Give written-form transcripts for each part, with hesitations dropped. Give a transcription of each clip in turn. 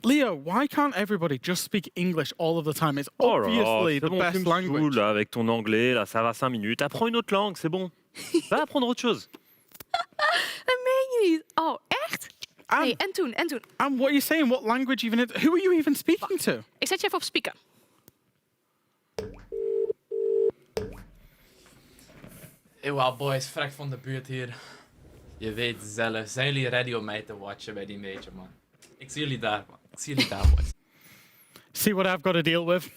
Leo, why can't everybody just speak English all of the time? It's obviously the best language. Là, avec ton anglais, là, ça va 5 minutes. Apprends une autre langue, c'est bon. Va apprendre autre chose. Dat meen je niet. Oh, echt? Nee, en toen. And what are you saying? What language even is? Who are you even speaking to? Ik zet je even op speaker. Eeuw, boys, vrek van de buurt hier. Je weet zelf, zijn jullie ready om mij te watchen bij die major, man? Ik zie jullie daar, man. Ik zie jullie daar, boys. See what I've got to deal with.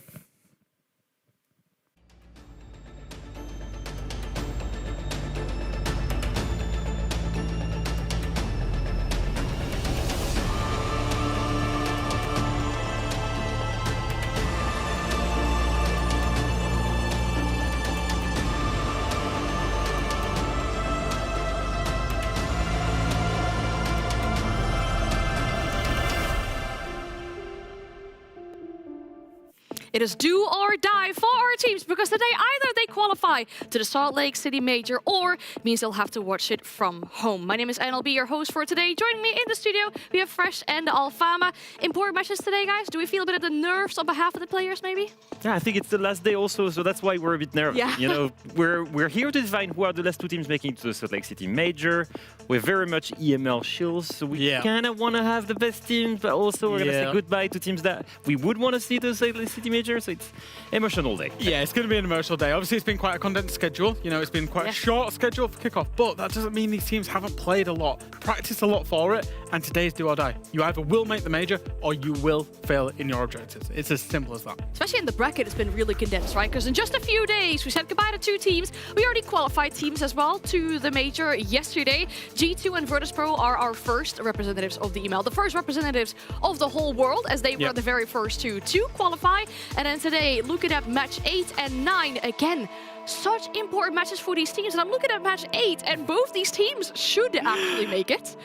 It is do or die for our teams because today either they qualify to the Salt Lake City Major or means they'll have to watch it from home. My name is Anne, I'll be your host for today. Joining me in the studio, we have Fresh and Alfama. Important matches today, guys. Do we feel a bit of the nerves on behalf of the players, maybe? Yeah, I think it's the last day also, so that's why we're a bit nervous. Yeah. You know, we're here to define who are the last two teams making it to the Salt Lake City Major. We're very much EML shills, so we kind of want to have the best teams, but also we're going to say goodbye to teams that we would want to see to the Salt Lake City Major, so it's emotional day. Yeah, it's going to be an emotional day. Obviously, it's been quite a condensed schedule. You know, it's been quite a short schedule for kickoff, but that doesn't mean these teams haven't played a lot, practiced a lot for it, and today's do or die. You either will make the major or you will fail in your objectives. It's as simple as that. Especially in the bracket, it's been really condensed, right? Because in just a few days, we said goodbye to two teams. We already qualified teams as well to the major yesterday. G2 and Virtus.pro are our first representatives of the EML, the first representatives of the whole world, as they were the very first two to qualify. And then today, looking at match 8 and 9, again, such important matches for these teams. And I'm looking at match 8, and both these teams should actually make it.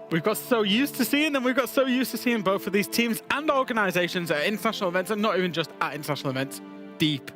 We've got so used to seeing them. We've got so used to seeing both of these teams and organizations at international events, and not even just at international events, deep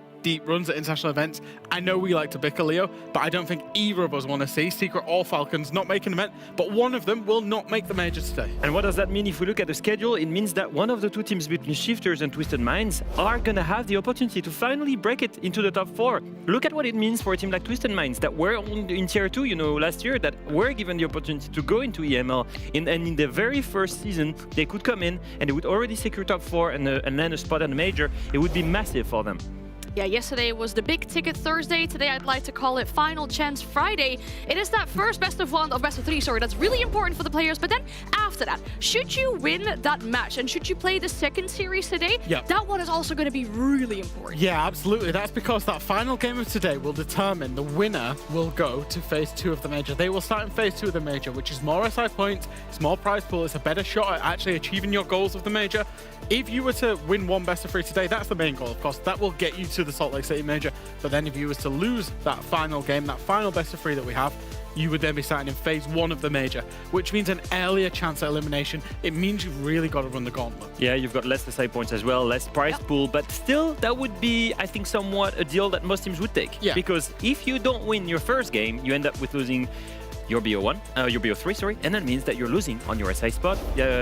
runs at international events. I know we like to bicker, Leo, but I don't think either of us want to see Secret or Falcons not making an event, but one of them will not make the major today. And what does that mean if we look at the schedule? It means that one of the two teams between Shifters and Twisted Minds are going to have the opportunity to finally break it into the top 4. Look at what it means for a team like Twisted Minds that were in Tier 2, you know, last year, that were given the opportunity to go into EML. And in the very first season, they could come in and they would already secure top 4 and land a spot in the major. It would be massive for them. Yeah, yesterday was the big ticket Thursday. Today I'd like to call it Final Chance Friday. It is that first best of 1 or best of 3, sorry, that's really important for the players. But then after that, should you win that match and should you play the second series today, that one is also going to be really important. Yeah, absolutely. That's because that final game of today will determine the winner will go to phase 2 of the major. They will start in phase 2 of the major, which is more SI points, it's more prize pool, it's a better shot at actually achieving your goals of the major. If you were to win one best of 3 today, that's the main goal, of course. That will get you to the Salt Lake City Major. But then if you was to lose that final game, that final best of 3 that we have, you would then be starting in phase 1 of the major, which means an earlier chance at elimination. It means you've really got to run the gauntlet. Yeah, you've got less SI points as well, less prize pool, but still that would be, I think, somewhat a deal that most teams would take. Yeah. Because if you don't win your first game, you end up with losing your BO1, your BO3, sorry, and that means that you're losing on your SI spot,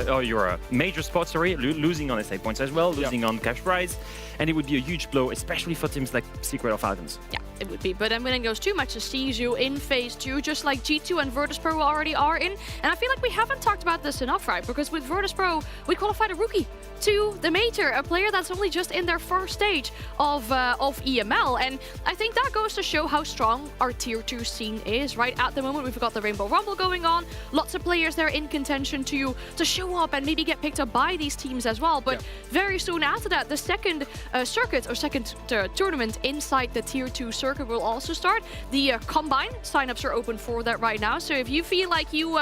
or your major spot, sorry, losing on SI points as well, losing on cash prize, and it would be a huge blow, especially for teams like Secret or Falcons. Yeah, it would be. But then winning those 2 matches sees you in phase 2, just like G2 and Virtus.pro already are in. And I feel like we haven't talked about this enough, right? Because with Virtus.pro, we qualified a rookie to the major, a player that's only just in their first stage of EML. And I think that goes to show how strong our Tier 2 scene is, right? At the moment, we've got the Rainbow Rumble going on. Lots of players there in contention to show up and maybe get picked up by these teams as well. But very soon after that, the second circuit or second tournament inside the Tier 2 circuit will also start. The Combine signups are open for that right now. So if you feel like you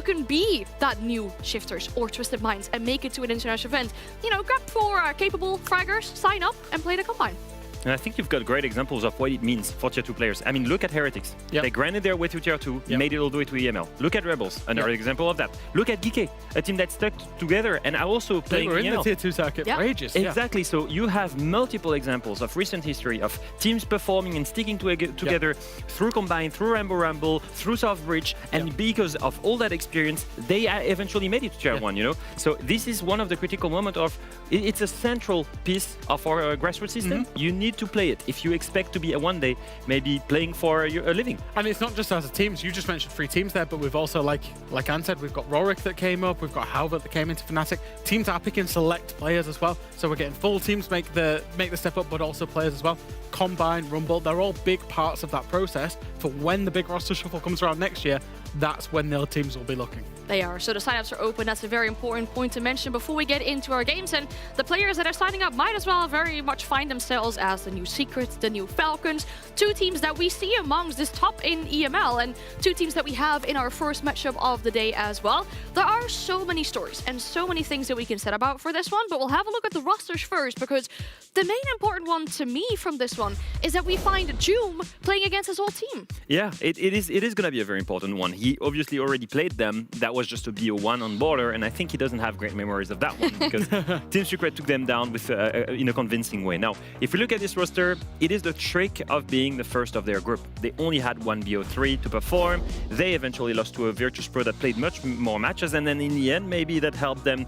can be that new Shifters or Twisted Minds and make it to an international event, you know, grab 4 capable fraggers, sign up and play the Combine. And I think you've got great examples of what it means for Tier 2 players. I mean, look at Heretics. Yep. They granted their way to Tier 2, Yep. made it all the way to EML. Look at Rebels, another example of that. Look at Geeky, a team that stuck together and are also They playing were in EML. the Tier 2 circuit Yeah. for ages. Yeah. Exactly. So you have multiple examples of recent history of teams performing and sticking together through Combine, through Rainbow Rumble, through Southbridge, and because of all that experience, they eventually made it to Tier 1, you know? So this is one of the critical moments of, it's a central piece of our grassroots system. You need to play it if you expect to be one day maybe playing for a living. And it's not just as a teams. You just mentioned 3 teams there, but we've also, like Anne said, we've got Rorik that came up, we've got Halbert that came into Fnatic. Teams are picking select players as well, so we're getting full teams make the step up, but also players as well. Combine, Rumble, they're all big parts of that process for when the big roster shuffle comes around next year. That's when their teams will be looking. They are. So the signups are open. That's a very important point to mention before we get into our games. And the players that are signing up might as well very much find themselves as the new Secrets, the new Falcons. 2 teams that we see amongst this top in EML and 2 teams that we have in our first matchup of the day as well. There are so many stories and so many things that we can set about for this one, but we'll have a look at the rosters first because the main important one to me from this one is that we find Joom playing against his old team. Yeah, it is going to be a very important one. He obviously already played them. That was just a BO1 on border, and I think he doesn't have great memories of that one because Team Secret took them down with in a convincing way. Now, if we look at this roster, it is the trick of being the first of their group. They only had 1 BO3 to perform. They eventually lost to a Virtus Pro that played much more matches, and then in the end, maybe that helped them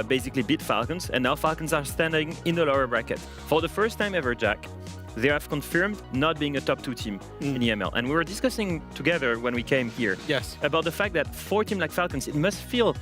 basically beat Falcons, and now Falcons are standing in the lower bracket. For the first time ever, Jack, they have confirmed not being a top 2 team in EML. And we were discussing together when we came here about the fact that for a team like Falcons, it must feel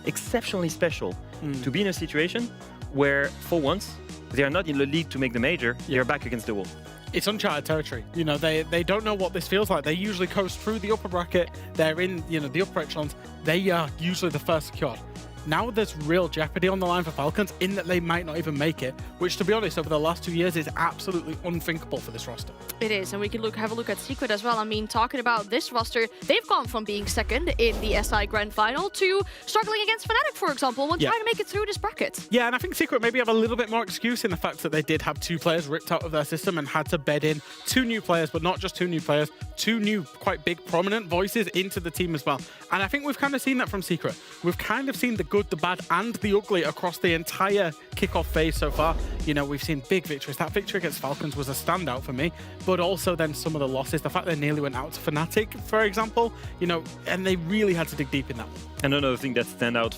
exceptionally special to be in a situation where, for once, they are not in the league to make the major, they're back against the wall. It's uncharted territory. You know, they don't know what this feels like. They usually coast through the upper bracket. They're in, you know, the upper echelons. They are usually the first secured. Now there's real jeopardy on the line for Falcons in that they might not even make it, which, to be honest, over the last 2 years is absolutely unthinkable for this roster. It is, and we can have a look at Secret as well. I mean, talking about this roster, they've gone from being second in the SI Grand Final to struggling against Fnatic, for example, when trying to make it through this bracket. Yeah, and I think Secret maybe have a little bit more excuse in the fact that they did have 2 players ripped out of their system and had to bed in 2 new players, but not just 2 new players, 2 new quite big prominent voices into the team as well. And I think we've kind of seen that from Secret. We've kind of seen the good, the bad, and the ugly across the entire kickoff phase so far. You know, we've seen big victories. That victory against Falcons was a standout for me, but also then some of the losses. The fact they nearly went out to Fnatic, for example, you know, and they really had to dig deep in that one. And another thing that stands out,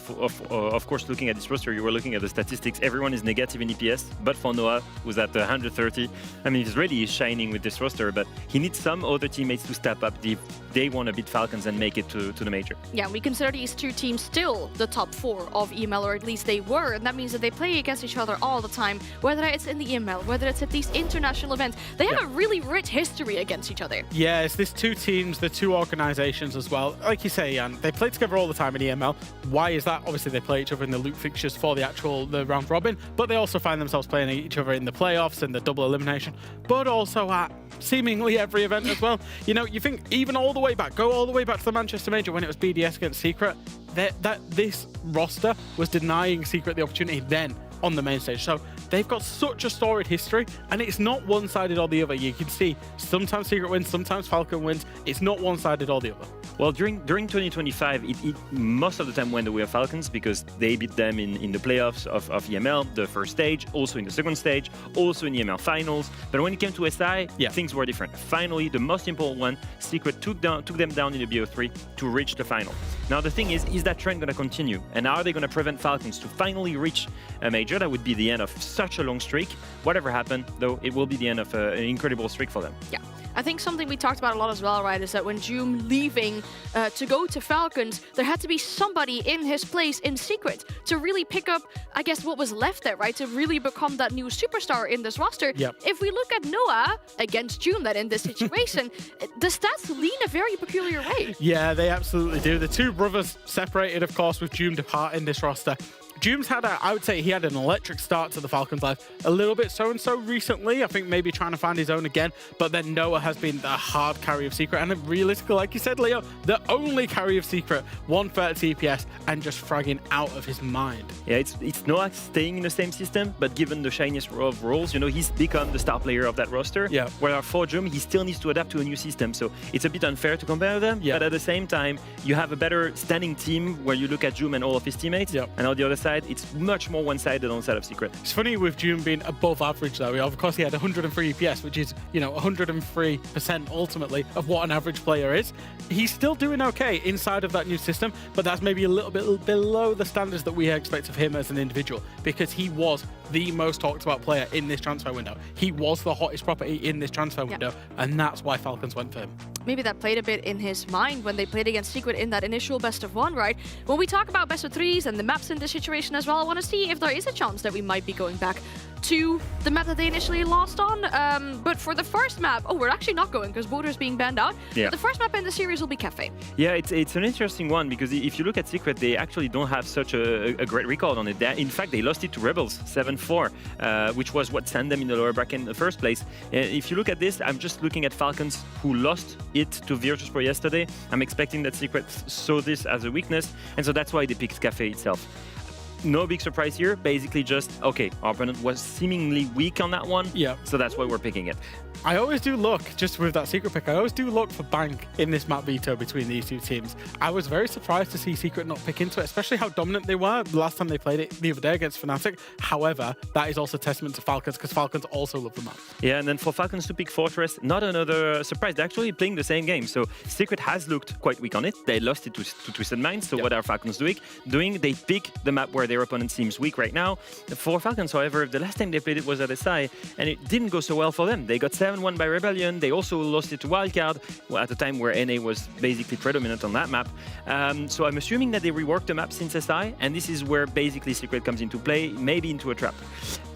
of course, looking at this roster, you were looking at the statistics. Everyone is negative in EPS, but for Noah, who's at 130, I mean, he's really shining with this roster, but he needs some other teammates to step up if they want to beat Falcons and make it to the major. Yeah, we consider these 2 teams still the top 4 of EML, or at least they were, and that means that they play against each other all the time, whether it's in the EML, whether it's at these international events. They have a really rich history against each other. Yeah, it's these 2 teams, the 2 organizations as well. Like you say, Jan, they play together all the time in EML. Why is that? Obviously, they play each other in the loot fixtures for the round robin, but they also find themselves playing each other in the playoffs and the double elimination, but also at seemingly every event as well. You know, you think even all the way back, go all the way back to the Manchester Major when it was BDS against Secret, that this roster was denying Secret the opportunity then on the main stage. So they've got such a storied history, and it's not one-sided or the other. You can see sometimes Secret wins, sometimes Falcon wins. It's not one-sided or the other. Well, during 2025, it most of the time went the way of Falcons because they beat them in the playoffs of EML, the first stage, also in the second stage, also in the EML finals. But when it came to SI, things were different. Finally, the most important one, Secret took them down in the BO3 to reach the final. Now, the thing is that trend going to continue? And are they going to prevent Falcons to finally reach a major? That would be the end of such a long streak. Whatever happened, though, it will be the end of an incredible streak for them. Yeah. I think something we talked about a lot as well, right, is that when Joom leaving to go to Falcons, there had to be somebody in his place in Secret to really pick up, I guess, what was left there, right, to really become that new superstar in this roster. Yep. If we look at Noah against Joom, that in this situation, the stats lean a very peculiar way. Yeah, they absolutely do. The 2 brothers separated, of course, with Joom departing this roster. Jooms had, I would say he had an electric start to the Falcons life. A little bit so-and-so recently. I think maybe trying to find his own again. But then Noah has been the hard carry of Secret. And realistically, like you said, Leo, the only carry of Secret, 130 EPS and just fragging out of his mind. Yeah, it's Noah staying in the same system, but given the shiniest of roles, you know, he's become the star player of that roster. Yeah. Where for Joom, he still needs to adapt to a new system. So it's a bit unfair to compare them. Yeah. But at the same time, you have a better standing team where you look at Joom and all of his teammates. Yeah. And on the other side, it's much more one-sided on the side of Secret. It's funny with Joom being above average, though. Of course, he had 103 EPS, which is, 103% ultimately of what an average player is. He's still doing okay inside of that new system, but that's maybe a little bit below the standards that we expect of him as an individual, because he was the most talked about player in this transfer window. He was the hottest property in this transfer window, and that's why Falcons went for him. Maybe that played a bit in his mind when they played against Secret in that initial best of one, right? When we talk about best of threes and the maps in this situation as well, I want to see if there is a chance that we might be going back to the map that they initially lost on. But for the first map, we're actually not going because Border's being banned out. Yeah. But the first map in the series will be Cafe. Yeah, it's an interesting one because if you look at Secret, they actually don't have such a great record on it. In fact, they lost it to Rebels 7-4, which was what sent them in the lower bracket in the first place. If you look at this, I'm just looking at Falcons who lost it to Virtus.pro yesterday. I'm expecting that Secret saw this as a weakness, and so that's why they picked Cafe itself. No big surprise here, basically just, okay, our opponent was seemingly weak on that one, so that's why we're picking it. I always do look, just with that Secret pick, I always do look for Bank in this map veto between these two teams. I was very surprised to see Secret not pick into it, especially how dominant they were the last time they played it the other day against Fnatic. However, that is also testament to Falcons, because Falcons also love the map. Yeah, and then for Falcons to pick Fortress, not another surprise. They're actually playing the same game, so Secret has looked quite weak on it. They lost it to Twisted Minds, so what are Falcons doing? They pick the map where their opponent seems weak right now. For Falcons, however, the last time they played it was at SI, and it didn't go so well for them. They got 7-1 by Rebellion. They also lost it to Wildcard at a time where NA was basically predominant on that map. So I'm assuming that they reworked the map since SI, and this is where basically Secret comes into play, maybe into a trap.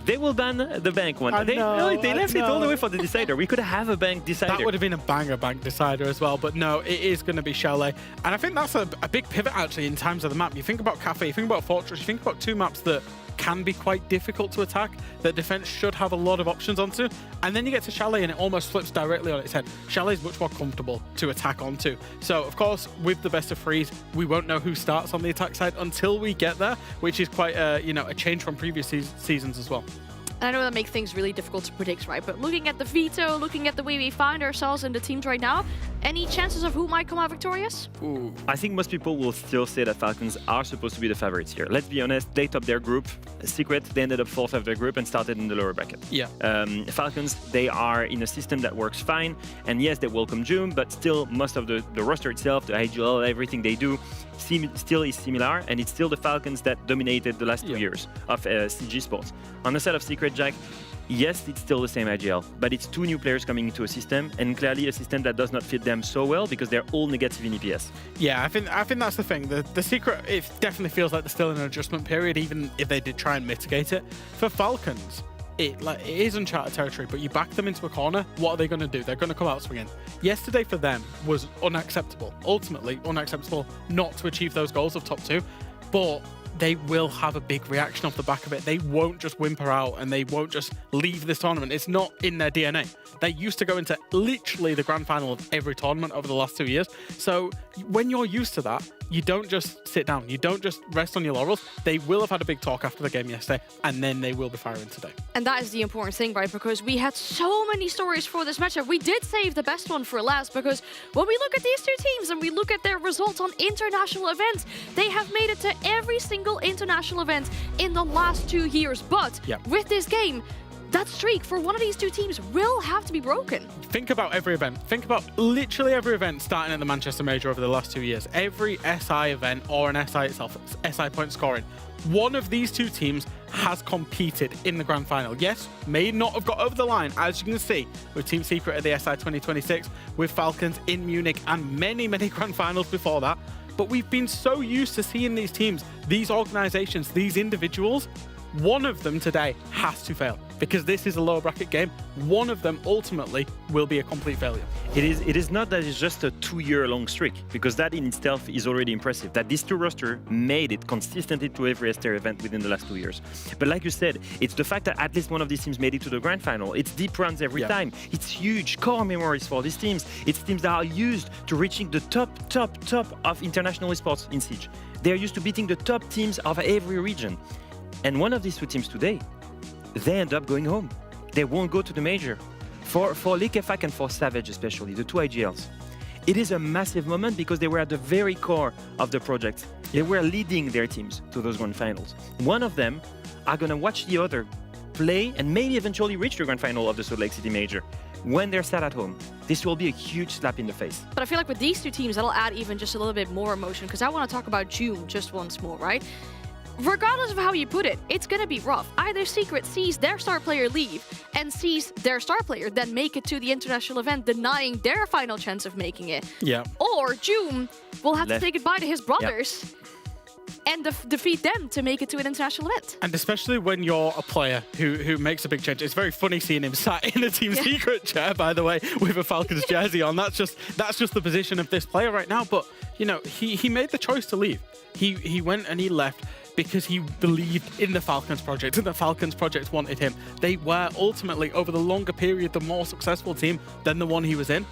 They will ban the bank one. They left it all the way for the decider. We could have a bank decider. That would have been a banger bank decider as well, but no, it is going to be Chalet. And I think that's a big pivot actually in terms of the map. You think about Cafe, you think about Fortress, you think about two maps that can be quite difficult to attack, that defense should have a lot of options onto, and then you get to Chalet and it almost flips directly on its head. Chalet is much more comfortable to attack onto. So of course, with the best of threes, we won't know who starts on the attack side until we get there, which is quite a change from previous seasons as well. And I know that makes things really difficult to predict, right? But looking at the veto, looking at the way we find ourselves in the teams right now, any chances of who might come out victorious? Ooh. I think most people will still say that Falcons are supposed to be the favorites here. Let's be honest, they topped their group. Secret, they ended up 4th of their group and started in the lower bracket. Yeah. Falcons, they are in a system that works fine. And yes, they welcome Joom, but still most of the roster itself, the IGL, everything they do, still is similar, and it's still the Falcons that dominated the last 2 years of CG Esports. On the side of Secret, Jack, yes, it's still the same IGL, but it's two new players coming into a system, and clearly a system that does not fit them so well because they're all negative in EPS. Yeah, I think that's the thing. The Secret, it definitely feels like they're still in an adjustment period, even if they did try and mitigate it. For Falcons, it is uncharted territory, but you back them into a corner, what are they going to do? They're going to come out swinging. Yesterday for them was unacceptable. Ultimately, unacceptable not to achieve those goals of top 2, but they will have a big reaction off the back of it. They won't just whimper out and they won't just leave this tournament. It's not in their DNA. They used to go into literally the grand final of every tournament over the last 2 years. So when you're used to that, you don't just sit down. You don't just rest on your laurels. They will have had a big talk after the game yesterday, and then they will be firing today. And that is the important thing, right? Because we had so many stories for this matchup. We did save the best one for last, because when we look at these two teams and we look at their results on international events, they have made it to every single international event in the last 2 years. But with this game, that streak for one of these two teams will have to be broken. Think about every event. Think about literally every event starting at the Manchester Major over the last 2 years. Every SI event or an SI itself, SI point scoring. One of these two teams has competed in the grand final. Yes, may not have got over the line, as you can see, with Team Secret at the SI 2026, with Falcons in Munich, and many, many grand finals before that. But we've been so used to seeing these teams, these organizations, these individuals one of them today has to fail because this is a lower bracket game. One of them ultimately will be a complete failure. It is not that it's just a 2-year-long streak, because that in itself is already impressive, that this two roster made it consistently to every STR event within the last 2 years. But like you said, it's the fact that at least one of these teams made it to the grand final. It's deep runs every time. It's huge core memories for these teams. It's teams that are used to reaching the top of international esports in Siege. They're used to beating the top teams of every region. And one of these two teams today, they end up going home. They won't go to the major. For Kickoff and for Savage especially, the two IGLs, it is a massive moment because they were at the very core of the project. They were leading their teams to those grand finals. One of them are going to watch the other play and maybe eventually reach the grand final of the Salt Lake City Major when they're sat at home. This will be a huge slap in the face. But I feel like with these two teams, that'll add even just a little bit more emotion, because I want to talk about June just once more, right? Regardless of how you put it, it's going to be rough. Either Secret sees their star player leave and sees their star player then make it to the international event, denying their final chance of making it. Yeah. Or June will have to say goodbye to his brothers and defeat them to make it to an international event. And especially when you're a player who makes a big change. It's very funny seeing him sat in a Team Secret chair, by the way, with a Falcons jersey on. That's just the position of this player right now. But, you know, he made the choice to leave. He went and he left because he believed in the Falcons project, and the Falcons project wanted him. They were ultimately, over the longer period, the more successful team than the one he was in.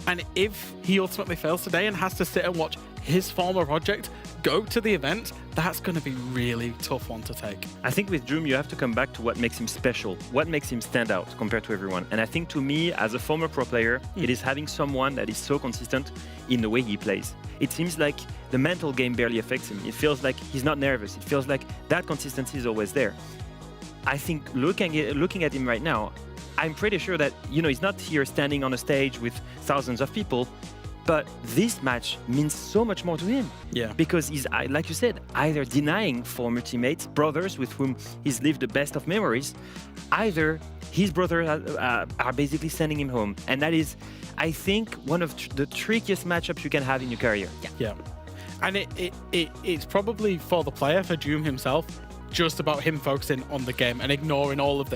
And if he ultimately fails today and has to sit and watch his former project go to the event, that's going to be really tough one to take. I think with Doom, you have to come back to what makes him special, what makes him stand out compared to everyone. And I think to me, as a former pro player, it is having someone that is so consistent in the way he plays. It seems like the mental game barely affects him. It feels like he's not nervous. It feels like that consistency is always there. I think looking at him right now, I'm pretty sure that, you know, he's not here standing on a stage with thousands of people, but this match means so much more to him. Yeah. Because he's, like you said, either denying former teammates, brothers with whom he's lived the best of memories, either his brothers are basically sending him home. And that is, I think, one of the trickiest matchups you can have in your career. Yeah. And it's probably for the player, for Doom himself, just about him focusing on the game and ignoring all of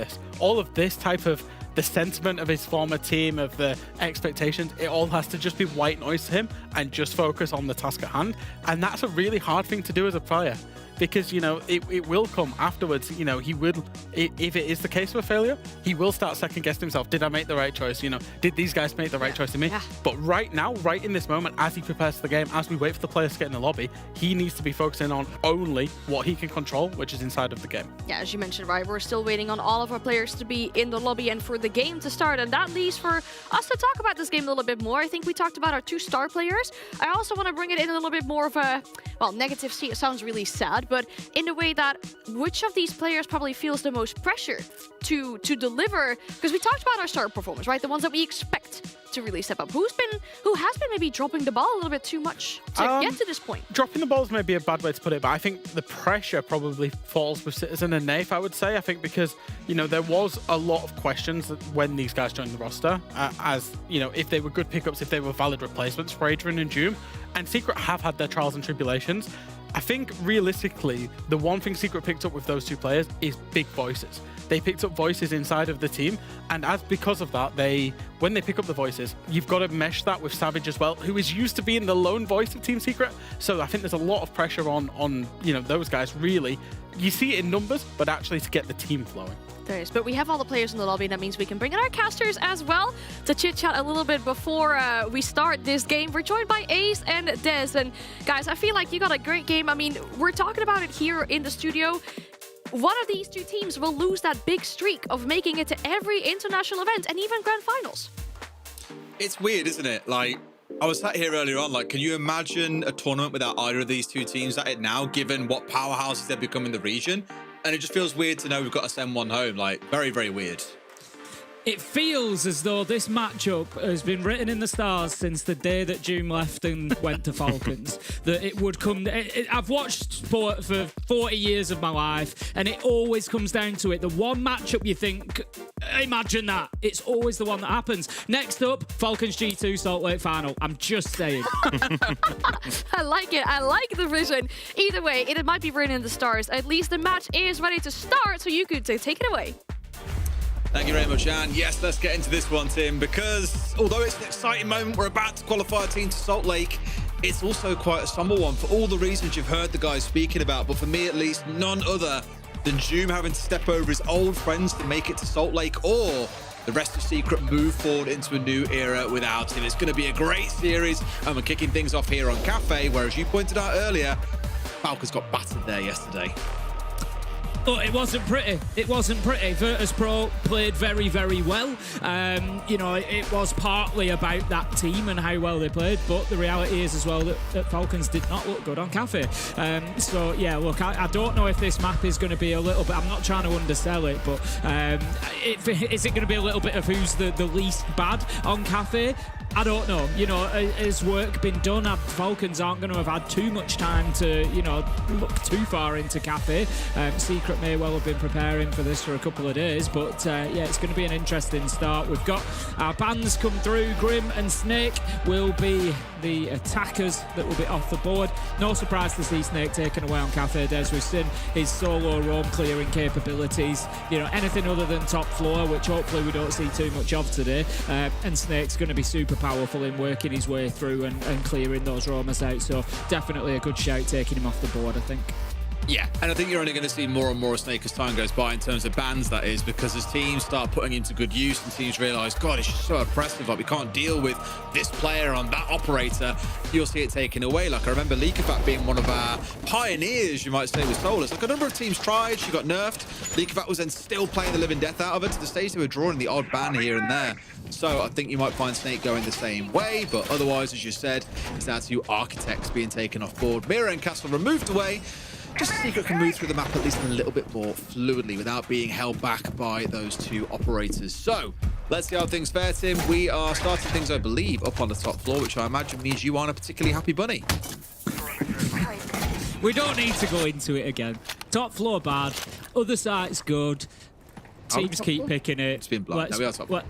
this type of the sentiment of his former team, of the expectations. It all has to just be white noise to him and just focus on the task at hand. And that's a really hard thing to do as a player, because, you know, it will come afterwards. You know, he will, if it is the case of a failure, he will start second guessing himself. Did I make the right choice? You know, did these guys make the right choice to me? Yeah. But right now, right in this moment, as he prepares for the game, as we wait for the players to get in the lobby, he needs to be focusing on only what he can control, which is inside of the game. Yeah, as you mentioned, right, we're still waiting on all of our players to be in the lobby and for the game to start. And that leaves for us to talk about this game a little bit more. I think we talked about our two star players. I also want to bring it in a little bit more of a, well, negative, it sounds really sad, but in a way that which of these players probably feels the most pressure to deliver, because we talked about our star performers, right? The ones that we expect to really step up. Who has been maybe dropping the ball a little bit too much to get to this point? Dropping the balls may be a bad way to put it, but I think the pressure probably falls with Citizen and Nath, I would say. I think because, you know, there was a lot of questions when these guys joined the roster, as, you know, if they were good pickups, if they were valid replacements for Adrian and Doom. And Secret have had their trials and tribulations. I think realistically, the one thing Secret picked up with those two players is big voices. They picked up voices inside of the team, and because of that, when they pick up the voices, you've got to mesh that with Savage as well, who is used to being the lone voice of Team Secret. So I think there's a lot of pressure on you know, those guys. Really, you see it in numbers, but actually to get the team flowing. There is, but we have all the players in the lobby. That means we can bring in our casters as well to chit-chat a little bit before we start this game. We're joined by Ace and Des. And guys, I feel like you got a great game. I mean, we're talking about it here in the studio. One of these two teams will lose that big streak of making it to every international event and even grand finals. It's weird, isn't it? Like, I was sat here earlier on, like, can you imagine a tournament without either of these two teams at it now, given what powerhouses they've become in the region? And it just feels weird to know we've got to send one home. Like, very, very weird. It feels as though this matchup has been written in the stars since the day that Doom left and went to Falcons. That it would come. I've watched sport for 40 years of my life, and it always comes down to it. The one matchup you think, imagine that. It's always the one that happens. Next up, Falcons G2 Salt Lake final. I'm just saying. I like it. I like the vision. Either way, it might be written in the stars. At least the match is ready to start, so you could take it away. Thank you very much, Anne. Yes, let's get into this one, Tim, because although it's an exciting moment, we're about to qualify a team to Salt Lake, it's also quite a somber one for all the reasons you've heard the guys speaking about. But for me, at least, none other than Doom having to step over his old friends to make it to Salt Lake, or the rest of Secret move forward into a new era without him. It's going to be a great series, and we're kicking things off here on Cafe, where, as you pointed out earlier, Falcons got battered there yesterday. But it wasn't pretty. It wasn't pretty. Virtus Pro played very, very well. You know, it was partly about that team and how well they played, but the reality is as well that Falcons did not look good on Cafe. So, yeah, look, I don't know if this map is going to be a little bit... I'm not trying to undersell it, but is it going to be a little bit of who's the least bad on Cafe? I don't know. You know, has work been done? Falcons aren't going to have had too much time to, you know, look too far into Cafe. Secret may well have been preparing for this for a couple of days, but yeah, it's going to be an interesting start. We've got our bands come through. Grim and Snake will be the attackers that will be off the board. No surprise to see Snake taken away on Cafe Des. We've seen his solo roam clearing capabilities. You know, anything other than top floor, which hopefully we don't see too much of today. And Snake's going to be super powerful in working his way through and clearing those roamers out. So definitely a good shout taking him off the board, I think. Yeah, and I think you're only going to see more and more of Snake as time goes by in terms of bans, that is, because as teams start putting into good use and teams realise, God, it's just so oppressive, like we can't deal with this player on that operator, you'll see it taken away. Like I remember Kickoff being one of our pioneers, you might say, with Solus. Like a number of teams tried, she got nerfed. Kickoff was then still playing the living death out of it to the stage they were drawing the odd ban here and there. So I think you might find Snake going the same way, but otherwise, as you said, it's down to Architects being taken off board. Mirror and Castle removed away. Just so Secret can move through the map at least a little bit more fluidly without being held back by those two operators. So let's see how things fare, Tim. We are starting things, I believe, up on the top floor, which I imagine means you aren't a particularly happy bunny. We don't need to go into it again. Top floor bad, other side's good. Teams keep picking it. It's been blind. No, we are top floor.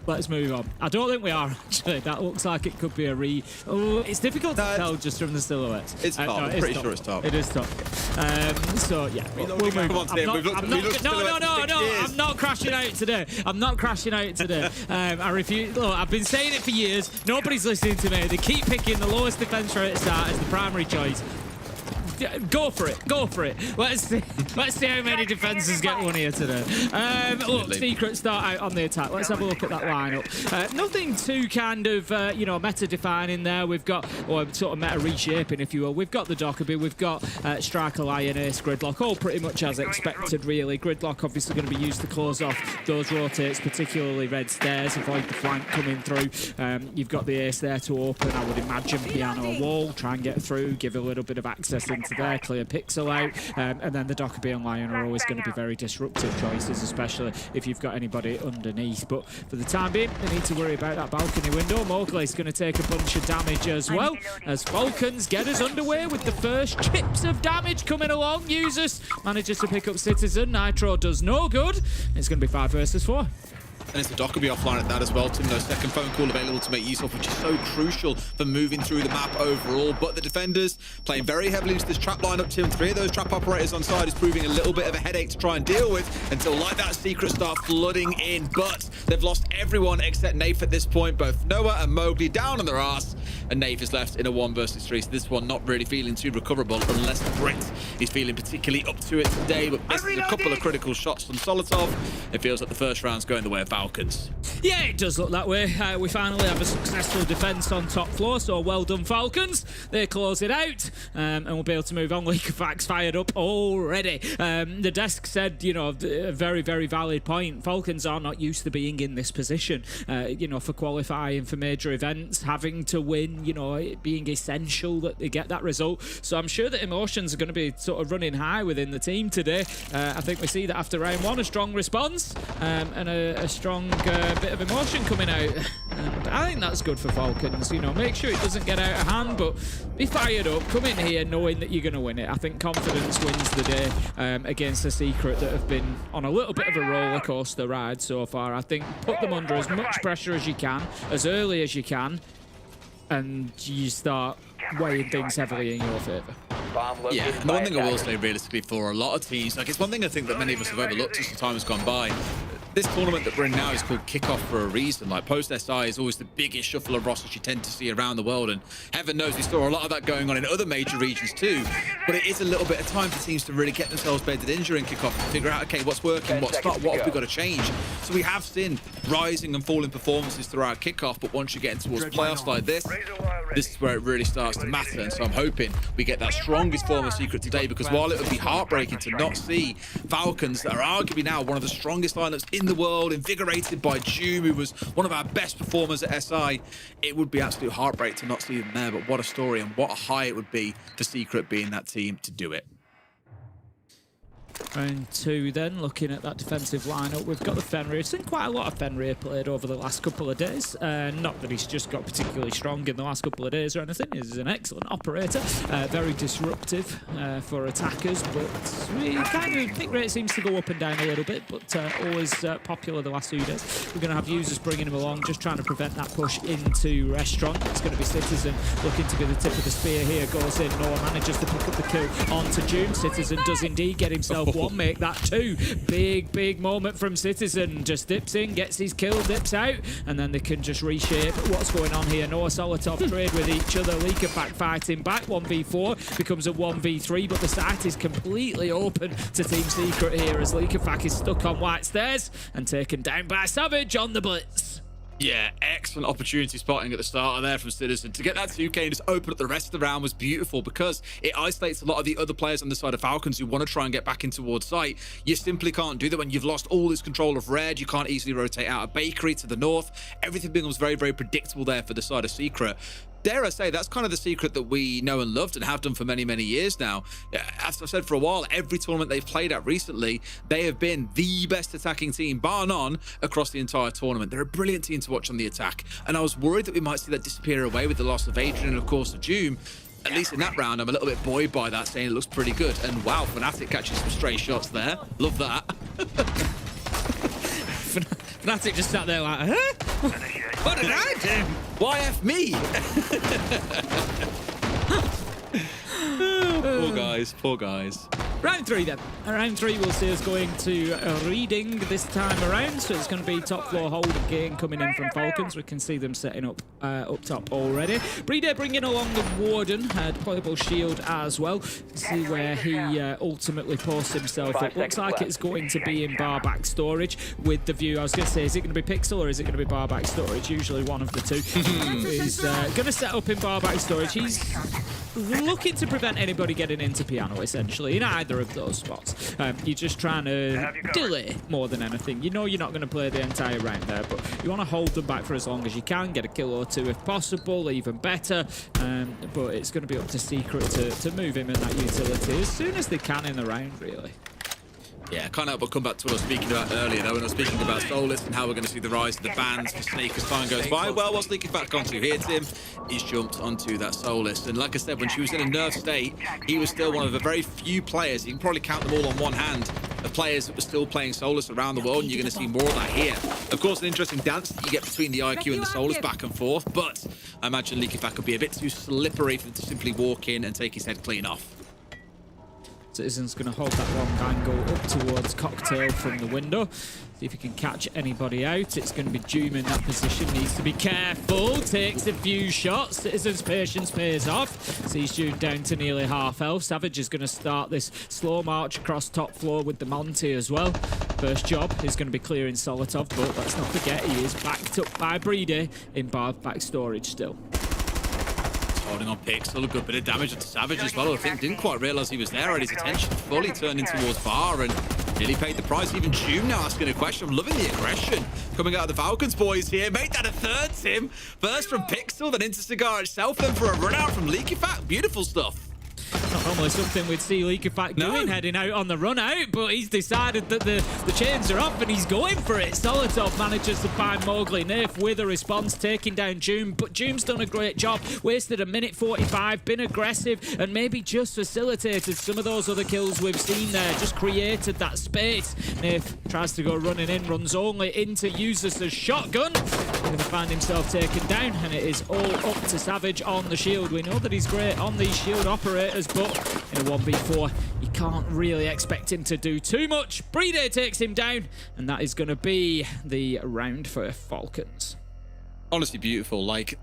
Let's move on. I don't think we are, actually. That looks like it could be a Oh, it's difficult to tell just from the silhouettes. It's top. No, I'm pretty sure it's top. It is top. So, yeah, we'll move on. I'm not crashing out today. I'm not crashing out today. I refuse. Look, I've been saying it for years. Nobody's listening to me. They keep picking the lowest defense rate start as the primary choice. Go for it. Go for it. Let's see how many defenses get one here today. Look, Secret start out on the attack. Let's have a look at that lineup. Nothing too kind of, you know, meta-defining there. We've got, or sort of meta-reshaping, if you will. We've got the Dockerby. We've got Striker, Lion, Ace, Gridlock. All pretty much as expected, really. Gridlock obviously going to be used to close off those rotates, particularly red stairs, avoid the flank coming through. You've got the Ace there to open. I would imagine piano wall, try and get through, give a little bit of access into there, clear pixel out, and then the Dockerby and Lion are always going to be very disruptive choices, especially if you've got anybody underneath. But for the time being, they need to worry about that balcony window. Mowgli's going to take a bunch of damage as well, as Falcons get us underway with the first chips of damage coming along. Users manages to pick up Citizen. Nitro does no good. It's going to be 5 versus 4. And it's the Dockerby offline at that as well, Tim. No second phone call available to make use of, which is so crucial for moving through the map overall. But the defenders playing very heavily into this trap lineup, Tim. 3 of those trap operators on side is proving a little bit of a headache to try and deal with until, like that, Secret start flooding in. But they've lost everyone except Nafe at this point. Both Noah and Mowgli down on their ass. And Nafe is left in a 1 versus 3. So this one not really feeling too recoverable unless Brit is feeling particularly up to it today. But misses a couple of critical shots from Solotov. It feels like the first round's going the way of Falcons. Yeah, it does look that way. We finally have a successful defence on top floor, so well done, Falcons. They close it out, and we'll be able to move on. League of Facts fired up already. The desk said, you know, a very, very valid point. Falcons are not used to being in this position, you know, for qualifying for major events, having to win, you know, it being essential that they get that result. So I'm sure that emotions are going to be sort of running high within the team today. I think we see that after round one, a strong response and a strong bit of emotion coming out. And I think that's good for Falcons. You know, make sure it doesn't get out of hand, but be fired up. Come in here knowing that you're going to win it. I think confidence wins the day against the Secret that have been on a little bit of a roller coaster ride so far. I think put them under as much pressure as you can, as early as you can, and you start weighing things heavily in your favour. Yeah, and the one thing I will say realistically for a lot of teams, like it's one thing I think that many of us have overlooked as the time has gone by. This tournament that we're in now is called Kickoff for a reason. Like post-SI is always the biggest shuffle of rosters you tend to see around the world, and heaven knows we saw a lot of that going on in other major regions too. But it is a little bit of time for teams to really get themselves bedded in during Kickoff and figure out, okay, what's working, what's not, what have we got to change. So we have seen rising and falling performances throughout Kickoff, but once you get into towards playoffs like this is where it really starts to matter. And so I'm hoping we get that strongest form of Secret today, because while it would be heartbreaking to not see Falcons that are arguably now one of the strongest lineups in the world, invigorated by Doom, who was one of our best performers at SI, it would be absolute heartbreak to not see them there. But what a story and what a high it would be for Secret being that team to do it. Round two then, looking at that defensive lineup, we've got the Fenrir. We've seen quite a lot of Fenrir played over the last couple of days. Not that he's just got particularly strong in the last couple of days or anything. He's an excellent operator, very disruptive for attackers, but we kind of hit rate seems to go up and down a little bit, but always popular the last few days. We're going to have users bringing him along, just trying to prevent that push into Restaurant. It's going to be Citizen looking to be the tip of the spear here. Goes in, Noah manages to pick up the kill onto Doom. Citizen does indeed get himself one, make that two. Big moment from Citizen. Just dips in, gets his kill, dips out, and then they can just reshape what's going on here. Noah Solotov trade with each other. Leaker back fighting back. 1v4 becomes a 1v3, but the site is completely open to Team Secret here as Leaker is stuck on white stairs and taken down by Savage on the blitz. Yeah, excellent opportunity spotting at the start there from Citizen. To get that 2K and just open up the rest of the round was beautiful, because it isolates a lot of the other players on the side of Falcons who want to try and get back in towards site. You simply can't do that when you've lost all this control of Red. You can't easily rotate out of Bakery to the north. Everything becomes very, very predictable there for the side of Secret. Dare I say, that's kind of the Secret that we know and loved and have done for many, many years now. As I've said for a while, every tournament they've played at recently, they have been the best attacking team, bar none, across the entire tournament. They're a brilliant team to watch on the attack, and I was worried that we might see that disappear away with the loss of Adrian and, of course, of Doom. At least in that round, I'm a little bit buoyed by that, saying it looks pretty good. And wow, Fnatic catches some stray shots there. Love that. Fnatic just sat there like, huh? What did I do? Why F me? Poor guys. Round three then. Round three will see us going to Reading this time around. So it's going to be top floor hold again coming in from Falcons. We can see them setting up up top already. Brede bringing along the Warden, deployable shield as well. See where he ultimately posts himself up. Looks like it's going to be in bar back storage with the view. I was going to say, is it going to be Pixel or is it going to be bar back storage? Usually one of the two. He's going to set up in bar back storage. He's looking to prevent anybody getting into Piano, essentially, in either of those spots. You're just trying to delay more than anything. You know you're not going to play the entire round there, but you want to hold them back for as long as you can, get a kill or two if possible, even better. But it's going to be up to Secret to move him in that utility as soon as they can in the round, really. Yeah, can't help but come back to what I was speaking about earlier, though, when I was speaking about Solus and how we're going to see the rise of the bans for Snake as time goes by. Well, what's Snake back onto? Hit him, he's jumped onto that Solus. And like I said, when she was in a nerf state, he was still one of the very few players, you can probably count them all on one hand, of players that were still playing Solus around the world, and you're going to see more of that here. Of course, an interesting dance that you get between the IQ and the Solus back and forth, but I imagine Leakyfack could be a bit too slippery for him to simply walk in and take his head clean off. Citizen's going to hold that long angle up towards Cocktail from the window. See if he can catch anybody out. It's going to be Doom in that position. Needs to be careful. Takes a few shots. Citizen's patience pays off. Sees Doom down to nearly half health. Savage is going to start this slow march across top floor with the Monty as well. First job is going to be clearing Solotov, but let's not forget he is backed up by Breedy in back storage still. Holding on Pixel, a good bit of damage to Savage as well. I think didn't quite realise he was there, and his attention fully turned in towards Bar and nearly paid the price. Even June now asking a question. I'm loving the aggression coming out of the Falcons boys here. Made that a third, Tim. First from Pixel, then into Cigar itself, then for a run out from Leaky Fat. Beautiful stuff. Not normally something we'd see Leaky Fat doing, heading out on the run out, but he's decided that the chains are off and he's going for it. Solotov manages to find Mowgli. Nerf with a response, taking down Joom, but Joom's done a great job. Wasted a minute 45, been aggressive, and maybe just facilitated some of those other kills we've seen there. Just created that space. Nerf tries to go running in, runs only into Usus' shotgun. Going to find himself taken down, and it is all up to Savage on the shield. We know that he's great on these shield operators, but in a 1v4, you can't really expect him to do too much. Breedy takes him down, and that is going to be the round for Falcons. Honestly beautiful. Like,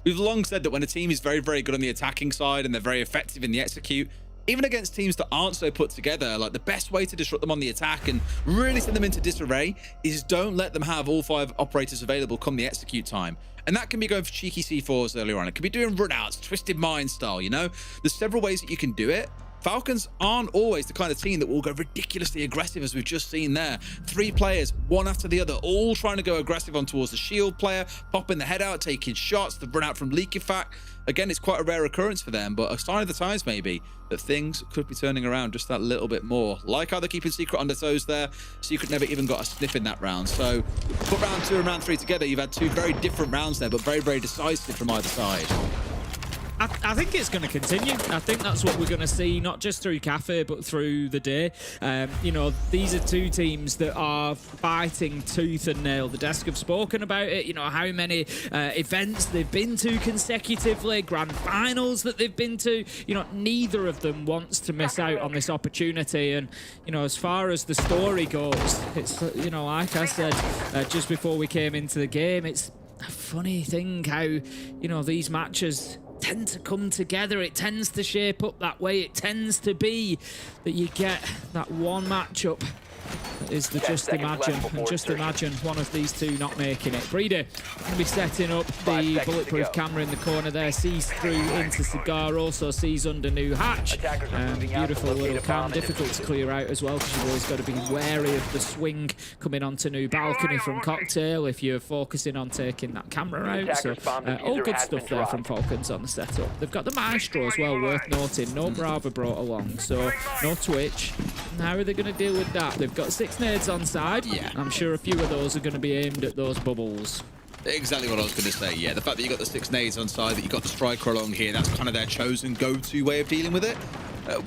we've long said that when a team is very, very good on the attacking side and they're very effective in the execute, even against teams that aren't so put together, like the best way to disrupt them on the attack and really send them into disarray is don't let them have all 5 operators available come the execute time. And that can be going for cheeky C4s earlier on. It could be doing runouts, twisted mind style, you know? There's several ways that you can do it. Falcons aren't always the kind of team that will go ridiculously aggressive, as we've just seen there. 3 players, one after the other, all trying to go aggressive on towards the shield player, popping the head out, taking shots, the run out from Leaky Fat. Again, it's quite a rare occurrence for them, but a sign of the times maybe that things could be turning around just that little bit more. Like how they're keeping Secret on their toes there. Secret never even got a sniff in that round. So put round 2 and round 3 together, you've had 2 very different rounds there, but very, very decisive from either side. I think it's going to continue. I think that's what we're going to see, not just through Cafe, but through the day. You know, these are 2 teams that are fighting tooth and nail. The desk have spoken about it, you know, how many events they've been to consecutively, grand finals that they've been to. You know, neither of them wants to miss out on this opportunity. And, you know, as far as the story goes, it's, you know, like I said just before we came into the game, it's a funny thing how, you know, these matches tend to come together. It tends to shape up that way. It tends to be that you get that one matchup that is the just imagine, and just imagine one of these 2 not making it. Breedy going to be setting up the bulletproof camera in the corner there, sees through into Cigar, also sees under new hatch. Beautiful little cam, difficult to clear out as well, because you've always got to be wary of the swing coming onto new balcony from Cocktail if you're focusing on taking that camera out. So all good stuff there from Falcons on the setup. They've got the Maestro as well, worth noting. No Brava brought along, so no Twitch. And how are they going to deal with that? They've got 6 nades on side. Yeah. I'm sure a few of those are going to be aimed at those bubbles. Exactly what I was going to say, yeah. The fact that you got the 6 nades on side, that you got the striker along here, that's kind of their chosen go-to way of dealing with it.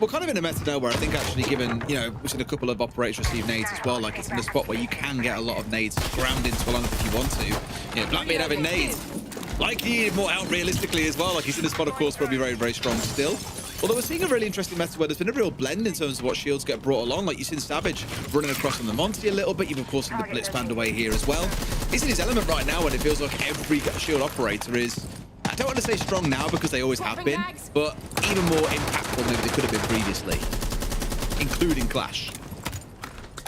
We're kind of in a meta now where I think actually given, you know, we've seen a couple of operators receive nades as well, like it's in a spot where you can get a lot of nades ground into along if you want to. You know, Blackbeard having nades, like he needed more out realistically as well, like he's in a spot of course probably very, very strong still. Although we're seeing a really interesting meta where there's been a real blend in terms of what shields get brought along. Like you've seen Savage running across on the Monty a little bit. You've of course seen the Blitz band away here as well. He's in his element right now and it feels like every shield operator is, I don't want to say strong now because they always have been, but even more impactful than they could have been previously, including Clash.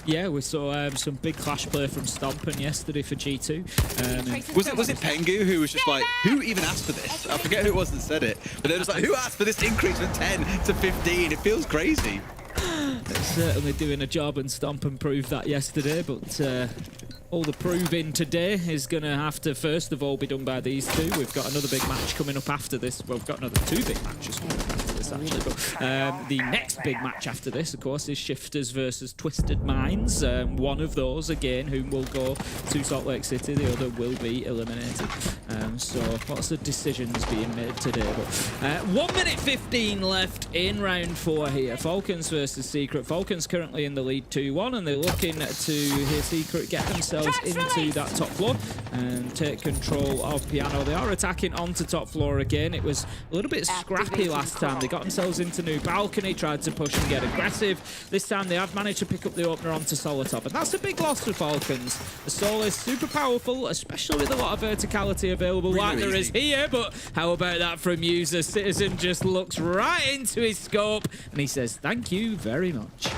Yeah, we saw some big Clash play from Stompen yesterday for G2. Was it Pengu who was just like, who even asked for this? I forget who it was that said it, but they're just like, who asked for this increase from 10 to 15? It feels crazy. It's certainly doing a job, and Stompen proved that yesterday, but all the proving today is going to have to first of all be done by these 2. We've got another big match coming up after this. Well, we've got another 2 big matches coming up after this actually, but the next big match after this of course is Shifters versus Twisted Minds. One of those again whom will go to Salt Lake City, the other will be eliminated. So lots of decisions being made today, but 1 minute 15 left in round 4 here. Falcons versus Secret. Falcons currently in the lead 2-1, and they're looking to hear Secret get themselves into that top floor and take control of Piano. They are attacking onto top floor again. It was a little bit scrappy last time. They got themselves into new balcony, tried to push and get aggressive. This time they have managed to pick up the opener onto Solotov, and that's a big loss for Falcons. The Sol is super powerful, especially with a lot of verticality available like there is here, but how about that from User? Citizen just looks right into his scope and he says thank you very much.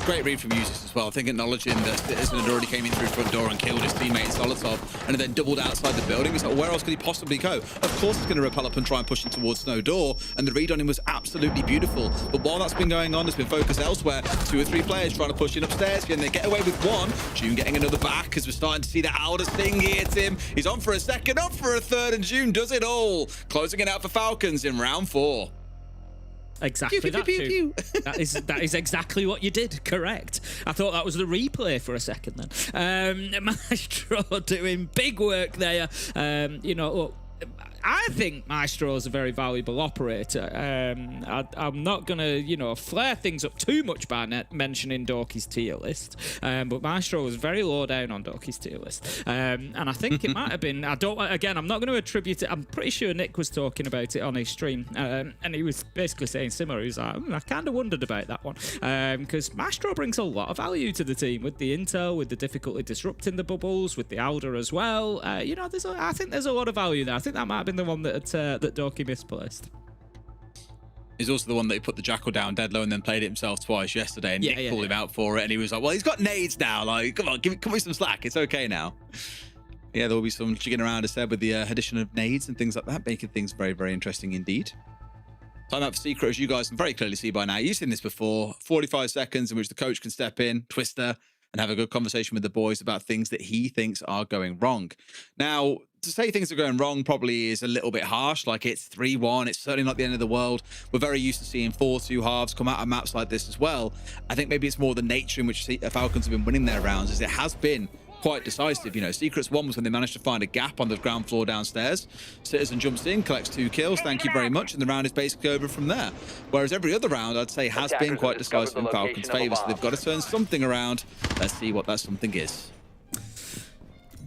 Great read from Usis as well. I think acknowledging that Citizen had already came in through front door and killed his teammate Solotov and then doubled outside the building. It's like, where else could he possibly go? Of course he's going to repel up and try and push him towards Snow Door, and the read on him was absolutely beautiful. But while that's been going on, there's been focus elsewhere. 2 or 3 players trying to push in upstairs. Can they get away with one? June getting another back as we're starting to see the Alder sting. He hits him. He's on for a second, up for a third, and June does it all. Closing it out for Falcons in round 4. Exactly pew, that. pew, pew, pew. That is exactly what you did. Correct. I thought that was the replay for a second then. Maestro doing big work there. You know, look, I think Maestro is a very valuable operator. I'm not going to, you know, flare things up too much by mentioning Dorky's tier list, but Maestro was very low down on Dorky's tier list. And I think it might have been, I'm not going to attribute it. I'm pretty sure Nick was talking about it on his stream, and he was basically saying similar. He was like, I kind of wondered about that one, because Maestro brings a lot of value to the team with the intel, with the difficulty disrupting the bubbles, with the Alder as well. You know, I think there's a lot of value there. I think that might have been the one that Dorky misplaced. He's also the one that he put the Jackal down dead low and then played it himself twice yesterday, and Nick called him out for it, and he was like, well, he's got nades now, like, come on, give me some slack, it's okay now. Yeah, there will be some jigging around, as said, with the addition of nades and things like that, making things very, very interesting indeed. Time out for Secret, as you guys can very clearly see by now. You've seen this before. 45 seconds in which the coach can step in, Twister, and have a good conversation with the boys about things that he thinks are going wrong. Now, to say things are going wrong probably is a little bit harsh. Like, it's 3-1. It's certainly not the end of the world. We're very used to seeing 4-2 halves come out of maps like this as well. I think maybe it's more the nature in which Falcons have been winning their rounds, as it has been quite decisive. You know, Secret's one was when they managed to find a gap on the ground floor downstairs. Citizen jumps in, collects 2 kills, thank you very much, and the round is basically over from there. Whereas every other round, I'd say, has been quite decisive in Falcons' favour, so they've got to turn something around. Let's see what that something is.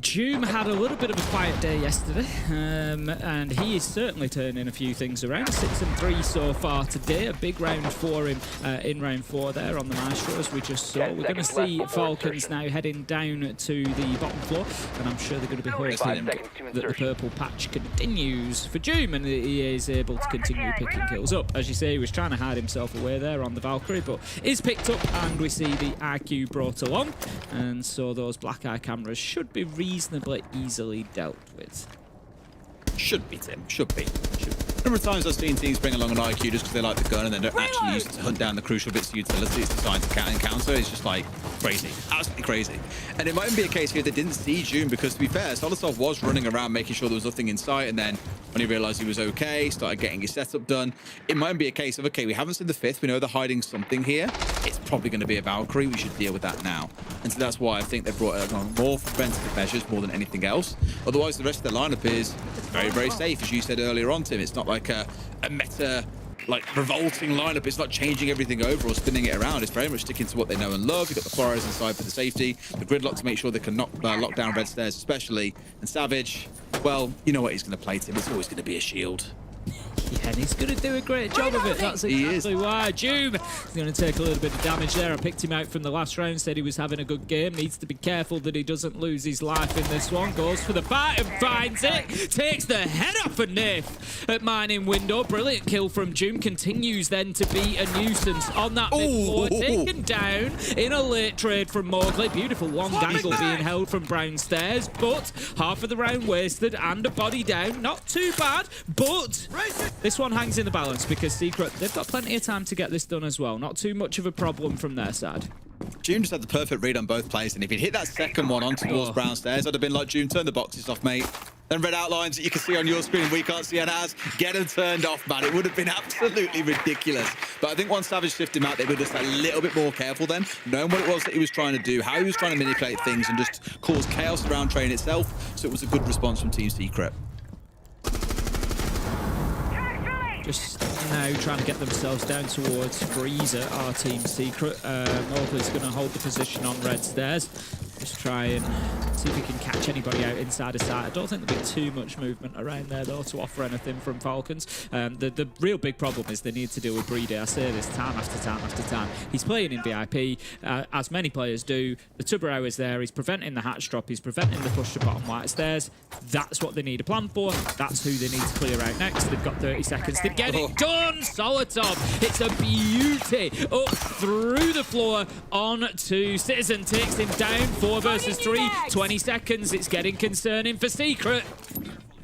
Doom had a little bit of a quiet day yesterday, and he is certainly turning a few things around. 6-3 so far today. A big round for him in round 4 there on the Maestro, as we just saw. We're going to see Falcons now heading down to the bottom floor, and I'm sure they're going to be hoping that the purple patch continues for Doom, and he is able to continue picking kills up. As you say, he was trying to hide himself away there on the Valkyrie, but is picked up, and we see the IQ brought along, and so those black eye cameras should be reasonably easily dealt with. Should be, Tim. Should be. A number of times I've seen teams bring along an IQ just because they like the gun and they don't actually use it to hunt down the crucial bits of utility it's designed to encounter. It's just like crazy. Absolutely crazy. And it might be a case here they didn't see June because, to be fair, Solosov was running around making sure there was nothing in sight, and then when he realized he was okay, started getting his setup done. It might be a case of, okay, we haven't seen the 5th. We know they're hiding something here. It's probably going to be a Valkyrie. We should deal with that now. And so that's why I think they've brought along more preventative measures more than anything else. Otherwise, the rest of their lineup is very, very safe. As you said earlier on, Tim, it's not like a meta, like, revolting lineup. It's not changing everything over or spinning it around. It's very much sticking to what they know and love. You've got the Flores inside for the safety, the gridlock to make sure they can lock down red stairs especially. And Savage, well, you know what he's going to play, Tim. It's always going to be a shield. Yeah, and he's going to do a great job of it. That's exactly why. Doom is going to take a little bit of damage there. I picked him out from the last round, said he was having a good game. Needs to be careful that he doesn't lose his life in this one. Goes for the fight and finds it. Takes the head off a Nif at mining window. Brilliant kill from Doom. Continues then to be a nuisance on that mid-floor. Taken down in a late trade from Mowgli. Beautiful long dangle being held from Brown Stairs, but half of the round wasted and a body down. Not too bad, but this one hangs in the balance because Secret, they've got plenty of time to get this done as well. Not too much of a problem from their side. June just had the perfect read on both plays, and if he'd hit that second one on towards Brown Stairs, I'd have been like, June, turn the boxes off, mate. Then red outlines that you can see on your screen, we can't see it as. Get them turned off, man. It would have been absolutely ridiculous. But I think once Savage shifted him out, they were just a little bit more careful then, knowing what it was that he was trying to do, how he was trying to manipulate things and just cause chaos around train itself. So it was a good response from Team Secret. Just now trying to get themselves down towards Freezer, our Team Secret. Mowgli's going to hold the position on red stairs. Just try and see if we can catch anybody out inside of sight. I don't think there'll be too much movement around there, though, to offer anything from Falcons. The real big problem is they need to deal with Breeder. I say this time after time after time. He's playing in VIP, as many players do. The Tubarão is there. He's preventing the hatch drop. He's preventing the push to bottom white stairs. That's what they need a plan for. That's who they need to clear out next. They've got 30 seconds to get it done. Solotov, it's a beauty. Up through the floor on to Citizen. Takes him down. 4 versus 3. 20 seconds. It's getting concerning for Secret.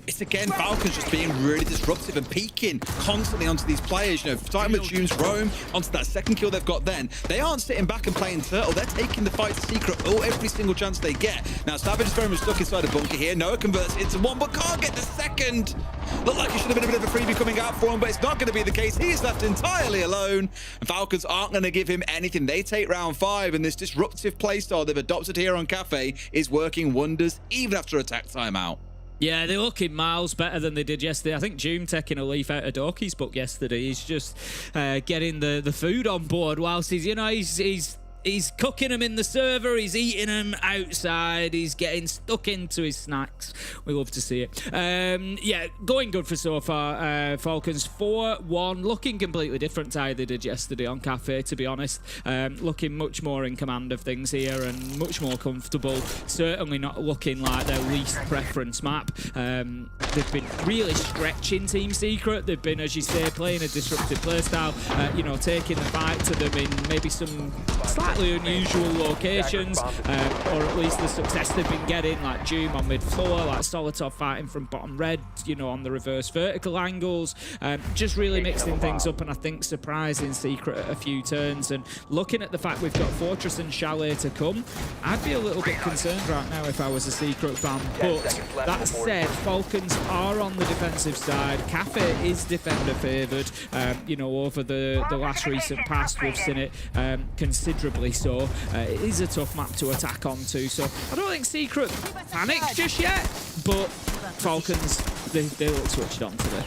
It's again Falcons just being really disruptive and peeking constantly onto these players. You know, starting with June's roam onto that second kill they've got then. They aren't sitting back and playing turtle. They're taking the fight to Secret every single chance they get. Now, Savage is very much stuck inside a bunker here. Noah converts into one, but can't get the second. Looked like it should have been a bit of a freebie coming out for him, but it's not going to be the case. He is left entirely alone. And Falcons aren't going to give him anything. They take round 5, and this disruptive playstyle they've adopted here on Cafe is working wonders, even after attack timeout. Yeah, they're looking miles better than they did yesterday. I think June taking a leaf out of Dorky's book yesterday. He's just getting the food on board whilst he's cooking them in the server, he's eating them outside, he's getting stuck into his snacks. We love to see it. Yeah, going good for so far. Falcons 4-1, looking completely different to how they did yesterday on Cafe, to be honest. Looking much more in command of things here and much more comfortable. Certainly not looking like their least preference map. They've been really stretching Team Secret. They've been, as you say, playing a disruptive playstyle, you know, taking the fight to them in maybe some slightly unusual locations, or at least the success they've been getting, like Doom on mid-floor, like Solotov fighting from bottom red, you know, on the reverse vertical angles, just really mixing things up, and I think surprising Secret at a few turns. And looking at the fact we've got Fortress and Chalet to come, I'd be a little bit concerned right now if I was a Secret fan. But that said, Falcons are on the defensive side. Cafe is defender favoured, you know, over the last recent past. We've seen it considerably so. It is a tough map to attack onto, so I don't think Secret panics just yet, but Falcons, they look switched on today.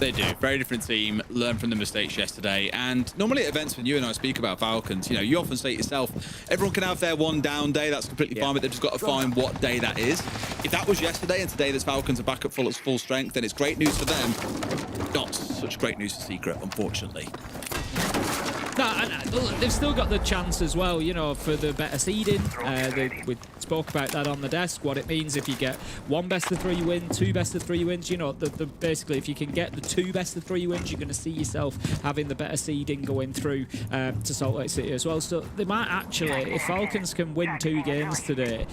They do. Very different team. Learn from the mistakes yesterday. And normally at events when you and I speak about Falcons, you know, you often say it yourself, everyone can have their one down day. That's completely fine, but they've just got to find what day that is. If that was yesterday and today this Falcons are back at full strength, then it's great news for them. Not such great news for Secret, unfortunately. No, and they've still got the chance as well, you know, for the better seeding. We spoke about that on the desk, what it means if you get 1 best-of-3 win, 2 best-of-3 wins. You know, basically, if you can get the 2 best-of-3 wins, you're going to see yourself having the better seeding going through to Salt Lake City as well. So they might actually, if Falcons can win 2 games today,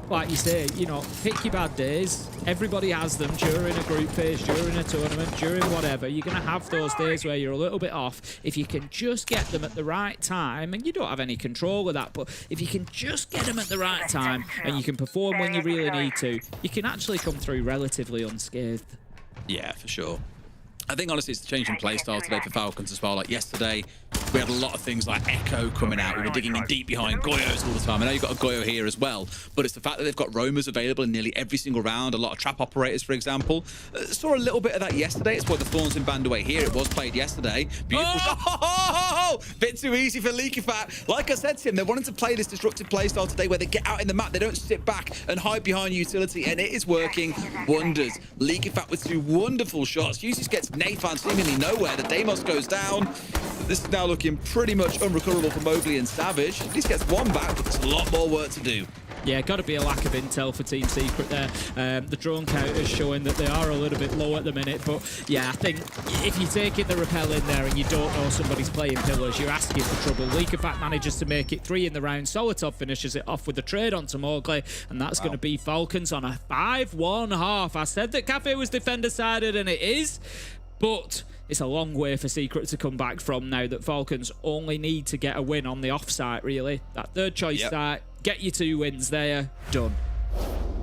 like you say, you know, pick your bad days. Everybody has them during a group phase, during a tournament, during whatever. You're going to have those days where you're a little bit off. If you can just get them at the right time, and you don't have any control of that, but if you can just get them at the right time and you can perform when you really need to, you can actually come through relatively unscathed. Yeah, for sure. I think, honestly, it's the change in playstyle today for Falcons as well. Like yesterday, we had a lot of things like Echo coming out. We were digging in deep behind Goyos all the time. I know you've got a Goyo here as well, but it's the fact that they've got roamers available in nearly every single round. A lot of trap operators, for example. Saw a little bit of that yesterday. It's why the Thorns in banned away here. It was played yesterday. Beautiful shot. Oh! Bit too easy for Leakyfat. Like I said to him, they wanted to play this disruptive playstyle today where they get out in the map. They don't sit back and hide behind utility, and it is working wonders. Leakyfat with 2 wonderful shots. Usis gets Nathan seemingly nowhere. The Deimos goes down. This is now looking pretty much unrecoverable for Mobley and Savage. At least gets 1 back, but there's a lot more work to do. Yeah, got to be a lack of intel for Team Secret there. The drone count is showing that they are a little bit low at the minute, but yeah, I think if you're taking the rappel in there and you don't know somebody's playing pillars, you're asking for trouble. Leakyfat manages to make it 3 in the round. Solotov finishes it off with a trade onto Mowgli, and that's going to be Falcons on a 5-1 half. I said that Cafe was defender-sided, and it is, but it's a long way for Secret to come back from now that Falcons only need to get a win on the off-site, really. That third choice site, get your 2 wins there, done.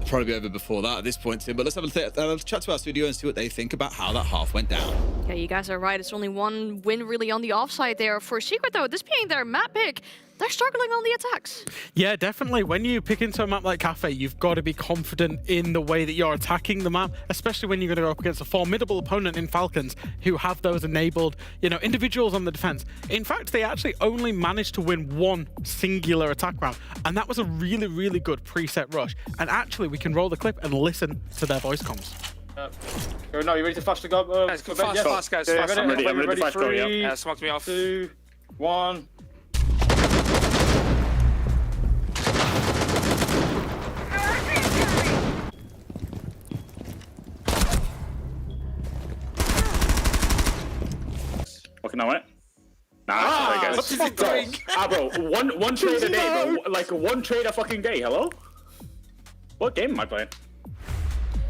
Probably be over before that at this point, Tim, but let's have a chat to our studio and see what they think about how that half went down. Yeah, you guys are right. It's only 1 win really on the offside there for Secret, though. This being their map pick, they're struggling on the attacks. Yeah, definitely. When you pick into a map like Cafe, you've got to be confident in the way that you're attacking the map, especially when you're going to go up against a formidable opponent in Falcons who have those enabled, individuals on the defense. In fact, they actually only managed to win one singular attack round, and that was a really, really good preset rush. And actually, we can roll the clip and listen to their voice comms. No, you ready to flash the go? Let's go fast, guys. Yeah, Fast. I'm ready. I'm ready to flash go, yeah. 3, smoked me off. 2, 1. Fucking know it. Nah, there What's he doing? Bro, one trade a day, bro. Like one trade a fucking day. Hello? What game am I playing?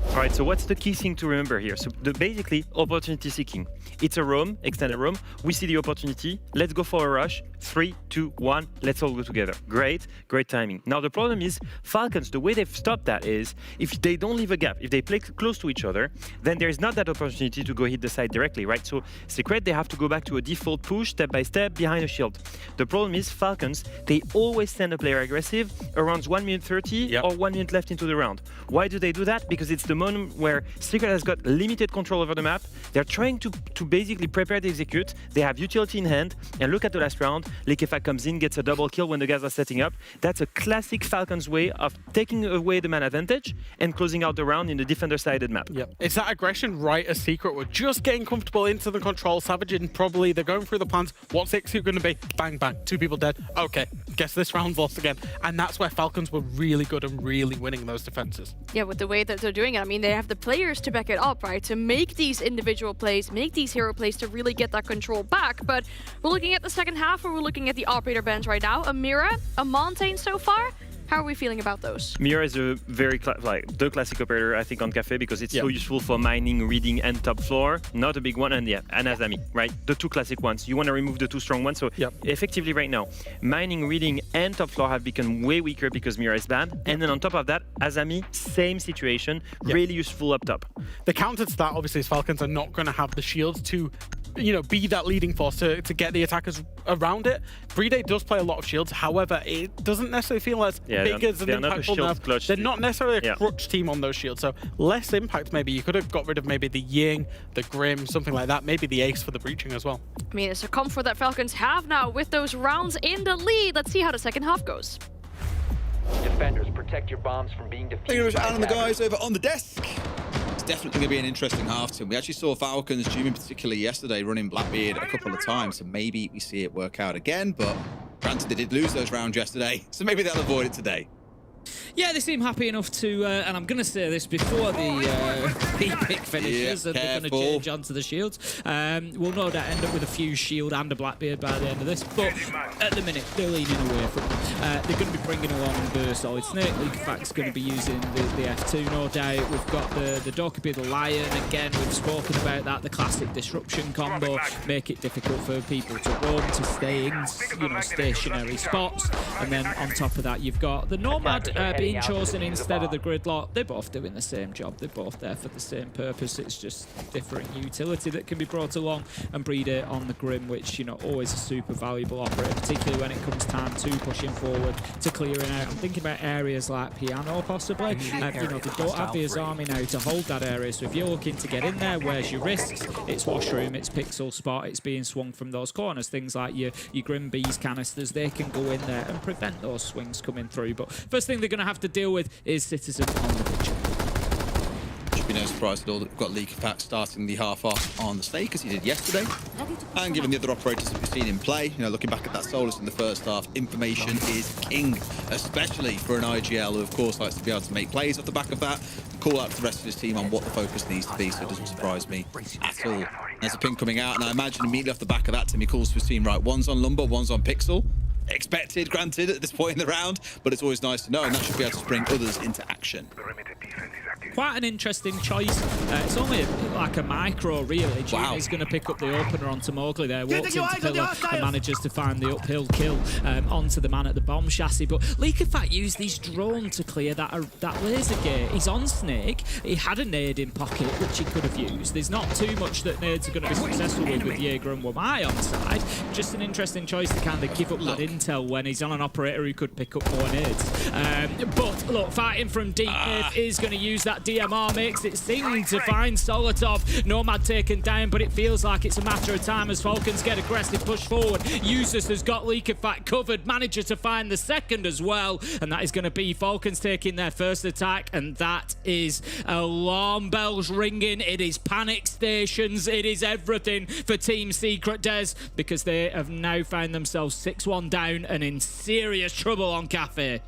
All right, so what's the key thing to remember here? So basically, opportunity seeking. It's a roam, extended roam. We see the opportunity. Let's go for a rush. 3, 2, 1. Let's all go together. Great timing. Now the problem is Falcons. The way they've stopped that is if they don't leave a gap, if they play close to each other, then there's not that opportunity to go hit the side directly, right? So Secret, they have to go back to a default push step by step behind a shield. The problem is Falcons. They always send a player aggressive around 1 minute 30 or 1 minute left into the round. Why do they do that? Because it's the moment where Secret has got limited control over the map. They're trying to basically prepare to execute. They have utility in hand, and look at the last round. Lekefa comes in, gets a double kill when the guys are setting up. That's a classic Falcons way of taking away the man advantage and closing out the round in the defender-sided map. Yep. It's that aggression right as Secret. We're just getting comfortable into the control. Savage and probably they're going through the plans. What's the execute going to be? Bang, bang. 2 people dead. Okay, guess this round's lost again. And that's where Falcons were really good and really winning those defenses. Yeah, with the way that they're doing it, I mean, they have the players to back it up, right? To make these individual plays, make these hero plays to really get that control back. But we're looking at the second half, or we're looking at the operator bench right now. A Mira, a Montaigne so far. How are we feeling about those? Mira is a very the classic operator, I think, on Cafe because it's so useful for mining, reading, and top floor. Not a big one, and Azami, right? The 2 classic ones. You want to remove the 2 strong ones, so effectively right now, mining, reading, and top floor have become way weaker because Mira is bad. And then on top of that, Azami, same situation, really useful up top. The counter to that, obviously, is Falcons are not going to have the shields to be that leading force to get the attackers around it. Bride does play a lot of shields, however, it doesn't necessarily feel as big as an impactful nerf. They're not necessarily a crutch team on those shields, so less impact maybe. You could have got rid of maybe the Ying, the Grim, something like that, maybe the Ace for the breaching as well. I mean, it's a comfort that Falcons have now with those rounds in the lead. Let's see how the second half goes. Defenders, protect your bombs from being defused. Thank you very much, Alan and the guys over on the desk. It's definitely going to be an interesting half to him. We actually saw Falcons, June in particular yesterday, running Blackbeard a couple of times, so maybe we see it work out again, but granted they did lose those rounds yesterday, so maybe they'll avoid it today. Yeah, they seem happy enough to, and I'm going to say this before the pick finishes, and they're going to change onto the shields. We'll no doubt end up with a fuse shield and a Blackbeard by the end of this, but at the minute, they're leaning away from it. They're going to be bringing along the Solid Snake. Leakefac's going to be using the F2, no doubt. We've got the Dokubi, the Lion. Again, we've spoken about that, the classic disruption combo. Make it difficult for people to roam, to stay in, stationary spots. And then on top of that, you've got the Nomad being chosen instead of the Gridlock. They're both doing the same job. They're both there for the same purpose. It's just different utility that can be brought along. And Bride on the Grim, which, always a super valuable operator, particularly when it comes time to pushing forward, to clearing out. I'm thinking about areas like Piano, possibly. They don't have the Azami now to hold that area. So if you're looking to get in there, where's your risks? It's Washroom, it's Pixel Spot, it's being swung from those corners. Things like your Grim Bees canisters, they can go in there and prevent those swings coming through. But first thing they're going to have to deal with is Citizen on the pitch. Should be no surprise at all that we've got Leakefat starting the half off on the Snake as he did yesterday. And given the other operators that we've seen in play, looking back at that Solus in the first half, information is king, especially for an IGL who of course likes to be able to make plays off the back of that, call out to the rest of his team on what the focus needs to be, so it doesn't surprise me at all. There's a ping coming out, and I imagine immediately off the back of that, Timmy calls to his team, right, one's on Lumber, one's on Pixel. Expected, granted, at this point in the round, but it's always nice to know, and that should be able to bring others into action. quite an interesting choice. It's only like a micro, really. Wow. He's going to pick up the opener onto Mowgli there. Walks into pillar and manages to find the uphill kill onto the man at the bomb chassis. But Leak of Fact used his drone to clear that laser gate. He's on Snake. He had a nade in pocket, which he could have used. There's not too much that nades are going to be successful with Jaeger and Wamai on side. Just an interesting choice to kind of give up that intel when he's on an operator who could pick up more nades. But look, fighting from deep mid is going to use that DMR mix. It seemed to find Solotov. Nomad taken down, but it feels like it's a matter of time as Falcons get aggressive, push forward. Usus has got Leak of Fact covered, manages to find the second as well, and that is going to be Falcons taking their first attack, and that is alarm bells ringing. It is panic stations. It is everything for Team Secret, Des, because they have now found themselves 6-1 down and in serious trouble on Cafe.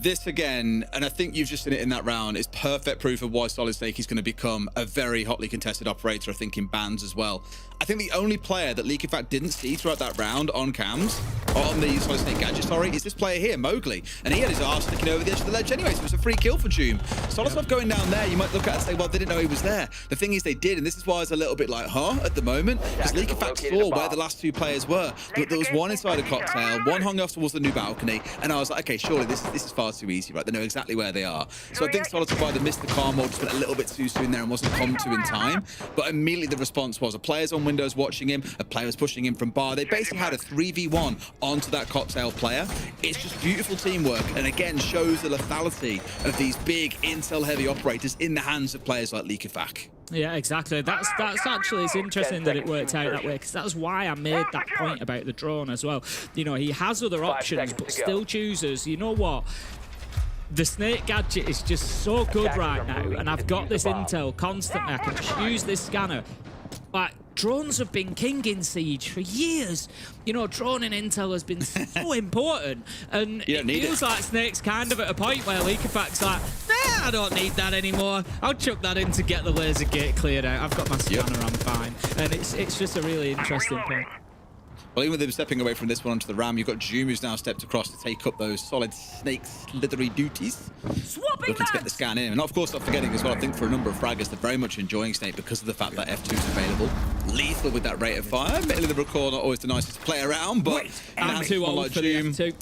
This again, and I think you've just seen it in that round, is perfect proof of why Solid Snake is going to become a very hotly contested operator, I think, in bans as well. I think the only player that Leak of Fact didn't see throughout that round on cams, on the Solid Snake gadget, sorry, is this player here, Mowgli. And he had his arse sticking over the edge of the ledge anyway, so it was a free kill for Doom. Solid going down there, you might look at it and say, well, they didn't know he was there. The thing is, they did, and this is why it's a little bit like, huh, at the moment, because Leak of Fact saw where the last two players were. But there was one inside a cocktail, one hung off towards the new balcony, and I was like, okay, surely this is far too easy, right? They know exactly where they are. So I think Solid either missed the calm or just went a little bit too soon there and wasn't come to in time. But immediately the response was a player's on windows watching him, a player was pushing him from bar. They basically had a 3v1 onto that cocktail player. It's just beautiful teamwork, and again shows the lethality of these big intel-heavy operators in the hands of players like Leak of Fact. Yeah, exactly. That's actually, it's interesting that it worked out that way, because that's why I made that point about the drone as well. You know, he has other options, but still chooses, you know what? The Snake gadget is just so good right now, and I've got this intel constantly. I can just use this scanner. Like, drones have been king in Siege for years. You know, drone and intel has been so important, and it feels like Snake's kind of at a point where Leak of Fact's like, nah, I don't need that anymore. I'll chuck that in to get the laser gate cleared out. I've got my scanner, I'm fine. And it's just a really interesting point. Well, even with them stepping away from this one onto the ram, you've got Doom who's now stepped across to take up those Solid Snake slithery duties. Looking to get the scan in. And of course, not forgetting as well, I think for a number of fraggers, they're very much enjoying Snake because of the fact that F2 is available. Lethal with that rate of fire. Admittedly, the recall not always the nicest to play around, but I'm too old for the F2.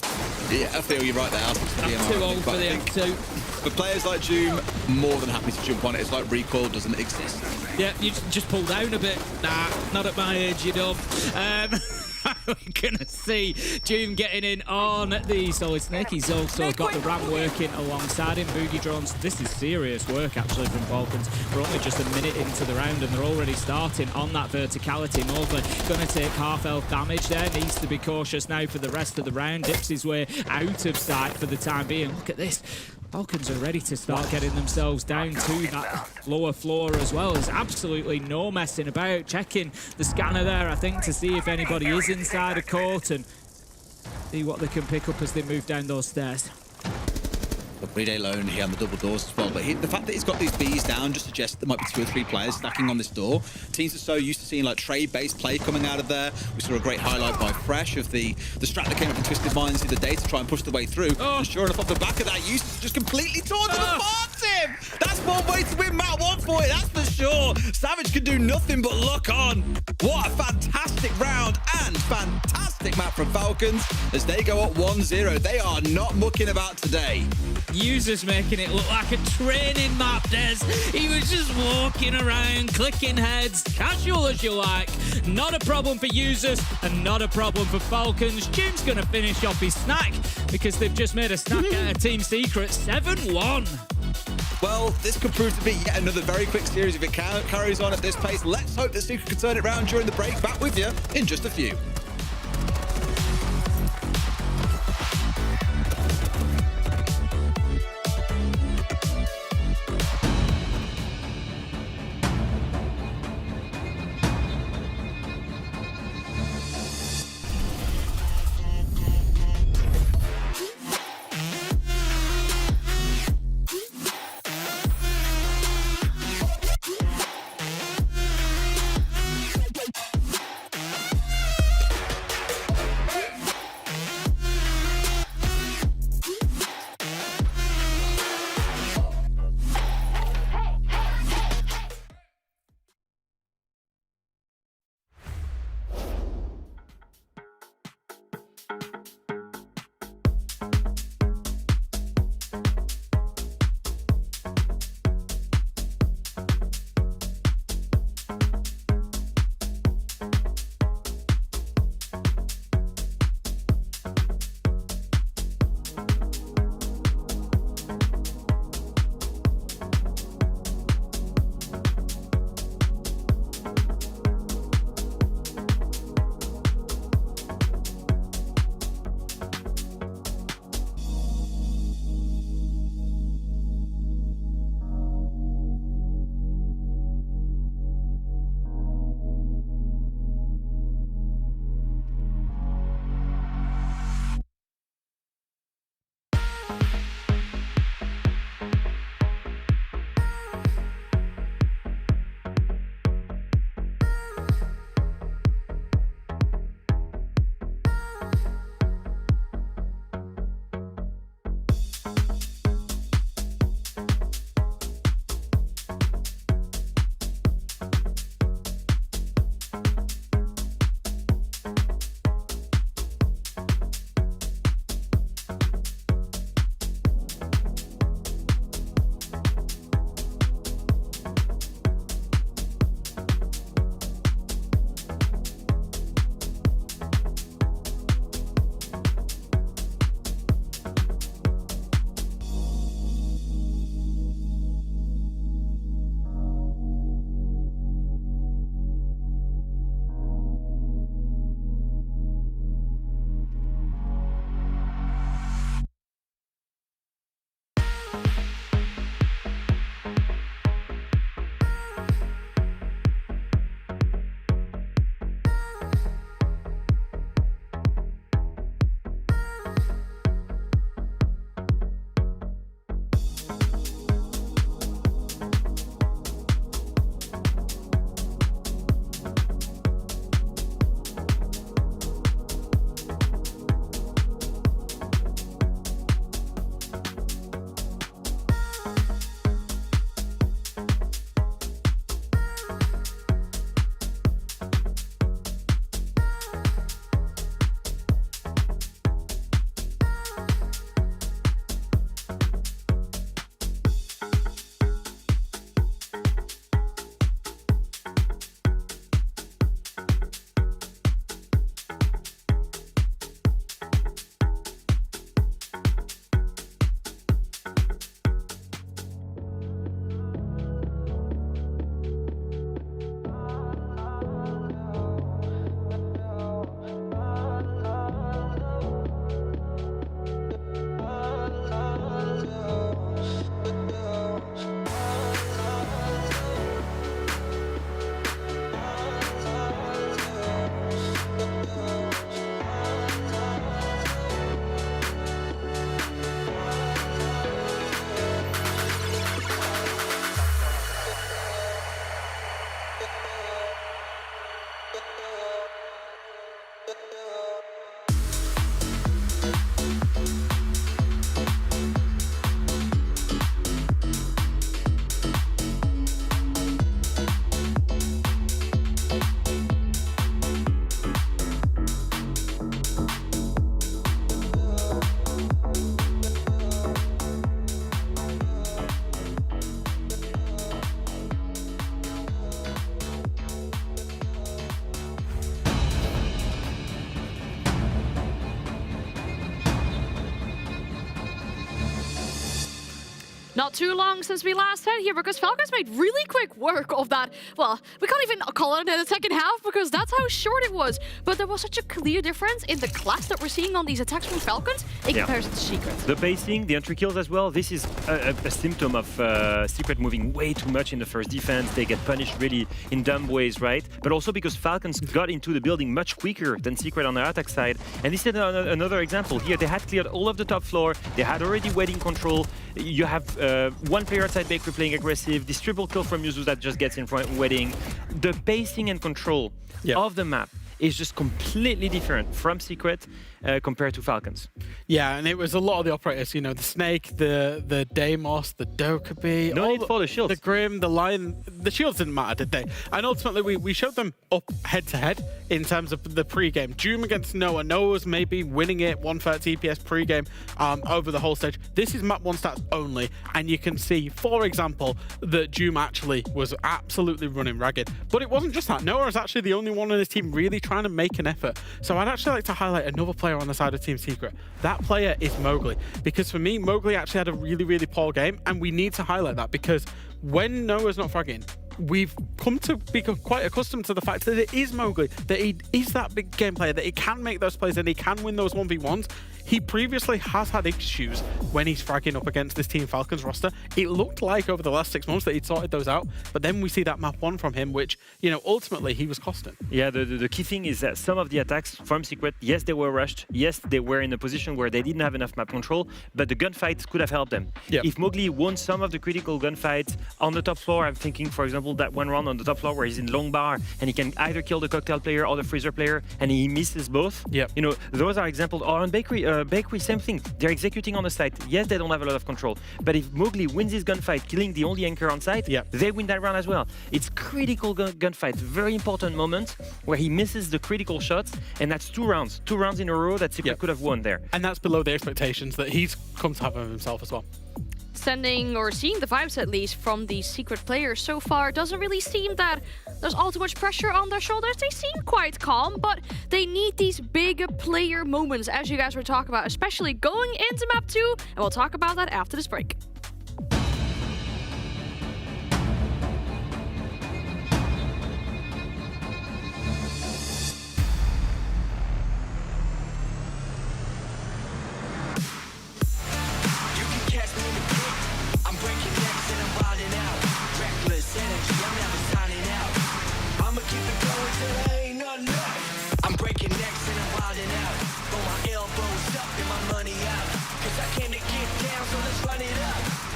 Yeah, I feel you right there. I'm too old for the F2. For players like Doom, more than happy to jump on it. It's like recoil doesn't exist. Yeah, you just pull down a bit. Nah, not at my age, you don't. We're gonna see Doom getting in on the Solid Snake. He's also got the ram working alongside him. Boogie drones. This is serious work actually from Falcons. We're only just a minute into the round and they're already starting on that verticality. Mowgli gonna take half health damage there. Needs to be cautious now for the rest of the round. Dips his way out of sight for the time being. Look at this. Falcons are ready to start getting themselves down to that lower floor as well. There's absolutely no messing about. Checking the scanner there, I think, to see if anybody is inside a court and see what they can pick up as they move down those stairs. Relay lone here on the double doors as well, but the fact that he's got these Bs down just suggests there might be 2 or 3 players stacking on this door. Teams are so used to seeing like trade-based play coming out of there. We saw a great highlight by Fresh of the strat that came up from Twisted Minds the other day to try and push the way through. And sure enough, off the back of that, Eustace just completely torn to the parts him. That's one way to win Map 1 for you, that's for sure. Savage can do nothing but look on. What a fantastic round and fantastic map from Falcons as they go up 1-0. They are not mucking about today. Users making it look like a training map, Des. He was just walking around, clicking heads, casual as you like. Not a problem for Users and not a problem for Falcons. June's going to finish off his snack because they've just made a snack out of Team Secret 7-1. Well, this could prove to be yet another very quick series if it carries on at this pace. Let's hope that Secret can turn it around during the break. Back with you in just a few. Not too long since we last had here, because Falcons made really quick work of that. Well, we can't even call it in the second half because that's how short it was. But there was such a clear difference in the class that we're seeing on these attacks from Falcons in comparison to Secret. The pacing, the entry kills as well. This is a symptom of Secret moving way too much in the first defense. They get punished really in dumb ways, right? But also because Falcons got into the building much quicker than Secret on the attack side. And this is another example here. They had cleared all of the top floor. They had already waiting control. You have one player outside Bakery playing aggressive. This triple kill from Yuzu that just gets in front waiting. The pacing and control of the map is just completely different from Secret compared to Falcons. Yeah, and it was a lot of the operators, you know, the Snake, the Deimos, the Dokkaebi. No need for the shields. The Grim, the Lion. The shields didn't matter, did they? And ultimately, we showed them up head-to-head in terms of the pre-game. Doom against Noah. Noah was maybe winning it, 130 EPS pre-game over the whole stage. This is map 1 stats only, and you can see, for example, that Doom actually was absolutely running ragged. But it wasn't just that. Noah was actually the only one on his team really trying to make an effort. So I'd actually like to highlight another player on the side of Team Secret. That player is Mowgli, because for me, Mowgli actually had a really, really poor game, and we need to highlight that because when Noah's not fragging, we've come to be quite accustomed to the fact that it is Mowgli, that he is that big game player, that he can make those plays and he can win those 1v1s. He previously has had issues when he's fragging up against this Team Falcons roster. It looked like over the last 6 months that he'd sorted those out, but then we see that map 1 from him, which, you know, ultimately he was costing. Yeah, the key thing is that some of the attacks from Secret, yes, they were rushed. Yes, they were in a position where they didn't have enough map control, but the gunfights could have helped them. Yep. If Mowgli won some of the critical gunfights on the top floor, I'm thinking, for example, that one round on the top floor where he's in long bar and he can either kill the cocktail player or the freezer player, and he misses both. Yep. You know, those are examples. Or on Bakery, same thing. They're executing on the site. Yes, they don't have a lot of control, but if Mowgli wins his gunfight, killing the only anchor on site, they win that round as well. It's critical gunfight, very important moment where he misses the critical shots, and that's 2 rounds in a row that Secret could have won there. And that's below the expectations that he's come to have of himself as well. Sending or seeing the vibes at least from these Secret players so far doesn't really seem that there's all too much pressure on their shoulders. They seem quite calm, but they need these big player moments, as you guys were talking about, especially going into map 2, and we'll talk about that after this break. Elbows up and my money out, 'cause I came to get down, so let's run it up.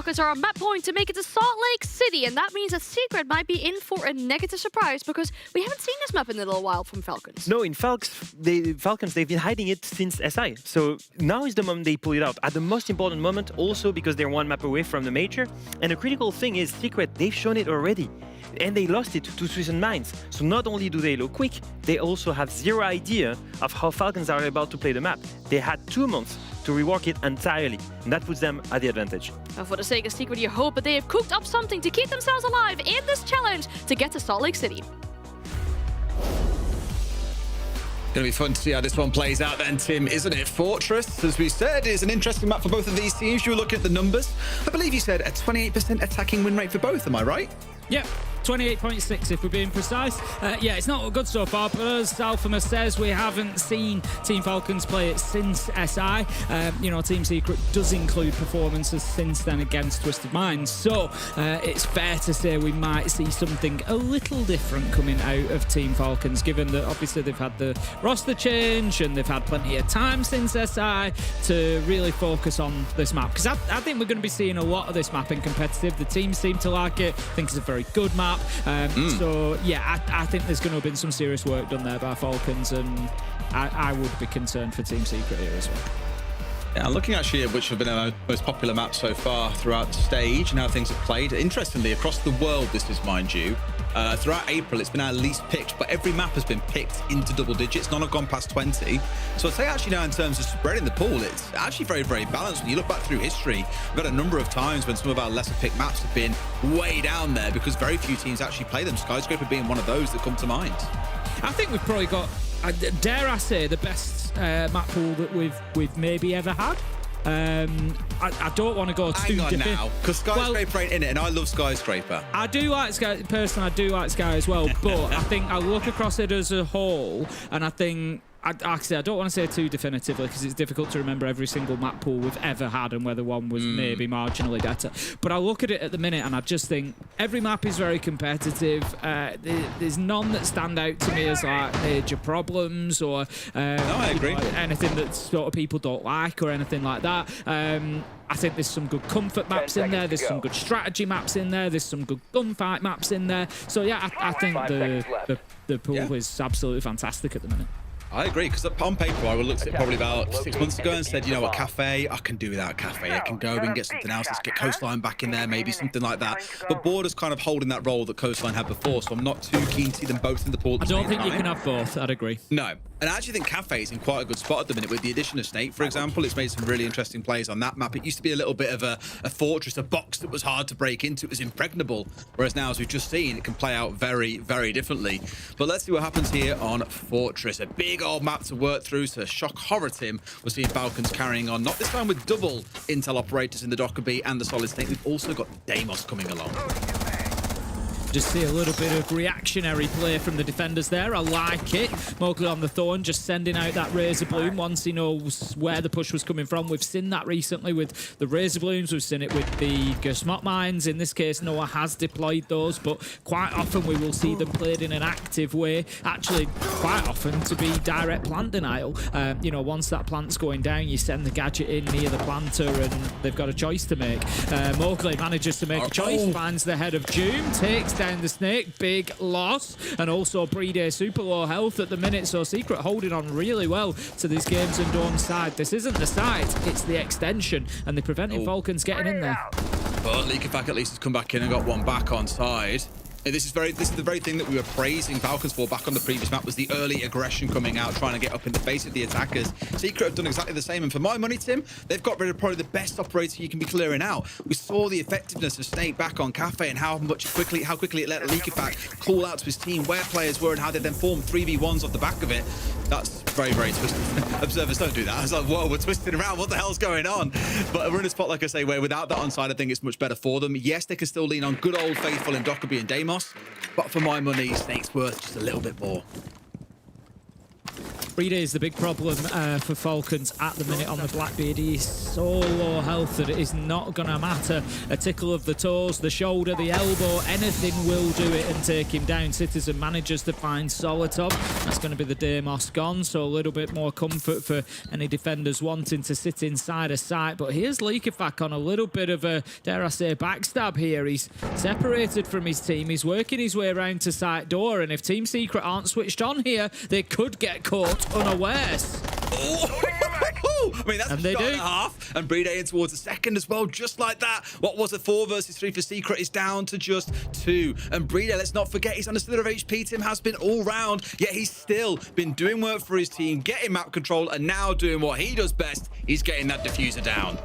Falcons are on map point to make it to Salt Lake City, and that means that Secret might be in for a negative surprise because we haven't seen this map in a little while from Falcons. No, in Falcons, they've been hiding it since SI. So now is the moment they pull it out. At the most important moment, also because they're one map away from the major. And the critical thing is Secret, they've shown it already. And they lost it to Twisted Minds. So not only do they look quick, they also have zero idea of how Falcons are about to play the map. They had 2 months to rework it entirely, and that puts them at the advantage. And for the sake of Secret, you hope that they have cooked up something to keep themselves alive in this challenge to get to Salt Lake City. Going to be fun to see how this one plays out then, Tim, isn't it? Fortress, as we said, is an interesting map for both of these teams. You were looking at the numbers. I believe you said a 28% attacking win rate for both, am I right? Yep. 28.6 if we're being precise. Yeah, it's not good so far, but as Alphamus says, we haven't seen Team Falcons play it since SI. You know, Team Secret does include performances since then against Twisted Minds, so it's fair to say we might see something a little different coming out of Team Falcons, given that obviously they've had the roster change and they've had plenty of time since SI to really focus on this map. Because I think we're going to be seeing a lot of this map in competitive. The teams seem to like it. I think it's a very good map. So yeah, I think there's going to have been some serious work done there by Falcons, and I would be concerned for Team Secret here as well. Yeah, looking actually at which have been our most popular maps so far throughout the stage and how things have played. Interestingly, across the world, this is, mind you, throughout April, it's been our least picked, but every map has been picked into double digits. None have gone past 20. So I'd say actually now in terms of spreading the pool, it's actually very, very balanced. When you look back through history, we've got a number of times when some of our lesser picked maps have been way down there because very few teams actually play them. Skyscraper being one of those that come to mind. I think we've probably got, dare I say, the best map pool that we've maybe ever had. I don't want to go too Hang on now, because Skyscraper ain't in it, and I love Skyscraper. I do like Sky, personally, I do like Sky as well, but I think I look across it as a whole, and I think, actually, I don't want to say too definitively because it's difficult to remember every single map pool we've ever had and whether one was maybe marginally better. But I look at it at the minute and I just think every map is very competitive. There's none that stand out to me as like major problems or I agree. Anything that sort of people don't like or anything like that. I think there's some good comfort maps in there. There's some good strategy maps in there. There's some good gunfight maps in there. So yeah, I think the pool is absolutely fantastic at the minute. I agree, because on paper, I would looked at it probably about 6 months ago and said, you know what, Cafe, I can do without Cafe. I can go and get something else. Let's get Coastline back in there, maybe something like that. But Border's kind of holding that role that Coastline had before, so I'm not too keen to see them both in the pool at the I don't same think time. you can have both. I'd agree. No. And I actually think Cafe is in quite a good spot at the minute with the addition of Snake, for example. It's made some really interesting plays on that map. It used to be a little bit of a fortress, a box that was hard to break into. It was impregnable. Whereas now, as we've just seen, it can play out very, very differently. But let's see what happens here on Fortress. A big old map to work through. So shock horror, Tim. We're seeing Falcons carrying on, not this time with double Intel operators in the Docker B and the Solid Snake. We've also got Deimos coming along. Just see a little bit of reactionary play from the defenders there. I like it. Mowgli on the Thorn just sending out that Razor Bloom once he knows where the push was coming from. We've seen that recently with the Razor Blooms. We've seen it with the Gersmot mines. In this case, Noah has deployed those, but quite often we will see them played in an active way. Actually, quite often to be direct plant denial. You know, once that plant's going down, you send the gadget in near the planter and they've got a choice to make. Mowgli manages to make a choice, finds the head of Doom, takes down the Snake, big loss, and also Brede super low health at the minute, so Secret holding on really well to this Games and Dawn side. This isn't the side, it's the extension, and they're preventing Falcons getting in there. But Leakerfack at least has come back in and got one back on side. This is the very thing that we were praising Falcons for back on the previous map, was the early aggression coming out, trying to get up in the face of the attackers. Secret have done exactly the same, and for my money, Tim, they've got rid of probably the best operator you can be clearing out. We saw the effectiveness of Snake back on Cafe and how quickly it let Leakerfack call out to his team where players were and how they then formed 3v1s off the back of it. That's very, very twisted. Observers don't do that. I was like, whoa, we're twisting around. What the hell's going on? But we're in a spot, like I say, where without that onside, I think it's much better for them. Yes, they can still lean on good old faithful in Dockerby and Deimos, but for my money, Snake's worth just a little bit more. Brede is the big problem for Falcons at the minute on the Blackbeard. He is so low health that it is not going to matter. A tickle of the toes, the shoulder, the elbow, anything will do it and take him down. Citizen manages to find Solotov. That's going to be the Deimos gone, so a little bit more comfort for any defenders wanting to sit inside a site. But here's Likafak on a little bit of a, dare I say, backstab here. He's separated from his team. He's working his way around to site door, and if Team Secret aren't switched on here, they could get caught unawares. I mean, that's a shot and a half. And Brede in towards the second as well, just like that. What was a 4 versus 3 for Secret is down to just 2. And Brede, let's not forget, he's under still of HP. Tim has been all round, yet he's still been doing work for his team, getting map control, and now doing what he does best. He's getting that diffuser down.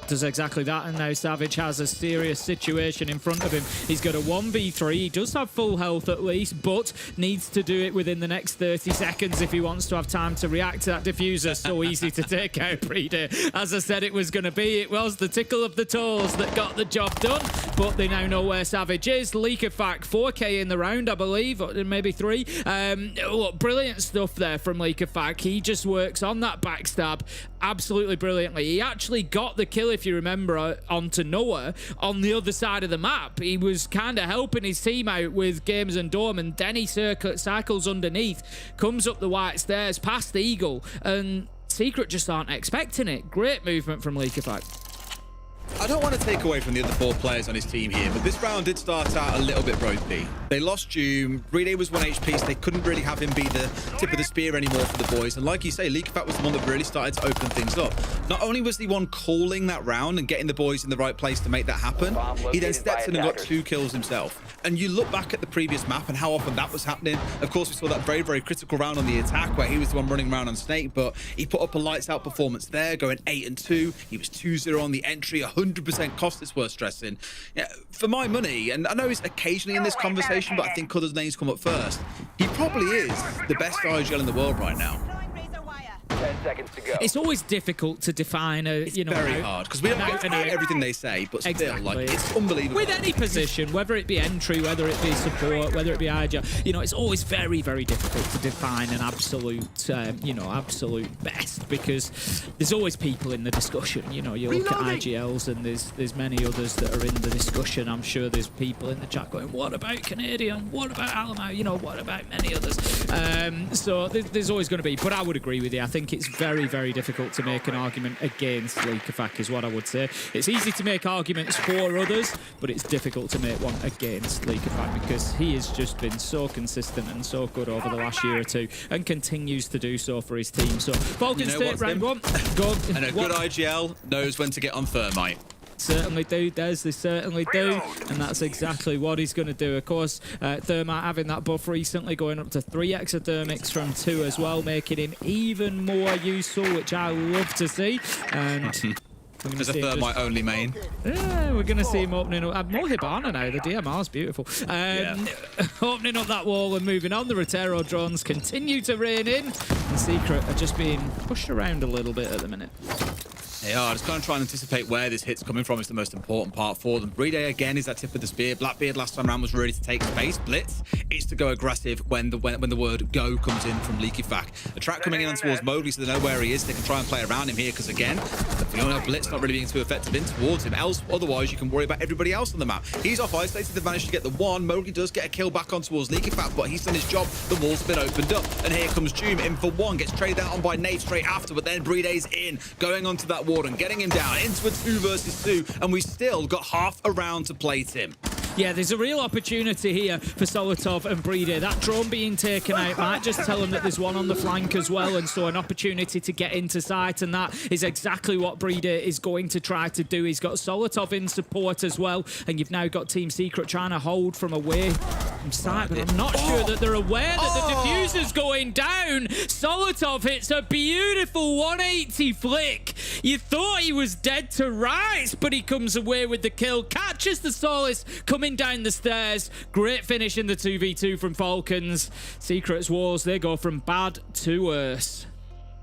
Does exactly that, and now Savage has a serious situation in front of him. He's got a 1v3. He does have full health at least, but needs to do it within the next 30 seconds if he wants to have time to react to that diffuser. So easy to take out Brede. As I said it was going to be, it was the tickle of the toes that got the job done, but they now know where Savage is. Likafak, 4k in the round, I believe, or maybe 3. Look, brilliant stuff there from Likafak. He just works on that backstab absolutely brilliantly. He actually got the kill, if you remember, onto Noah on the other side of the map. He was kind of helping his team out with Games and Dorm, and then he cycles underneath, comes up the white stairs past Eagle, and Secret just aren't expecting it. Great movement from Likafak. I don't want to take away from the other 4 players on his team here, but this round did start out a little bit ropey. They lost Doom. Brede was 1 HP, so they couldn't really have him be the tip of the spear anymore for the boys. And like you say, Likafak was the one that really started to open things up. Not only was he one calling that round and getting the boys in the right place to make that happen, he then stepped in and got 2 kills himself. And you look back at the previous map and how often that was happening. Of course, we saw that very, very critical round on the attack where he was the one running around on Snake, but he put up a lights out performance there, going 8-2. He was 2-0 on the entry, 100% cost is worth stressing. Yeah, for my money, and I know he's occasionally in this conversation, but I think others' names come up first. He probably is the best IGL in the world right now. 10 seconds to go. It's always difficult to define a, It's very hard because we don't get everything they say, but still, like, it's unbelievable. With any position, whether it be entry, whether it be support, whether it be IGL, you know, it's always very, very difficult to define an absolute, absolute best, because there's always people in the discussion. You know, you look at IGLs and there's many others that are in the discussion. I'm sure there's people in the chat going, what about Canadian? What about Alamo? You know, what about many others? So there's always going to be, but I would agree with you. I think it's very, very difficult to make an argument against Likafak is what I would say. It's easy to make arguments for others, but it's difficult to make one against Likafak because he has just been so consistent and so good over the last year or 2 and continues to do so for his team. So Falcons take round 1. Go. And a good IGL knows when to get on Thermite. Certainly do, Des, they certainly do, and that's exactly what he's going to do. Of course, Thermite having that buff recently, going up to 3 exothermics from 2 as well, making him even more useful, which I love to see. And there's a Thermite only main. Yeah, we're going to see him opening up. More Hibana now, the DMR's beautiful. Opening up that wall and moving on. The Rotero drones continue to rein in, and Secret are just being pushed around a little bit at the minute. They are. Just kind of trying to anticipate where this hit's coming from is the most important part for them. Brede, again, is that tip of the spear. Blackbeard last time around was ready to take space. Blitz is to go aggressive when the word go comes in from Likafak. The track coming in towards Mowgli, so they know where he is. They can try and play around him here, because again, the Fiona Blitz not really being too effective in towards him. Otherwise, you can worry about everybody else on the map. He's off isolated. They've managed to get the 1. Mowgli does get a kill back on towards Likafak, but he's done his job. The wall's been opened up. And here comes Doom in for 1. Gets traded out on by Nate straight after, but then Brede's in, going onto that ward and getting him down into a 2 versus 2, and we still got half a round to play, Tim. Yeah, there's a real opportunity here for Solotov and Brede. That drone being taken out might just tell them that there's one on the flank as well, and so an opportunity to get into sight, and that is exactly what Brede is going to try to do. He's got Solotov in support as well, and you've now got Team Secret trying to hold from away from sight, but I'm not sure that they're aware that the diffuser's going down. Solotov hits a beautiful 180 flick. You thought he was dead to rights, but he comes away with the kill, catches the Solace coming down the stairs. Great finish in the 2v2 from Falcons. Secret's walls, they go from bad to worse.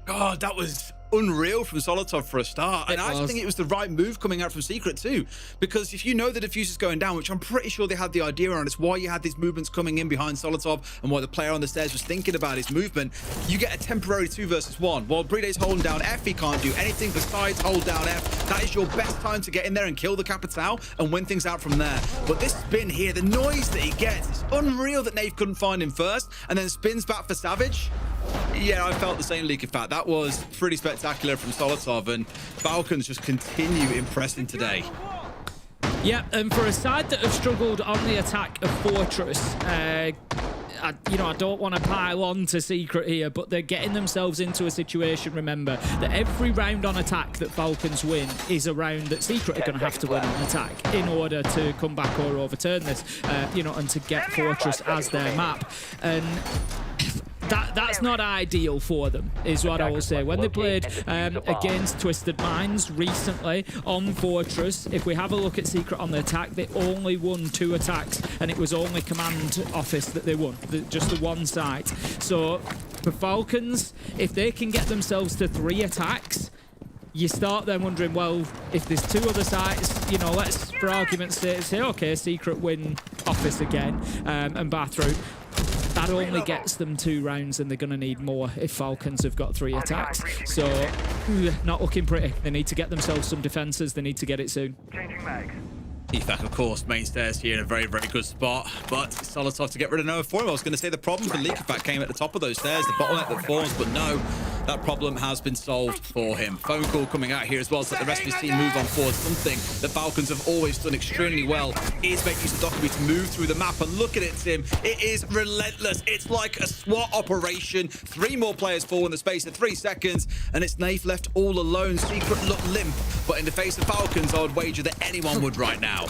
God, that was unreal from Solotov for a start. And I actually think it was the right move coming out from Secret too, because if you know the diffuser's going down, which I'm pretty sure they had the idea on, it's why you had these movements coming in behind Solotov and why the player on the stairs was thinking about his movement. You get a temporary 2 versus 1. While Bride's holding down F, he can't do anything besides hold down F. That is your best time to get in there and kill the Capitao and win things out from there. But this spin here, the noise that he gets, it's unreal that Nave couldn't find him first and then spins back for Savage. Yeah, I felt the same, Leak of Fact. That was pretty spectacular from Solotov, and Falcons just continue impressing today. Yeah, and for a side that have struggled on the attack of Fortress, I don't want to pile on to Secret here, but they're getting themselves into a situation, remember, that every round on attack that Falcons win is a round that Secret are going to have to win on attack in order to come back or overturn this, and to get Fortress as their map. And that's not ideal for them, is what I will say. When they played against Twisted Minds recently on Fortress, if we have a look at Secret on the attack, they only won 2 attacks, and it was only Command Office that they won, just the one site. So for Falcons, if they can get themselves to 3 attacks, you start then wondering, well, if there's 2 other sites, let's, for argument's sake, say, okay, Secret win Office again, and Bathroom. That only gets them 2 rounds, and they're going to need more if Falcons have got 3 attacks. So, not looking pretty. They need to get themselves some defenses. They need to get it soon. Efak, of course, main stairs here in a very, very good spot, but Solotov to get rid of Noah for him. I was going to say the problem for Leakefak came at the top of those stairs, the bottleneck that forms, but no, that problem has been solved for him. Phone call coming out here as well, so that the rest of his team move on forward. Something that Falcons have always done extremely well is make use of Dokkaebi to move through the map, and look at it, Tim. It is relentless. It's like a SWAT operation. 3 more players fall in the space of 3 seconds, and it's Nath left all alone. Secret look limp, but in the face of Falcons, I would wager that anyone would right now.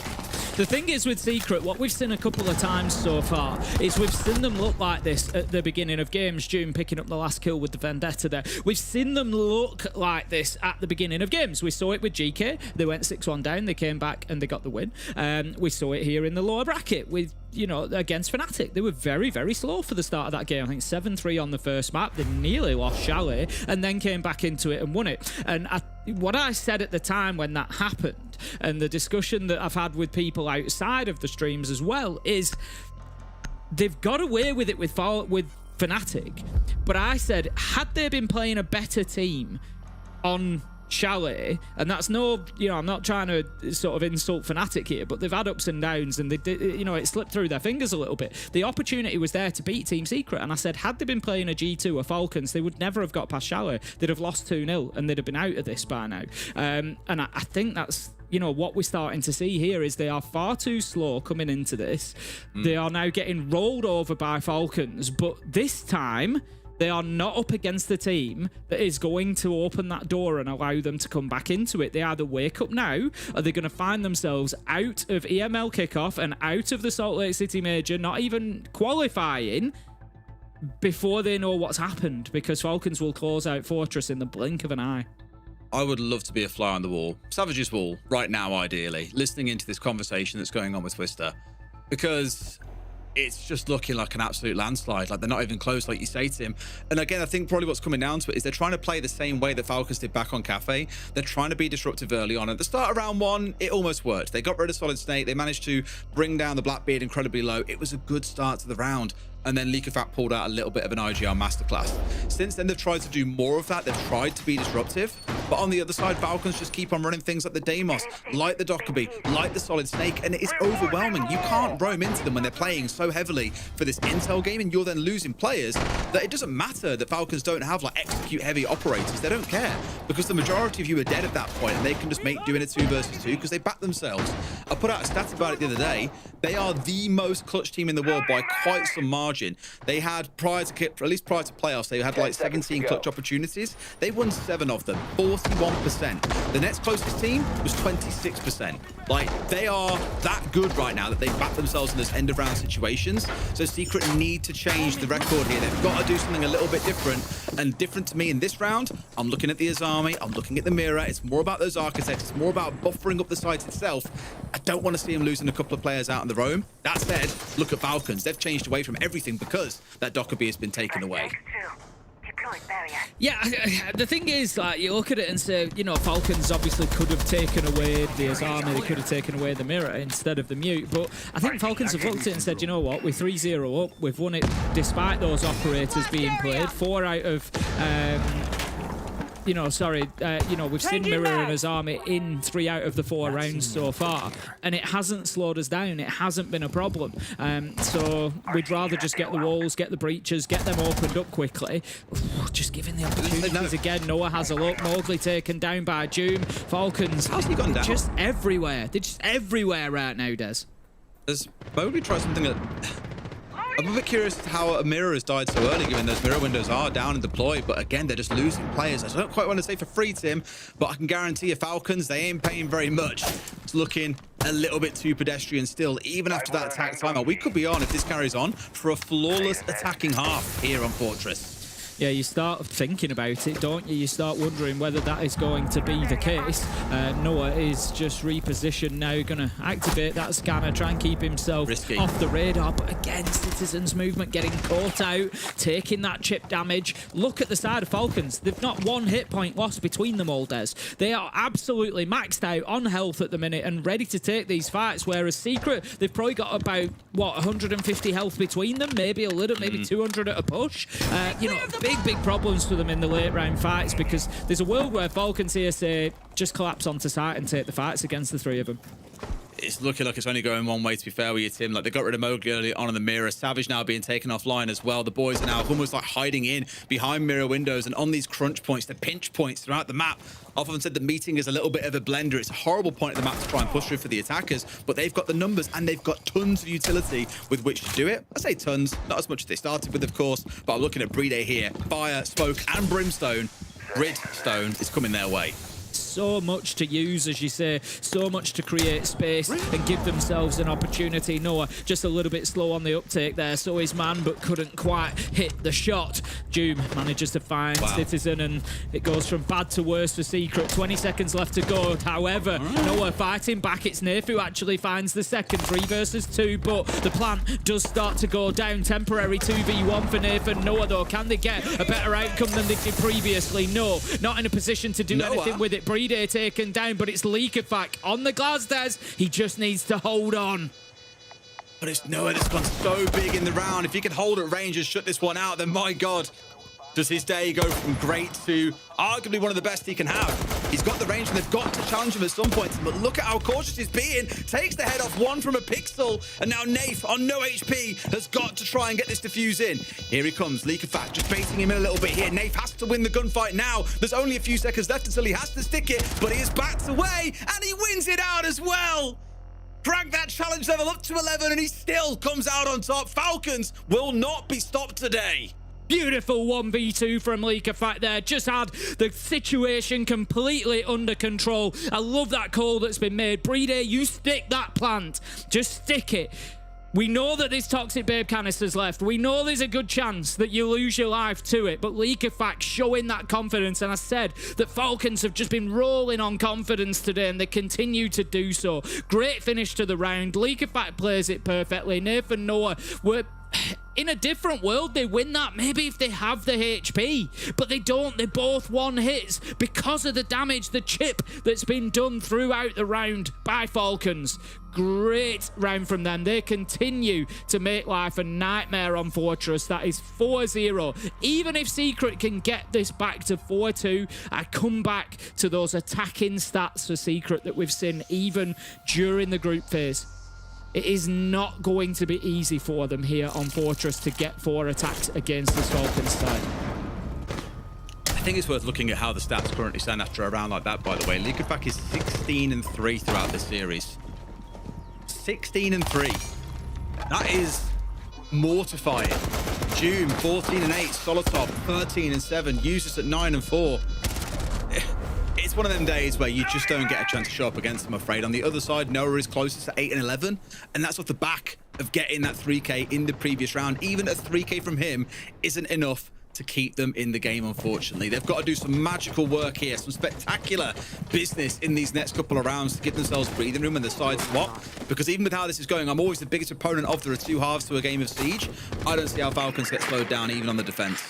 The thing is with Secret, what we've seen a couple of times so far is we've seen them look like this at the beginning of games. June picking up the last kill with the Vendetta there. We've seen them look like this at the beginning of games. We saw it with GK. They went 6-1 down. They came back and they got the win. We saw it here in the lower bracket with, against Fnatic. They were very, very slow for the start of that game. I think 7-3 on the first map. They nearly lost Chalet and then came back into it and won it. And what I said at the time when that happened, and the discussion that I've had with people outside of the streams as well, is they've got away with it with Fnatic. But I said, had they been playing a better team on Chalet, and that's no, I'm not trying to sort of insult Fnatic here, but they've had ups and downs, and they did, it slipped through their fingers a little bit. The opportunity was there to beat Team Secret, and I said, had they been playing a G2 or Falcons, they would never have got past Chalet. They'd have lost 2-0, and they'd have been out of this by now. And I think that's, what we're starting to see here is they are far too slow coming into this. They are now getting rolled over by Falcons, but this time they are not up against the team that is going to open that door and allow them to come back into it. They either wake up now, or they're going to find themselves out of EML Kickoff and out of the Salt Lake City Major, not even qualifying, before they know what's happened, because Falcons will close out Fortress in the blink of an eye. I would love to be a fly on the wall, Savage's wall, right now, ideally, listening into this conversation that's going on with Twister, because it's just looking like an absolute landslide. Like, they're not even close, like you say, Tim. And again, I think probably what's coming down to it is they're trying to play the same way that Falcons did back on Cafe. They're trying to be disruptive early on. At the start of round 1, it almost worked. They got rid of Solid Snake. They managed to bring down the Blackbeard incredibly low. It was a good start to the round. And then Leakefak pulled out a little bit of an IGR masterclass. Since then, they've tried to do more of that. They've tried to be disruptive. But on the other side, Falcons just keep on running things like the Deimos, like the Dokkaebi, like the Solid Snake, and it is overwhelming. You can't roam into them when they're playing so heavily for this intel game, and you're then losing players that it doesn't matter that Falcons don't have like execute-heavy operators. They don't care, because the majority of you are dead at that point, and they can just make doing a 2 versus 2 because they back themselves. I put out a stat about it the other day. They are the most clutch team in the world by quite some margin. They had, at least prior to playoffs, they had like 17 clutch opportunities. They won 7 of them, 41%. The next closest team was 26%. Like, they are that good right now that they back themselves in those end of round situations. So Secret need to change the record here. They've got to do something a little bit different. And different to me in this round, I'm looking at the Azami, I'm looking at the Mirror. It's more about those architects. It's more about buffering up the site itself. I don't want to see them losing a couple of players out in the roam. That said, look at Falcons. They've changed away from everything because that Dokkaebi has been taken away. Yeah, the thing is, like, you look at it and say, you know, Falcons obviously could have taken away the Azami, they could have taken away the Mirror instead of the Mute, but I think Falcons have looked at it and said, you know what, we're 3-0 up, we've won it despite those operators being played. 4 out of... we've seen Mirror and Azami in 3 out of the 4 rounds so far, and it hasn't slowed us down. It hasn't been a problem. So we'd rather just get the walls, get the breaches, get them opened up quickly. Just giving the opportunities again. Noah has a look. Mowgli taken down by Doom. Falcons. How's he gone down? Just everywhere. They're just everywhere right now, Des. Does Mowgli try something that... I'm a bit curious how a Mirror has died so early, given those Mirror windows are down and deployed, but again, they're just losing players. I don't quite want to say for free, Tim, but I can guarantee you Falcons, they ain't paying very much. It's looking a little bit too pedestrian still, even after that attack timeout. We could be on, if this carries on, for a flawless attacking half here on Fortress. Yeah, you start thinking about it, don't you? You start wondering whether that is going to be the case. Noah is just repositioned now, going to activate that scanner, try and keep himself off the radar. But again, Citizens movement getting caught out, taking that chip damage. Look at the side of Falcons. They've not 1 hit point lost between them all, Des. They are absolutely maxed out on health at the minute and ready to take these fights, whereas Secret, they've probably got about, 150 health between them, maybe a little, maybe 200 at a push. Big problems for them in the late round fights, because there's a world where Falcons here say just collapse onto site and take the fights against the 3 of them. It's looking like it's only going one way, to be fair with you, Tim. Like, they got rid of Mowgli early on in the Mirror. Savage now being taken offline as well. The boys are now almost like hiding in behind Mirror windows and on these crunch points, the pinch points throughout the map. I've often said the meeting is a little bit of a blender. It's a horrible point of the map to try and push through for the attackers, but they've got the numbers and they've got tons of utility with which to do it. I say tons, not as much as they started with, of course, but I'm looking at Brede here. Fire, smoke, and brimstone. Gridstone is coming their way. So much to use, as you say, so much to create space and give themselves an opportunity. Noah just a little bit slow on the uptake there, so his man, but couldn't quite hit the shot. Doom manages to find Citizen, and it goes from bad to worse for Secret. 20 seconds left to go. However, Noah fighting back. It's Nafe who actually finds the second. 3 versus 2, but the plant does start to go down. Temporary 2v1 for Nafe and Noah, though. Can they get a better outcome than they did previously? No, not in a position to do anything with it. Brede taken down, but it's Leakafak on the glass, Des. He just needs to hold on. But it's Noah that's gone so big in the round. If he can hold at range and shut this one out, then my God, does his day go from great to arguably one of the best he can have. He's got the range and they've got to challenge him at some point, but look at how cautious he's being. Takes the head off one from a pixel, and now Nafe on no HP has got to try and get this defuse in. Here he comes, Leakafat just baiting him in a little bit here. Nafe has to win the gunfight now. There's only a few seconds left until he has to stick it, but he is backed away and he wins it out as well. Crank that challenge level up to 11 and he still comes out on top. Falcons will not be stopped today. Beautiful 1v2 from Leakafat there. Just had the situation completely under control. I love that call that's been made. Brede, you stick that plant. Just stick it. We know that this Toxic Babe canister's left. We know there's a good chance that you lose your life to it, but Leakafat showing that confidence, and I said that Falcons have just been rolling on confidence today, and they continue to do so. Great finish to the round. Leakafat plays it perfectly. Nathan Noah were... in a different world, they win that maybe if they have the HP, but they don't. They both one hits because of the damage, the chip that's been done throughout the round by Falcons. Great round from them. They continue to make life a nightmare on Fortress. That is 4-0. Even if Secret can get this back to 4-2, I come back to those attacking stats for Secret that we've seen even during the group phase. It is not going to be easy for them here on Fortress to get 4 attacks against this Falcons side. I think it's worth looking at how the stats currently stand after a round like that, by the way. Leakafak is 16-3 throughout this series. 16-3. That is mortifying. Doom, 14-8. Solotop, 13-7. Usus at 9-4. It's one of them days where you just don't get a chance to show up against them, I'm afraid. On the other side, Noah is closest to 8-11, and that's off the back of getting that 3K in the previous round. Even a 3K from him isn't enough to keep them in the game, unfortunately. They've got to do some magical work here, some spectacular business in these next couple of rounds to give themselves breathing room when the sides swap. Because even with how this is going, I'm always the biggest opponent of there are 2 halves to a game of Siege. I don't see how Falcons get slowed down even on the defense.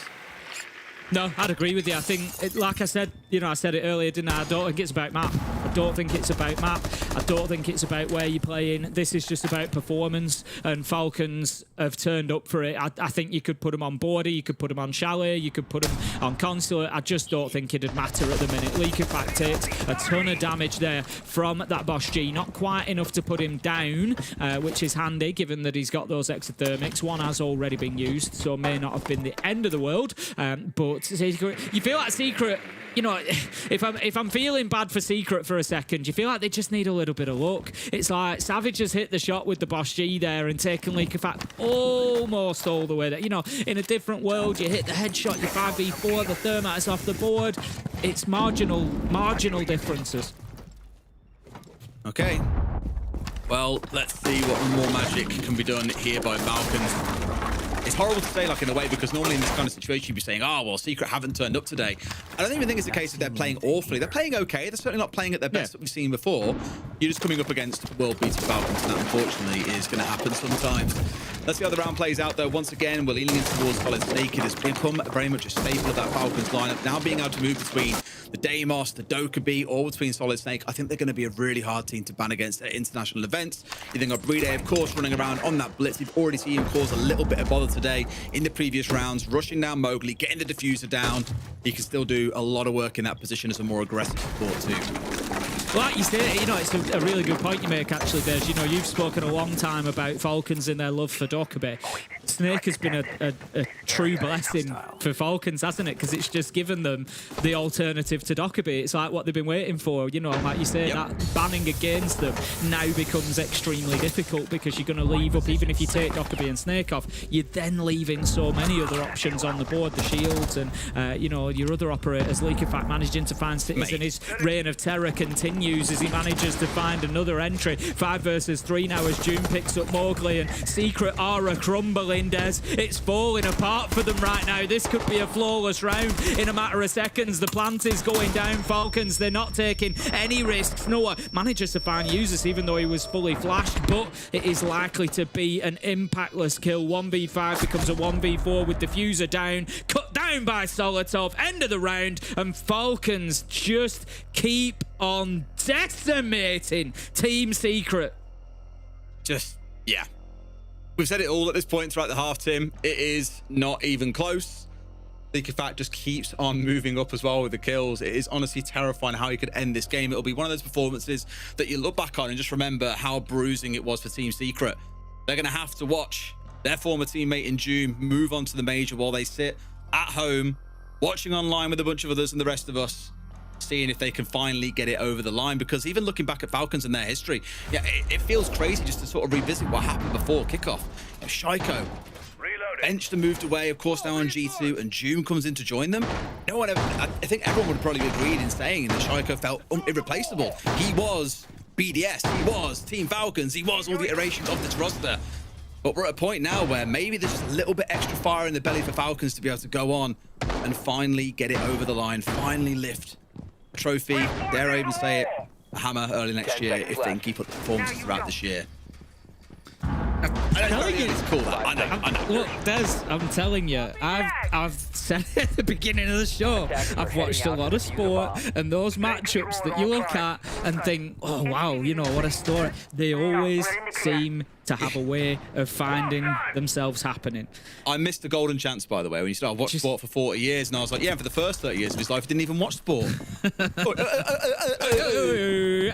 No, I'd agree with you. I think, like I said, I said it earlier, didn't I? I don't think it's about map. I don't think it's about map. I don't think it's about where you're playing. This is just about performance, and Falcons have turned up for it. I think you could put them on Border, you could put them on Chalet, you could put them on Consulate. I just don't think it'd matter at the minute. Leak of fact takes a ton of damage there from that Bosch G. Not quite enough to put him down, which is handy given that he's got those exothermics. One has already been used, so may not have been the end of the world. But you feel like Secret, if I'm feeling bad for Secret for a second, you feel like they just need a little bit of luck. It's like Savage has hit the shot with the Bosch G there and taken Leak of Fact almost all the way there. In a different world, you hit the headshot, you 5v4, the thermite is off the board. It's marginal differences. Okay. Well, let's see what more magic can be done here by Falcons. It's horrible to say, like, in a way, because normally in this kind of situation you'd be saying, oh, well, Secret haven't turned up today. I don't even think it's the case that they're playing awfully. They're playing okay. They're certainly not playing at their best that we've seen before. You're just coming up against world-beating Falcons, and that, unfortunately, is going to happen sometimes. Let's see how the round plays out, though. Once again, we're leaning in towards Solid Snake. It has become very much a staple of that Falcons lineup. Now being able to move between the Deimos, the Dokkaebi, or between Solid Snake, I think they're going to be a really hard team to ban against at international events. You think of Brede, of course, running around on that blitz. You've already seen him cause a little bit of bother today in the previous rounds, rushing down Mowgli, getting the diffuser down. He can still do a lot of work in that position as a more aggressive support too. Like you say, it's a really good point you make, actually, Des. You've spoken a long time about Falcons and their love for Dokkaebi. Snake has been a true blessing for Falcons, hasn't it? Because it's just given them the alternative to Dokkaebi. It's like what they've been waiting for. Like you say, that banning against them now becomes extremely difficult because you're going to leave up, even if you take Dokkaebi and Snake off, you're then leaving so many other options on the board, the shields and, your other operators. Leak of Fact managing to find Citizen. His reign of terror continues as he manages to find another entry. 5 versus 3 now as June picks up Mowgli, and Secret are crumbling, Des. It's falling apart for them right now. This could be a flawless round in a matter of seconds. The plant is going down. Falcons, they're not taking any risks. Noah manages to find Usus even though he was fully flashed, but it is likely to be an impactless kill. 1v5 becomes a 1v4 with diffuser down, cut down by Solotov. End of the round, and Falcons just keep on decimating Team Secret. Yeah. We've said it all at this point throughout the half, Tim. It is not even close. Leak of Fact just keeps on moving up as well with the kills. It is honestly terrifying how he could end this game. It'll be one of those performances that you look back on and just remember how bruising it was for Team Secret. They're going to have to watch their former teammate in June move on to the major while they sit at home, watching online with a bunch of others and the rest of us, seeing if they can finally get it over the line. Because even looking back at Falcons and their history, it feels crazy just to sort of revisit what happened before kickoff. Shaiko benched and moved away, of course, now on G2, and June comes in to join them. No one ever, I think everyone would probably agreed in saying that Shaiko felt irreplaceable. He was BDS, he was Team Falcons, he was all the iterations of this roster. But we're at a point now where maybe there's just a little bit extra fire in the belly for Falcons to be able to go on and finally get it over the line, finally lift a trophy, dare I even say it, a hammer early next year if they can keep up the performances throughout this year. I don't think it's cool that. I know. Look, Des, I'm telling you, I've said it at the beginning of the show, I've watched a lot of sport, and those matchups that you look at and think, oh wow, what a story. They always seem to have a way of finding themselves happening. I missed the golden chance, by the way, when you started watching sport for 40 years, and I was like, yeah, for the first 30 years of his life, he didn't even watch sport.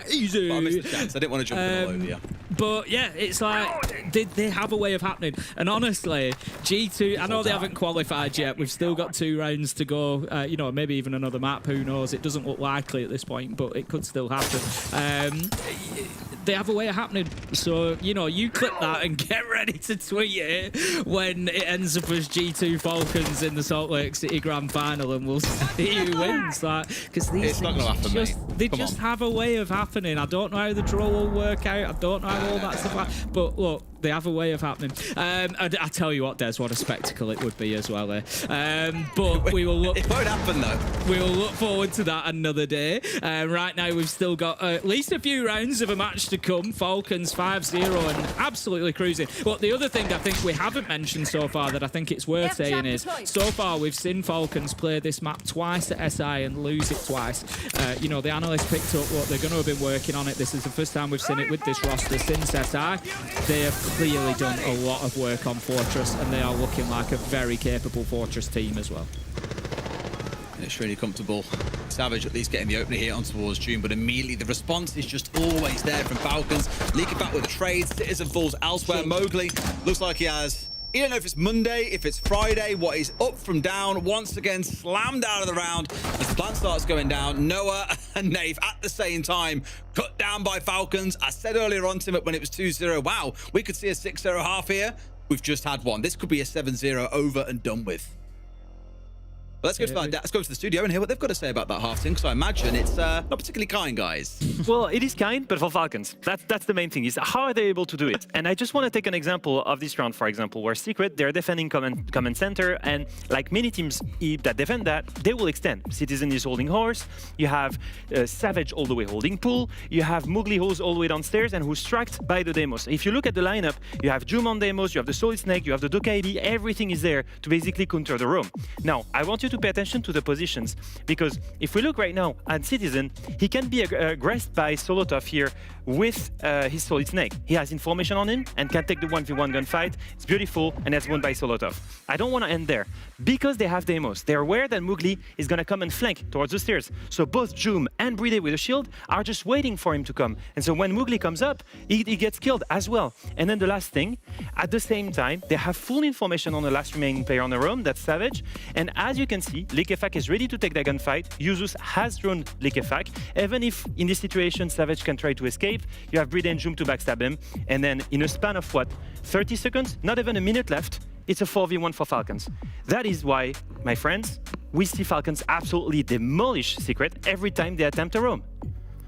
Easy. But I missed the chance. I didn't want to jump in all over you. But yeah, it's like they have a way of happening. And honestly, G2, I know they haven't qualified yet. We've still got 2 rounds to go. Maybe even another map. Who knows? It doesn't look likely at this point, but it could still happen. They have a way of happening. So, you clip that and get ready to tweet it when it ends up as G2 Falcons in the Salt Lake City Grand Final, and we'll see who wins. Because these things just have a way of happening. I don't know how the draw will work out. I don't know how all that stuff. But look, They have a way of happening. I tell you what, Des, what a spectacle it would be as well there. But we will look. It won't happen though. We will look forward to that another day. Right now, we've still got at least a few rounds of a match to come. Falcons 5-0 and absolutely cruising. But the other thing I think we haven't mentioned so far that I think it's worth saying is, so far we've seen Falcons play this map twice at SI and lose it twice. You know, the analysts picked up what they're going to have been working on it. This is the first time we've seen it with this roster since SI. They have clearly done a lot of work on Fortress, and they are looking like a very capable Fortress team as well. It's really comfortable. Savage at least getting the opener here on towards June, but immediately the response is just always there from Falcons. Leaking back with a trade. Citizen falls elsewhere. Mowgli looks like he has... You don't know if it's Monday, if it's Friday, what is up from down, once again slammed out of the round as the plant starts going down. Noah and Nave at the same time, cut down by Falcons. I said earlier on, Tim, when it was 2-0, wow, we could see a 6-0 half here. We've just had one. This could be a 7-0 over and done with. But let's go to the studio and hear what they've got to say about that half team, because I imagine it's not particularly kind, guys. Well, it is kind, but for Falcons. That's the main thing, is how are they able to do it? And I just want to take an example of this round, for example, where Secret, they're defending command center, and like many teams that defend that, they will extend. Citizen is holding horse, you have Savage all the way holding pool, you have Mowgli who's all the way downstairs and who's tracked by the Demos. If you look at the lineup, you have Jum on Demos, you have the Solid Snake, you have the Dokaidi, everything is there to basically counter the roam. Now, I want you to pay attention to the positions, because if we look right now at Citizen, he can be aggressed by Solotov here with his Solid Snake. He has information on him and can take the 1v1 gunfight. It's beautiful, and that's won by Solotov. I don't want to end there, because they have Demos. They're aware that Mowgli is going to come and flank towards the stairs. So both Jum and Bride with a shield are just waiting for him to come. And so when Mowgli comes up, he gets killed as well. And then the last thing, at the same time, they have full information on the last remaining player on the roam, that's Savage. And as you can see, Likefak is ready to take that gunfight. Yuzus has drawn Likefak. Even if in this situation Savage can try to escape, you have Bride and Jum to backstab him. And then in a span of what, 30 seconds? Not even a minute left. It's a 4v1 for Falcons. That is why, my friends, we see Falcons absolutely demolish Secret every time they attempt a roam.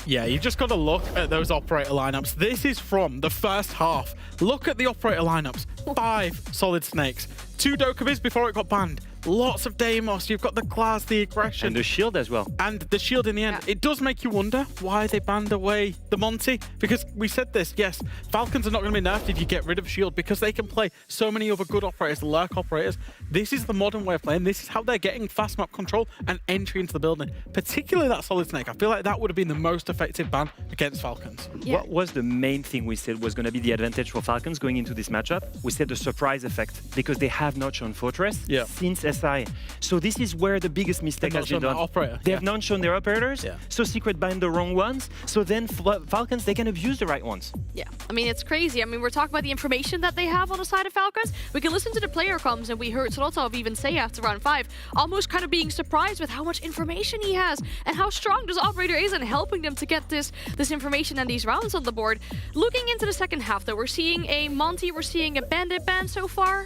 Yeah, you just got to look at those operator lineups. This is from the first half. Look at the operator lineups. 5 Solid Snakes, 2 Dokkaebis before it got banned. Lots of Deimos. You've got the Glass, the aggression. And the shield as well. And the shield in the end. Yeah. It does make you wonder why they banned away the Monty. Because we said this, yes, Falcons are not going to be nerfed if you get rid of shield, because they can play so many other good operators, lurk operators. This is the modern way of playing. This is how they're getting fast map control and entry into the building. Particularly that Solid Snake. I feel like that would have been the most effective ban against Falcons. Yeah. What was the main thing we said was going to be the advantage for Falcons going into this matchup? We said the surprise effect, because they have not shown Fortress since SI. So this is where the biggest mistake has been done. They have not shown their operators, so Secret bind the wrong ones. So then Falcons, they can abuse the right ones. Yeah, I mean, it's crazy. I mean, we're talking about the information that they have on the side of Falcons. We can listen to the player comms, and we heard Solotov even say after round 5, almost kind of being surprised with how much information he has and how strong this operator is and helping them to get this information and these rounds on the board. Looking into the second half, though, we're seeing a Monty, we're seeing a Bandit ban so far.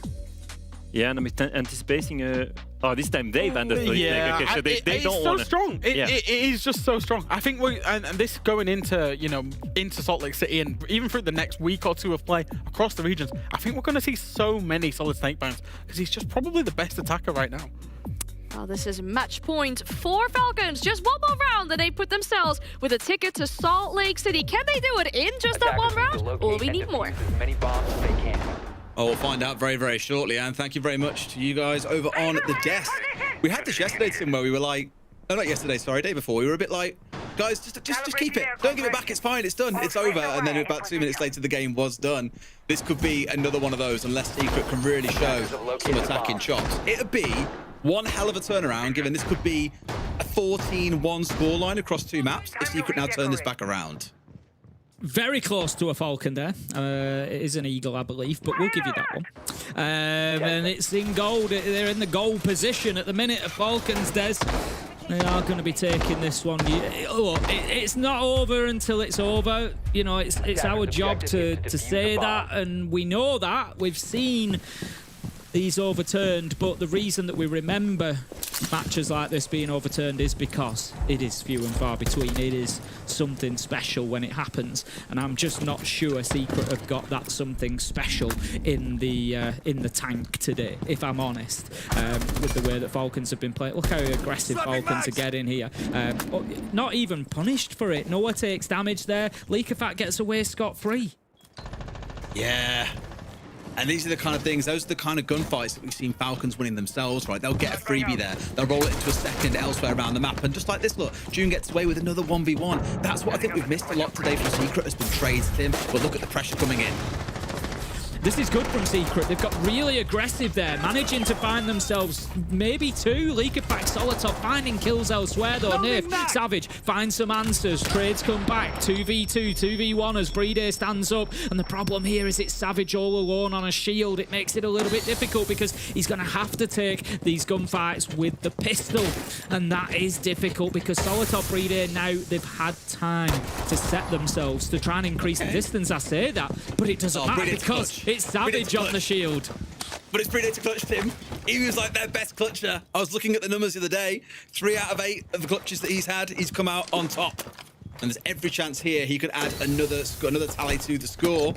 Yeah, and I'm anticipating this time they banned the they don't so want strong. It is just so strong. I think and this going into into Salt Lake City and even through the next week or two of play across the regions, I think we're going to see so many Solid Snake bans, because he's just probably the best attacker right now. Well, this is match point for Falcons. Just one more round and they put themselves with a ticket to Salt Lake City. Can they do it in just that one round, or we need more? As many bombs as they can. Oh, we'll find out very, very shortly. And thank you very much to you guys over on the desk. We had this yesterday, Tim, where we were like, no, not yesterday, sorry, day before. We were a bit like, guys, just keep it. Don't give it back. It's fine. It's done. It's over. And then about 2 minutes later, the game was done. This could be another one of those, unless Secret can really show some attacking chops. It would be one hell of a turnaround, given this could be a 14-1 scoreline across 2 maps if Secret now turn this back around. Very close to a Falcon there. It is an Eagle, I believe, but we'll give you that one. And it's in gold. They're in the gold position at the minute of Falcons, Des. They are going to be taking this one. It's not over until it's over. You know, it's our job to say that, and we know that. We've seen these overturned, but the reason that we remember matches like this being overturned is because it is few and far between. It is something special when it happens, and I'm just not sure Secret have got that something special in the tank today, if I'm honest, with the way that Falcons have been playing. Look how aggressive Falcons are getting here. Not even punished for it. Noah takes damage there. Leakafat gets away scot-free. Yeah. And these are the kind of things, those are the kind of gunfights that we've seen Falcons winning themselves, right? They'll get a freebie there. They'll roll it into a second elsewhere around the map. And just like this, look, June gets away with another 1v1. That's what I think we've missed a lot today from Secret, has been trades, Tim. But look at the pressure coming in. This is good from Secret. They've got really aggressive there, managing to find themselves maybe two. Leakafat, Solotov finding kills elsewhere though. Nif, Savage finds some answers. Trades come back. 2v2, 2v1 as Brede stands up. And the problem here is it's Savage all alone on a shield. It makes it a little bit difficult because he's going to have to take these gunfights with the pistol. And that is difficult because Solotov, Brede, now they've had time to set themselves to try and increase the distance. I say that, but it doesn't matter because it's Savage on the shield. But it's Brede to clutch, Tim. He was like their best clutcher. I was looking at the numbers the other day. 3 out of 8 of the clutches that he's had, he's come out on top. And there's every chance here he could add another tally to the score.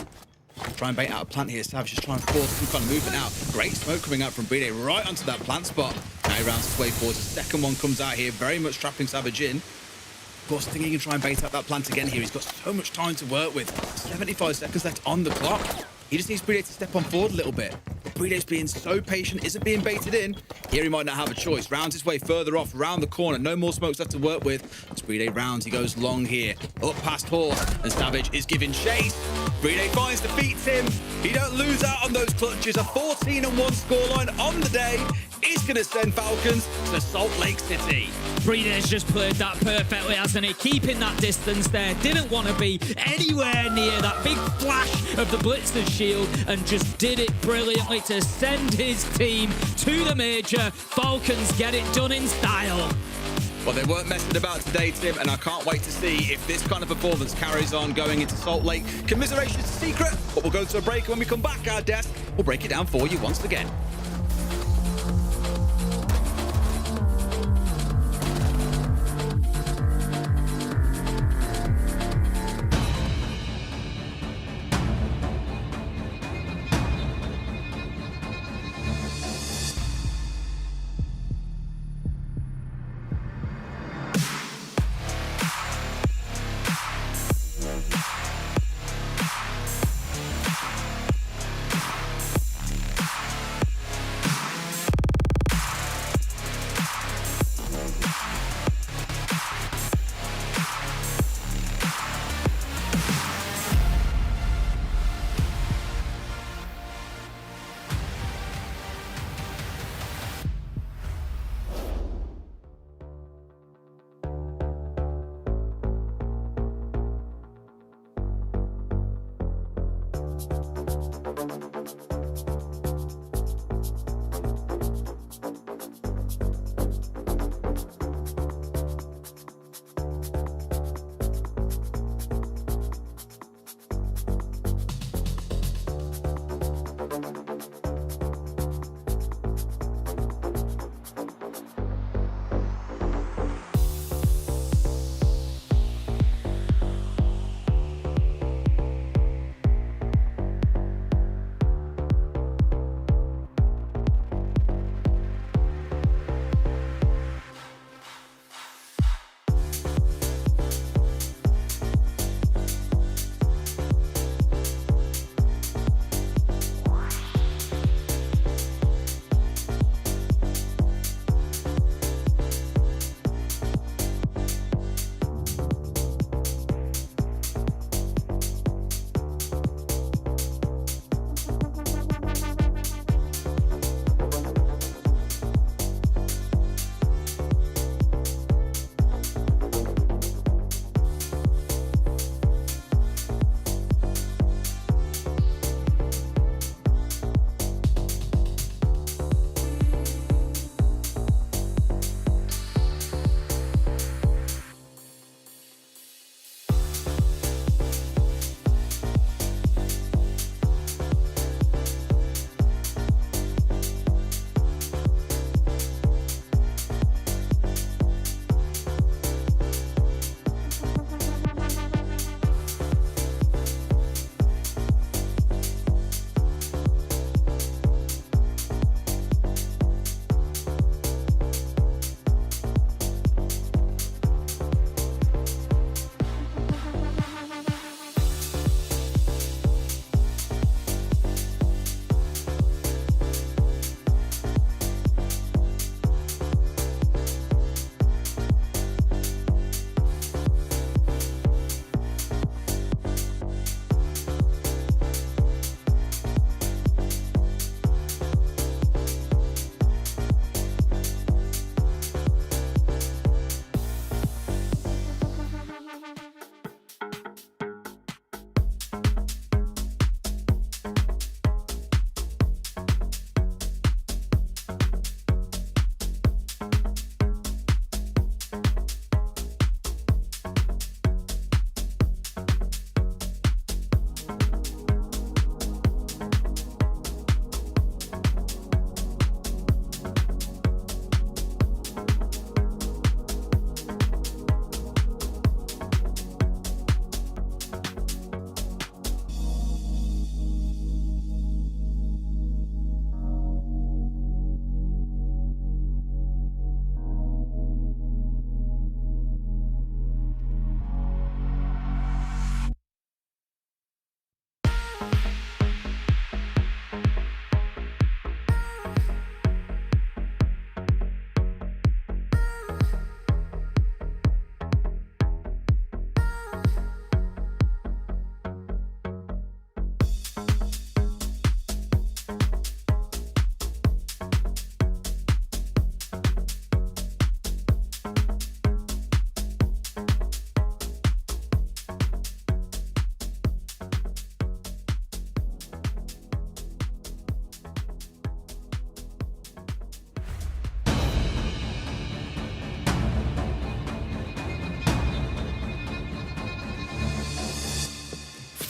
Try and bait out a plant here. Savage just trying to force some kind of movement out. Great smoke coming out from Brede right onto that plant spot. Now he rounds his way forward. The second one comes out here, very much trapping Savage in. Of course, I think he can try and bait out that plant again here. He's got so much time to work with. 75 seconds left on the clock. He just needs Brede to step on forward a little bit. But Brede's being so patient, isn't being baited in. Here he might not have a choice. Rounds his way further off, round the corner. No more smokes left to work with. As Brede rounds, he goes long here. Up past Horse, and Savage is giving chase. Brede finds, defeats him. He don't lose out on those clutches. A 14-1 scoreline on the day is going to send Falcons to Salt Lake City. Brede's just played that perfectly, hasn't he? Keeping that distance there. Didn't want to be anywhere near that big flash of the Blitzer's shield and just did it brilliantly to send his team to the major. Falcons get it done in style. Well, they weren't messing about today, Tim, and I can't wait to see if this kind of performance carries on going into Salt Lake. Commiserations to Secret, but we'll go to a break. When we come back, our desk, we'll break it down for you once again.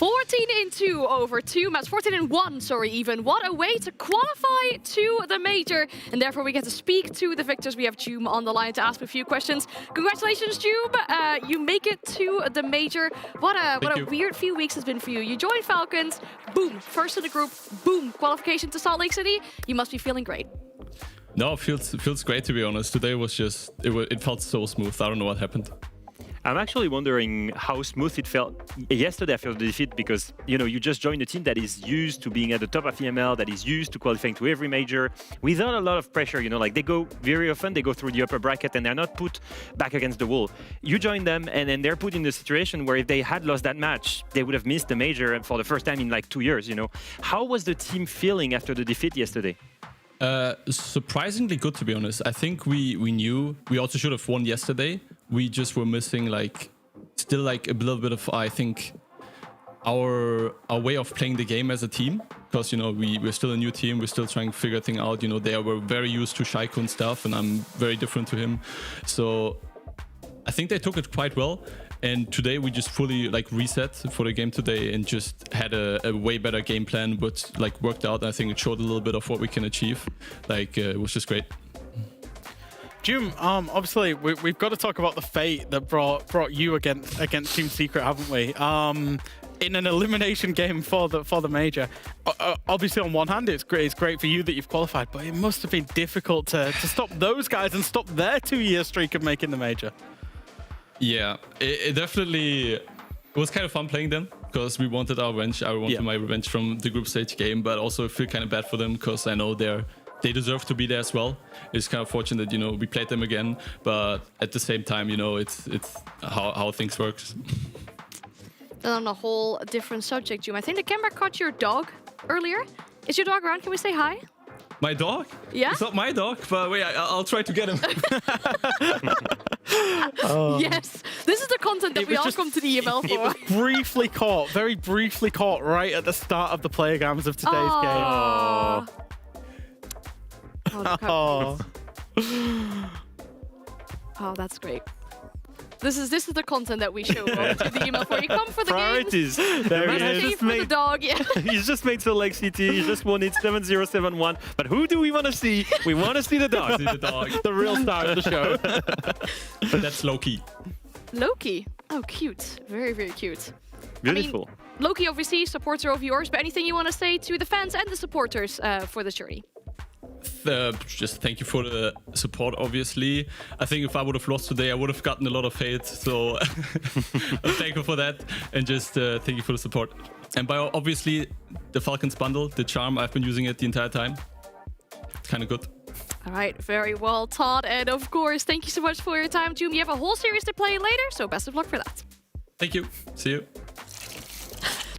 14-2 over 2 maps. 14-1, sorry, even. What a way to qualify to the major. And therefore, we get to speak to the victors. We have Joom on the line to ask a few questions. Congratulations, Joom. You make it to the major. What a weird few weeks has been for you. You joined Falcons. Boom. First in the group. Boom. Qualification to Salt Lake City. You must be feeling great. No, it feels great, to be honest. Today was just, it felt so smooth. I don't know what happened. I'm actually wondering how smooth it felt yesterday after the defeat, because you just joined a team that is used to being at the top of EML, that is used to qualifying to every major without a lot of pressure. Like they go very often, they go through the upper bracket and they're not put back against the wall. You join them and then they're put in the situation where if they had lost that match, they would have missed the major for the first time in like 2 years. How was the team feeling after the defeat yesterday? Surprisingly good, to be honest. I think we knew we also should have won yesterday. We just were missing still a little bit of, I think, our way of playing the game as a team, because we're still a new team. We're still trying to figure things out. They were very used to Shaiko and stuff, and I'm very different to him. So I think they took it quite well. And today we just fully reset for the game today and just had a way better game plan, but worked out. I think it showed a little bit of what we can achieve. It was just great. Joom, obviously we've got to talk about the fate that brought you against Team Secret, haven't we? In an elimination game for the major. Obviously, on one hand, it's great for you that you've qualified, but it must have been difficult to stop those guys and stop their 2-year streak of making the major. Yeah, it definitely was kind of fun playing them, because we wanted our revenge. I wanted my revenge from the group stage game, but also I feel kind of bad for them, because I know they deserve to be there as well. It's kind of fortunate, we played them again, but at the same time, it's how things work. Then on a whole different subject, Joom, I think the camera caught your dog earlier. Is your dog around? Can we say hi? My dog? Yeah? It's not my dog, but wait, I'll try to get him. Yes, this is the content that we all come to the EML for. It was very briefly caught right at the start of the playgrounds of today's game. Oh, that's great. This is the content that we show over to the email for. You come for the Priorities. games. The dog. Yeah. He's just made Salt Lake City. He just won it 7-0-7-1. But who do we want to see? We want to see the dog. The real star of the show. That's Loki. Loki. Oh, cute. Very, very cute. Beautiful. I mean, Loki, obviously, supporter of yours. But anything you want to say to the fans and the supporters for the journey? Just thank you for the support, obviously. I think if I would have lost today, I would have gotten a lot of hate. So I'm thankful for that. And just thank you for the support. And by obviously the Falcons bundle, the charm, I've been using it the entire time. It's kind of good. All right, very well, Todd. And of course, thank you so much for your time, Joom. You have a whole series to play later, so best of luck for that. Thank you. See you.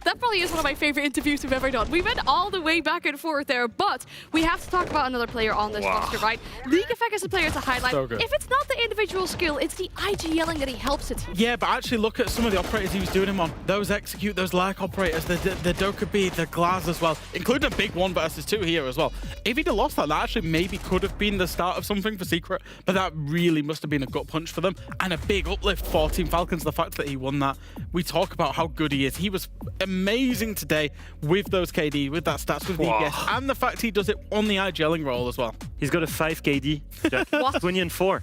That probably is one of my favorite interviews we've ever done. We went all the way back and forth there, but we have to talk about another player on this roster, right? League Effect is a player to highlight. So good. If it's not the individual skill, it's the IG yelling that he helps the team. Yeah, but actually look at some of the operators he was doing him on. Those execute, those like operators, the Dokkaebi, the Glaz as well, including a big 1 versus 2 here as well. If he'd have lost that actually maybe could have been the start of something for Secret, but that really must have been a gut punch for them and a big uplift for Team Falcons, the fact that he won that. We talk about how good he is. He was amazing today with those KD, with that stats, with DPS, and the fact he does it on the IGLing role as well. He's got a 5 KD. What? 20 and 4.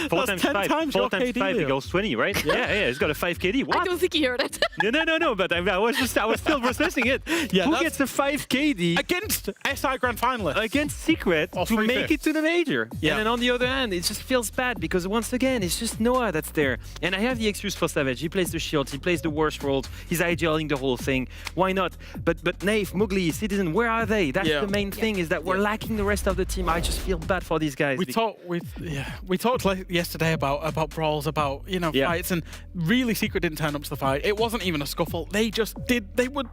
4 That's times 10 5. times 4 your times KD, 5 Leo. equals 20, right? Yeah, he's got a 5 KD. What? I don't think he heard it. No, but I was still processing it. Yeah, Who that's- gets a 5 KD Against SI Grand Finalist. against Secret Or to free make fifth. it to the major? Yeah. And then on the other hand, it just feels bad because once again, it's just Noah that's there. And I have the excuse for Savage. He plays the shield, he plays the worst roles, he's IGLing the whole thing. Why not? But Nave, Mugli, Citizen, where are they? That's Yeah. the main thing, is that we're lacking the rest of the team. I just feel bad for these guys. We talked yesterday about brawls, about fights, and really Secret didn't turn up to the fight. It wasn't even a scuffle. They just did. They were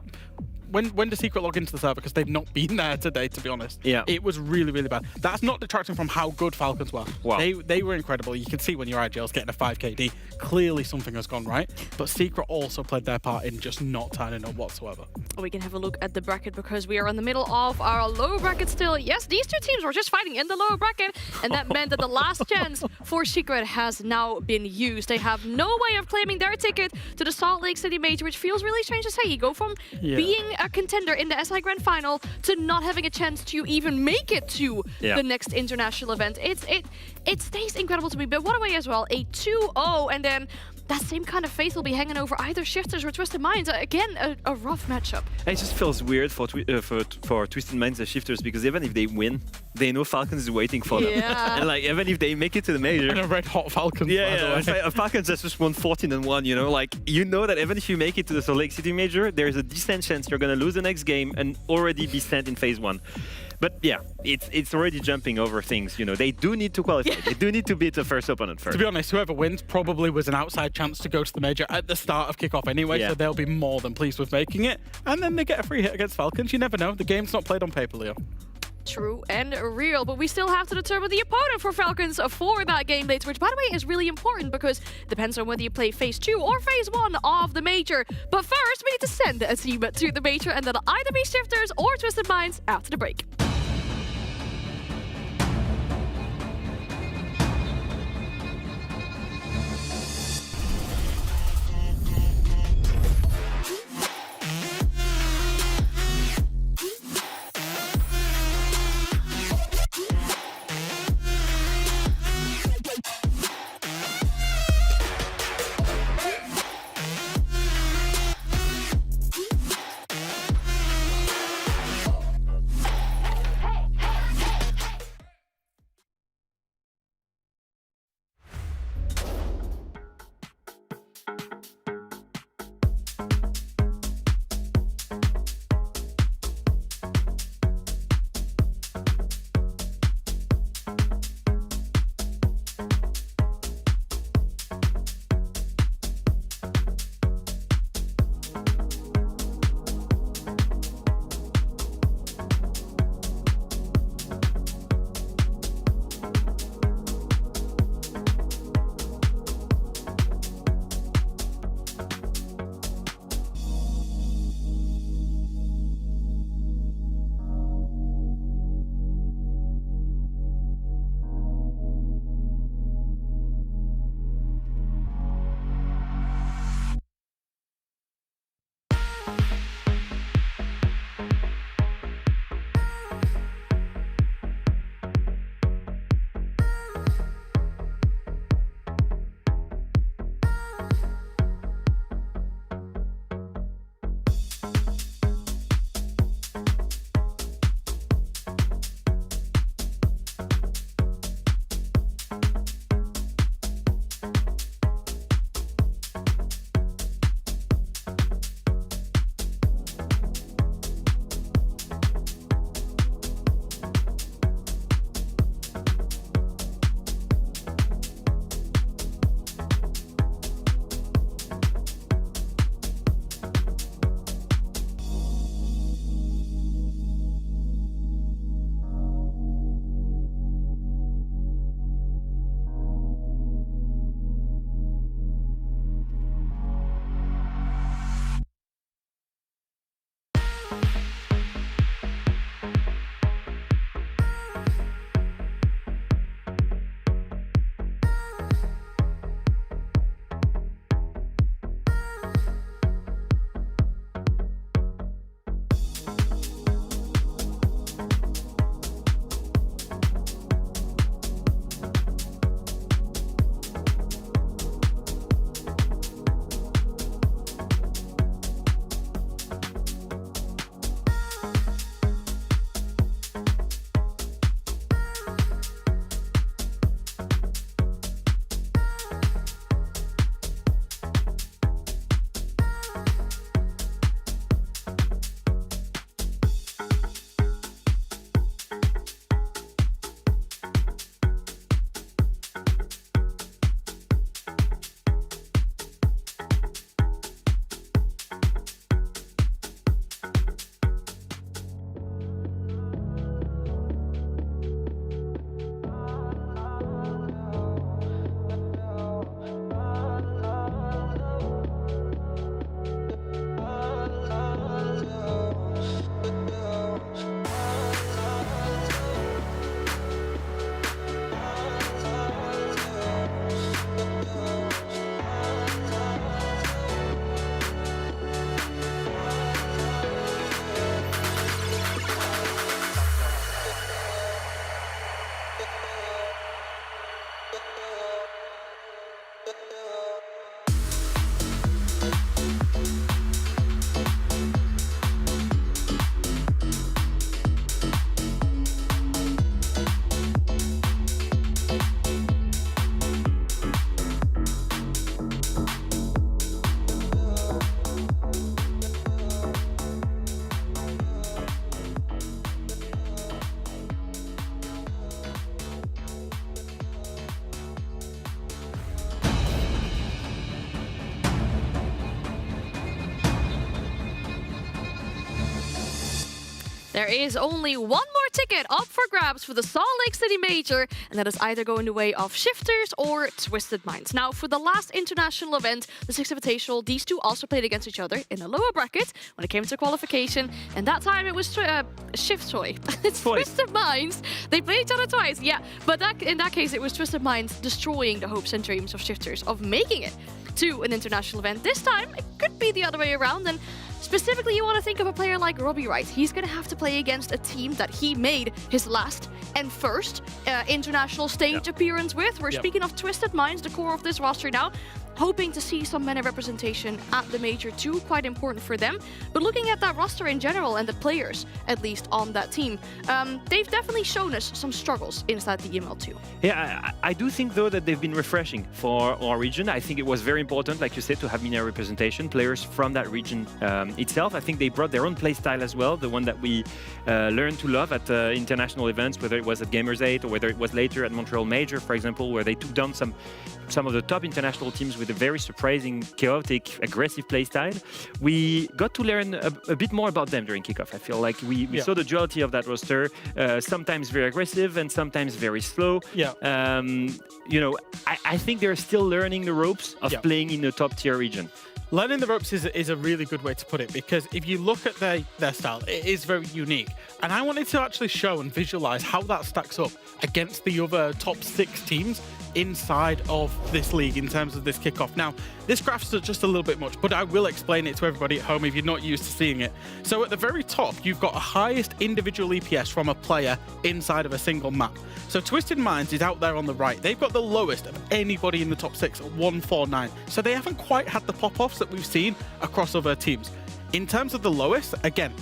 when the Secret log into the server, because they've not been there today, to be honest. Yeah. It was really, really bad. That's not detracting from how good Falcons were. Wow. They were incredible. You can see when your IGL's getting a 5 KD, clearly something has gone right. But Secret also played their part in just not turning up whatsoever. We can have a look at the bracket because we are in the middle of our lower bracket still. Yes, these two teams were just fighting in the lower bracket, and that meant that the last chance for Secret has now been used. They have no way of claiming their ticket to the Salt Lake City Major, which feels really strange to say. You go from being a contender in the SI Grand Final to not having a chance to even make it to the next international event. It stays incredible to me, but what a way as well. A 2-0, and then that same kind of faith will be hanging over either Shifters or Twisted Minds. Again, a rough matchup. It just feels weird for Twisted Minds and Shifters, because even if they win, they know Falcons is waiting for them. Yeah. And like, even if they make it to the major, And a red hot Falcons. yeah, Falcons has just won 14-1. You know, like, you know that even if you make it to the Salt Lake City Major, there's a decent chance you're gonna lose the next game and already be sent in phase 1. But yeah, it's already jumping over things. You know, they do need to qualify. They do need to beat the first opponent first. To be honest, whoever wins probably was an outside chance to go to the major at the start of kickoff anyway, so they'll be more than pleased with making it. And then they get a free hit against Falcons. You never know. The game's not played on paper, Leo. True and real, but we still have to determine the opponent for Falcons for that game later, which, by the way, is really important because it depends on whether you play phase 2 or phase 1 of the major. But first, we need to send a team to the major, and that'll either be Shifters or Twisted Minds after the break. There is only one more ticket up for grabs for the Salt Lake City Major, and that is either going the way of Shifters or Twisted Minds. Now, for the last international event, the Sixth Invitational, these two also played against each other in a lower bracket when it came to qualification, and that time it was it's Twisted Minds. They played each other twice, yeah, but in that case, it was Twisted Minds destroying the hopes and dreams of Shifters of making it to an international event. This time, it could be the other way around, and specifically, you want to think of a player like Robbie, right? He's going to have to play against a team that he made his last and first international stage appearance with. We're speaking of Twisted Minds, the core of this roster now. Hoping to see some MENA representation at the Major too, quite important for them. But looking at that roster in general and the players, at least on that team, they've definitely shown us some struggles inside the EML too. Yeah, I do think though that they've been refreshing for our region. I think it was very important, like you said, to have MENA representation, players from that region itself. I think they brought their own play style as well, the one that we learned to love at international events, whether it was at Gamers 8 or whether it was later at Montreal Major, for example, where they took down some of the top international teams with a very surprising, chaotic, aggressive playstyle. We got to learn a bit more about them during Kickoff. I feel like we saw the duality of that roster, sometimes very aggressive and sometimes very slow. You know, I think they're still learning the ropes of playing in a top-tier region. Learning the ropes is a really good way to put it, because if you look at their style, it is very unique. And I wanted to actually show and visualize how that stacks up against the other top 6 teams inside of this league in terms of this Kickoff. Now, this graph's just a little bit much, but I will explain it to everybody at home if you're not used to seeing it. So at the very top, you've got a highest individual EPS from a player inside of a single map. So Twisted Minds is out there on the right. They've got the lowest of anybody in the top 6 at 149. So they haven't quite had the pop-offs that we've seen across other teams. In terms of the lowest, again,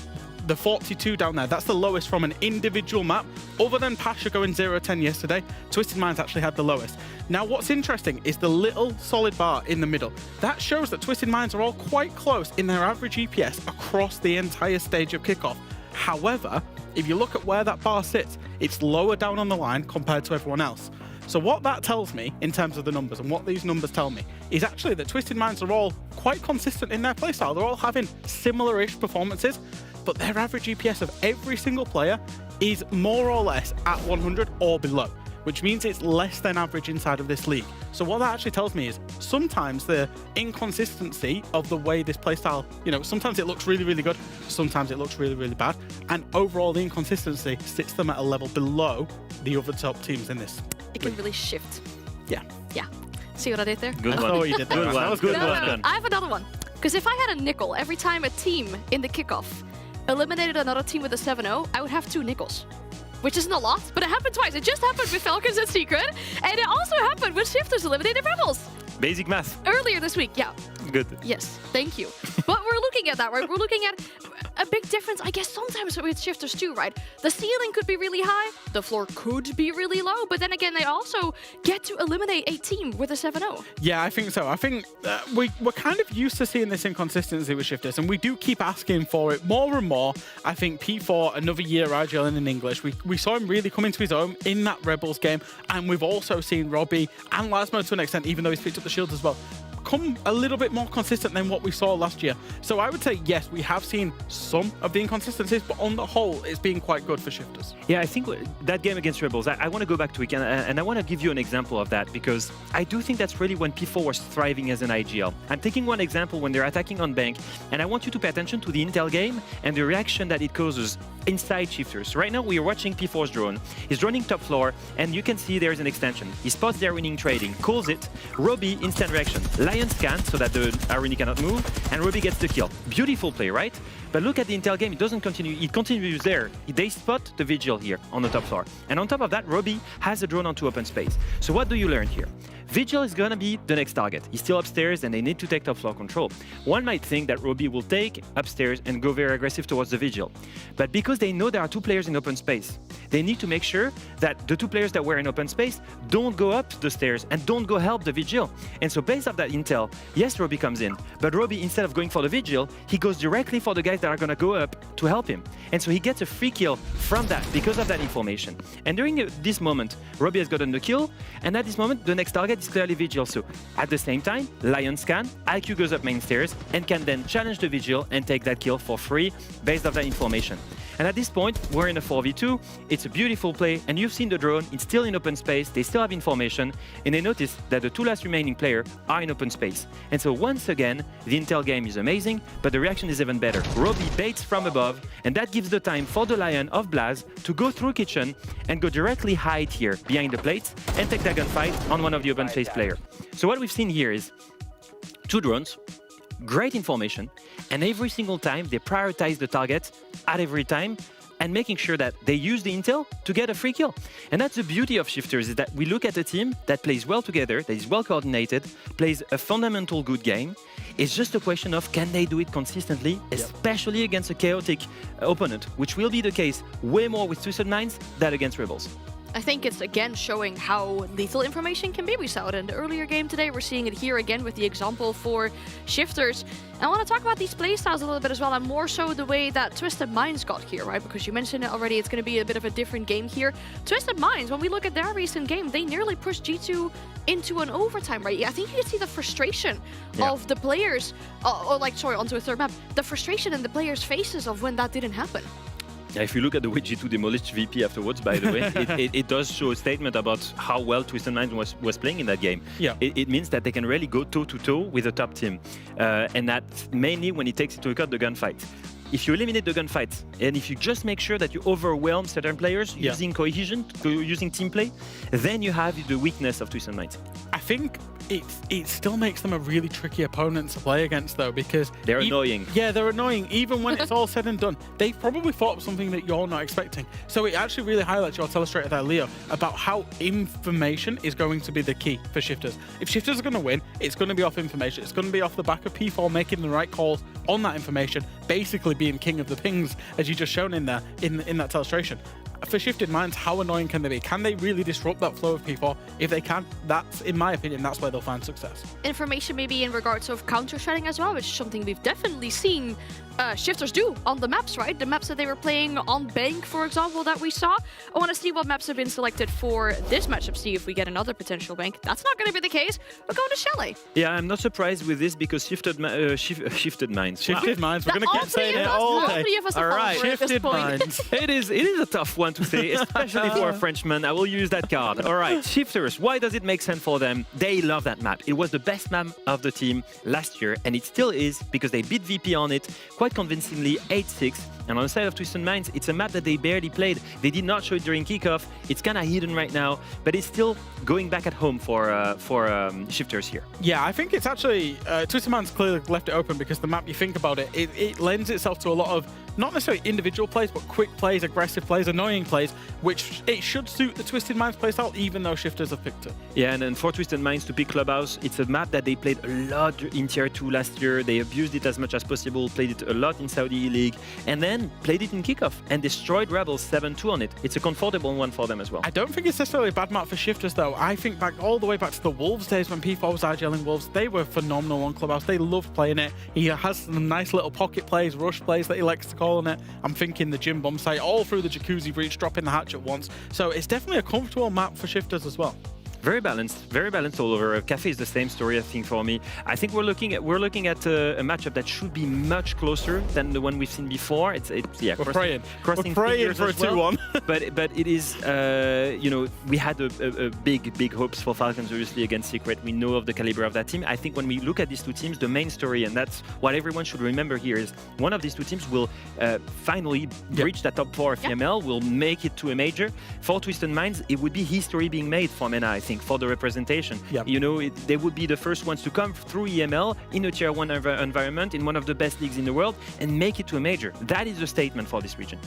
the 42 down there, that's the lowest from an individual map. Other than Pasha going 0-10 yesterday, Twisted Minds actually had the lowest. Now, what's interesting is the little solid bar in the middle. That shows that Twisted Minds are all quite close in their average EPS across the entire stage of Kickoff. However, if you look at where that bar sits, it's lower down on the line compared to everyone else. So what that tells me in terms of the numbers, and what these numbers tell me, is actually that Twisted Minds are all quite consistent in their playstyle. They're all having similar-ish performances, but their average EPS of every single player is more or less at 100 or below, which means it's less than average inside of this league. So what that actually tells me is sometimes the inconsistency of the way this playstyle, sometimes it looks really, really good, sometimes it looks really, really bad, and overall the inconsistency sits them at a level below the other top teams in this. It can really shift. Yeah. Yeah. See what I did there? Good I one. thought you did that. Good one. That was Good good. one. I have another one. Because if I had a nickel every time a team in the Kickoff eliminated another team with a 7-0, I would have 2 nickels. Which isn't a lot, but it happened twice. It just happened with Falcons and Secret, and it also happened with Shifters eliminated Rebels. Basic math. Earlier this week, yeah. Good. Yes, thank you. But we're looking at that, right? We're looking at a big difference, I guess, sometimes with Shifters too, right? The ceiling could be really high, the floor could be really low, but then again, they also get to eliminate a team with a 7-0. Yeah, I think so. I think we're kind of used to seeing this inconsistency with Shifters, and we do keep asking for it more and more. I think P4, another year IGL in English, we saw him really come into his own in that Rebels game, and we've also seen Robbie and Lasmo to an extent, even though he's picked up the shields as well, come a little bit more consistent than what we saw last year. So I would say, yes, we have seen some of the inconsistencies, but on the whole, it's been quite good for Shifters. Yeah, I think that game against Rebels, I want to go back to it, and I want to give you an example of that, because I do think that's really when P4 was thriving as an IGL. I'm taking one example when they're attacking on Bank, and I want you to pay attention to the Intel game and the reaction that it causes inside Shifters. So right now, we are watching P4's drone. He's droning top floor, and you can see there's an extension. He spots their winning trading, calls it, Robbie, instant reaction. Lion scan so that the Irony cannot move, and Robbie gets the kill. Beautiful play, right? But look at the Intel game, it doesn't continue, it continues there. They spot the Vigil here on the top floor. And on top of that, Robbie has a drone onto open space. So what do you learn here? Vigil is gonna be the next target. He's still upstairs and they need to take top floor control. One might think that Robbie will take upstairs and go very aggressive towards the Vigil. But because they know there are 2 players in open space, they need to make sure that the 2 players that were in open space don't go up the stairs and don't go help the Vigil. And so based off that intel, yes, Robbie comes in, but Robbie, instead of going for the Vigil, he goes directly for the guys that are gonna go up to help him. And so he gets a free kill from that because of that information. And during this moment, Robbie has gotten the kill, and at this moment, the next target is clearly Vigil. So at the same time, Lion scan, IQ goes up main stairs and can then challenge the Vigil and take that kill for free based off that information. And at this point, we're in a 4v2. It's a beautiful play, and you've seen the drone. It's still in open space. They still have information, and they notice that the 2 last remaining players are in open space. And so once again, the intel game is amazing, but the reaction is even better. Robbie baits from above, and that gives the time for the Lion of Blaz to go through kitchen and go directly hide here behind the plates and take that gunfight on one of the open space players. So what we've seen here is 2 drones, great information, and every single time they prioritize the target at every time and making sure that they use the intel to get a free kill. And that's the beauty of Shifters, is that we look at a team that plays well together, that is well coordinated, plays a fundamental good game. It's just a question of can they do it consistently, especially against a chaotic opponent, which will be the case way more with Twisted Minds than against Rebels. I think it's again showing how lethal information can be. We saw it in the earlier game today. We're seeing it here again with the example for Shifters. And I want to talk about these playstyles a little bit as well, and more so the way that Twisted Minds got here, right? Because you mentioned it already, it's going to be a bit of a different game here. Twisted Minds, when we look at their recent game, they nearly pushed G2 into an overtime, right? I think you can see the frustration of the players, onto a third map, the frustration in the players' faces of when that didn't happen. Yeah, if you look at the way G2 demolished VP afterwards, by the way, it does show a statement about how well Twisted Minds was playing in that game. Yeah. It means that they can really go toe-to-toe with the top team. And that's mainly when it takes into account the gunfight. If you eliminate the gunfights, and if you just make sure that you overwhelm certain players using cohesion, using team play, then you have the weakness of Twisted Minds. I think it still makes them a really tricky opponent to play against, though, because they're annoying. Yeah, they're annoying. Even when it's all said and done, they've probably thought of something that you're not expecting. So it actually really highlights your telestrator there, Leo, about how information is going to be the key for Shifters. If Shifters are going to win, it's going to be off information. It's going to be off the back of P4 making the right calls on that information, basically being king of the pings, as you just shown in there in that telestration. For Shifted Minds, how annoying can they be? Can they really disrupt that flow of P4? If they can, that's, in my opinion, that's where they'll find success. Information maybe in regards of counter-shredding as well, which is something we've definitely seen Shifters do on the maps, right? The maps that they were playing on Bank, for example, that we saw. I want to see what maps have been selected for this matchup, see if we get another potential Bank. That's not going to be the case. We're going to Chalet. Yeah, I'm not surprised with this because Shifted Minds. Shifted Minds. We're going to keep saying it all day. Three of us all right, Shifted Minds. It is a tough one to say, especially for a Frenchman. I will use that card. All right, Shifters, why does it make sense for them? They love that map. It was the best map of the team last year, and it still is because they beat VP on it quite convincingly, 8-6. And on the side of Twisted Minds, it's a map that they barely played. They did not show it during kickoff. It's kind of hidden right now, but it's still going back at home for Shifters here. Yeah, I think it's actually Twisted Minds clearly left it open because the map, you think about it, it lends itself to a lot of not necessarily individual plays, but quick plays, aggressive plays, annoying plays, which it should suit the Twisted Minds playstyle, even though Shifters have picked it. Yeah, and then for Twisted Minds to pick Clubhouse, it's a map that they played a lot in Tier 2 last year. They abused it as much as possible, played it a lot in Saudi E-League, and then played it in Kickoff and destroyed Rebels 7-2 on it. It's a comfortable one for them as well. I don't think it's necessarily a bad map for Shifters, though. I think back all the way back to the Wolves days when P4 was IGLing Wolves, they were phenomenal on Clubhouse. They loved playing it. He has some nice little pocket plays, rush plays that he likes to call on it. I'm thinking the gym bomb site all through the jacuzzi breach, dropping the hatch at once. So it's definitely a comfortable map for Shifters as well. Very balanced all over. Cafe is the same story, I think, for me. I think we're looking at a matchup that should be much closer than the one we've seen before. We're praying for a 2-1. but it is, we had a big hopes for Falcons, obviously, against Secret. We know of the caliber of that team. I think when we look at these two teams, the main story, and that's what everyone should remember here, is one of these two teams will finally reach that top 4 of EML, will make it to a major. For Twisted Minds, it would be history being made for MENA, I think, for the representation. Yep. They would be the first ones to come through EML in a Tier 1 environment, in one of the best leagues in the world, and make it to a major. That is a statement for this region.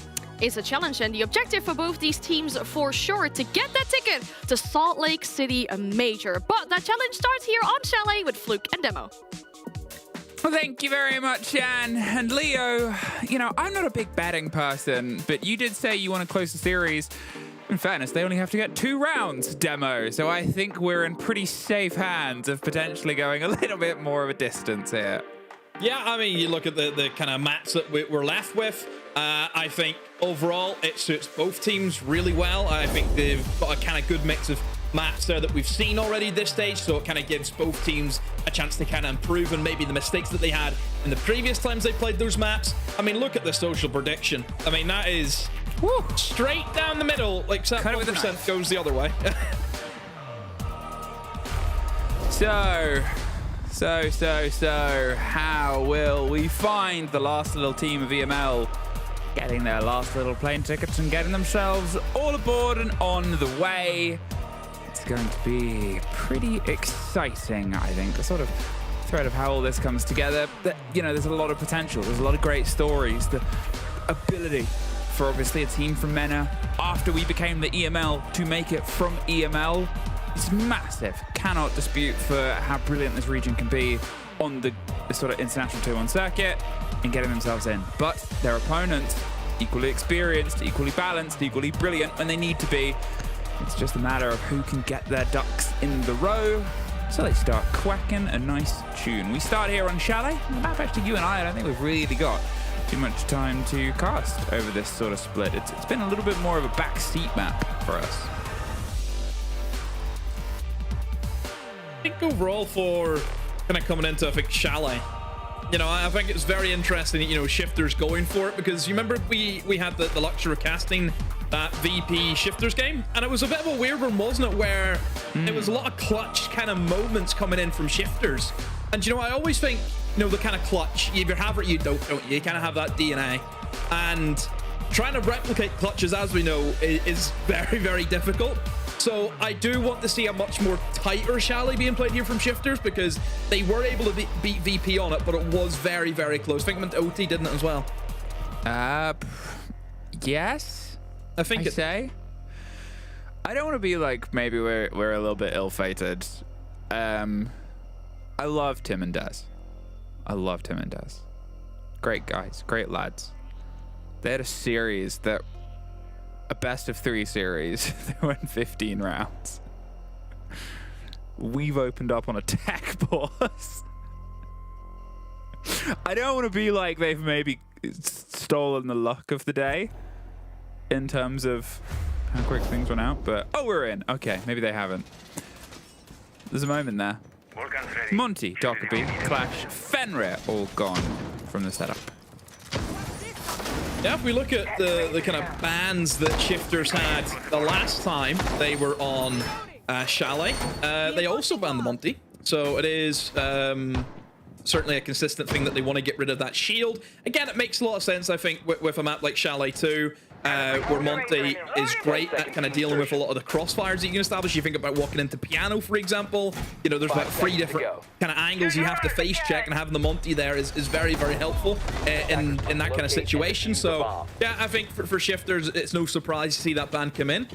is a challenge and the objective for both these teams for sure to get that ticket to Salt Lake City Major. But that challenge starts here on Chalet with Fluke and Demo. Well, thank you very much, Jan. And Leo, you know, I'm not a big betting person, but you did say you want to close the series. In fairness, they only have to get 2 rounds, Demo, so I think we're in pretty safe hands of potentially going a little bit more of a distance here. Yeah, I mean, you look at the kind of maps that we're left with. I think overall it suits both teams really well. I think they've got a kind of good mix of maps there that we've seen already this stage, so it kind of gives both teams a chance to kind of improve on maybe the mistakes that they had in the previous times they played those maps. I mean, look at the social prediction. I mean, that is straight down the middle, like 1% goes the other way. So, how will we find the last little team of EML getting their last little plane tickets and getting themselves all aboard and on the way? It's going to be pretty exciting, I think. The sort of thread of how all this comes together. You know, there's a lot of potential. There's a lot of great stories. The ability for obviously a team from MENA after we became the EML to make it from EML. It's massive. Cannot dispute for how brilliant this region can be on the sort of international 2-1 circuit and getting themselves in. But their opponents, equally experienced, equally balanced, equally brilliant when they need to be. It's just a matter of who can get their ducks in the row. So they start quacking a nice tune. We start here on Chalet. The map actually, you and I don't think we've really got too much time to cast over this sort of split. It's been a little bit more of a backseat map for us. I think overall for kind of coming into, I think, Chalet, you know, I think it's very interesting that, you know, Shifters going for it, because you remember we had the luxury of casting that VP Shifters game, and it was a bit of a weird one, wasn't it, where it was a lot of clutch kind of moments coming in from Shifters. And, you know, I always think, you know, the kind of clutch, you either have it or you don't you? You kind of have that DNA. And trying to replicate clutches, as we know, is very, very difficult. So I do want to see a much more tighter Chalet being played here from Shifters, because they were able to beat VP on it, but it was very, very close. I think it went to OT, didn't it, as well? Yes. I think I don't want to be like, maybe we're a little bit ill-fated. I love Tim and Des. Great guys, great lads. They had a series that, a best of 3 series. They went 15 rounds. We've opened up on a tech pause. I don't want to be like they've maybe stolen the luck of the day in terms of how quick things went out, but oh, we're in. Okay, maybe they haven't. There's a moment there. Monty, Dockerby, Clash, Fenrir, all gone from the setup. Yeah, if we look at the kind of bans that Shifters had the last time they were on Chalet, they also banned the Monty. So it is certainly a consistent thing that they want to get rid of that shield. Again, it makes a lot of sense, I think, with a map like Chalet 2, where Monty is great at kind of dealing with a lot of the crossfires that you can establish. You think about walking into Piano, for example. You know, there's about 3 different kind of angles you have to face check, and having the Monty there is very, very helpful in that kind of situation. So, yeah, I think for Shifters, it's no surprise to see that ban come in.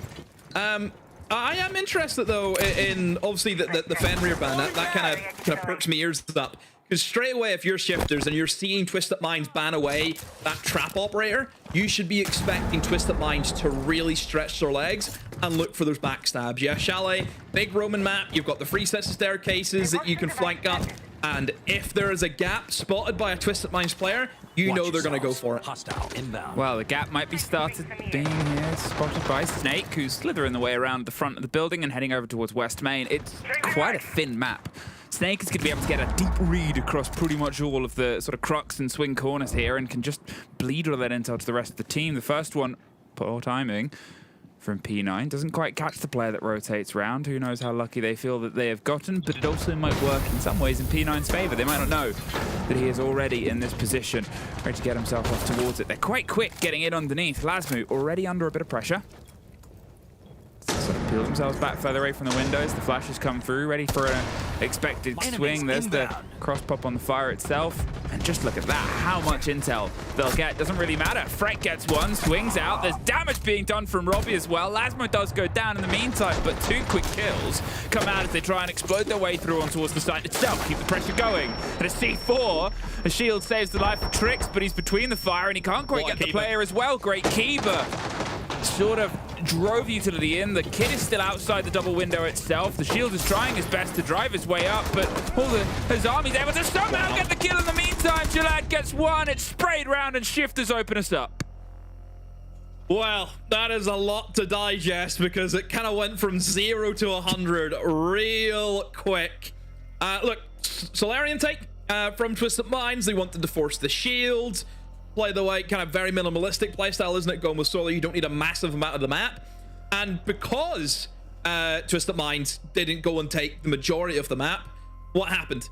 I am interested, though, in obviously the Fenrir ban. That kind of perks my ears up. Because straight away, if you're Shifters and you're seeing Twisted Minds ban away that trap operator, you should be expecting Twisted Minds to really stretch their legs and look for those backstabs. Yeah, Chalet, big Roman map. You've got the 3 sets of staircases that you can flank up. And if there is a gap spotted by a Twisted Minds player, you know they're going to go for it. Well, the gap might be started being here, spotted by Snake, who's slithering the way around the front of the building and heading over towards West Main. It's quite a thin map. Snake is going to be able to get a deep read across pretty much all of the sort of crux and swing corners here, and can just bleed all that intel to the rest of the team. The first one, poor timing from P9, doesn't quite catch the player that rotates round. Who knows how lucky they feel that they have gotten, but it also might work in some ways in P9's favor. They might not know that he is already in this position, ready to get himself off towards it. They're quite quick getting in underneath. Lasmu already under a bit of pressure. Sort of Peel themselves back further away from the windows. The flashes come through, ready for an expected swing. There's the cross pop on the fire itself. And just look at that, how much intel they'll get. Doesn't really matter. Freck gets one, swings out. There's damage being done from Robbie as well. Lasmo does go down in the meantime, but 2 quick kills come out as they try and explode their way through on towards the site itself. Keep the pressure going. And a C4, a shield saves the life of Trix, but he's between the fire and he can't quite get the player as well. Great Kiba. Sort of drove utility in. The kid is still outside the double window itself. The shield is trying his best to drive his way up, but his army's able to somehow get the kill in the meantime. Gillette gets one. It's sprayed round and Shifters open us up. Well, that is a lot to digest because it kind of went from 0 to 100 real quick. Look, Solarian take from Twisted Minds. They wanted to force the shield. Play the way, kind of very minimalistic playstyle, isn't it? Going with solo, you don't need a massive amount of the map. And because Twisted Minds didn't go and take the majority of the map, what happened?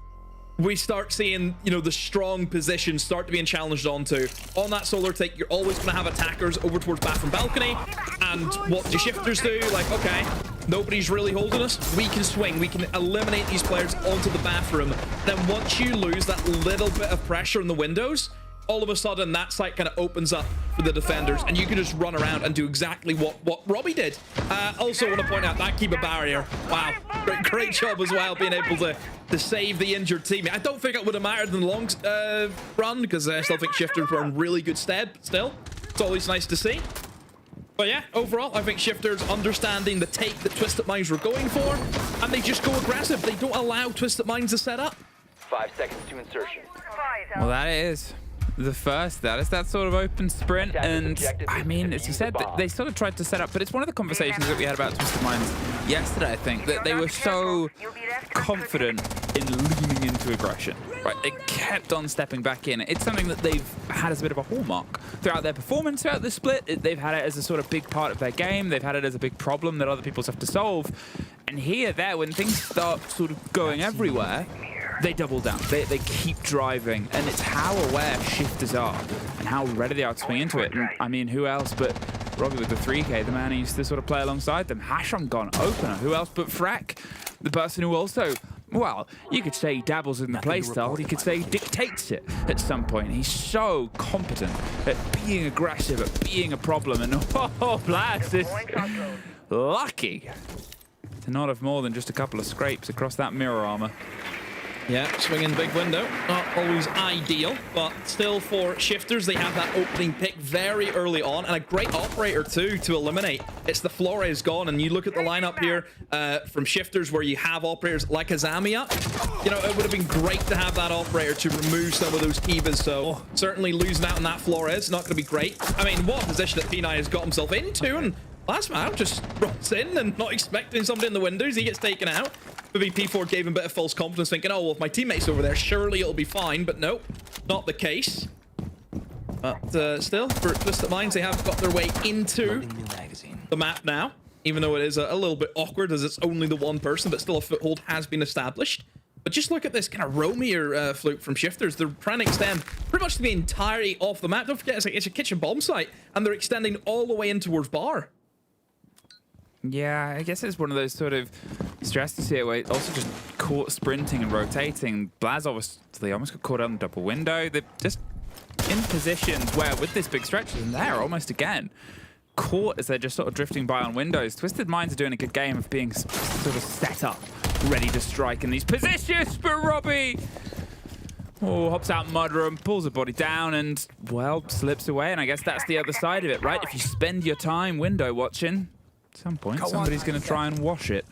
We start seeing, you know, the strong positions start to being challenged onto. On that solar take, you're always going to have attackers over towards bathroom balcony. And what do Shifters do? Like, okay, nobody's really holding us. We can swing. We can eliminate these players onto the bathroom. Then once you lose that little bit of pressure in the windows, all of a sudden that site kind of opens up for the defenders and you can just run around and do exactly what Robbie did. Also want to point out that keep a barrier. Wow, great job as well being able to save the injured teammate. I don't think it would have mattered in the long run because I still think Shifters were in really good stead, but still, it's always nice to see. But yeah, overall, I think Shifters understanding the take that Twisted Minds were going for, and they just go aggressive. They don't allow Twisted Minds to set up. 5 seconds to insertion. Well, that is the first. That is that sort of open sprint, and I mean, as you said, they sort of tried to set up, but it's one of the conversations that we had about Twisted Minds yesterday, I think, that they were so confident in leaning into aggression, right? They kept on stepping back in. It's something that they've had as a bit of a hallmark throughout their performance, throughout the split. They've had it as a sort of big part of their game. They've had it as a big problem that other people have to solve. And here, when things start sort of going everywhere, they double down. They keep driving, and it's how aware Shifters are and how ready they are to swing into it. And I mean, who else but Robbie with the 3K, the man who used to sort of play alongside them. Hashon gone opener. Who else but Frack, the person who also, well, you could say he dabbles in the playstyle. You could say he dictates it at some point. He's so competent at being aggressive, at being a problem. And oh, Blast is lucky to not have more than just a couple of scrapes across that mirror armor. Yeah, swinging big window, not always ideal, but still for Shifters, they have that opening pick very early on, and a great operator too to eliminate. It's the Flores gone, and you look at the lineup here from Shifters where you have operators like Azamia. You know, it would have been great to have that operator to remove some of those Kivas, so certainly losing out on that Flores, not going to be great. I mean, what a position that P9 has got himself into, and last man just runs in and not expecting somebody in the windows, he gets taken out. Maybe P4 gave him a bit of false confidence, thinking, oh, well, if my teammate's over there, surely it'll be fine. But no, not the case. But still, for Twisted Minds, they have got their way into the map now, even though it is a little bit awkward as it's only the one person, but still a foothold has been established. But just look at this kind of roamier fluke from Shifters. They're trying to extend pretty much the entirety of the map. Don't forget, it's a kitchen bomb site, and they're extending all the way in towards bar. Yeah, I guess it's one of those sort of stresses here where also just caught sprinting and rotating. Blaz obviously almost got caught on the double window. They're just in positions where with this big stretch, and there almost again caught as they're just sort of drifting by on windows. Twisted Minds are doing a good game of being sort of set up, ready to strike in these positions. But Robbie, oh, hops out mudroom, pulls the body down, and well, slips away. And I guess that's the other side of it, right? If you spend your time window watching, at some point, somebody's going to try and wash it.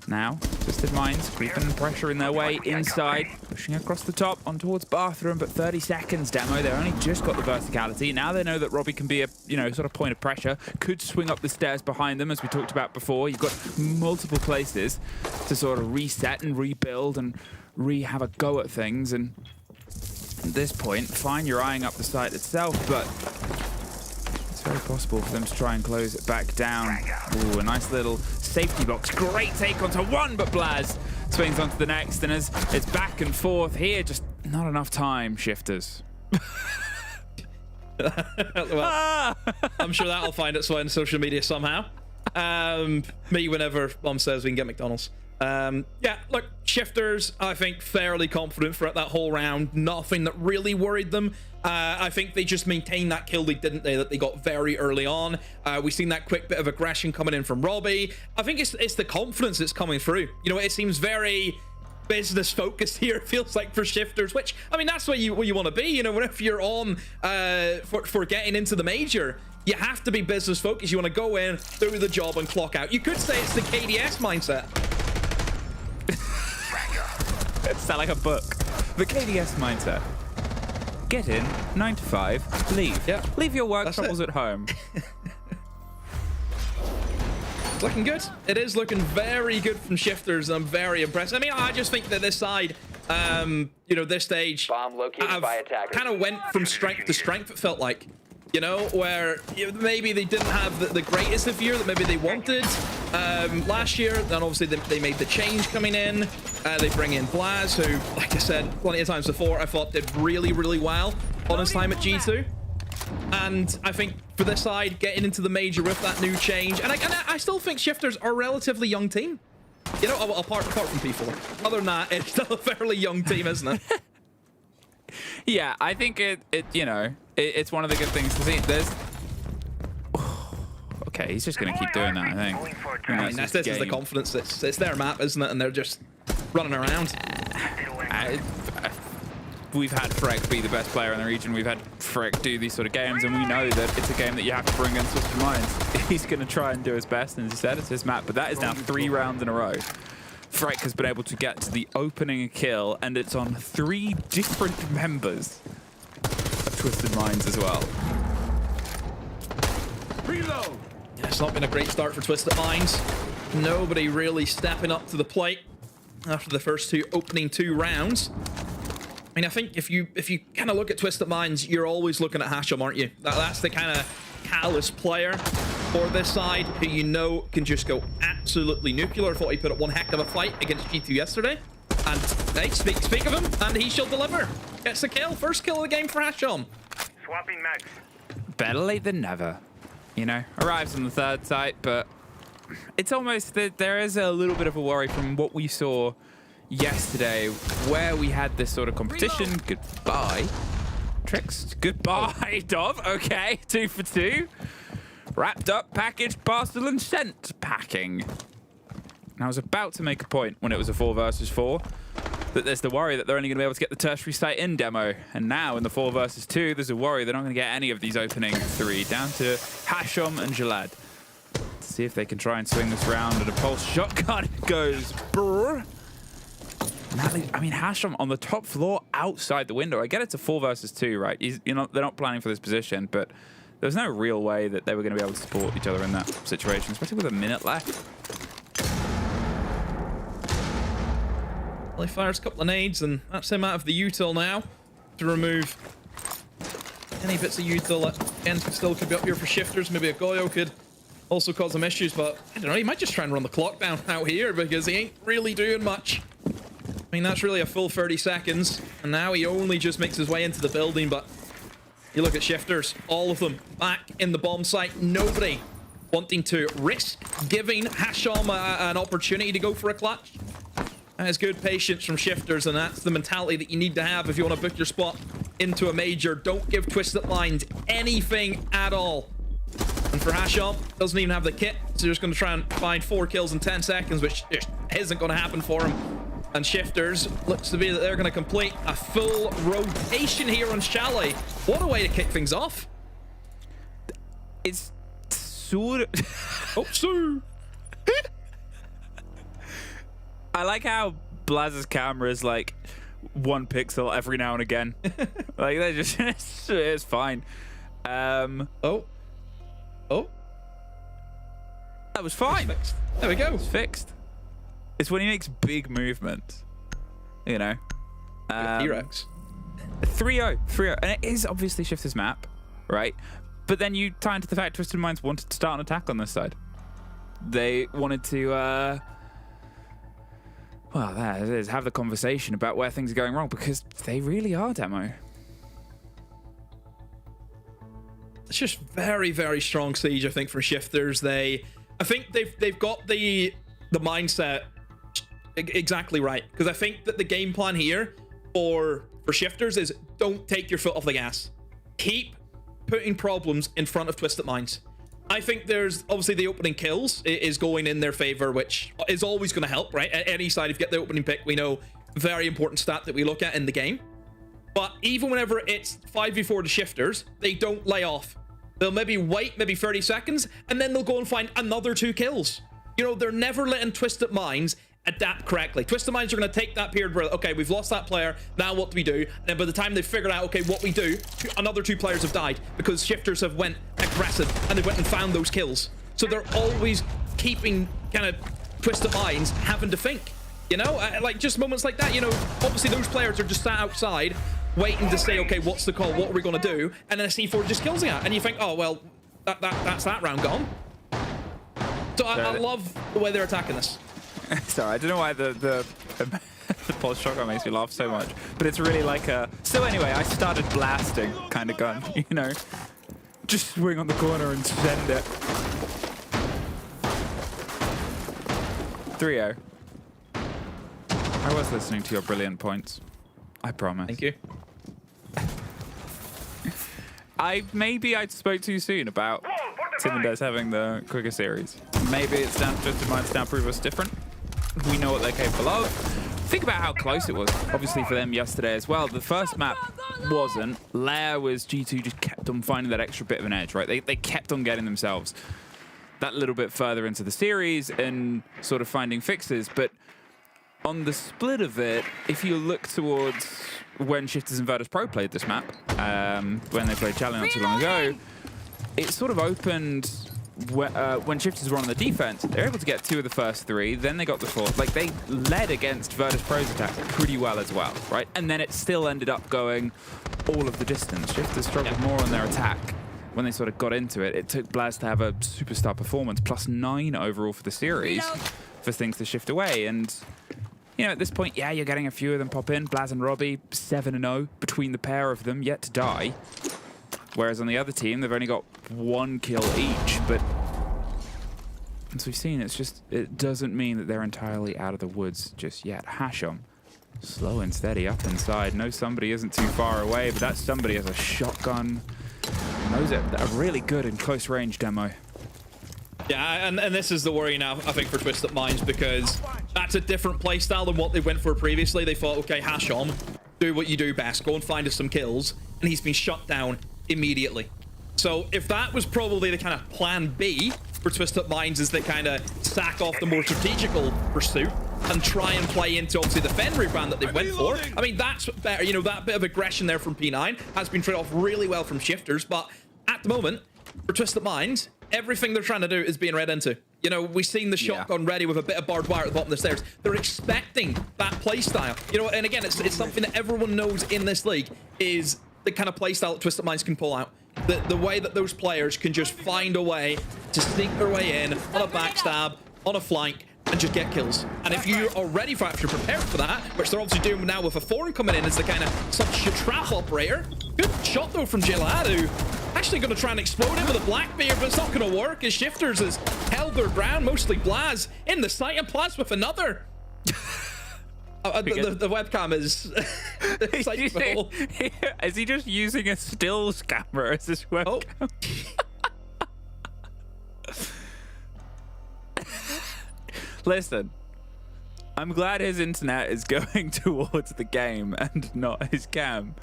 Now, Twisted Minds creeping pressure in their way inside, pushing across the top on towards bathroom, but 30 seconds demo. They've only just got the verticality. Now they know that Robbie can be a, you know, sort of point of pressure. Could swing up the stairs behind them, as we talked about before. You've got multiple places to sort of reset and rebuild and have a go at things. And at this point, fine, you're eyeing up the site itself, but it's very possible for them to try and close it back down. Ooh, a nice little safety box. Great take onto one, but Blaz swings onto the next, and as it's back and forth here, just not enough time, Shifters. Well, I'm sure that'll find its way on social media somehow. Me whenever Mom says we can get McDonald's. Yeah, look, Shifters, I think, fairly confident throughout that whole round. Nothing that really worried them. I think they just maintained that kill lead, didn't they, that they got very early on. We've seen that quick bit of aggression coming in from Robbie. I think it's the confidence that's coming through. You know, it seems very business focused here, it feels like, for Shifters, which, I mean, that's where you want to be. You know, whenever you're on for getting into the major, you have to be business focused. You want to go in, do the job, and clock out. You could say it's the KDS mindset. Sound like a book. The KDS mindset. Get in, 9 to 5, leave. Yeah. Leave your work troubles at home. It's looking good. It is looking very good from Shifters. I'm very impressed. I mean, I just think that this side, you know, this stage, Bomb located by attackers. kind of went from strength to strength, it felt like. You know, where maybe they didn't have the greatest of year that maybe they wanted last year. Then obviously they made the change coming in. They bring in Blaz, who, like I said plenty of times before, I thought did really, really well on his time at G2. And I think for this side, getting into the major with that new change, and I still think Shifters are a relatively young team. You know, apart from P4. Other than that, it's still a fairly young team, isn't it? Yeah, I think it's one of the good things to see. There's... Okay, he's just going to keep doing that, I think. I mean, this is the confidence. It's their map, isn't it? And they're just running around. We've had Freck be the best player in the region. We've had Freck do these sort of games, and we know that it's a game that you have to bring against Twisted Minds. He's going to try and do his best, and as you said, it's his map. But that is now 3 rounds in a row. Freck has been able to get to the opening kill, and it's on 3 different members of Twisted Minds as well. Reload. Yeah, it's not been a great start for Twisted Minds. Nobody really stepping up to the plate after the first opening 2 rounds. I mean, I think if you kind of look at Twisted Minds, you're always looking at Hasham, aren't you? That's the kind of callous player for this side, who you know can just go absolutely nuclear. I thought he put up one heck of a fight against G2 yesterday. And hey, speak of him, and he shall deliver. Gets the kill. First kill of the game for Hasham. Swapping max. Better late than never. You know, arrives on the 3rd site, but it's almost that there is a little bit of a worry from what we saw yesterday, where we had this sort of competition. Reload. Goodbye, Tricks. Goodbye, Dov. Okay, 2 for 2. Wrapped up, packaged, parcel, and sent. Packing. And I was about to make a point when it was a 4 versus 4 that there's the worry that they're only going to be able to get the tertiary site in demo. And now in the 4 versus 2, there's a worry they're not going to get any of these opening 3. Down to Hasham and Jalad. Let's see if they can try and swing this round. And a pulse shotgun goes. Brr. I mean, Hasham on the top floor outside the window. I get it's a 4 versus 2, right? They're not planning for this position, but there's no real way that they were going to be able to support each other in that situation, especially with a minute left. Well, he fires a couple of nades, and that's him out of the util now to remove any bits of util that still could be up here for Shifters. Maybe a Goyo could also cause some issues, but I don't know, he might just try and run the clock down out here because he ain't really doing much. I mean, that's really a full 30 seconds, and now he only just makes his way into the building, but you look at Shifters, all of them back in the bomb site, nobody wanting to risk giving Hasham an opportunity to go for a clutch. That is good patience from Shifters, and that's the mentality that you need to have if you want to book your spot into a major. Don't give Twisted Minds anything at all. And for Hasham, doesn't even have the kit, so just going to try and find 4 kills in 10 seconds, which just isn't going to happen for him. And Shifters looks to be that they're going to complete a full rotation here on Chalet. What a way to kick things off. It's sort of... Oh, so... I like how Blaz's camera is like 1 pixel every now and again. Like, they're just... it's fine. Oh. That was fine. There we go. It's fixed. It's when he makes big movements, you know. T-Rex. 3-0, and it is obviously Shifters map, right? But then you tie into the fact Twisted Minds wanted to start an attack on this side. They wanted to, well, that is, have the conversation about where things are going wrong, because they really are, Demo. It's just very, very strong siege, I think, for Shifters. I I think they've got the mindset exactly right, because I think that the game plan here for Shifters is don't take your foot off the gas. Keep putting problems in front of Twisted Minds. I think there's obviously the opening kills is going in their favor, which is always going to help, right? At any side, if you get the opening pick, we know very important stat that we look at in the game. But even whenever it's 5v4 to Shifters, they don't lay off. They'll maybe wait maybe 30 seconds, and then they'll go and find another 2 kills. You know, they're never letting Twisted Minds adapt correctly. Twisted Minds are going to take that period where, okay, we've lost that player, now what do we do? And then by the time they've figured out, okay, what we do, another 2 players have died because Shifters have went aggressive and they went and found those kills. So they're always keeping kind of Twisted Minds having to think, you know? Like just moments like that, you know, obviously those players are just sat outside waiting to say, okay, what's the call? What are we going to do? And then a C4 just kills it out. And you think, oh, well, that's that round gone. So I love the way they're attacking this. Sorry, I don't know why the pulse shotgun makes me laugh so much, but it's really like a... So anyway, I started blasting kind of gun, you know? Just swing on the corner and send it. 3-0. I was listening to your brilliant points. I promise. Thank you. Maybe I spoke too soon about Timendez having the quicker series. Maybe it's down to Twisted Minds now prove us different. We know what they're capable of. Think about how close it was, obviously, for them yesterday as well. The first map wasn't. Lair was G2 just kept on finding that extra bit of an edge, right? They kept on getting themselves that little bit further into the series and sort of finding fixes. But on the split of it, if you look towards when Shifters and Virtus Pro played this map, when they played Challenge not too long ago, it sort of opened when Shifters were on the defense. They were able to get 2 of the first 3, then they got the 4th. Like, they led against Virtus Pro's attacks pretty well as well, right? And then it still ended up going all of the distance. Shifters struggled more on their attack when they sort of got into it. It took Blaz to have a superstar performance, +9 overall for the series, for things to shift away. And, you know, at this point, yeah, you're getting a few of them pop in. Blaz and Robbie, 7-0 between the pair of them, yet to die. Whereas on the other team, they've only got 1 kill each, but as we've seen, it doesn't mean that they're entirely out of the woods just yet. Hasham, slow and steady up inside. Knows somebody isn't too far away, but that somebody has a shotgun. Knows it. A really good and close range demo. Yeah, and this is the worry now, I think, for Twisted Minds, because that's a different playstyle than what they went for previously. They thought, okay, Hasham, do what you do best. Go and find us some kills. And he's been shut down immediately. So if that was probably the kind of plan B for Twisted Minds, is they kind of sack off the more strategical pursuit and try and play into obviously the Fen rebrand that they went for. I mean, that's better. You know, that bit of aggression there from P9 has been traded off really well from Shifters, but at the moment, for Twisted Minds, everything they're trying to do is being read into. You know, we've seen the shotgun ready with a bit of barbed wire at the bottom of the stairs. They're expecting that playstyle. You know, and again, it's something that everyone knows in this league is the kind of playstyle that Twisted Minds can pull out. The way that those players can just find a way to sneak their way in on a backstab, on a flank, and just get kills. And if you are ready for it, if you're prepared for that, which they're obviously doing now with a foreign coming in as the kind of such a trap operator. Good shot though from Jilad, who actually going to try and explode him with a Blackbeard, but it's not going to work as Shifters has held their ground, mostly Blaz in the site, and Blaz with another. The webcam is... Is he just using a stills camera as his webcam? Listen, I'm glad his internet is going towards the game and not his cam,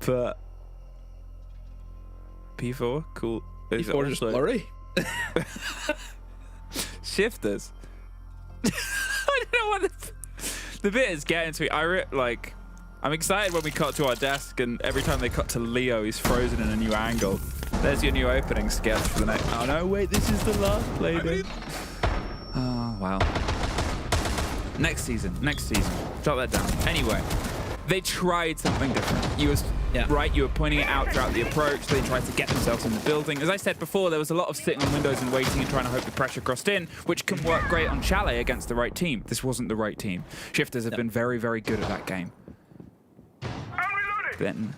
but P4, cool. P4 just blurry. Shifters. I don't know what the bit is getting to me. I'm excited when we cut to our desk, and every time they cut to Leo, he's frozen in a new angle. There's your new opening sketch for the next. Oh no, wait, this is the last lady. Oh wow. Next season. Jot that down. Anyway, they tried something different. You was right. You were pointing it out throughout the approach. They tried to get themselves in the building. As I said before, there was a lot of sitting on windows and waiting and trying to hope the pressure crossed in, which can work great on Chalet against the right team. This wasn't the right team. Shifters have been very, very good at that game. Then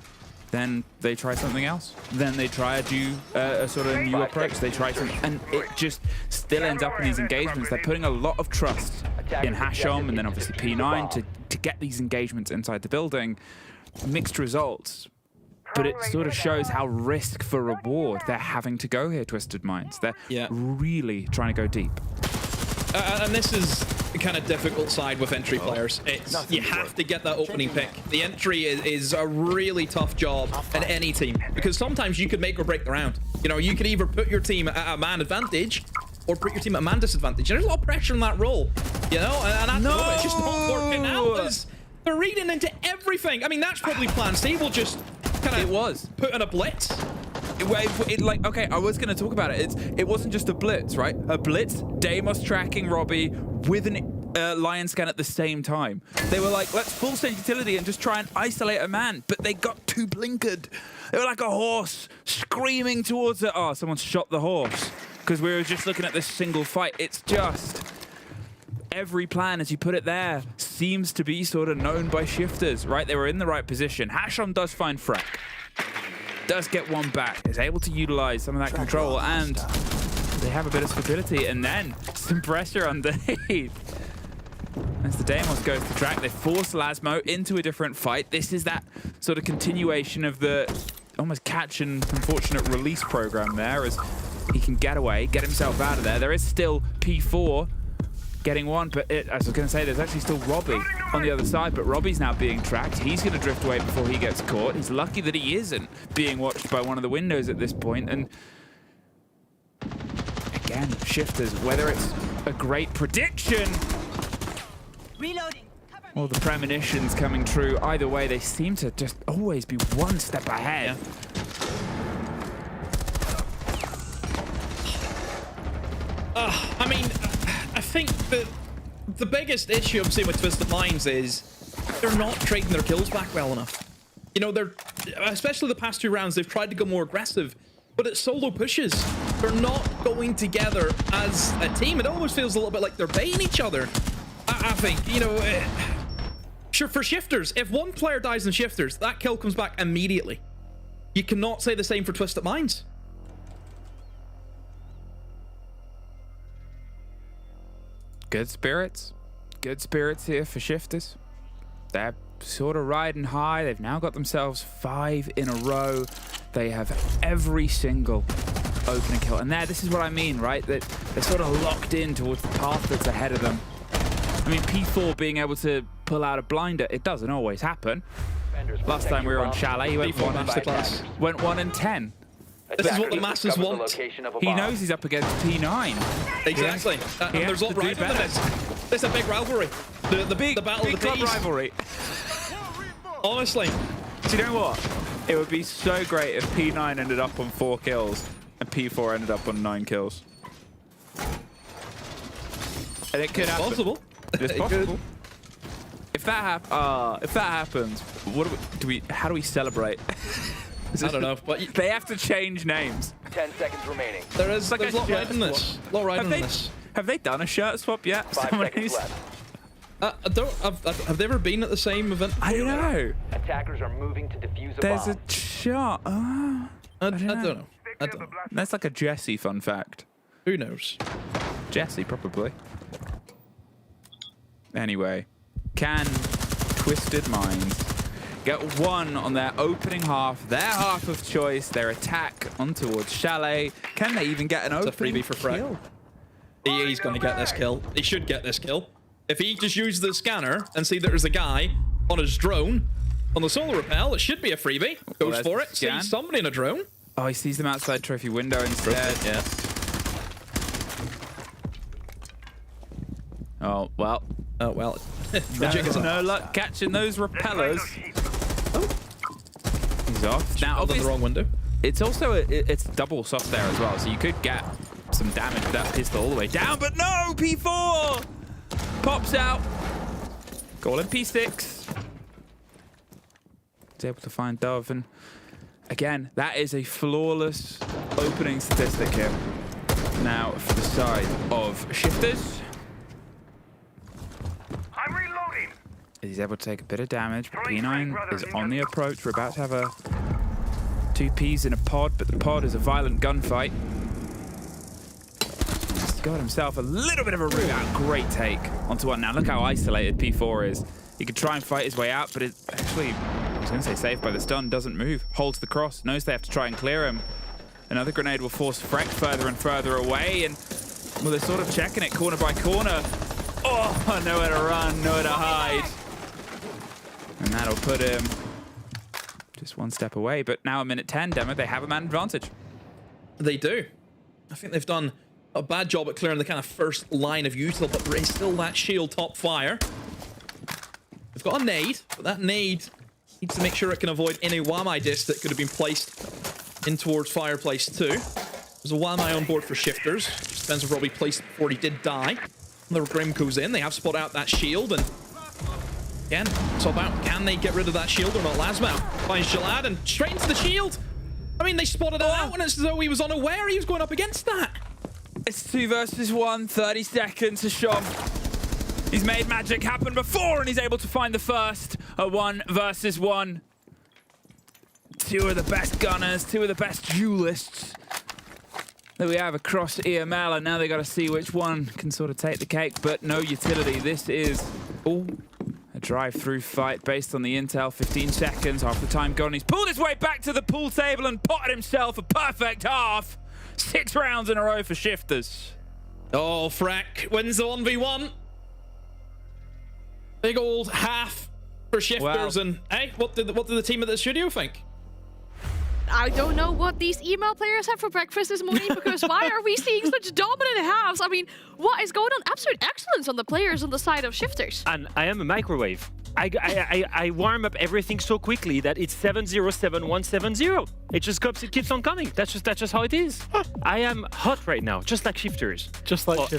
then they try something else. Then they try a sort of new approach. They try something, and it just still ends up in these engagements. They're putting a lot of trust in Hashom and then obviously P9 to get these engagements inside the building. Mixed results, but it sort of shows how risk for reward they're having to go here, Twisted Minds. They're really trying to go deep. And this is the kind of difficult side with entry players. It's, you have to get that opening pick. The entry is a really tough job in any team, because sometimes you could make or break the round. You know, you could either put your team at a man advantage or put your team at a man disadvantage. And there's a lot of pressure on that role, you know, and at the moment, it's just not working out. They're reading into everything. I mean, that's probably plan C. Will just kind of put in a blitz. Okay, I was going to talk about it. It wasn't just a blitz, right? A blitz, Deimos tracking Robbie with an Lion scan at the same time. They were like, let's full stage utility and just try and isolate a man, but they got too blinkered. They were like a horse screaming towards it. Oh, someone shot the horse because we were just looking at this single fight. It's just every plan, as you put it there, seems to be sort of known by shifters, right? They were in the right position. Hashom does find Freck. Does get one back, is able to utilize some of that control, and they have a bit of stability, and then some pressure underneath. As the Deimos goes to track, they force Lasmo into a different fight. This is that sort of continuation of the almost catch and unfortunate release program there, as he can get away, get himself out of there. There is still P4 getting one, but as I was going to say, there's actually still Robbie on the other side, but Robbie's now being tracked. He's going to drift away before he gets caught. He's lucky that he isn't being watched by one of the windows at this point. And again, shifters, whether it's a great prediction or the premonitions coming true, either way, they seem to just always be one step ahead. I mean, I think that the biggest issue I'm seeing with Twisted Minds is they're not trading their kills back well enough. You know, they're, especially the past 2 rounds, they've tried to go more aggressive, but it's solo pushes. They're not going together as a team. It almost feels a little bit like they're baiting each other. I think, you know, sure, for shifters, if one player dies in shifters, that kill comes back immediately. You cannot say the same for Twisted Minds. Good spirits here for shifters. They're sort of riding high. They've now got themselves 5 in a row. They have every single opening kill. And there, this is what I mean, right? That they're sort of locked in towards the path that's ahead of them. I mean, P4 being able to pull out a blinder, it doesn't always happen. Last time we were on Chalet, he went 1 in 10. This is what the masses want. He knows he's up against P9. Exactly. And there's a lot right in this. There's a big rivalry. The battle of the club Ps. rivalry. Honestly. Do you know what? It would be so great if P9 ended up on 4 kills and P4 ended up on 9 kills. And it could happen. Possible. It's possible. If that happens, what do we? How do we celebrate? I don't know, but they have to change names. 10 seconds remaining. There's a lot riding this. Have they done a shirt swap yet? 5 seconds left. Have they ever been at the same event? I don't know. Attackers are moving to defuse a There's bomb. a shot. I don't know. That's like a Jesse fun fact. Who knows? Jesse, probably. Anyway, can Twisted Minds get one on their opening half, their half of choice, their attack on towards Chalet? Can they even get an opening freebie for Freck. He's going to get this kill. He should get this kill. If he just uses the scanner and see that there's a guy on his drone on the solar rappel, it should be a freebie. Goes for it. Sees somebody in a drone. Oh, he sees them outside trophy window instead. Yeah. Oh, well. Oh, well. No luck catching those repellers. Oh. He's off. Now, on the wrong window. It's also it's double soft there as well, so you could get some damage with that pistol all the way down, but no! P4! Pops out. Goal in P6. He's able to find Dove, and again, that is a flawless opening statistic here. Now, for the side of shifters. I'm reloading. He's able to take a bit of damage, but P9 is on the approach. We're about to have a Two peas in a pod, but the pod is a violent gunfight. He's got himself a little bit of a route out. Great take onto one. Now look how isolated P4 is. He could try and fight his way out, but it actually, I was going to say saved by the stun, doesn't move. Holds the cross, knows they have to try and clear him. Another grenade will force Freck further and further away, and well, they're sort of checking it corner by corner. Oh, nowhere to run, nowhere to hide. And that'll put him just one step away. But now at minute 10, Demo, they have a man advantage. They do. I think they've done a bad job at clearing the kind of first line of util, but there is still that shield top fire. They've got a nade, but that nade needs to make sure it can avoid any Wamai disc that could have been placed in towards Fireplace 2. There's a Wamai on board for Shifters. Just depends if Robbie placed it before he did die. And the Grim goes in. They have spot out that shield, and again, it's about can they get rid of that shield or not. Lasmau finds Jalad and straight into the shield. I mean, they spotted it out, and it's as though he was unaware he was going up against that. It's 2 versus 1, 30 seconds to Shom. He's made magic happen before, and he's able to find the first. A 1 versus 1. Two of the best gunners, two of the best duelists that we have across EML, and now they got to see which one can sort of take the cake, but no utility. This is a drive-through fight based on the intel. 15 seconds, half the time gone. He's pulled his way back to the pool table and potted himself a perfect half. 6 rounds in a row for Shifters. Oh, Freck wins the 1v1. Big old half for Shifters, and hey, what did the team at the studio think? I don't know what these email players had for breakfast this morning, because why are we seeing such dominant halves? I mean, what is going on? Absolute excellence on the players on the side of Shifters. And I am a microwave. I warm up everything so quickly that it's 7-0-7-1-7-0. It just comes, it keeps on coming. That's just how it is. I am hot right now, just like Shifters. Just like Shifters.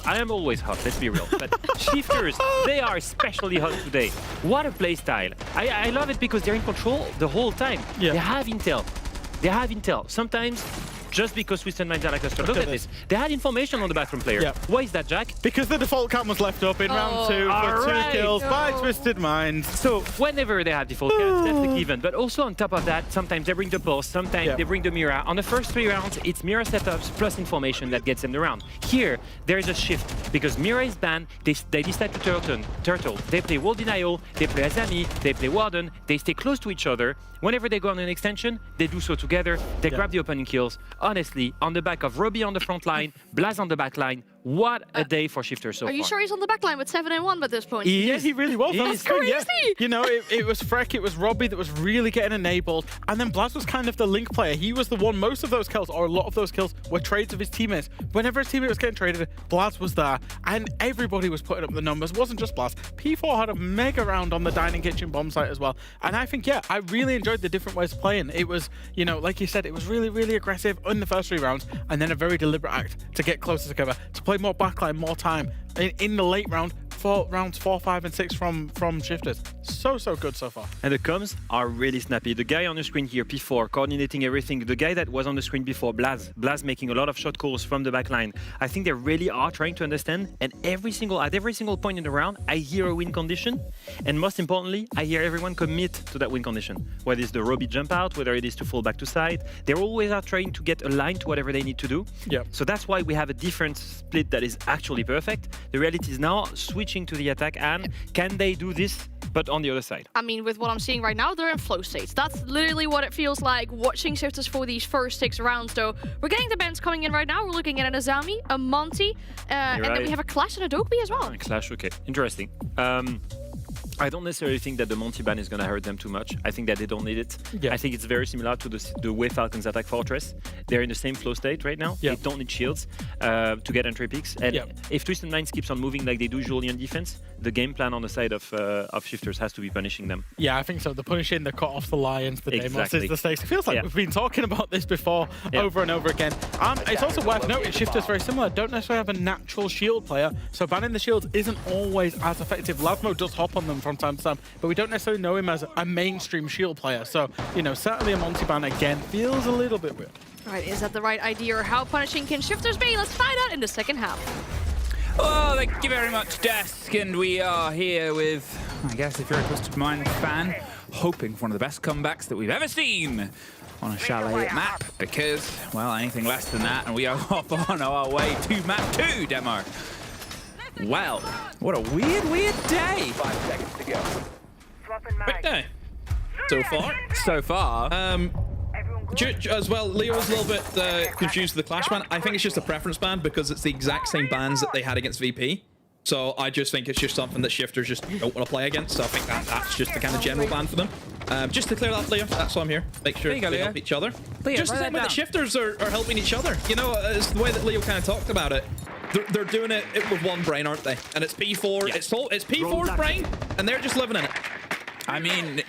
I am always hot, let's be real. But Shifters, they are especially hot today. What a play style. I love it because they're in control the whole time. Yeah. They have intel. They have intel. Sometimes, just because Twisted Minds are like us, look at this. They had information on the bathroom player. Yeah. Why is that, Jack? Because the default cam was left up in round 2 for 2 kills by Twisted Minds. So whenever they have default cams, that's the given. But also on top of that, sometimes they bring the pulse, sometimes they bring the mirror. On the first 3 rounds, it's mirror setups plus information that gets them the round. Here, there is a shift because mirror is banned. They decide to turtle. They play wall denial, they play Azami, they play Warden. They stay close to each other. Whenever they go on an extension, they do so together. They grab the opening kills. Honestly, on the back of Robbie on the front line, Blaz on the back line, what a day for Shifters so far. Are you sure he's on the back line with 7-1 at this point? Yeah, he really was. That's crazy. Yeah. You know, it was Freck, it was Robbie that was really getting enabled, and then Blaz was kind of the link player. He was the one, most of those kills, or a lot of those kills, were trades of his teammates. Whenever his teammate was getting traded, Blaz was there, and everybody was putting up the numbers. It wasn't just Blaz. P4 had a mega round on the dining kitchen bomb site as well, and I think, yeah, I really enjoyed the different ways of playing. It was, you know, like you said, it was really, really aggressive in the first 3 rounds, and then a very deliberate act to get closer together, to play more backline, more time in the late round. Rounds 4, 5, and 6 from Shifters. So good so far. And the comms are really snappy. The guy on the screen here, P4, coordinating everything. The guy that was on the screen before, Blaz making a lot of shot calls from the back line. I think they really are trying to understand. And at every single point in the round, I hear a win condition. And most importantly, I hear everyone commit to that win condition. Whether it's the Robbie jump out, whether it is to fall back to side. They're always out trying to get aligned to whatever they need to do. Yeah. So that's why we have a different split that is actually perfect. The reality is now switching to the attack, and can they do this but on the other side? I mean, with what I'm seeing right now, they're in flow states. That's literally what it feels like watching Shifters for these first 6 rounds, though. We're getting the bans coming in right now. We're looking at an Azami, a Monty, and then we have a Clash and a Dokbi as well. Clash, okay. Interesting. I don't necessarily think that the Monty ban is going to hurt them too much. I think that they don't need it. Yeah. I think it's very similar to the way Falcons attack Fortress. They're in the same flow state right now. Yeah. They don't need shields to get entry picks. And if Twisted Minds keeps on moving like they do usually on defense, the game plan on the side of Shifters has to be punishing them. Yeah, I think so. The punishing, the cut off the Lions, the Demos is the stakes. It feels like we've been talking about this before over and over again. It's also worth noting, Shifters very similar. Don't necessarily have a natural shield player, so banning the shields isn't always as effective. Lasmo does hop on them from time to time, but we don't necessarily know him as a mainstream shield player. So, you know, certainly a Monty ban again feels a little bit weird. All right, is that the right idea, or how punishing can Shifters be? Let's find out in the second half. Well, thank you very much, Desk, and we are here with I guess if you're a Twisted Mind fan, hoping for one of the best comebacks that we've ever seen on a Chalet map, because, well, anything less than that, and we are off on our way to map 2 demo. Well, what a weird day. 5 seconds to go. Quick day. So far. As well, Leo was a little bit confused with the Clash ban. I think it's just a preference ban because it's the exact same bans that they had against VP. So I just think it's just something that shifters just don't want to play against. So I think that's just the kind of general ban for them. Just to clear that, Leo, that's why I'm here. Make sure they help each other. Leo, just the same way the shifters are helping each other. You know, it's the way that Leo kind of talked about it. They're doing it with one brain, aren't they? And it's P4. Yeah. It's P4's brain, and they're just living in it. I mean,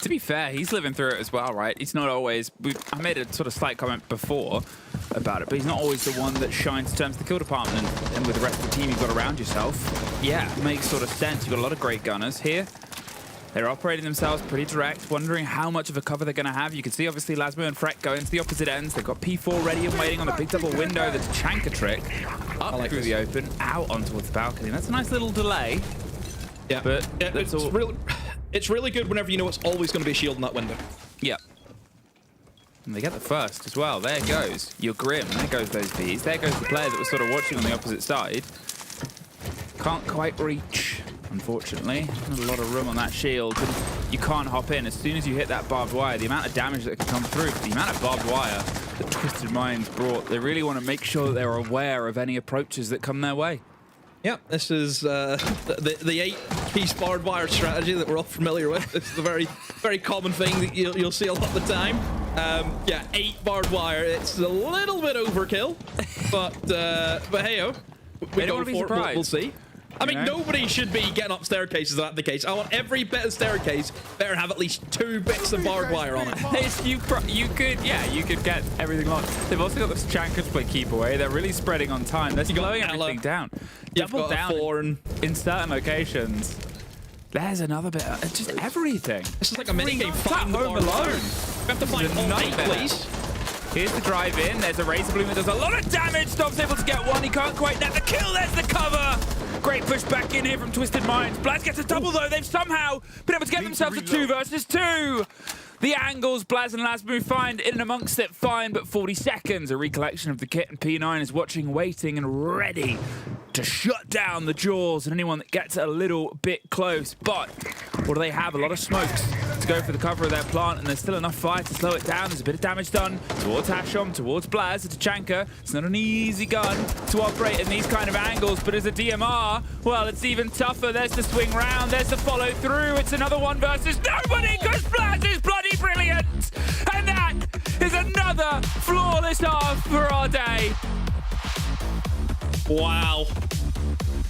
to be fair, he's living through it as well, right? He's not always... I made a sort of slight comment before about it, but he's not always the one that shines in terms of the kill department. And with the rest of the team you've got around yourself, yeah, it makes sort of sense. You've got a lot of great gunners here. They're operating themselves pretty direct, wondering how much of a cover they're going to have. You can see, obviously, Lasmo and Freck go into the opposite ends. They've got P4 ready and waiting on a big double window. That's Chanka trick. Up through the open, out on towards the balcony. That's a nice little delay. Yeah, but yeah, it's really good whenever you know it's always going to be a shield in that window. Yeah. And they get the first as well. There goes your Grim. There goes those Bs. There goes the player that was sort of watching on the opposite side. Can't quite reach, unfortunately. Not a lot of room on that shield. And you can't hop in. As soon as you hit that barbed wire, the amount of damage that can come through, the amount of barbed wire that Twisted Minds brought, they really want to make sure that they're aware of any approaches that come their way. Yeah, this is the 8-piece barbed wire strategy that we're all familiar with. It's a very common thing that you'll see a lot of the time. Yeah, 8 barbed wire. It's a little bit overkill, but hey-o, we go for it. We'll see. I mean, nobody should be getting up staircases if that's the case. I want every bit of staircase better have at least 2 bits of barbed wire on it. You could get everything locked. They've also got this Chanka to play keep away. They're really spreading on time. They're slowing everything down. Double down in certain locations. There's another bit of just everything. This is like a minigame. Find Home Alone. We have to find all 8, please. Here's the drive in. There's a Razor Bloom that does a lot of damage. Stomp's able to get one. He can't quite net the kill. There's the cover. Great push back in here from Twisted Minds. Blaz gets a double though. They've somehow been able to get themselves a 2 versus 2. The angles Blaz and Lasmu find in and amongst it fine, but 40 seconds. A recollection of the kit, and P9 is watching, waiting, and ready to shut down the jaws and anyone that gets a little bit close. But what do they have? A lot of smokes to go for the cover of their plant, and there's still enough fire to slow it down. There's a bit of damage done towards Hashom, towards Blaz, to Chanka. It's not an easy gun to operate in these kind of angles, but as a DMR, well, it's even tougher. There's the swing round, there's the follow through. It's another 1 versus nobody, because Blaz is bloody brilliant. And that is another flawless half for our day. Wow.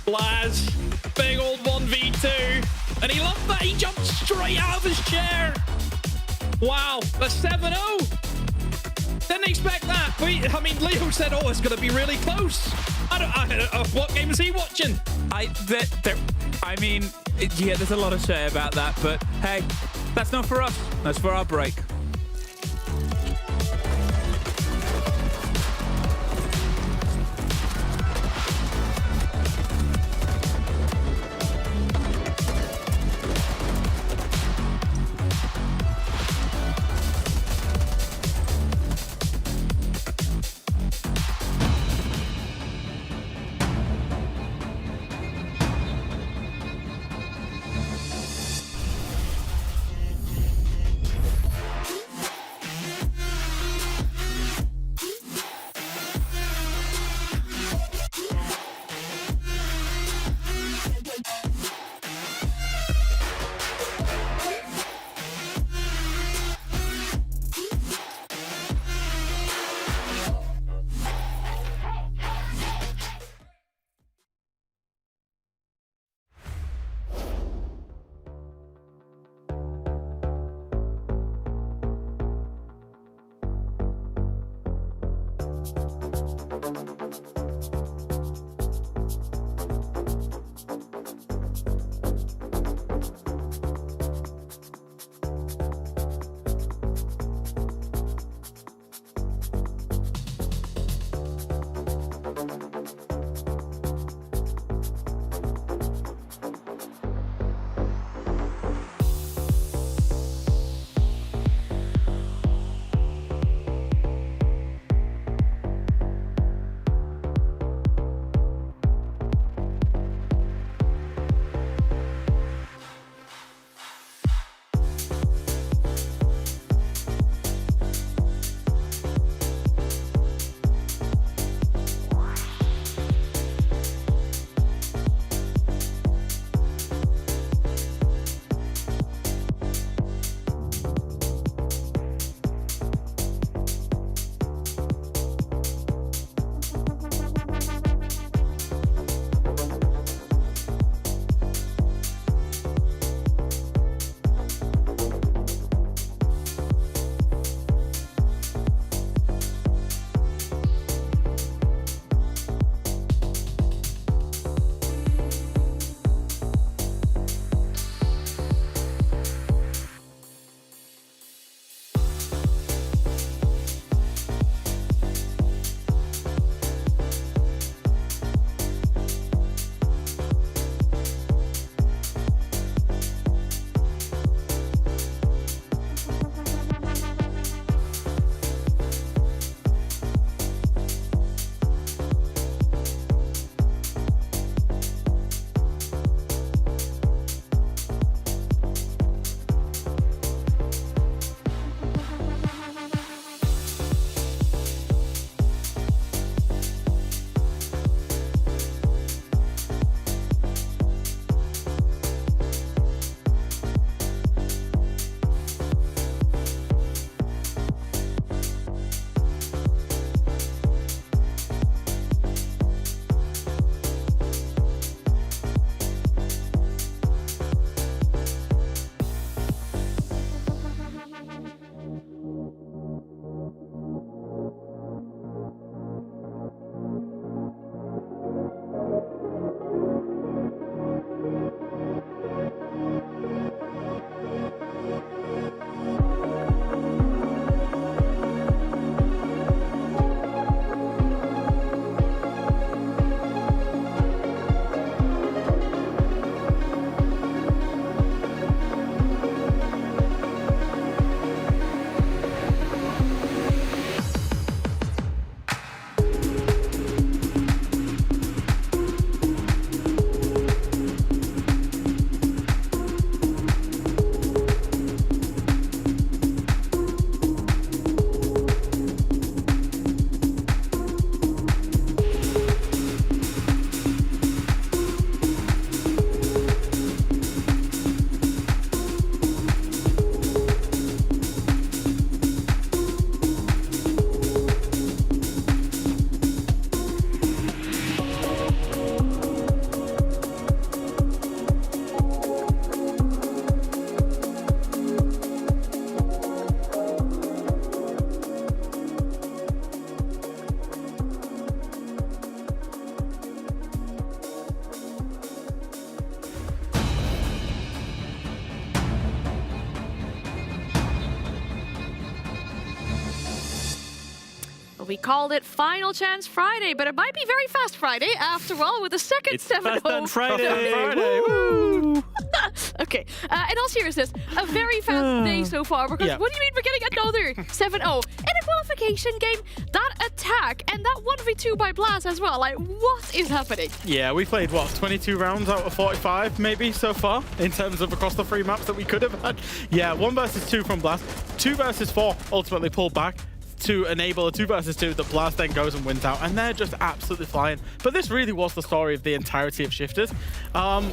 Blaz, big old 1v2. And he loved that. He jumped straight out of his chair. Wow, a 7-0. Didn't expect that. I mean, Leo said, oh, it's going to be really close. What game is he watching? I mean, yeah, there's a lot to say about that, but hey, that's not for us. That's for our break. we called it Final Chance Friday, but it might be very fast Friday after all, with the second 7-0. Fast and Friday. Woo! Okay, in all seriousness, a very fast day so far, because what do you mean we're getting another 7-0? In a qualification game, that attack and that 1v2 by Blast as well, like, what is happening? Yeah, we played, what, 22 rounds out of 45 maybe so far, in terms of across the 3 maps that we could have had. Yeah, 1 versus 2 from Blast, 2 versus 4 ultimately pulled back to enable a 2 versus 2 that Blast then goes and wins out, and they're just absolutely flying. But this really was the story of the entirety of Shifters.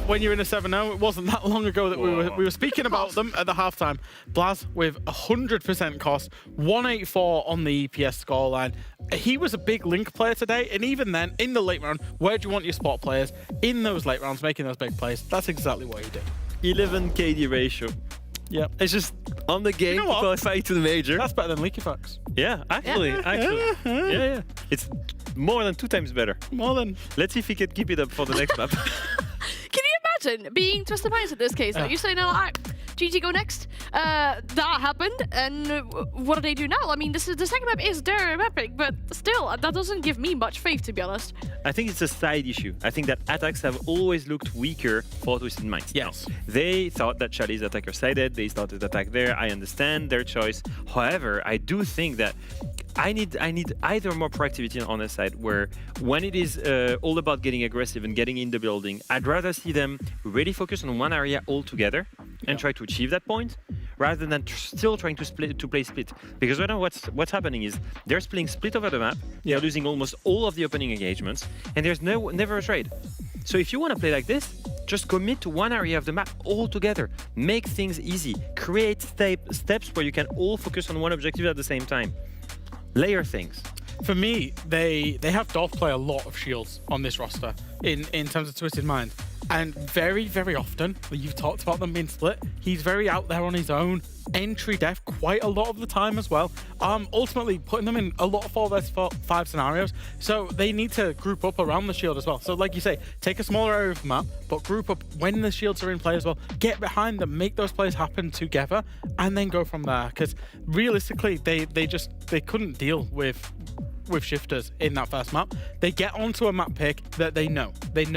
When you're in a 7-0, it wasn't that long ago that we were speaking about them at the halftime. Blast with 100% cost, 184 on the EPS scoreline. He was a big Link player today, and even then, in the late round, where do you want your spot players? In those late rounds, making those big plays. That's exactly what he did. 11 KD ratio. Yeah, It's just on the game to qualify to the major. that's better than Leaky Fox. Yeah, actually. Yeah. It's more than 2 times better. More than. Let's see if he can keep it up for the next map. Can you imagine being Twisted Minds in this case? You say, no, GG go next. That happened, and what do they do now? I mean, the second map is their mapping, but still, that doesn't give me much faith, to be honest. I think it's a side issue. I think that attacks have always looked weaker for Twisted Minds. Yes. Now, they thought that Charlie's attacker sided. They started attack there. I understand their choice. However, I do think that I need either more proactivity on their side, where when it is all about getting aggressive and getting in the building, I'd rather see them really focus on one area altogether and try to achieve that point, rather than still trying to play split. Because right now what's happening is they're splitting split over the map, they're losing almost all of the opening engagements, and there's never a trade. So if you want to play like this, just commit to one area of the map altogether. Make things easy. Create steps where you can all focus on one objective at the same time. Layer things. For me, they have Dolph play a lot of shields on this roster in terms of Twisted Mind. And very, very often, you've talked about them being split, he's very out there on his own. Entry def quite a lot of the time as well. Ultimately putting them in a lot of 4 versus 5 scenarios. So they need to group up around the shield as well. So like you say, take a smaller area of the map, but group up when the shields are in play as well. Get behind them, make those plays happen together, and then go from there. Because realistically, they couldn't deal with Shifters in that first map. They get onto a map pick that they know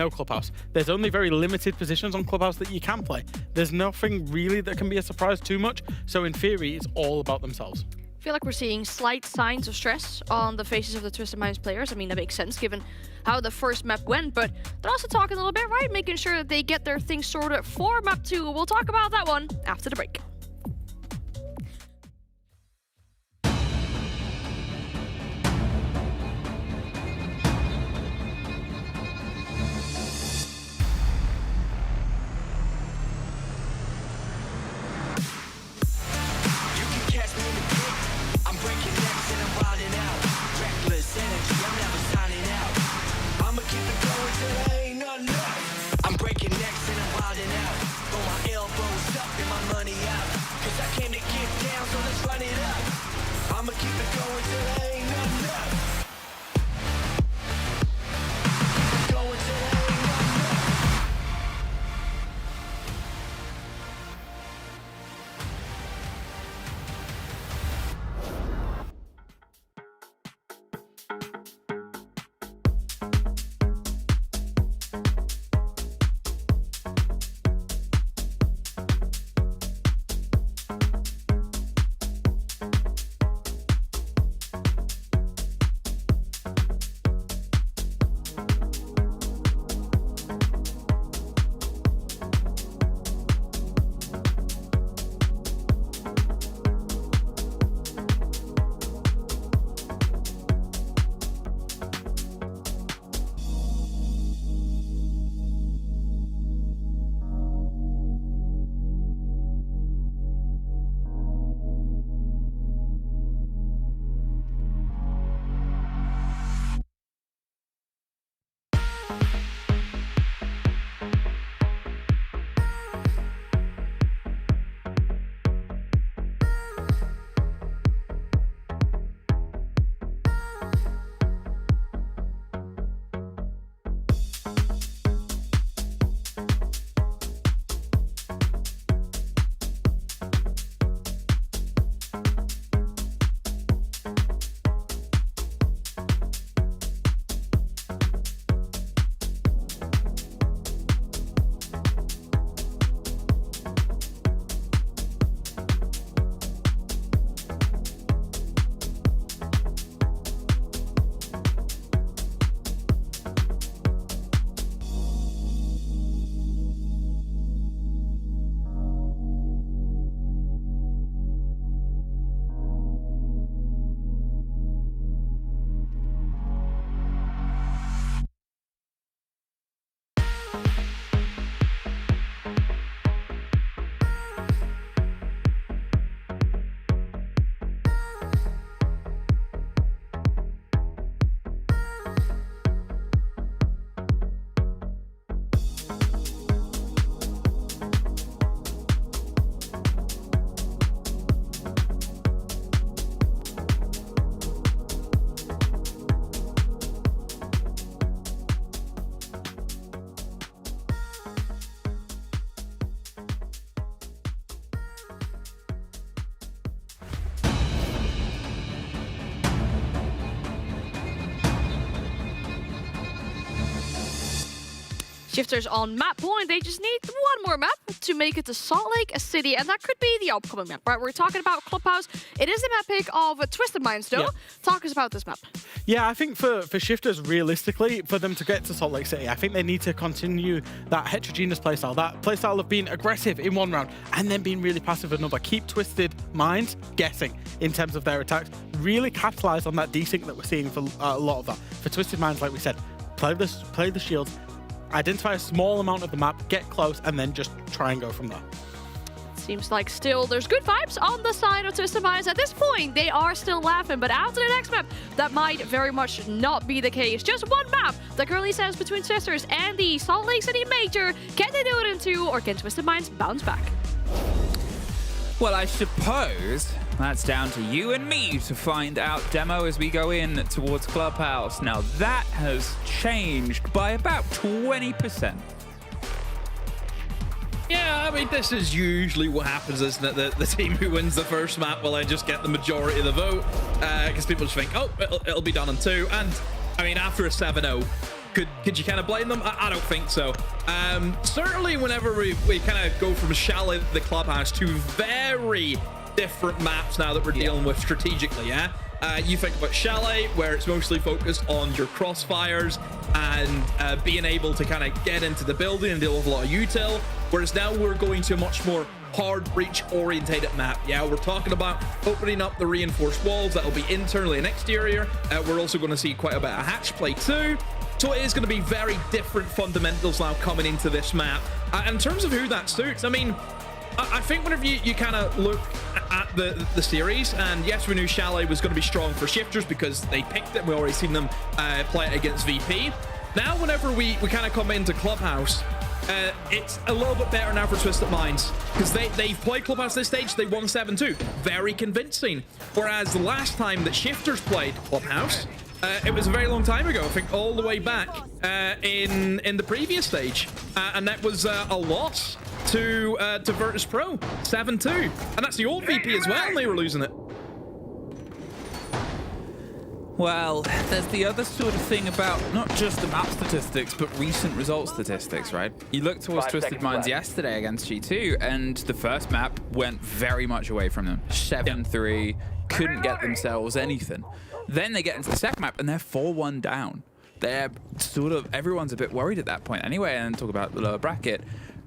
Clubhouse. There's only very limited positions on Clubhouse that you can play. There's nothing really that can be a surprise too much, so in theory it's all about themselves. I feel like we're seeing slight signs of stress on the faces of the Twisted Minds players. I mean, that makes sense given how the first map went, but they're also talking a little bit, right? Making sure that they get their things sorted for map 2. We'll talk about that one after the break. I'm breaking necks and I'm wilding out. Throw my elbows up and my money out. Shifters on map point. They just need one more map to make it to Salt Lake City, and that could be the upcoming map, right? We're talking about Clubhouse. It is a map pick of Twisted Minds, though. Yeah. Talk us about this map. Yeah, I think for Shifters, realistically, for them to get to Salt Lake City, I think they need to continue that heterogeneous playstyle, that playstyle of being aggressive in one round and then being really passive in another. Keep Twisted Minds guessing in terms of their attacks. Really capitalize on that desync that we're seeing for a lot of that. For Twisted Minds, like we said, play the shields, identify a small amount of the map, get close, and then just try and go from there. Seems like still there's good vibes on the side of Twisted Minds. At this point, they are still laughing, but out to the next map, that might very much not be the case. Just one map that currently stands between Sisters and the Salt Lake City Major. Can they do it in two, or can Twisted Minds bounce back? Well, I suppose that's down to you and me to find out, Demo, as we go in towards Clubhouse. Now, that has changed by about 20%. Yeah, I mean, this is usually what happens, isn't it? The team who wins the first map will then just get the majority of the vote, because people just think, oh, it'll be done in two. And, I mean, after a 7-0, could you kind of blame them? I don't think so. Certainly whenever we kind of go from Chalet to the Clubhouse to very different maps now that we're dealing with strategically, yeah? You think about Chalet, where it's mostly focused on your crossfires and being able to kind of get into the building and deal with a lot of util, whereas now we're going to a much more hard breach orientated map. Yeah, we're talking about opening up the reinforced walls that'll be internally and exterior. We're also going to see quite a bit of hatch play too. So it is going to be very different fundamentals now coming into this map. In terms of who that suits, I mean, I think whenever you kind of look at the series, and yes, we knew Chalet was going to be strong for Shifters because they picked it. We already seen them play it against VP. Now, whenever we kind of come into Clubhouse, it's a little bit better now for Twisted Minds because they've played Clubhouse this stage. They won 7-2, very convincing. Whereas the last time that Shifters played Clubhouse, it was a very long time ago. I think all the way back in the previous stage, and that was a loss to Virtus Pro, 7-2, and that's the old VP as well, and they were losing it. Well, there's the other sort of thing about not just the map statistics, but recent result statistics, right? You look towards Twisted Minds yesterday against G2, and the first map went very much away from them. 7-3, couldn't get themselves anything. Then they get into the second map, and they're 4-1 down. They're sort of, everyone's a bit worried at that point anyway, and talk about the lower bracket.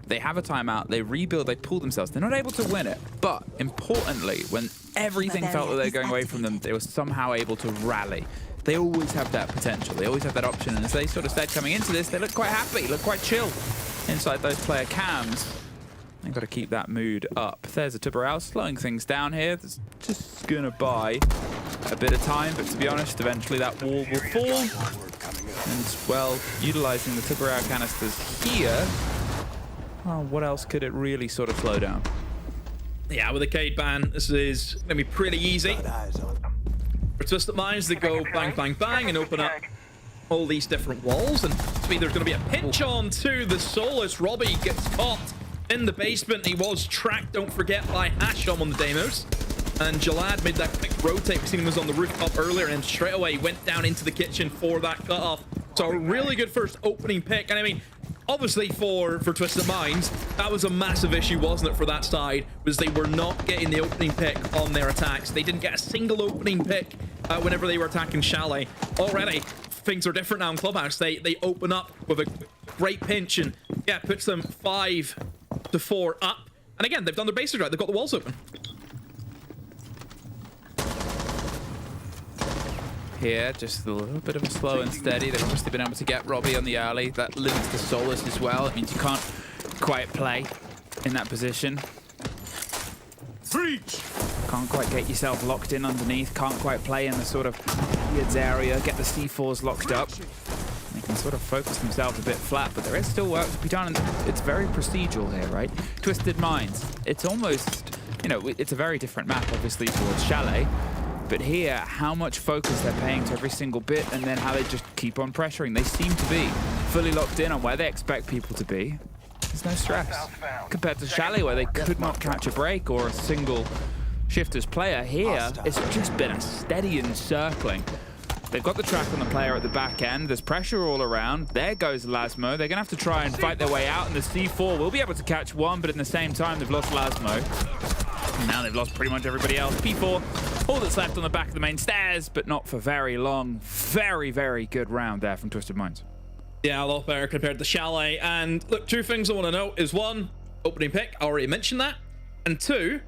They have a timeout, they rebuild, they pull themselves. They're not able to win it, but importantly, when everything felt that they're going away from them, they were somehow able to rally. They always have that potential, they always have that option, and as they sort of said coming into this, they look quite happy, look quite chill inside those player cams. They've got to keep that mood up. There's a Tubarão slowing things down here. That's just gonna buy a bit of time, but to be honest, eventually that wall will fall. And, well, utilizing the Tubarão canisters here, oh, what else could it really sort of slow down? Yeah, with a Cade ban, this is going to be pretty easy. For Twisted Minds, they go bang, bang, bang, and open up all these different walls. And to me, there's going to be a pinch on to the Solus. Robbie gets caught in the basement. He was tracked, don't forget, by Hashom on the demos. And Jalad made that quick rotate. We seen him was on the rooftop earlier, and straight away went down into the kitchen for that cutoff. So a really good first opening pick. And I mean, obviously for Twisted Minds, that was a massive issue, wasn't it, for that side, was they were not getting the opening pick on their attacks. They didn't get a single opening pick whenever they were attacking Chalet. Already, things are different now in Clubhouse. They open up with a great pinch and, yeah, puts them 5-4 up. And again, they've done their basics right. They've got the walls open. Here, just a little bit of a slow and steady. They've obviously been able to get Robbie on the early. That limits the Solus as well. It means you can't quite play in that position. Can't quite get yourself locked in underneath. Can't quite play in the sort of Beards area. Get the C4s locked up. They can sort of focus themselves a bit flat, but there is still work to be done. And it's very procedural here, right? Twisted Minds. It's almost, you know, it's a very different map, obviously, towards Chalet. But here, how much focus they're paying to every single bit, and then how they just keep on pressuring. They seem to be fully locked in on where they expect people to be. There's no stress. Compared to Chalet, where they could not catch a break or a single Shifters player, here, it's just been a steady encircling They've got the track on the player at the back end. There's pressure all around. There goes Lasmo. They're going to have to try and fight their way out, and the C4 will be able to catch one, but at the same time, they've lost Lasmo. And now they've lost pretty much everybody else. P4, all that's left on the back of the main stairs, but not for very long. Very, very good round there from Twisted Minds. Yeah, a lot better compared to Chalet. And look, two things I want to note is one, opening pick, I already mentioned that. And two,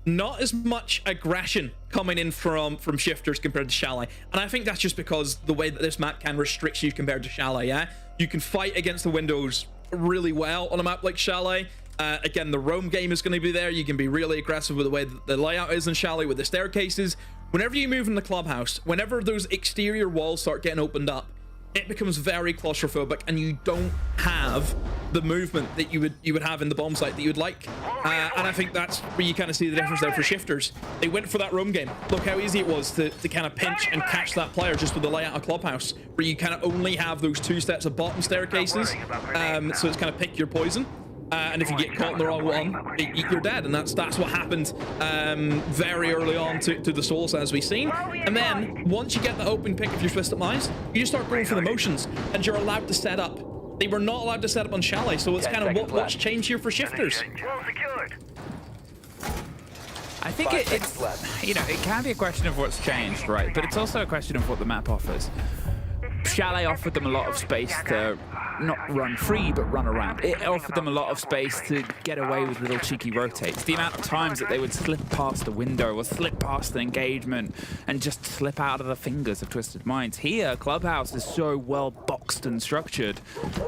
not as much aggression coming in from Shifters compared to Chalet. And I think that's just because the way that this map can restrict you compared to Chalet, yeah? You can fight against the windows really well on a map like Chalet. Again, the roam game is going to be there. You can be really aggressive with the way that the layout is in Chalet with the staircases. Whenever you move in the clubhouse, whenever those exterior walls start getting opened up, it becomes very claustrophobic, and you don't have the movement that you would have in the bomb site that you would like. And I think that's where you kind of see the difference there for Shifters. They went for that roam game. Look how easy it was to kind of pinch and catch that player just with the layout of clubhouse, where you kind of only have those two sets of bottom staircases. So it's kind of pick your poison. And if you get caught in the wrong one, you're dead. And that's what happened very early on to the Souls, as we've seen. And then once you get the open pick of your Twisted Minds, you just start going for the motions, and you're allowed to set up. They were not allowed to set up on Chalet, so it's kind of what's changed here for Shifters. I think it's, you know, it can be a question of what's changed, right? But it's also a question of what the map offers. Chalet offered them a lot of space to not run free, but run around. It offered them a lot of space to get away with little cheeky rotates. The amount of times that they would slip past the window or slip past an engagement and just slip out of the fingers of Twisted Minds. Here, Clubhouse is so well boxed and structured,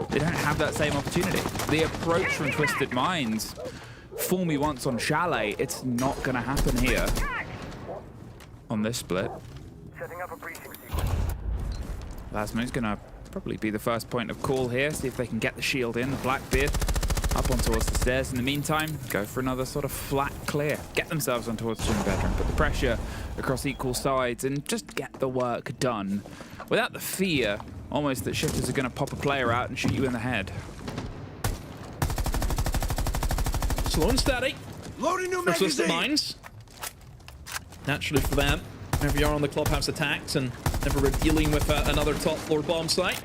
they don't have that same opportunity. The approach from Twisted Minds, fool me once on Chalet, it's not going to happen here on this split. Setting up a breaching sequence. Lasmo's going to probably be the first point of call here, see if they can get the shield in. The Blackbeard up on towards the stairs. In the meantime, go for another sort of flat clear. Get themselves on towards the gym bedroom, put the pressure across equal sides and just get the work done without the fear, almost, that Shifters are going to pop a player out and shoot you in the head. Slow and steady. Loading new for Twisted Minds. Naturally for them, whenever you're on the clubhouse attacks and whenever we're dealing with another top floor bomb site,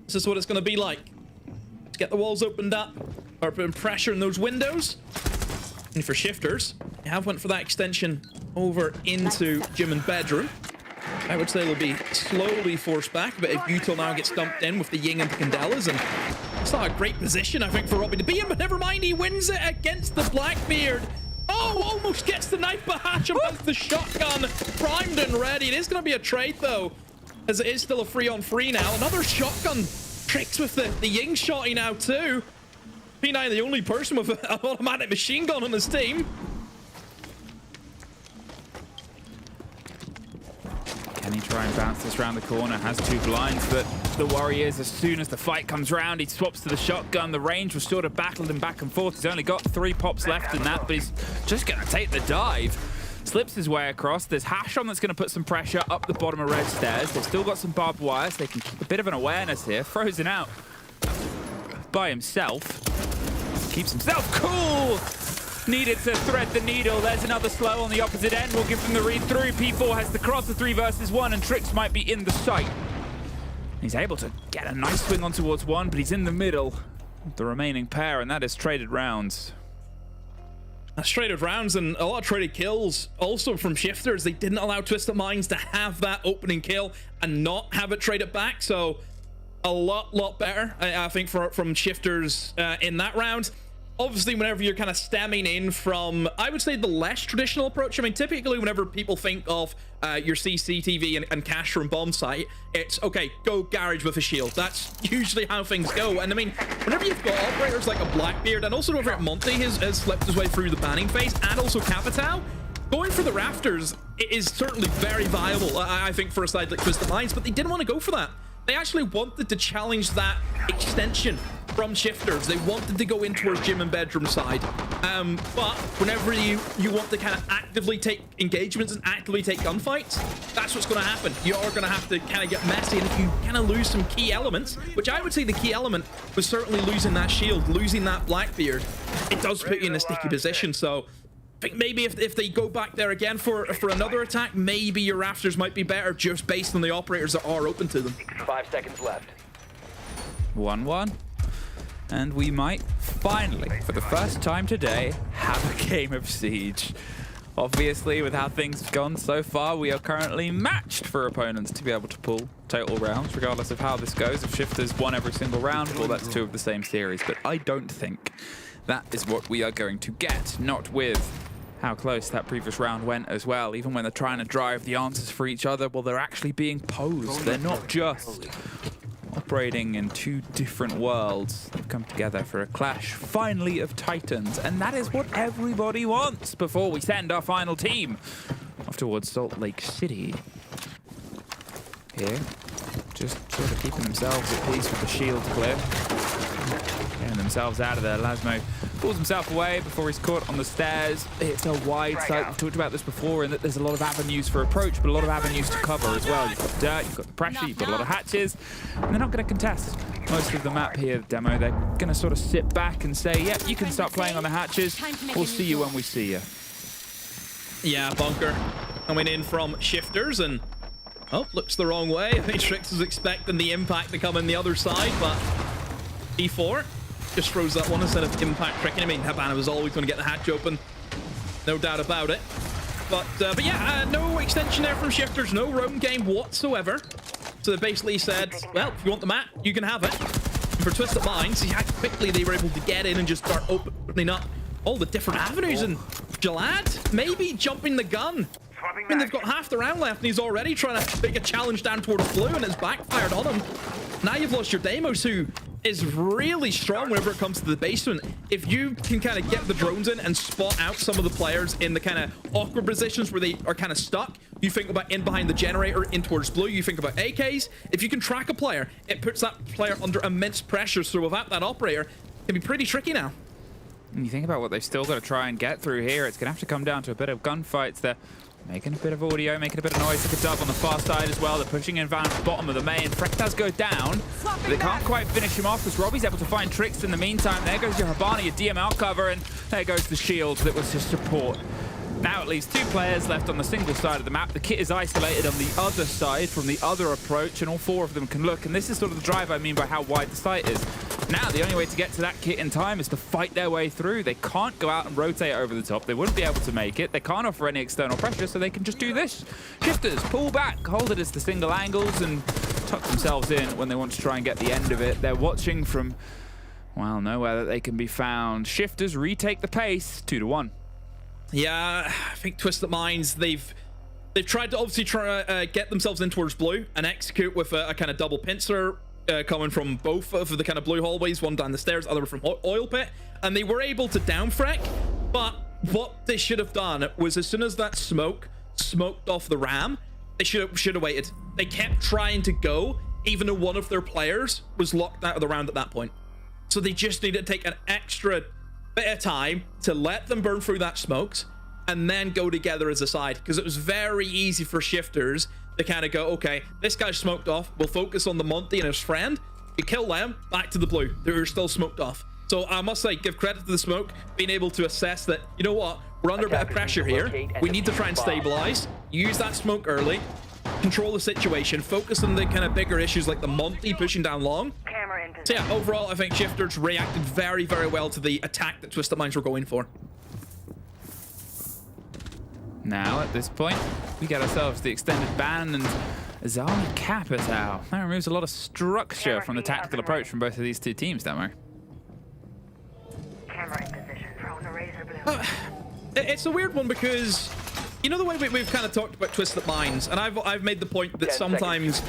this is what it's going to be like. Let's get the walls opened up, or putting pressure in those windows. And for Shifters, you have went for that extension over into gym and bedroom. I would say they'll be slowly forced back, but if Utah now gets dumped in with the Ying and the Candelas, and it's not a great position, I think, for Robbie to be in, but never mind, he wins it against the Blackbeard. Oh, almost gets the knife, but Hatcham has the shotgun primed and ready. It is going to be a trade, though, as it is still a 3-on-3 now. Another shotgun tricks with the Ying shotty now, too. P9, the only person with an automatic machine gun on his team. Can he try and bounce this around the corner? Has two blinds, but the worry is as soon as the fight comes round, he swaps to the shotgun. The range was sort of battled him back and forth. He's only got 3 pops left in that, but he's just going to take the dive. Slips his way across. There's Hasham that's going to put some pressure up the bottom of red stairs. They've still got some barbed wire, so they can keep a bit of an awareness here. Frozen out by himself. Keeps himself cool. Needed to thread the needle. There's another slow on the opposite end. We'll give them the read through. P4 has the cross of 3 versus 1, and Trix might be in the sight. He's able to get a nice swing on towards 1, but he's in the middle of the remaining pair, and that is traded rounds. That's traded rounds and a lot of traded kills also from Shifters. They didn't allow Twisted Minds to have that opening kill and not have it traded back. So a lot better, I think, from Shifters in that round. Obviously, whenever you're kind of stemming in from, I would say, the less traditional approach. I mean, typically, whenever people think of your CCTV and cash from bomb site, it's, okay, go garage with a shield. That's usually how things go. And I mean, whenever you've got operators like a Blackbeard, and also over at Monty has slipped his way through the banning phase, and also Capitao, going for the rafters is certainly very viable, I think, for a side like Twisted Minds, but they didn't want to go for that. They actually wanted to challenge that extension from Shifters. They wanted to go in towards gym and bedroom side. But whenever you want to kind of actively take engagements and actively take gunfights, that's what's going to happen. You are going to have to kind of get messy, and if you kind of lose some key elements, which I would say the key element was certainly losing that shield, losing that Blackbeard, it does put you in a sticky position. So think maybe if they go back there again for another attack, maybe your rafters might be better just based on the operators that are open to them. 5 seconds left. 1-1. And we might finally, for the first time today, have a game of Siege. Obviously, with how things have gone so far, we are currently matched for opponents to be able to pull total rounds, regardless of how this goes. If Shifters won every single round, well, that's 2 of the same series. But I don't think that is what we are going to get, not with how close that previous round went as well. Even when they're trying to drive the answers for each other, well, they're actually being posed. They're not just operating in 2 different worlds. They've come together for a clash, finally, of titans. And that is what everybody wants before we send our final team off towards Salt Lake City. Here, just sort of keeping themselves at peace with the shield clip. Getting themselves out of there. Lasmo pulls himself away before he's caught on the stairs. It's a wide site. We've talked about this before, and that there's a lot of avenues for approach, but a lot of avenues to cover as well. You've got dirt, you've got the pressure, you've got a lot of hatches, and they're not going to contest most of the map here, the demo. They're going to sort of sit back and say, yep, you can start playing on the hatches. We'll see you when we see you. Yeah, bunker coming in from Shifters, and oh, looks the wrong way. I think Strix was expecting the impact to come in the other side, but D4 just throws that one instead of impact tricking. I mean, Habana was always going to get the hatch open, no doubt about it. But yeah, no extension there from Shifters, no roam game whatsoever. So they basically said, well, if you want the map, you can have it. And for Twisted Minds, see how quickly they were able to get in and just start opening up all the different avenues. And Jalad maybe jumping the gun. I mean, they've got half the round left, and he's already trying to make a challenge down towards Blue, and it's backfired on him. Now you've lost your Deimos, who is really strong whenever it comes to the basement. If you can kind of get the drones in and spot out some of the players in the kind of awkward positions where they are kind of stuck, you think about in behind the generator, in towards Blue, you think about AKs. If you can track a player, it puts that player under immense pressure, so without that operator, it can be pretty tricky now. And you think about what they've still got to try and get through here, it's going to have to come down to a bit of gunfights. They're making a bit of audio, making a bit of noise. Look at Dub on the far side as well. They're pushing in Van bottom of the main. Freck does go down, but they can't quite finish him off as Robbie's able to find tricks in the meantime. There goes your Habana, your DML cover, and there goes the shield that was his support. Now at least 2 players left on the single side of the map. The kit is isolated on the other side from the other approach, and all 4 of them can look. And this is sort of the drive I mean by how wide the site is. Now the only way to get to that kit in time is to fight their way through. They can't go out and rotate over the top. They wouldn't be able to make it. They can't offer any external pressure, so they can just do this. Shifters, pull back, hold it as the single angles, and tuck themselves in when they want to try and get the end of it. They're watching from, well, nowhere that they can be found. Shifters retake the pace, 2-1. Yeah, I think Twisted Minds, they've tried to obviously try to get themselves in towards Blue and execute with a kind of double pincer coming from both of the kind of Blue hallways, one down the stairs, other from Oil Pit, and they were able to down Freck. But what they should have done was, as soon as that smoke smoked off the ram, they should have waited. They kept trying to go, even though one of their players was locked out of the round at that point. So they just needed to take an extra bit of time to let them burn through that smokes and then go together as a side, because it was very easy for Shifters to kind of go, okay, this guy's smoked off, we'll focus on the Monty and his friend, you kill them, back to the Blue, they're still smoked off. So I must say, give credit to the smoke, being able to assess that, you know what, we're under a bit of pressure here, we need to try and stabilize, use that smoke early, control the situation, focus on the kind of bigger issues like the Monty pushing down long. So yeah, overall, I think Shifters reacted very, very well to the attack that Twisted Minds were going for. Now, at this point, we get ourselves the extended ban and Azami Capital. That removes a lot of structure from the tactical approach from both of these 2 teams, Demo. Camera in position. Prone razor blue. It's a weird one because, you know, the way we've kind of talked about Twisted Minds, and I've made the point that sometimes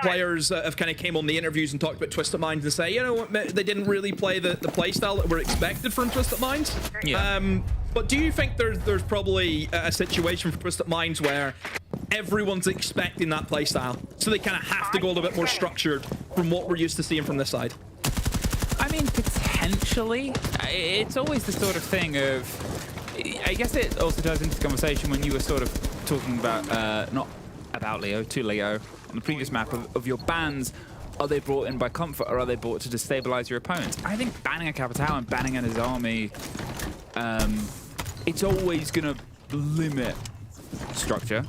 players have kind of came on the interviews and talked about Twisted Minds and say, you know what, they didn't really play the playstyle that were expected from Twisted Minds. Yeah. But do you think there's probably a situation for Twisted Minds where everyone's expecting that playstyle, so they kind of have to go a little bit more structured from what we're used to seeing from this side? I mean, potentially. It's always the sort of thing of, I guess it also ties into the conversation when you were sort of talking about, not about Leo, to Leo, on the previous map of your bans. Are they brought in by comfort, or are they brought to destabilize your opponents? I think banning a Capital and banning an Azami it's always going to limit structure.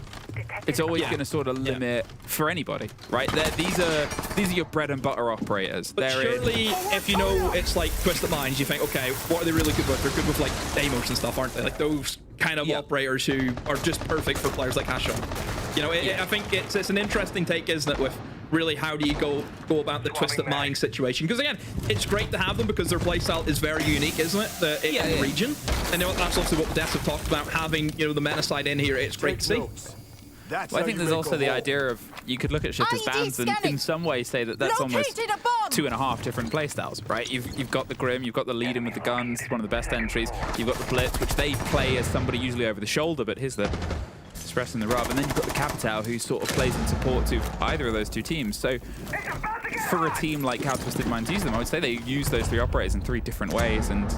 It's always going to sort of limit for anybody, right? These are your bread and butter operators. But surely, if you know it's like Twisted Minds, you think, okay, what are they really good with? They're good with like Deimos and stuff, aren't they? Like those kind of operators who are just perfect for players like Hashon. You know, I think it's an interesting take, isn't it, with really how do you go about the Twisted Mind situation? Because again, it's great to have them because their playstyle is very unique, isn't it? In the region. And that's also what Des have talked about, having, you know, the meta side in here. It's great to see. Well, I think there's also the idea of you could look at Shifter's bans and in some way say that that's almost 2.5 different playstyles, right? You've got the Grim, you've got the lead in with the guns, one of the best entries. You've got the Blitz, which they play as somebody usually over the shoulder, but here's the expressing the rub. And then you've got the Capital, who sort of plays in support to either of those two teams. So for a team like how Twisted Minds use them, I would say they use those 3 operators in 3 different ways, and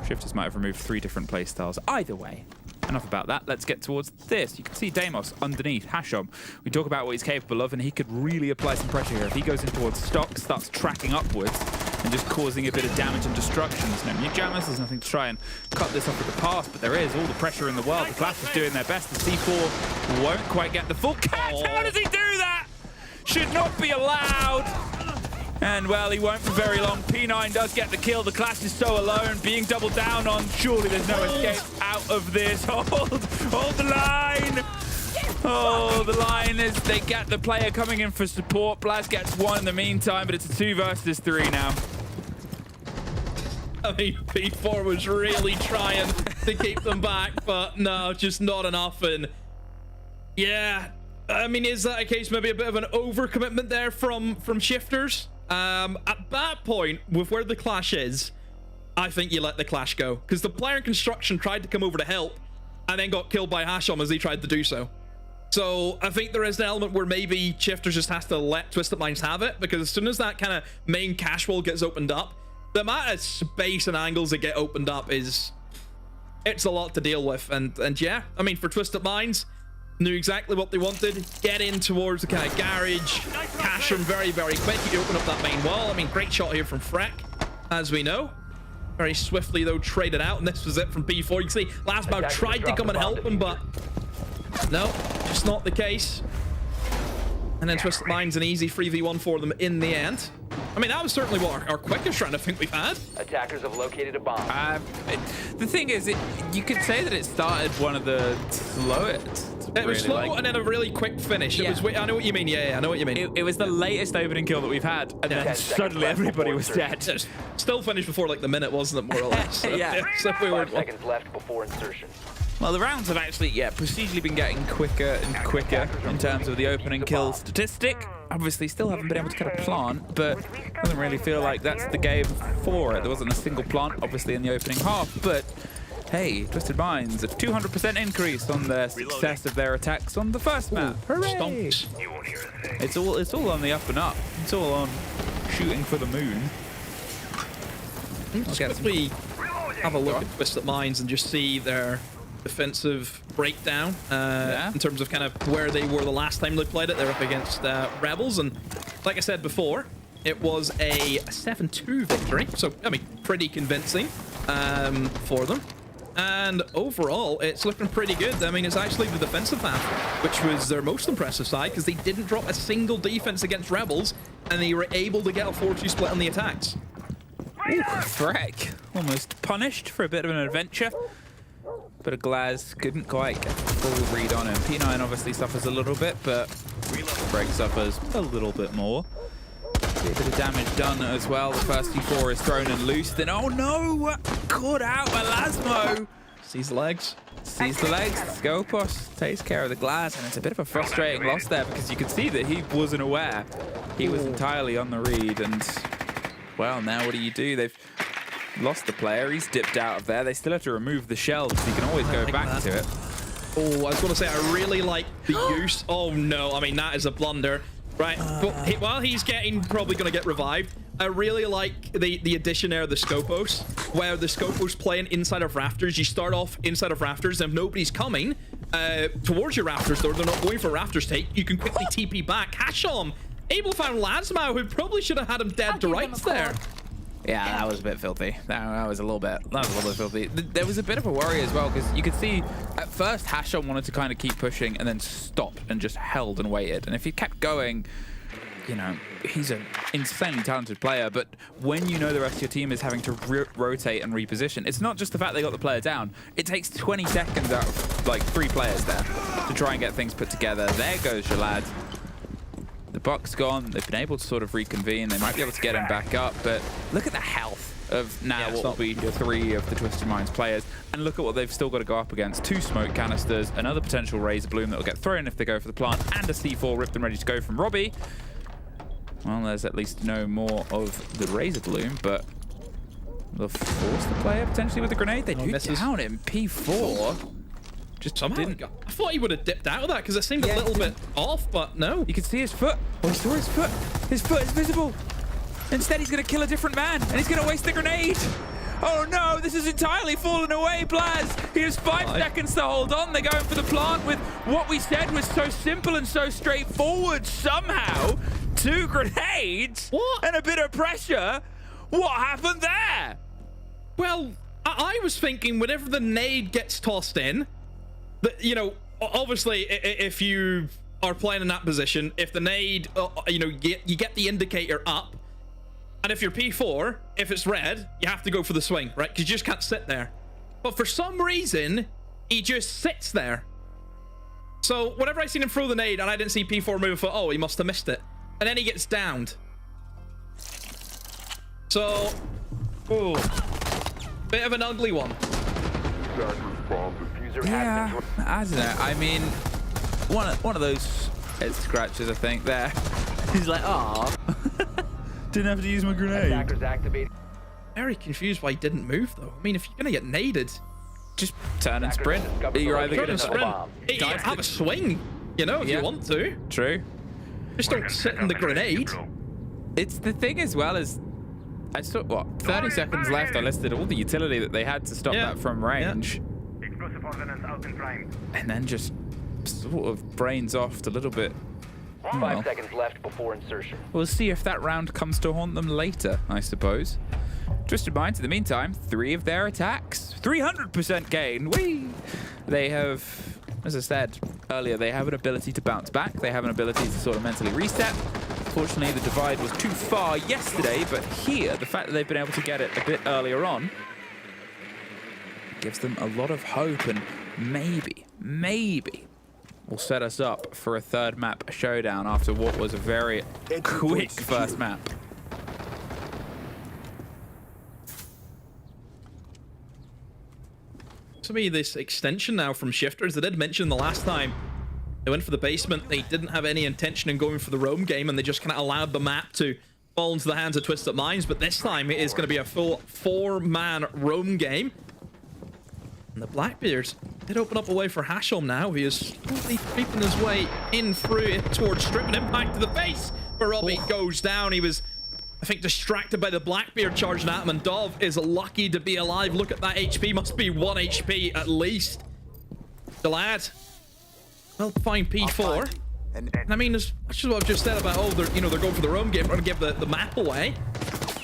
Shifters might have removed 3 different playstyles. Either way. Enough about that. Let's get towards this. You can see Deimos underneath Hashom. We talk about what he's capable of, and he could really apply some pressure here. If he goes in towards stock, starts tracking upwards, and just causing a bit of damage and destruction. There's no mute jammers, there's nothing to try and cut this off at the pass, but there is all the pressure in the world. The Clash is doing their best. The C4 won't quite get the full catch. How does he do that? Should not be allowed. And, well, he won't for very long. P9 does get the kill. The Clash is so alone, being doubled down on. Surely there's no escape out of this. Hold the line. Oh, the line is they get the player coming in for support. Blaz gets 1 in the meantime, but it's a 2 versus 3 now. I mean, P4 was really trying to keep them back, but no, just not enough. And yeah, I mean, is that a case maybe a bit of an overcommitment there from Shifters? At that point, with where the Clash is, I think you let the Clash go, because the player in construction tried to come over to help and then got killed by Hashom as he tried to do so. So I think there is an element where maybe Shifters just has to let Twisted Minds have it, because as soon as that kind of main cash wall gets opened up, the amount of space and angles that get opened up it's a lot to deal with. And yeah, I mean, for Twisted Minds, knew exactly what they wanted. Get in towards the kind of garage. Cash them very, very quick. You open up that main wall. I mean, great shot here from Freck, as we know. Very swiftly, though, traded out, and this was it from P4. You can see Lasbow tried to come and help him, but no, just not the case. And then Twisted Minds, an easy 3v1 for them in the end. I mean, that was certainly what our quickest round I think we've had. Attackers have located a bomb. The thing is, you could say that it started one of the slowest. It was slow and then a really quick finish. It was. I know what you mean. Yeah, I know what you mean. It was the latest opening kill that we've had, and then suddenly everybody was dead. Still finished before like the minute, wasn't it, more or less? So, yeah. So we were 5 seconds left before insertion. Well, the rounds have actually, procedurally been getting quicker and quicker in terms of the opening kill statistic. Obviously, still haven't been able to get a plant, but doesn't really feel like that's the game for it. There wasn't a single plant, obviously, in the opening half, but hey, Twisted Minds, a 200% increase on the success of their attacks on the first map. Hooray! It's all on the up and up. It's all on shooting for the moon. Let's quickly have a look at Twisted Minds and just see their defensive breakdown in terms of kind of where they were the last time they played it. They're up against Rebels, and like I said before, it was a 7-2 victory, so I mean, pretty convincing for them. And overall, it's looking pretty good. I mean, it's actually the defensive half, which was their most impressive side, because they didn't drop a single defense against Rebels, and they were able to get a 4-2 split on the attacks. Ooh, Freck, almost punished for a bit of an adventure. But a Glaz couldn't quite get the full read on him. P9 obviously suffers a little bit, but Break suffers a little bit more. A bit of damage done as well. The first C4 is thrown and loosed, and oh no! Caught out by Lasmo! Sees the legs. Sees the legs. Skopos takes care of the Glaz, and it's a bit of a frustrating loss there, because you could see that he wasn't aware. He was entirely on the read, and well, now what do? They've lost the player. He's dipped out of there. They still have to remove the shells, so you can always go back to it. Oh, I was going to say, I really like the use. Oh no, I mean, that is a blunder. Right, but while he's probably going to get revived, I really like the addition there of the Skopos, where the Skopos playing inside of rafters. You start off inside of rafters, and if nobody's coming towards your rafters, though, they're not going for rafters take, you can quickly TP back. Hashom able to find Lasmo, who probably should have had him dead to rights there. Yeah, that was a bit filthy. That was a little bit filthy. There was a bit of a worry as well, because you could see at first Hashon wanted to kind of keep pushing and then stopped and just held and waited. And if he kept going, you know, he's an insanely talented player, but when you know the rest of your team is having to rotate and reposition, it's not just the fact they got the player down. It takes 20 seconds out of like 3 players there to try and get things put together. There goes Jalad. The buck's gone. They've been able to sort of reconvene. They might be able to get him back up, but look at the health of now what will be 3 of the Twisted Minds players. And look at what they've still got to go up against. 2 smoke canisters, another potential Razor Bloom that will get thrown if they go for the plant, and a C4 ripped and ready to go from Robbie. Well, there's at least no more of the Razor Bloom, but they'll force the player potentially with the grenade. They do down him. P4. Just somehow I thought he would have dipped out of that because it seemed a little bit off, but no. You can see his foot. Oh, he saw his foot. His foot is visible. Instead, he's going to kill a different man, and he's going to waste the grenade. Oh no, this is entirely fallen away, Blaz. He has 5 seconds to hold on. They're going for the plant with what we said was so simple and so straightforward. Somehow, 2 grenades and a bit of pressure. What happened there? Well, I was thinking whenever the nade gets tossed in, you know, obviously, if you are playing in that position, if the nade, you know, you get the indicator up, and if you're P4, if it's red, you have to go for the swing, right? Because you just can't sit there. But for some reason, he just sits there. So whenever I seen him throw the nade and I didn't see P4 move, I thought, oh, he must have missed it. And then he gets downed. So, bit of an ugly one. Yeah, I don't know. I mean, one of those head scratches, I think, there. He's like, oh. Didn't have to use my grenade. Very confused why he didn't move, though. I mean, if you're going to get naded, just turn and sprint. You're either going to sprint. Have a swing, you know, if you want to. True. Just don't sit in the grenade. It's the thing as well as, I saw, 30 seconds left. I listed all the utility that they had to stop that from range. And then just sort of brains off a little bit. 5 seconds left before insertion. We'll see if that round comes to haunt them later, I suppose. Twisted Minds, in the meantime, 3 of their attacks. 300% gain. Whee! They have, as I said earlier, they have an ability to bounce back. They have an ability to sort of mentally reset. Fortunately, the divide was too far yesterday, but here, the fact that they've been able to get it a bit earlier on gives them a lot of hope, and maybe will set us up for a 3rd map showdown after what was a very quick first map. To me, this extension now from Shifters, they did mention the last time they went for the basement, they didn't have any intention in going for the roam game, and they just kind of allowed the map to fall into the hands of Twisted Minds, but this time it is going to be a full 4-man roam game. And the Blackbeards did open up a way for Hashom now. He is slowly creeping his way in through it towards stripping impact to the face. But Robbie goes down. He was, I think, distracted by the Blackbeard charging at him. And Dove is lucky to be alive. Look at that HP. Must be 1 HP at least. The lad. Well, fine P4. And I mean, as much as what I've just said about, they're going for the roam game, we're going to give the map away.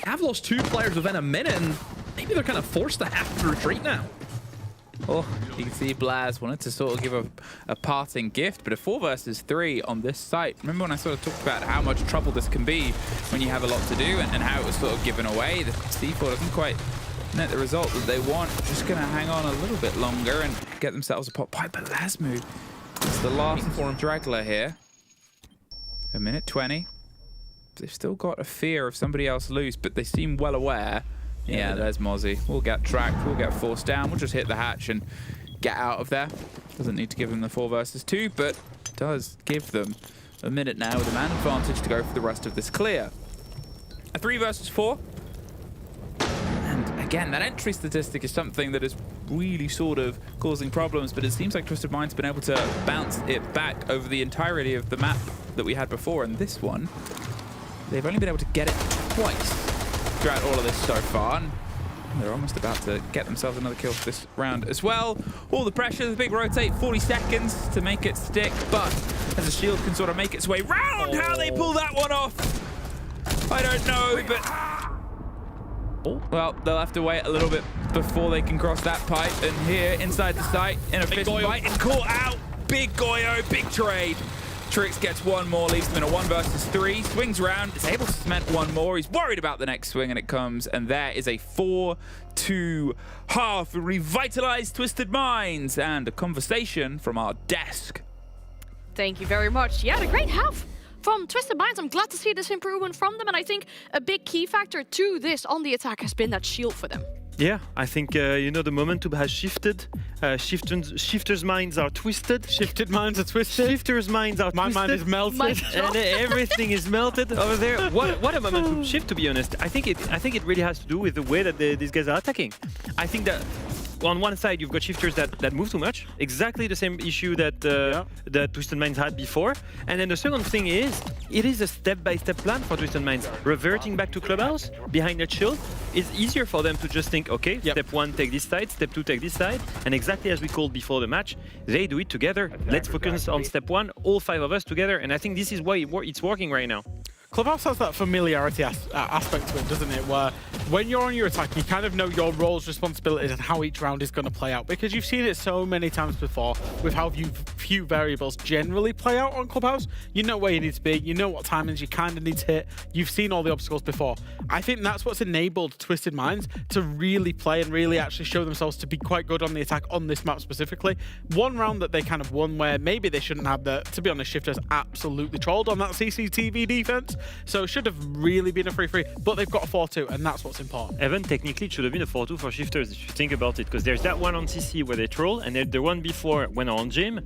I've lost 2 players within a minute, and maybe they're kind of forced to have to retreat now. Oh, you can see Blaz wanted to sort of give a parting gift, but a 4 versus 3 on this site. Remember when I sort of talked about how much trouble this can be when you have a lot to do, and how it was sort of given away? The C4 doesn't quite net the result that they want. Just going to hang on a little bit longer and get themselves a pop. But Lasmu is the last straggler here. 1:20. They've still got a fear of somebody else loose, but they seem well aware. Yeah, there's Mozzie. We'll get tracked, we'll get forced down, we'll just hit the hatch and get out of there. Doesn't need to give them the 4 versus 2, but does give them a minute now with a man advantage to go for the rest of this clear. A 3 versus 4. And again, that entry statistic is something that is really sort of causing problems, but it seems like Twisted Mind's been able to bounce it back over the entirety of the map that we had before, and this one, they've only been able to get it twice throughout all of this so far, and they're almost about to get themselves another kill for this round as well. All the pressure, the big rotate, 40 seconds to make it stick, but as the shield can sort of make its way round, how they pull that one off, I don't know, but Oh, well, they'll have to wait a little bit before they can cross that pipe. And here, inside the site, in a fist fight, and caught out. Big Goyo, big trade. Trix gets one more, leaves them in a 1 versus 3. Swings round, is able to cement one more. He's worried about the next swing, and it comes. And there is a 4-2 half. Revitalized Twisted Minds. And a conversation from our desk. Thank you very much. Yeah, a great half from Twisted Minds. I'm glad to see this improvement from them, and I think a big key factor to this on the attack has been that shield for them. Yeah, I think, you know, the momentum has shifted. Shifters' minds are twisted. Shifted minds are twisted. Shifters' minds are My twisted. mind is melted. And everything is melted over there. What a momentum shift, to be honest. I think it really has to do with the way that these guys are attacking. I think that on one side you've got shifters that move too much, exactly the same issue that that Twisted Minds had before. And then the second thing is, it is a step-by-step plan for Twisted Minds. Reverting back to Clubhouse behind that shield, it's easier for them to just think, okay, step 1 take this side, step 2 take this side, and exactly as we called before the match, they do it together. Let's focus on step 1, all 5 of us together, and I think this is why it's working right now. Clubhouse has that familiarity aspect to it, doesn't it? Where when you're on your attack, you kind of know your roles, responsibilities, and how each round is going to play out. Because you've seen it so many times before with how few variables generally play out on Clubhouse. You know where you need to be. You know what timings you kind of need to hit. You've seen all the obstacles before. I think that's what's enabled Twisted Minds to really play and really actually show themselves to be quite good on the attack on this map specifically. One round that they kind of won where maybe they shouldn't have, to be honest, Shifters absolutely trolled on that CCTV defense. So it should have really been a 3-3, but they've got a 4-2, and that's what's important. Even technically, it should have been a 4-2 for Shifters, if you think about it, because there's that one on CC where they troll, and then the one before when on Gym.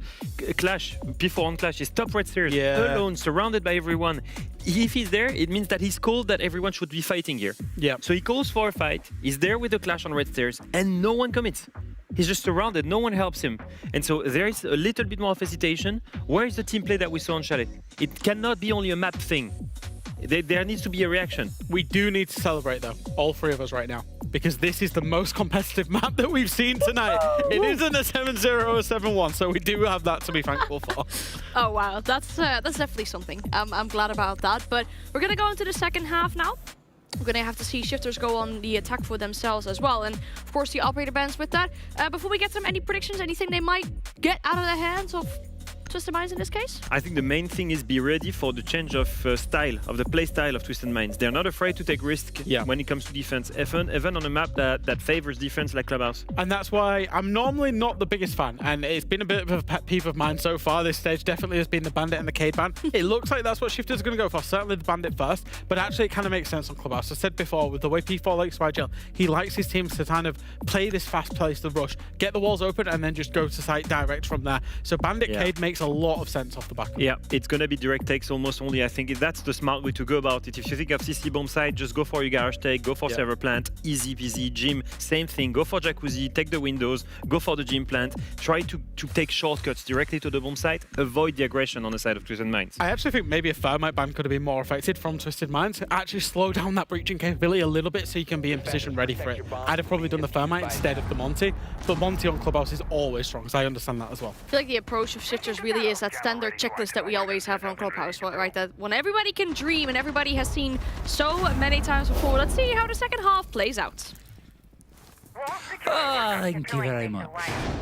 Clash, before on Clash, is top red stairs, alone, surrounded by everyone. If he's there, it means that he's called that everyone should be fighting here. Yeah. So he calls for a fight, he's there with the Clash on red stairs, and no one commits. He's just surrounded, no one helps him. And so there is a little bit more of hesitation. Where is the team play that we saw on Chalet? It cannot be only a map thing. There needs to be a reaction. We do need to celebrate, though, all 3 of us right now, because this is the most competitive map that we've seen tonight. It isn't a 7-0 or a 7-1, so we do have that to be thankful for. Oh, wow. That's definitely something. I'm glad about that. But we're going to go into the second half now. We're going to have to see Shifters go on the attack for themselves as well. And, of course, the operator bands with that. Before we get to them, any predictions, anything they might get out of the hands of Twisted Minds in this case? I think the main thing is be ready for the change of style, of the play style of Twisted Minds. They're not afraid to take risk when it comes to defense, even on a map that favors defense like Clubhouse. And that's why I'm normally not the biggest fan, and it's been a bit of a pet peeve of mine so far. This stage definitely has been the Bandit and the Cade ban. It looks like that's what Shifters are going to go for, certainly the Bandit first, but actually it kind of makes sense on Clubhouse. I said before, with the way P4 likes YGL, he likes his teams to kind of play this fast-paced rush, get the walls open, and then just go to site direct from there. So Bandit Cade makes a lot of sense off the back. Yeah, it's going to be direct takes almost only. I think that's the smart way to go about it. If you think of CC bomb side, just go for your garage take, go for server plant, easy peasy. Gym, same thing. Go for jacuzzi, take the windows, go for the gym plant. Try to take shortcuts directly to the bomb site. Avoid the aggression on the side of Twisted Minds. I actually think maybe a Thermite ban could have been more affected from Twisted Minds. Actually slow down that breaching capability a little bit so you can be in position ready for it. I'd have probably done the Thermite instead of the Monty, but Monty on Clubhouse is always strong, so I understand that as well. I feel like the approach of Shifters really is that standard checklist that we always have on Clubhouse, right? That when everybody can dream and everybody has seen so many times before. Let's see how the second half plays out. Thank you very much.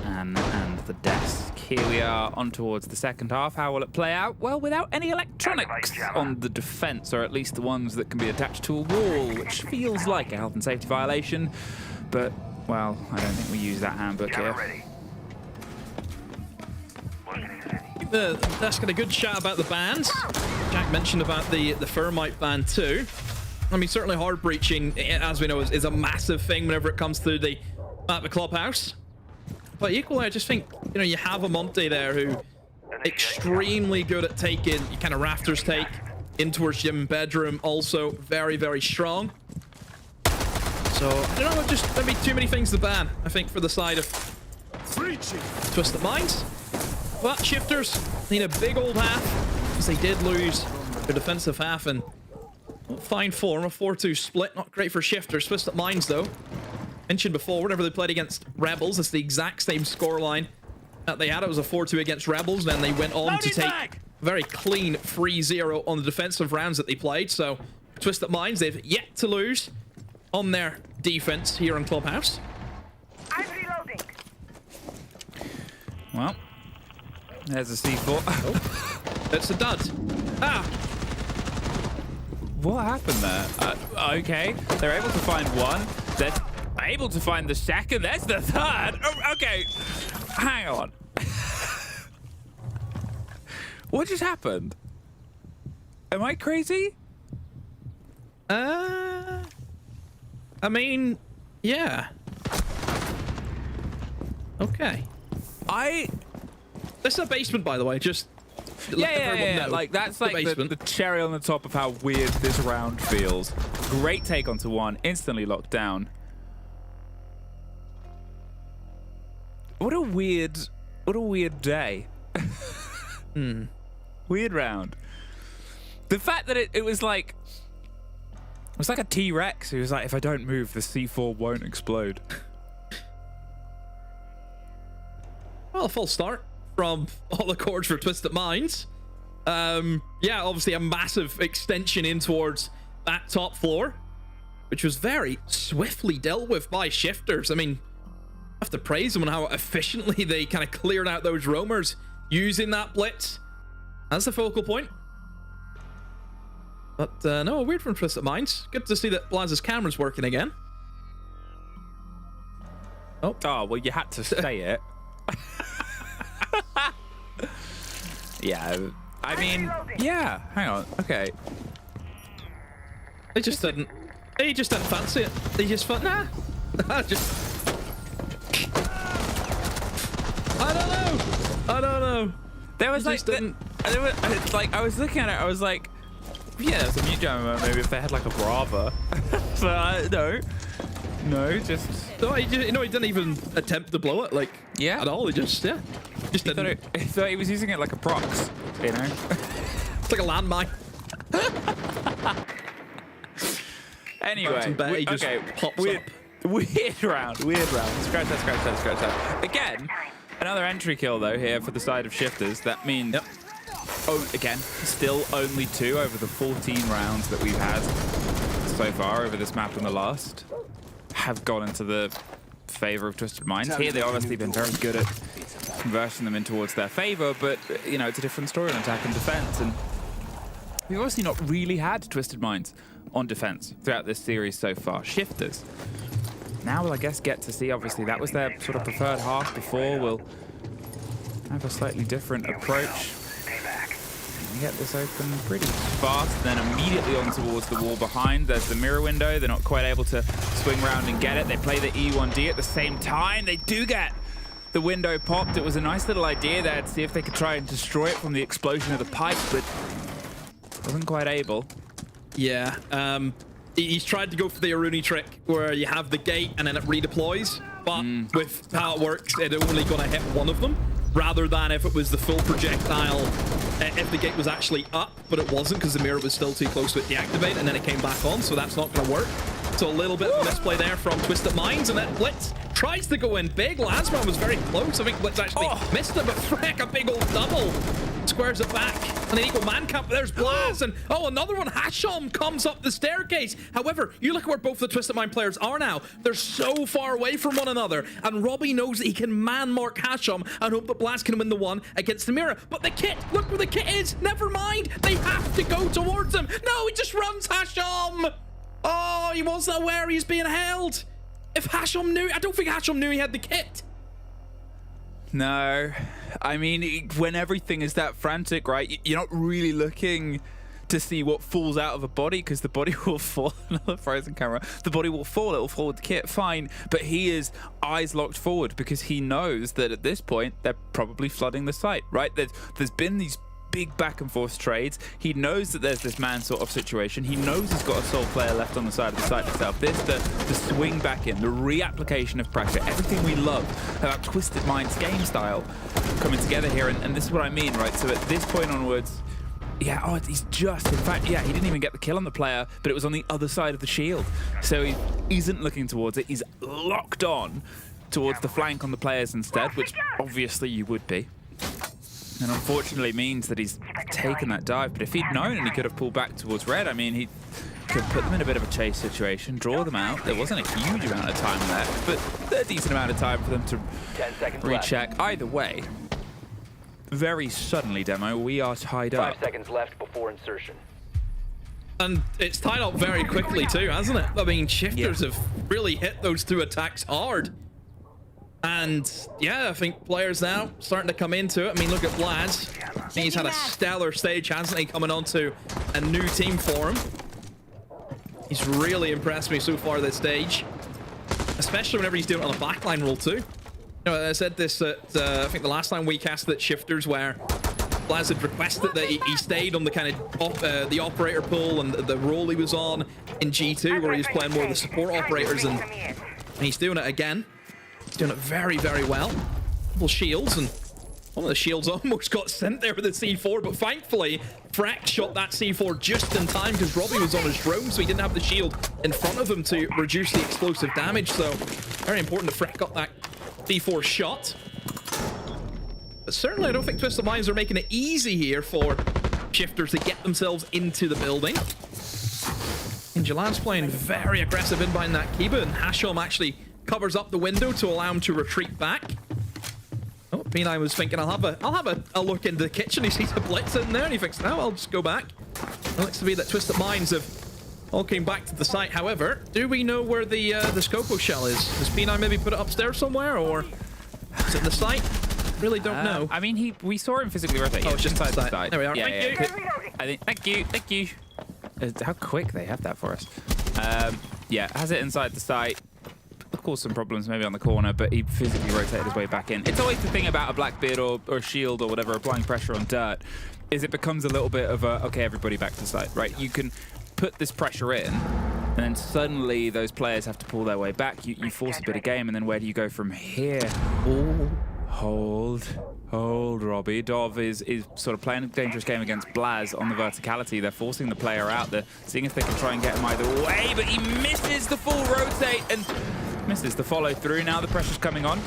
And the desk. Here we are on towards the second half. How will it play out? Well, without any electronics on the defense, or at least the ones that can be attached to a wall, which feels like a health and safety violation. But, well, I don't think we use that handbook here. That's got a good chat about the bans. Jack mentioned about the Thermite ban too. I mean, certainly hard breaching, as we know, is a massive thing whenever it comes to the Clubhouse. But equally, I just think, you know, you have a Monty there who extremely good at taking kind of rafters take in towards gym and bedroom. Also very, very strong. So I don't know, just maybe too many things to ban, I think, for the side of Twisted Minds. But Shifters need a big old half, because they did lose their defensive half in fine form. A 4-2 split, not great for Shifters. Twisted Minds, though, mentioned before, whenever they played against Rebels, it's the exact same scoreline that they had. It was a 4-2 against Rebels, then they went on to take a very clean 3-0 on the defensive rounds that they played. So Twisted Minds, they've yet to lose on their defense here in Clubhouse. I'm reloading. Well, there's a C4. Oh, that's a dud. Ah, What happened there? Okay, they're able to find one. They're able to find the second. There's the third. Oh, okay, hang on. What just happened? Am I crazy? I mean, yeah. Okay. This is a basement, by the way. Just Yeah. Like that's like the cherry on the top of how weird this round feels. Great take onto one, instantly locked down. What a weird day. Weird round. The fact that it was like a T-Rex who was like, if I don't move, the C4 won't explode. Well, a full start from all the chords for Twisted Minds. Yeah, obviously a massive extension in towards that top floor, which was very swiftly dealt with by Shifters. I mean, I have to praise them on how efficiently they kind of cleared out those roamers using that blitz as the focal point. But no, a weird from Twisted Minds. Good to see that Blaz's camera's working again. Oh, well, you had to say it. Yeah, I mean, yeah, hang on, okay. They just didn't fancy it. They just thought, nah. I don't know. There was like, I was looking at it, I was like, yeah, there's a mute jammer, maybe if they had like a Brava. But no, just... No, he didn't even attempt to blow it, like, at all. He just didn't. He thought he was using it like a prox, you know? It's like a landmine. Anyway, he just pops up. Weird round. Scratch that. Again, another entry kill though here for the side of Shifters. That means, again, still only 2 over the 14 rounds that we've had so far over this map in the last have gone into the favor of Twisted Minds. Here they've obviously been very good at converting them in towards their favor, but you know, it's a different story on attack and defense, and we've obviously not really had Twisted Minds on defense throughout this series so far. Shifters now will, I guess, get to see, obviously that was their sort of preferred half before. We'll have a slightly different approach. We get this open pretty fast, then immediately on towards the wall behind. There's the mirror window. They're not quite able to swing around and get it. They play the E1D at the same time. They do get the window popped. It was a nice little idea there to see if they could try and destroy it from the explosion of the pipe, but wasn't quite able. Yeah, he's tried to go for the Aruni trick where you have the gate and then it redeploys, but with how it works, it's only going to hit one of them, rather than if it was the full projectile, if the gate was actually up, but it wasn't because the mirror was still too close to it deactivate, and then it came back on, so that's not going to work. So a little bit of a misplay there from Twisted Minds, and then Blitz tries to go in big. Lasman was very close. I think Blitz actually missed it, but frick, a big old double. Squares it back. And an equal man camp. There's Blaz. And another one. Hasham comes up the staircase. However, you look at where both the Twisted Mind players are now. They're so far away from one another. And Robbie knows that he can man mark Hasham and hope that Blaz can win the one against the mirror. But the kit, look where the kit is. Never mind. They have to go towards him. No, he just runs Hasham. Oh, he wasn't aware he's being held. If Hasham knew, I don't think Hasham knew he had the kit. No, I mean, when everything is that frantic, right, you're not really looking to see what falls out of a body, because the body will fall. Another frozen camera. The body will fall. It will fall with the kit, fine. But he is eyes locked forward because he knows that at this point, they're probably flooding the site, right? There's been these big back and forth trades. He knows that there's this man sort of situation. He knows he's got a sole player left on the side of the site itself. This, the swing back in, the reapplication of pressure, everything we love about Twisted Minds game style coming together here. And this is what I mean, right? So at this point onwards, yeah, he's just, in fact, yeah, he didn't even get the kill on the player, but it was on the other side of the shield. So he isn't looking towards it. He's locked on towards the flank on the players instead, which obviously you would be. And unfortunately means that he's taken that dive. But if he'd known and he could have pulled back towards red, I mean, he could put them in a bit of a chase situation, draw them out. There wasn't a huge amount of time left, but a decent amount of time for them to 10 seconds recheck. left. Either way, very suddenly, Demo, we are tied up. 5 seconds left before insertion. And it's tied up very quickly too, hasn't it? I mean, Shifters have really hit those 2 attacks hard. And yeah, I think players now starting to come into it. I mean, look at Blaz. He's had a stellar stage, hasn't he, coming onto a new team for him. He's really impressed me so far this stage, especially whenever he's doing it on a backline role too. You know, I said this at, I think the last time we cast at Shifters, where Blaz had requested that he stayed on the kind of the operator pool and the role he was on in G2, where he was playing more of the support operators, and he's doing it again. He's doing it very, very well. Couple shields, and one of the shields almost got sent there with the C4, but thankfully, Freck shot that C4 just in time because Robbie was on his drone, so he didn't have the shield in front of him to reduce the explosive damage. So, very important that Freck got that C4 shot. But certainly, I don't think Twisted Minds are making it easy here for Shifters to get themselves into the building. And Jalan's playing very aggressive in behind that Kiba, and Hashom actually covers up the window to allow him to retreat back. Oh, P9 was thinking, I'll have a look into the kitchen. He sees a blitz in there, and he thinks, no, I'll just go back. It looks to be that Twisted Minds have all came back to the site. However, do we know where the Scopo shell is? Does P9 maybe put it upstairs somewhere, or is it in the site? Really don't know. I mean, we saw him physically rotate. Oh, it's just inside the site. There we are. Yeah, Thank you. Thank you. How quick they have that for us. Yeah, has it inside the site. Caused some problems maybe on the corner, but he physically rotated his way back in. It's always the thing about a Blackbeard or Shield or whatever applying pressure on dirt, is it becomes a little bit of a, okay, everybody back to site, right? You can put this pressure in, and then suddenly those players have to pull their way back. You force a bit of game, and then where do you go from here? Oh, hold, Robbie. Dov is sort of playing a dangerous game against Blaz on the verticality. They're forcing the player out. They're seeing if they can try and get him either way, but he misses the full rotate and misses the follow through. Now the pressure's coming on.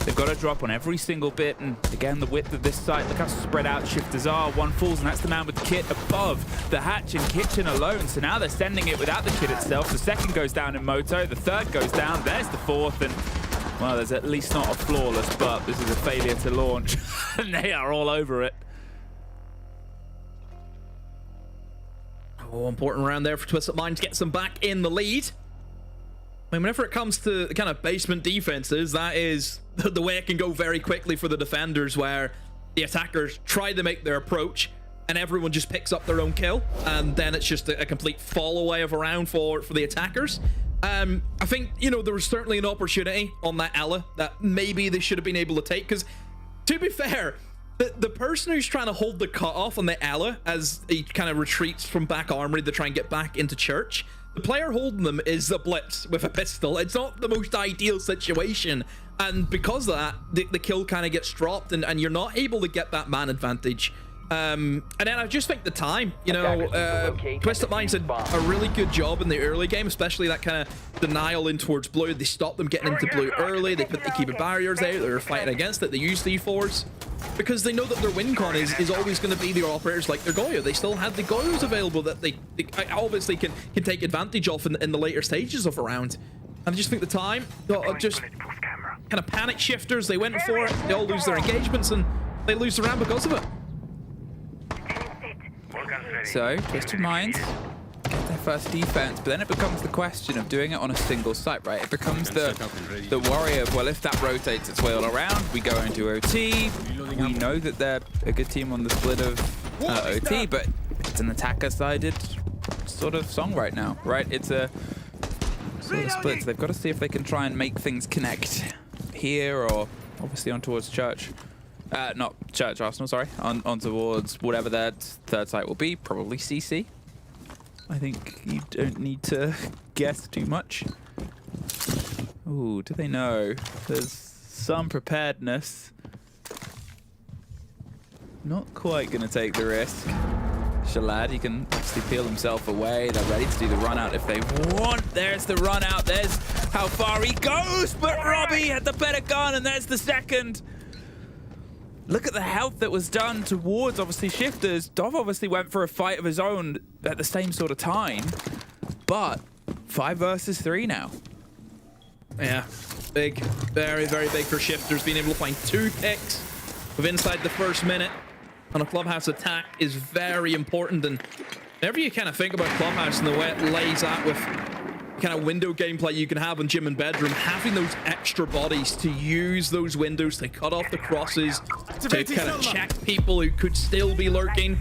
They've got to drop on every single bit, and again, the width of this site, look how spread out Shifters are. One falls, and that's the man with the kit above the hatch and kitchen alone. So now they're sending it without the kit itself. The second goes down in Moto, the third goes down, there's the fourth, and well, there's at least not a flawless, but this is a failure to launch, and they are all over it. Oh, important round there for Twisted Minds, gets them back in the lead. I mean, whenever it comes to the kind of basement defenses, that is the way it can go very quickly for the defenders, where the attackers try to make their approach and everyone just picks up their own kill, and then it's just a complete fall away of a round for the attackers. I think, you know, there was certainly an opportunity on that Ella that maybe they should have been able to take, because to be fair, the person who's trying to hold the cutoff on the Ella as he kind of retreats from back armory to try and get back into church, the player holding them is the Blitz with a pistol. It's not the most ideal situation, and because of that, the kill kind of gets dropped, and you're not able to get that man advantage. And then I just think the time, you know, Twisted Minds did a really good job in the early game, especially that kind of denial in towards blue. They stopped them getting into blue early. They put the keeper barriers out. They were fighting against it. They used C4s because they know that their win con is always going to be the operators like their Goyo. They still had the Goyos available that they obviously can take advantage of in the later stages of a round. And I just think the time, just kind of panic Shifters. They went for it. They all lose their engagements, and they lose the round because of it. So, Twisted Minds get their first defense, but then it becomes the question of doing it on a single site, right? It becomes the worry of, well, if that rotates its way all around, we go into OT. We know that they're a good team on the split of OT, but it's an attacker-sided sort of song right now, right? It's a sort of split, so they've got to see if they can try and make things connect here, or obviously on towards Church. Not Church Arsenal, sorry. On towards whatever that third site will be, probably CC. I think you don't need to guess too much. Ooh, do they know? There's some preparedness. Not quite going to take the risk. Shalad, he can actually peel himself away. They're ready to do the run out if they want. There's the run out. There's how far he goes. But Robbie had the better gun, and there's the second. Look at the health that was done towards, obviously, Shifters. Dov obviously went for a fight of his own at the same sort of time. but 5 versus 3 now. Yeah, big, very, very big for Shifters. Being able to find 2 picks of inside the first minute on a Clubhouse attack is very important. And whenever you kind of think about Clubhouse and the way it lays out with kind of window gameplay you can have in Gym and Bedroom, having those extra bodies to use those windows to cut off the crosses, to kind of check people who could still be lurking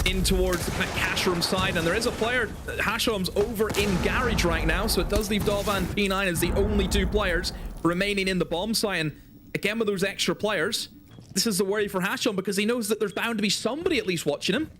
in towards the cash room side. And there is a player, Hashom's over in Garage right now, so it does leave Dova and P9 as the only 2 players remaining in the bomb site. And again, with those extra players, this is the worry for Hashom, because he knows that there's bound to be somebody at least watching him.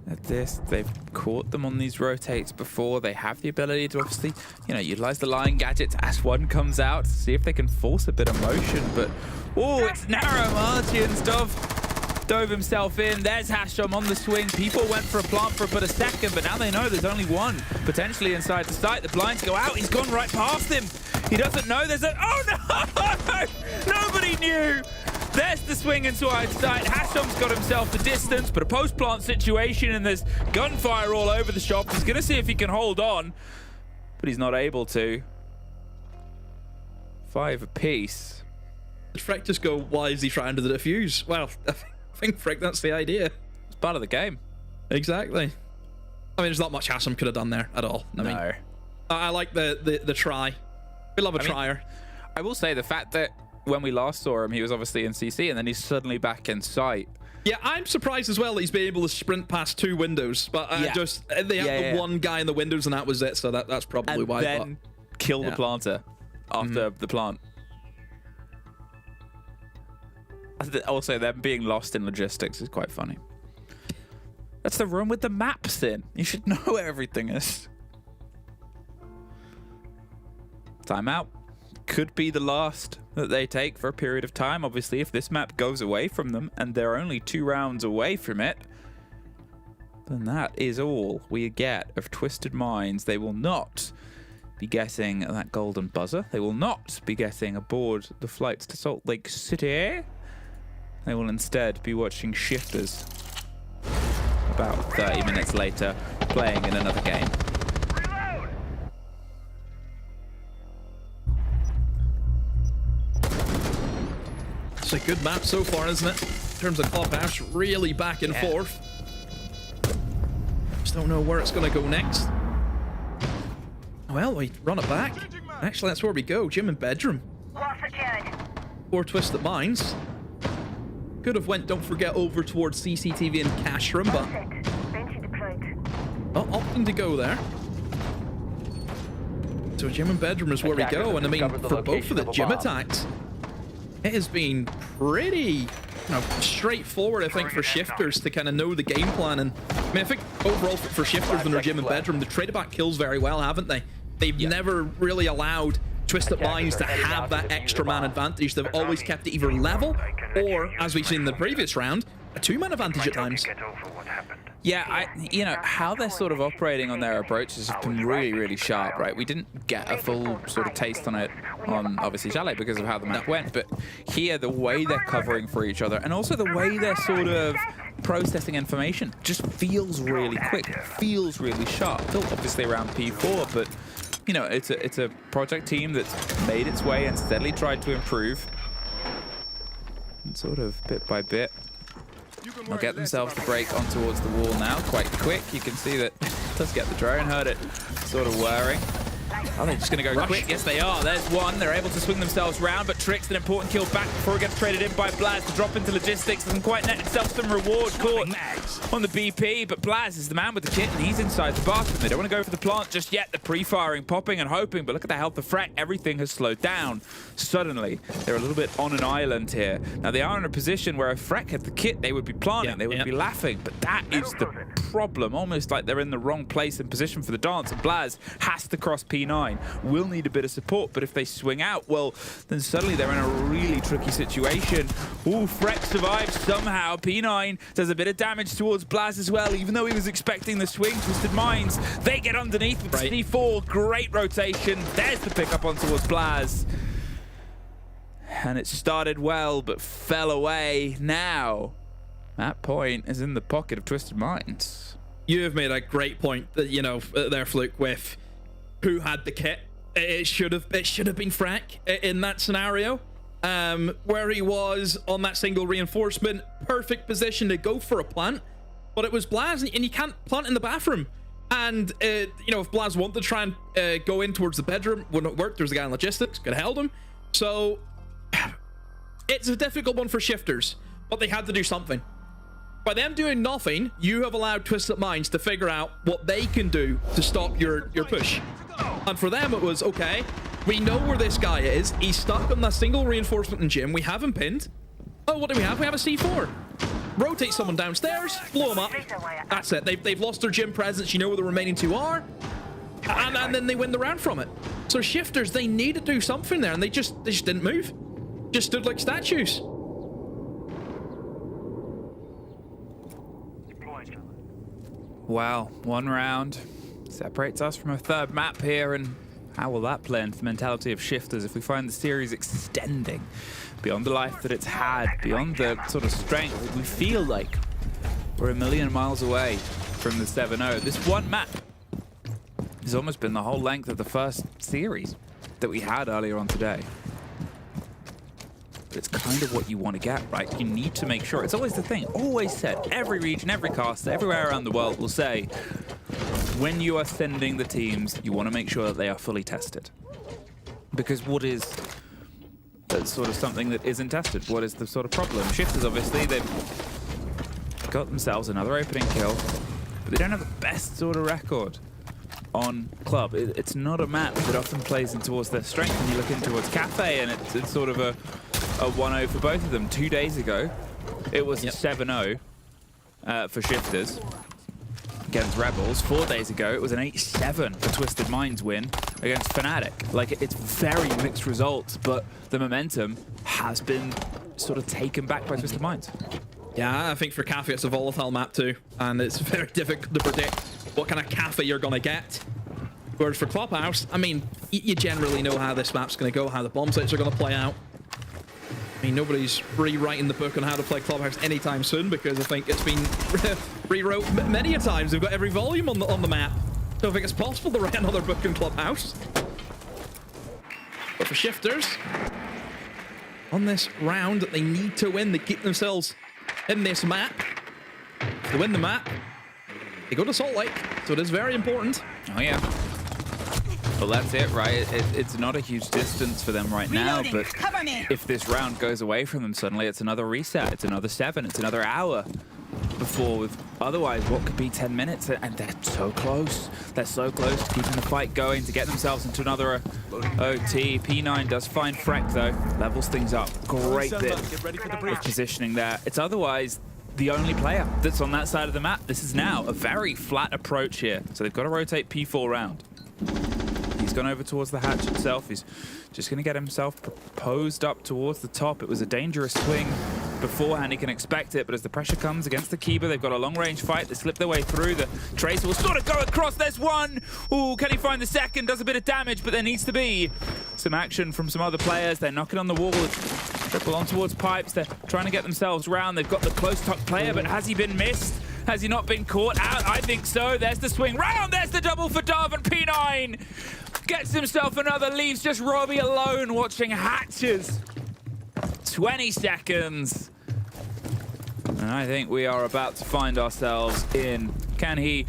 At this, they've caught them on these rotates before. They have the ability to obviously, you know, utilize the line gadgets as one comes out to see if they can force a bit of motion. But, oh, it's narrow. Martians dove himself in. There's Hashom on the swing. People went for a plant for but a second, but now they know there's only one potentially inside the site. The blinds go out. He's gone right past him. He doesn't know there's a... Oh, no! Nobody knew! There's the swing inside sight. Hashom's got himself the distance, but a post-plant situation, and there's gunfire all over the shop. He's going to see if he can hold on, but he's not able to. 5 apiece. Did Freck just go, why is he trying to defuse? Well, I think, Freck, that's the idea. It's part of the game. Exactly. I mean, there's not much Hashom could have done there at all. I mean, I like the try. We love a trier. I will say the fact that when we last saw him, he was obviously in CC, and then he's suddenly back in sight. Yeah, I'm surprised as well that he's been able to sprint past 2 windows, but they had the one guy in the windows, and that was it. So that's probably and why. Then kill the planter after the plant. Also, them being lost in logistics is quite funny. That's the room with the maps in. You should know where everything is. Timeout. Could be the last that they take for a period of time. Obviously, if this map goes away from them and they're only 2 rounds away from it, then that is all we get of Twisted Minds. They will not be getting that golden buzzer. They will not be getting aboard the flights to Salt Lake City. They will instead be watching Shifters about 30 minutes later, playing in another game. It's a good map so far, isn't it? In terms of Clubhouse, really back and forth. Just don't know where it's going to go next. Well, we run it back. Actually, that's where we go. Gym and Bedroom. Or Twisted Minds. Could have went, don't forget, over towards CCTV and Cash Room, but not opting to go there. So Gym and Bedroom is where we go, and I mean, for both of the gym attacks, it has been pretty straightforward, I think, for Shifters to kind of know the game plan. And I mean, I think overall for Shifters when they're Gym and Bedroom, they've traded back kills very well, haven't they? They've never really allowed Twisted Minds to have that extra man advantage. They've always kept it either level or, as we've seen in the previous round, a 2-man advantage at times. Yeah, you know, how they're sort of operating on their approaches has been really, really sharp, right? We didn't get a full sort of taste on it on, obviously, Chalet because of how the map went, but here, the way they're covering for each other and also the way they're sort of processing information just feels really quick, feels really sharp. Still obviously around P4, but, you know, it's a project team that's made its way and steadily tried to improve. And sort of bit by bit. They'll get themselves the break on towards the wall now, quite quick. You can see that does get the drone, heard it sort of whirring. Are they just going to go quick? Yes, they are. There's one. They're able to swing themselves round, but Tricks an important kill back before it gets traded in by Blaz to drop into logistics. Doesn't quite net itself some reward caught on the BP, but Blaz is the man with the kit, and he's inside the bathroom. They don't want to go for the plant just yet. The pre-firing, popping and hoping, but look at the health of Freck. Everything has slowed down. Suddenly, they're a little bit on an island here. Now, they are in a position where if Freck had the kit, they would be planting, they would be laughing, but that is the problem. Almost like they're in the wrong place and position for the dance, and Blaz has to cross P9. Will need a bit of support, but if they swing out, well, then suddenly they're in a really tricky situation. Ooh, Freck survives somehow. P9 does a bit of damage towards Blaz as well, even though he was expecting the swing. Twisted Minds, they get underneath with C4. Great rotation. There's the pickup on towards Blaz. And it started well, but fell away. Now, That point is in the pocket of Twisted Minds. You have made a great point, you know, there, Fluke, with who had the kit. It should have been Frank in that scenario, where he was on that single reinforcement, perfect position to go for a plant, but it was Blaz, and you can't plant in the bathroom. And you know, if Blaz wanted to try and go in towards the bedroom, wouldn't work. There's a guy in logistics, could have held him. So it's a difficult one for Shifters, but they had to do something. By them doing nothing, you have allowed Twisted Minds to figure out what they can do to stop your push. And for them, it was, okay, we know where this guy is. He's stuck on that single reinforcement in gym. We have him pinned. Oh, what do we have? We have a C4. Rotate someone downstairs, blow him up. That's it. They've lost their gym presence. You know where the remaining two are. And then they win the round from it. So Shifters, they need to do something there, and they just didn't move. Just stood like statues. Wow, one round separates us from a third map here, and how will that play into the mentality of Shifters if we find the series extending beyond the life that it's had, beyond the sort of strength? We feel like we're a million miles away from the 7-0. This one map has almost been the whole length of the first series that we had earlier on today. But it's kind of what you want to get, right? You need to make sure. It's always the thing, always said. Every region, every caster, everywhere around the world will say, when you are sending the teams, you want to make sure that they are fully tested. Because what is sort of something that isn't tested? What is the sort of problem? Shifters, obviously, they've got themselves another opening kill, but they don't have the best sort of record on Club. It's not a map that often plays in towards their strength. When you look in towards Cafe, and it's sort of a 1-0 for both of them. 2 days ago, it was 7-0 for Shifters against Rebels. 4 days ago, it was an 8-7 for Twisted Minds win against Fnatic. Like, it's very mixed results, but the momentum has been sort of taken back by Twisted Minds. Yeah, I think for Cafe, it's a volatile map too, and it's very difficult to predict what kind of Cafe you're going to get. Whereas for Clubhouse, I mean, you generally know how this map's going to go, how the bomb sites are going to play out. I mean, nobody's rewriting the book on how to play Clubhouse anytime soon, because I think it's been rewrote many a times. They've got every volume on the map. Don't think it's possible to write another book in Clubhouse. But for Shifters, on this round that they need to win, they keep themselves in this map. If they win the map, they go to Salt Lake, so it is very important. Oh yeah. Well, that's it, right? It's not a huge distance for them right now, but if this round goes away from them, suddenly it's another reset. It's another 7. It's another hour before, with otherwise what could be 10 minutes, and they're so close. They're so close to keeping the fight going, to get themselves into another OT. P9 does find Freck, though. Levels things up. Great bit of positioning there. It's otherwise the only player that's on that side of the map. This is now a very flat approach here, so they've got to rotate P4 round. He's gone over towards the hatch itself. He's just going to get himself proposed up towards the top. It was a dangerous swing beforehand. He can expect it, but as the pressure comes against the Kiba, they've got a long-range fight. They slip their way through. The Tracer will sort of go across. There's one. Ooh, can he find the second? Does a bit of damage, but there needs to be some action from some other players. They're knocking on the wall. Triple on towards Pipes. They're trying to get themselves round. They've got the close-tuck player, but has he been missed? Has he not been caught out? I think so. There's the swing round. There's the double for Dove, and P9 gets himself another, leaves just Robbie alone watching hatches. 20 seconds. And I think we are about to find ourselves in. Can he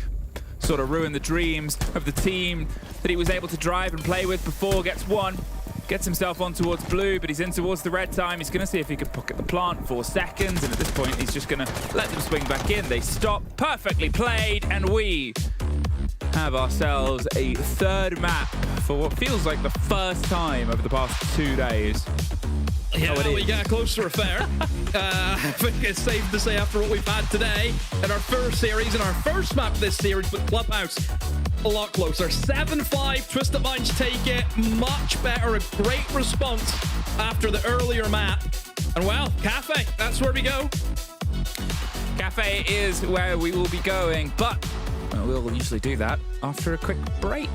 sort of ruin the dreams of the team that he was able to drive and play with before? Gets one. Gets himself on towards blue, but he's in towards the red time. He's going to see if he can pocket the plant. 4 seconds, and at this point, he's just going to let them swing back in. They stop. Perfectly played, and we have ourselves a third map for what feels like the first time over the past 2 days. Yeah, well, we get a closer affair. I think it's safe to say after what we've had today in our first series, in our first map of this series with Clubhouse, a lot closer. 7-5, Twisted Minds take it. Much better, a great response after the earlier map. And well, Cafe, that's where we go. Cafe is where we will be going, but we'll usually do that after a quick break.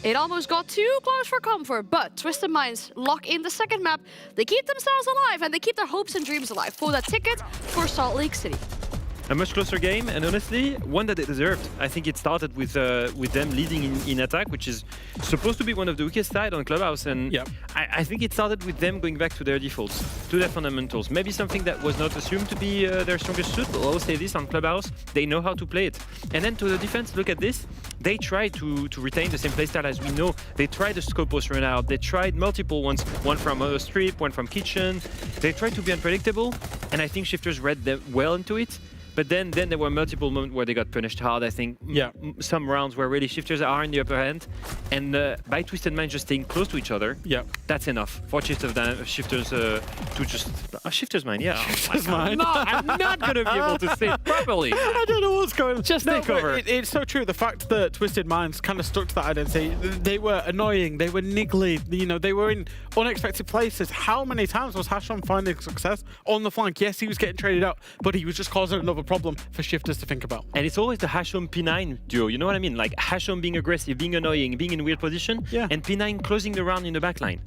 It almost got too close for comfort, but Twisted Minds lock in the second map. They keep themselves alive and they keep their hopes and dreams alive for that ticket for Salt Lake City. A much closer game, and honestly, one that they deserved. I think it started with them leading in attack, which is supposed to be one of the weakest side on Clubhouse, and I think it started with them going back to their defaults, to their fundamentals. Maybe something that was not assumed to be their strongest suit, but I'll always say this on Clubhouse, they know how to play it. And then to the defense, look at this. They tried to retain the same playstyle as we know. They tried the scope post run out. They tried multiple ones, one from a strip, one from kitchen. They tried to be unpredictable, and I think Shifters read them well into it. But then there were multiple moments where they got punished hard. I think some rounds where really Shifters are in the upper hand, and by Twisted Mind just staying close to each other, that's enough for Shifters to just Shifters Mind. Yeah, Shifters Mind. I'm not gonna be able to say it properly. I don't know what's going on. Just take over. It's so true. The fact that Twisted Minds kind of stuck to that identity, they were annoying, they were niggly, you know, they were in unexpected places. How many times was Hasham finding success on the flank? Yes, he was getting traded out, but he was just causing another problem for Shifters to think about. And it's always the Hasham P9 duo, you know what I mean? Like Hasham being aggressive, being annoying, being in weird position, and P9 closing the round in the back line.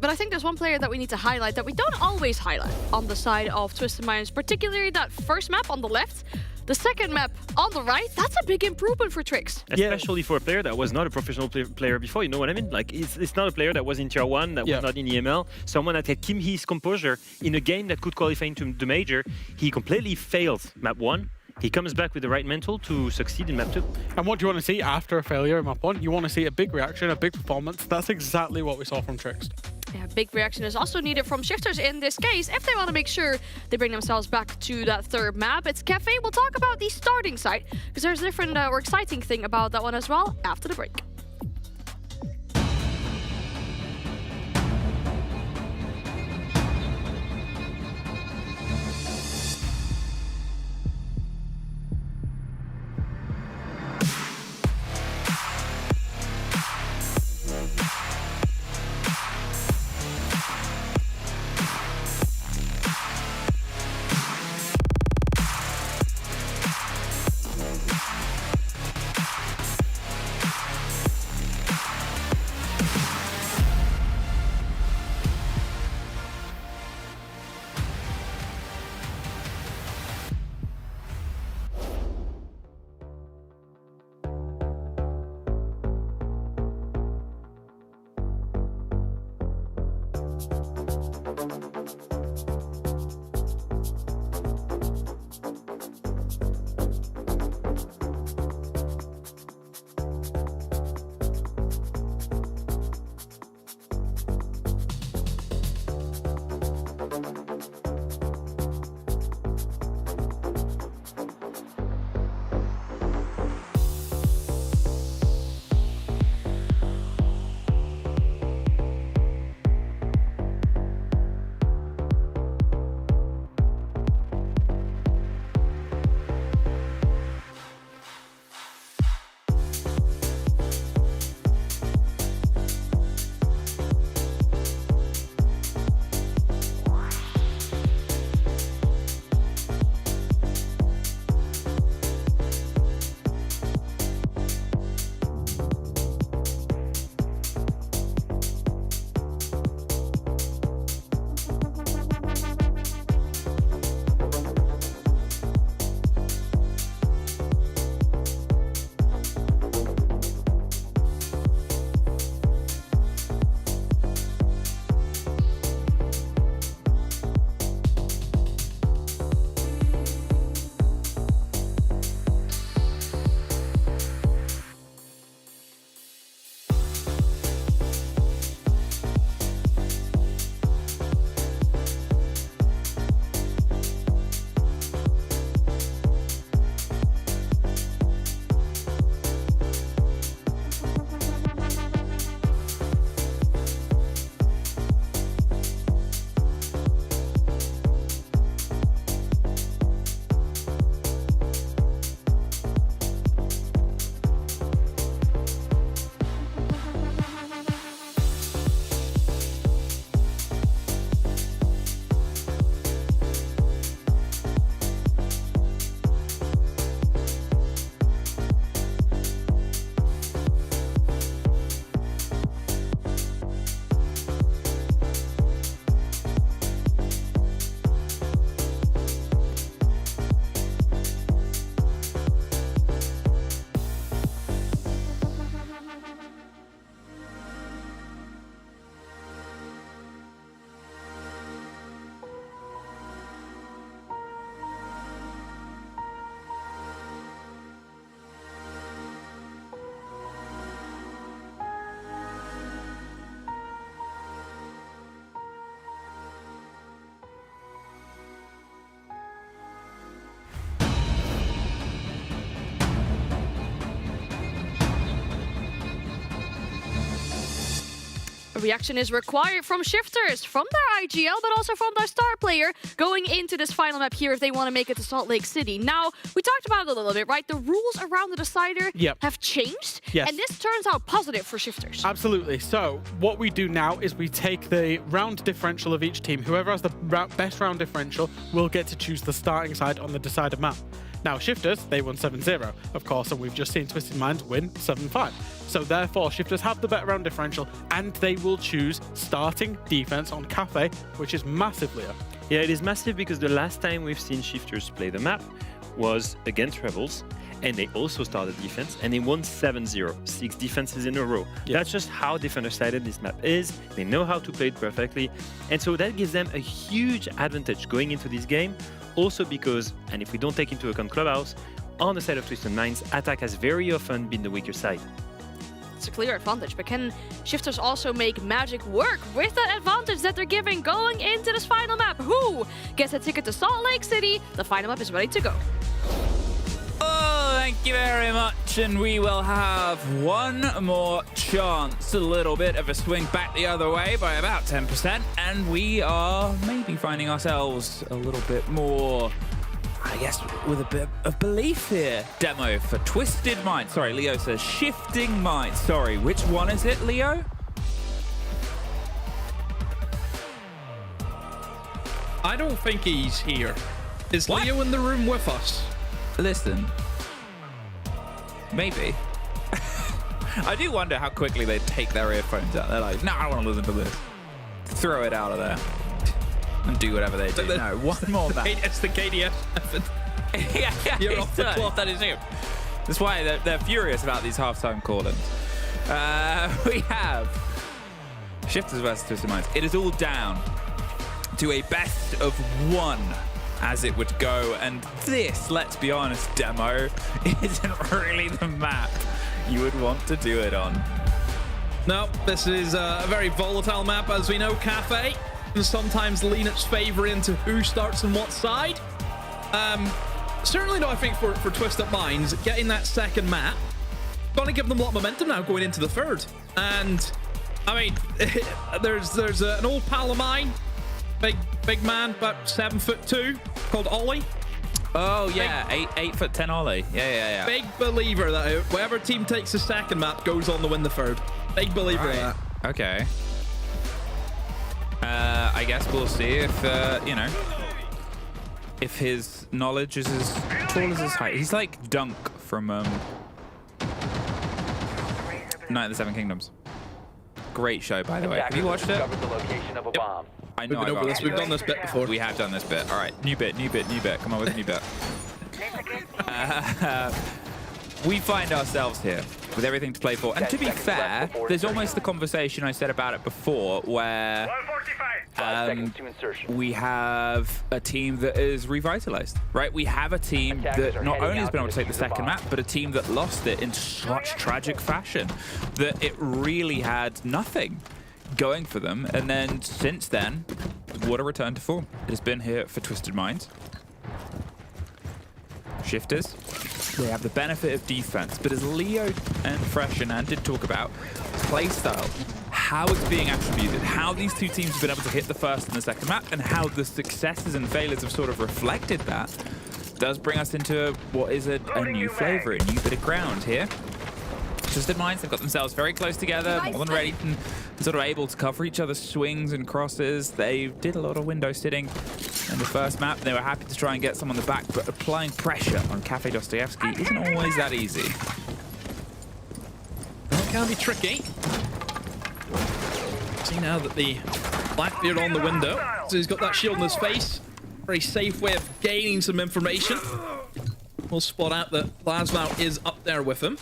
But I think there's one player that we need to highlight that we don't always highlight on the side of Twisted Minds, particularly that first map on the left. The second map on the right, that's a big improvement for Trix. Especially for a player that was not a professional player before, you know what I mean? Like, it's not a player that was in Tier 1, that was not in EML. Someone that had kept his composure in a game that could qualify into the Major. He completely failed map 1. He comes back with the right mental to succeed in map 2. And what do you want to see after a failure in map 1? You want to see a big reaction, a big performance. That's exactly what we saw from Trix. Yeah, big reaction is also needed from Shifters in this case if they want to make sure they bring themselves back to that third map. It's Cafe. We'll talk about the starting site because there's a different or exciting thing about that one as well after the break. reaction is required from Shifters, from their IGL, but also from their star player going into this final map here if they want to make it to Salt Lake City. Now, we talked about it a little bit, right? The rules around the decider have changed, and this turns out positive for Shifters. Absolutely. So what we do now is we take the round differential of each team. Whoever has the best round differential will get to choose the starting side on the decided map. Now, Shifters, they won 7-0, of course, and we've just seen Twisted Minds win 7-5. So therefore, Shifters have the better round differential, and they will choose starting defense on Cafe, which is massive, Leo. Yeah, it is massive because the last time we've seen Shifters play the map was against Rebels, and they also started defense, and they won 7-0, 6 defenses in a row. That's just how defender-sided this map is. They know how to play it perfectly, and so that gives them a huge advantage going into this game. Also because, and if we don't take into account Clubhouse, on the side of Twisted Minds, attack has very often been the weaker side. It's a clear advantage, but can Shifters also make magic work with that advantage that they're giving going into this final map? Who gets a ticket to Salt Lake City? The final map is ready to go. Oh, thank you very much. And we will have one more chance. A little bit of a swing back the other way by about 10%. And we are maybe finding ourselves a little bit more, I guess, with a bit of belief here. Demo for Twisted Minds. Sorry, Leo says Shifting Minds. Sorry, which one is it, Leo? I don't think he's here. Is Leo in the room with us? Listen, maybe. I do wonder how quickly they take their earphones out. They're like, no, I don't want to listen to this. Throw it out of there and do whatever they do. No, one more back. It's the KDF method. Yeah, You're off the cloth, that is it. That's why they're furious about these halftime call-ins. We have Shifters versus Twisted Minds. It is all down to a best of one, as it would go, and this, let's be honest, Demo, isn't really the map you would want to do it on. No, this is a very volatile map, as we know. Cafe can sometimes lean its favor into who starts on what side. Certainly, though, I think for Twisted Minds, getting that second map, going to give them a lot of momentum now going into the third. And, I mean, there's an old pal of mine, big man, about 7'2", called Ollie. Oh yeah, 8'10" Ollie. Yeah. Big believer that whatever team takes the second map goes on to win the third. Big believer of that. Okay. I guess we'll see if if his knowledge is as tall as his height. He's like Dunk from Night of the Seven Kingdoms. Great show, by the way. Have you watched it? The location of a bomb. I know. We've done this bit before. We have done this bit. All right, new bit. Come on with a new bit. We find ourselves here with everything to play for. And to be fair, there's almost the conversation I said about it before where we have a team that is revitalized, right? We have a team that not only has been able to take the second map, but a team that lost it in such tragic fashion that it really had nothing going for them. And then since then, what a return to form. It has been here for Twisted Minds. Shifters, they have the benefit of defense, but as Leo and Fresh and Ann did talk about, playstyle, how it's being attributed, how these two teams have been able to hit the first and the second map, and how the successes and failures have sort of reflected that, does bring us into what is a new flavor, a new bit of ground here. Twisted Minds, they've got themselves very close together, more than ready, and sort of able to cover each other's swings and crosses. They did a lot of window sitting in the first map. They were happy to try and get some on the back, but applying pressure on Cafe Dostoevsky isn't always that easy. That can be tricky. See now that the Blackbeard on the window, so he's got that shield in his face. Very safe way of gaining some information. We'll spot out that Plasma is up there with him.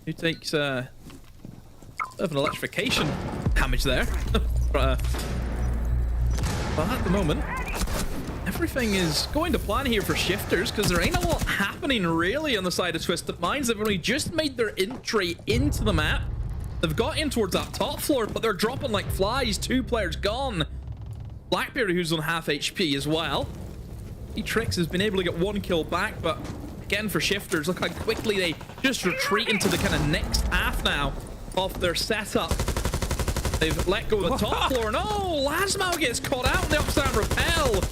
He takes a bit of an electrification damage there. But at the moment, everything is going to plan here for Shifters because there ain't a lot happening really on the side of Twisted Minds. They've only just made their entry into the map. They've got in towards that top floor, but they're dropping like flies. 2 players gone. Blackbeard, who's on half HP as well. Trix has been able to get 1 kill back, but again for Shifters, look how quickly they just retreat into the kind of next half now of their setup. They've let go of the top floor. No, Lasmo gets caught out in the upstart rappel.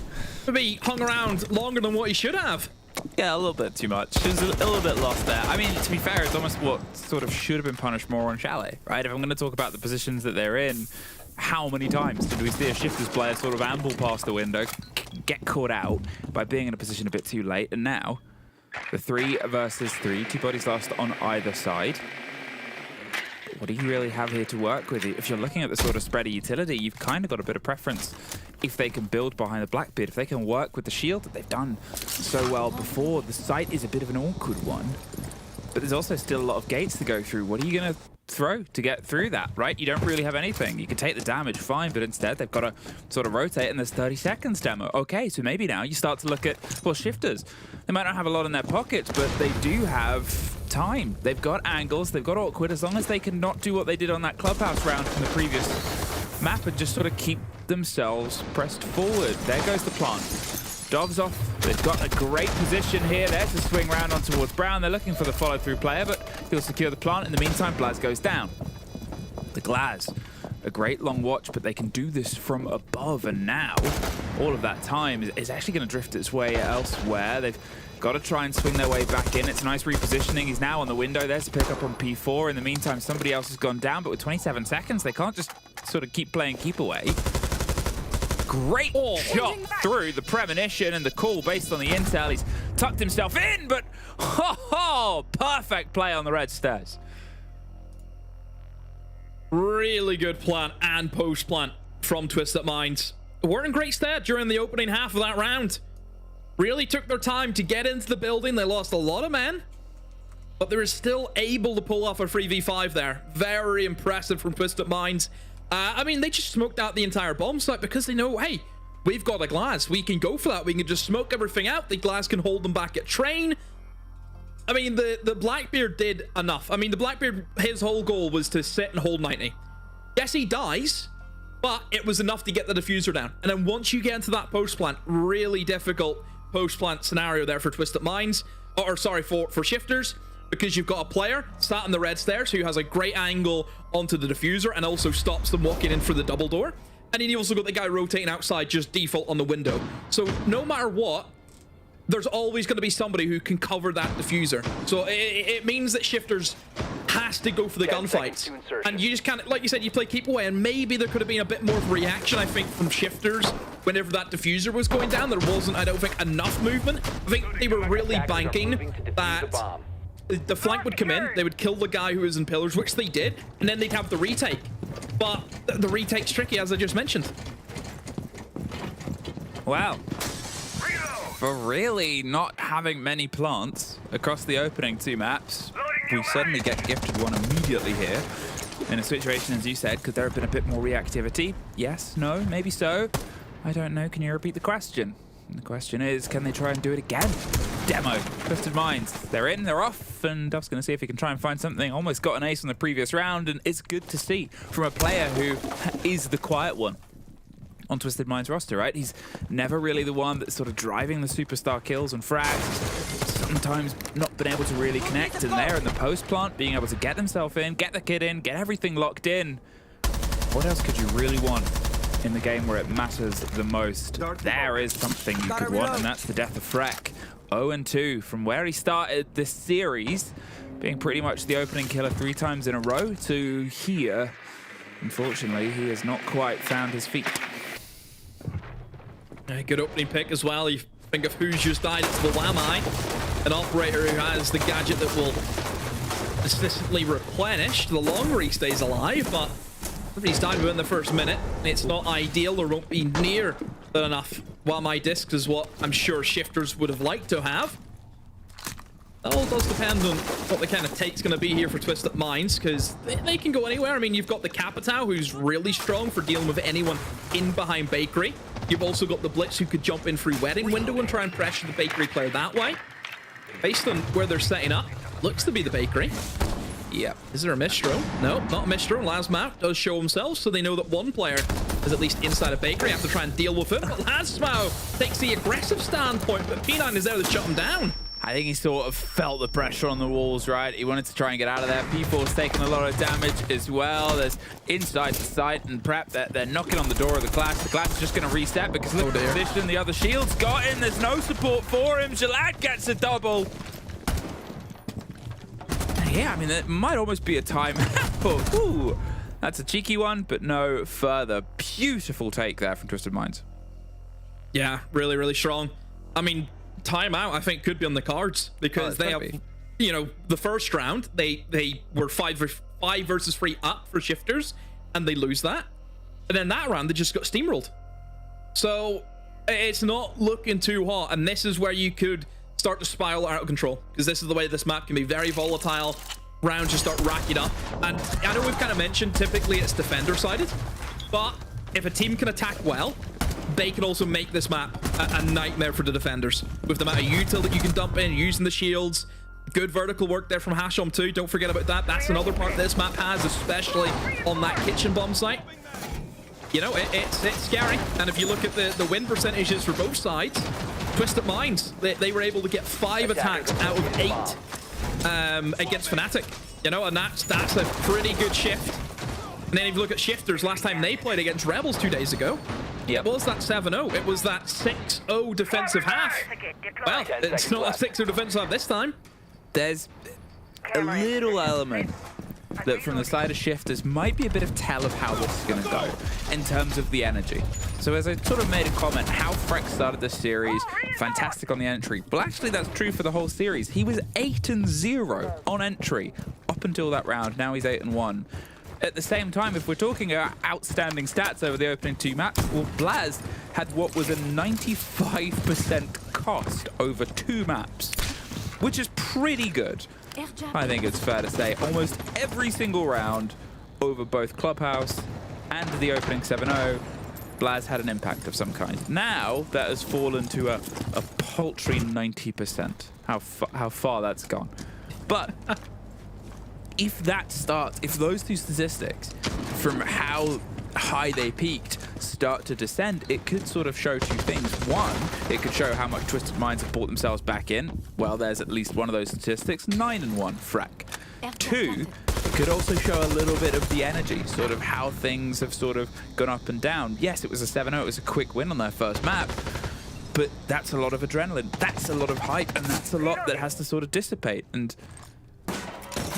Maybe hung around longer than what he should have. Yeah, a little bit too much. She was a little bit lost there. I mean, to be fair, it's almost what sort of should have been punished more on Chalet, right? If I'm going to talk about the positions that they're in, how many times did we see a Shifters player sort of amble past the window, get caught out by being in a position a bit too late, and now the 3 versus 3, 2 bodies lost on either side. What do you really have here to work with? If you're looking at the sort of spreader utility, you've kind of got a bit of preference if they can build behind the Blackbeard, if they can work with the shield that they've done so well before. The site is a bit of an awkward one, but there's also still a lot of gates to go through. What are you going to throw to get through that, right? You don't really have anything. You can take the damage, fine, but instead they've got to sort of rotate, and there's 30 seconds demo. Okay, so maybe now you start to look at, well, Shifters. They might not have a lot in their pockets, but they do have time. They've got angles, they've got awkward, as long as they can not do what they did on that clubhouse round from the previous map and just sort of keep themselves pressed forward. There goes the plant. Dogs off. They've got a great position here. There to swing round on towards Brown. They're looking for the follow-through player, but he'll secure the plant. In the meantime, Blaz goes down. The Glaz, a great long watch, but they can do this from above. And now, all of that time is actually going to drift its way elsewhere. They've got to try and swing their way back in. It's a nice repositioning. He's now on the window. There's to pick up on P4. In the meantime, somebody else has gone down, but with 27 seconds, they can't just sort of keep playing keep away. Great shot through the premonition and the call based on the intel. He's tucked himself in, but perfect play on the red stairs. Really good plant and post plant from Twisted Minds. We're in great stead during the opening half of that round. Really took their time to get into the building. They lost a lot of men, but they were still able to pull off a 3v5 there. Very impressive from Twisted Minds. I mean, they just smoked out the entire bomb site because they know, hey, we've got a Glaz. We can go for that. We can just smoke everything out. The Glaz can hold them back at train. I mean, the Blackbeard did enough. I mean, the Blackbeard, his whole goal was to sit and hold 90. Yes, he dies, but it was enough to get the diffuser down. And then once you get into that post plant, really difficult post plant scenario there for Twisted Minds, or sorry, for Shifters, because you've got a player sat in the red stairs who has a great angle onto the diffuser and also stops them walking in for the double door. And then you also got the guy rotating outside, just default on the window. So no matter what, there's always going to be somebody who can cover that diffuser. So it means that Shifters has to go for the gunfights. And you just can't, like you said, you play keep away, and maybe there could have been a bit more of a reaction, I think, from Shifters whenever that diffuser was going down. There wasn't, I don't think, enough movement. I think they were really banking that the flank would come in, they would kill the guy who was in pillars, which they did, and then they'd have the retake. But the retake's tricky, as I just mentioned. Wow. For really not having many plants across the opening 2 maps, we suddenly get gifted one immediately here. In a situation, as you said, could there have been a bit more reactivity? Yes, no, maybe so. I don't know. Can you repeat the question? And the question is, can they try and do it again? Demo. Twisted Minds. They're in, they're off, and Duff's going to see if he can try and find something. Almost got an ace on the previous round, and it's good to see from a player who is the quiet one on Twisted Minds roster, right? He's never really the one that's sort of driving the superstar kills and frags. Sometimes not been able to really connect, and there in the post plant, being able to get himself in, get the kid in, get everything locked in. What else could you really want in the game where it matters the most? There is something you could want, and that's the death of Freck. 0-2 from where he started this series, being pretty much the opening killer 3 times in a row, to here. Unfortunately, he has not quite found his feet. Good opening pick as well. You think of who's just died. It's the Wamai, an operator who has the gadget that will consistently replenish the longer he stays alive, but he's died within the first minute. It's not ideal. There won't be near enough Wamai discs is what I'm sure Shifters would have liked to have. It all does depend on what the kind of take's going to be here for Twisted Minds, because they can go anywhere. I mean, you've got the Capitao, who's really strong for dealing with anyone in behind Bakery. You've also got the Blitz, who could jump in through Wedding Window and try and pressure the Bakery player that way. Based on where they're setting up, looks to be the Bakery. Yep. Is there a Mistro? No, not a Mistro. Lasmo does show himself, so they know that one player is at least inside a Bakery. Have to try and deal with it. But Lasmo takes the aggressive standpoint, but P9 is there to shut him down. I think he sort of felt the pressure on the walls, right? He wanted to try and get out of there. P4's taking a lot of damage as well. There's inside the site and prep. They're knocking on the door of the Clash. The Clash is just going to reset because look at the position. The other shield's got him. There's no support for him. Jalad gets a double. Yeah, I mean, that might almost be a timeout. Ooh, that's a cheeky one, but no further. Beautiful take there from Twisted Minds. Yeah, really, really strong. I mean, timeout, I think, could be on the cards because they have, you know, the first round, they were 5 versus 3 up for Shifters, and they lose that. And then that round, they just got steamrolled. So it's not looking too hot, and this is where you could start to spiral out of control, because this is the way this map can be very volatile. Rounds just start racking up, and I know we've kind of mentioned typically it's defender-sided, but if a team can attack well, they can also make this map a nightmare for the defenders. With the amount of util that you can dump in, using the shields, good vertical work there from Hashom too. Don't forget about that. That's another part this map has, especially on that kitchen bomb site. You know, it's scary. And if you look at the win percentages for both sides, Twisted Minds, they were able to get 5 attacks out of 8 against Fnatic. You know, and that's a pretty good shift. And then if you look at Shifters, last time they played against Rebels 2 days ago, it was that 7-0. It was that 6-0 defensive half. Well, it's not a 6-0 defensive half this time. There's a little element that from the side of Shifters might be a bit of tell of how this is going to go in terms of the energy. So as I sort of made a comment, how Freck started this series, fantastic on the entry. Well, actually, that's true for the whole series. He was 8-0 on entry up until that round. Now he's 8-1. At the same time, if we're talking about outstanding stats over the opening 2 maps, well, Blaz had what was a 95% cost over 2 maps, which is pretty good. I think it's fair to say almost every single round over both Clubhouse and the opening 7-0, Blaz had an impact of some kind. Now that has fallen to a paltry 90%. How far that's gone. But if that starts, if those 2 statistics from how high they peaked start to descend, it could sort of show 2 things. One, it could show how much Twisted Minds have brought themselves back in. Well, there's at least one of those statistics, 9-1 Frack. 2, it could also show a little bit of the energy, sort of how things have sort of gone up and down. Yes, it was a 7-0, it was a quick win on their first map, but that's a lot of adrenaline, that's a lot of hype, and that's a lot that has to sort of dissipate. And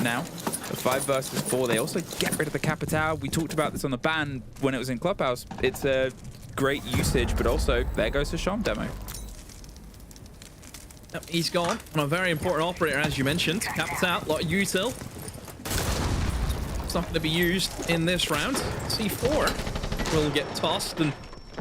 now, the 5 versus 4, they also get rid of the Capitao. We talked about this on the ban when it was in Clubhouse. It's a great usage, but also there goes the Shom demo. Yep, he's gone on a very important operator, as you mentioned. Capitao, a lot of util. It's not going to be used in this round. C4 will get tossed and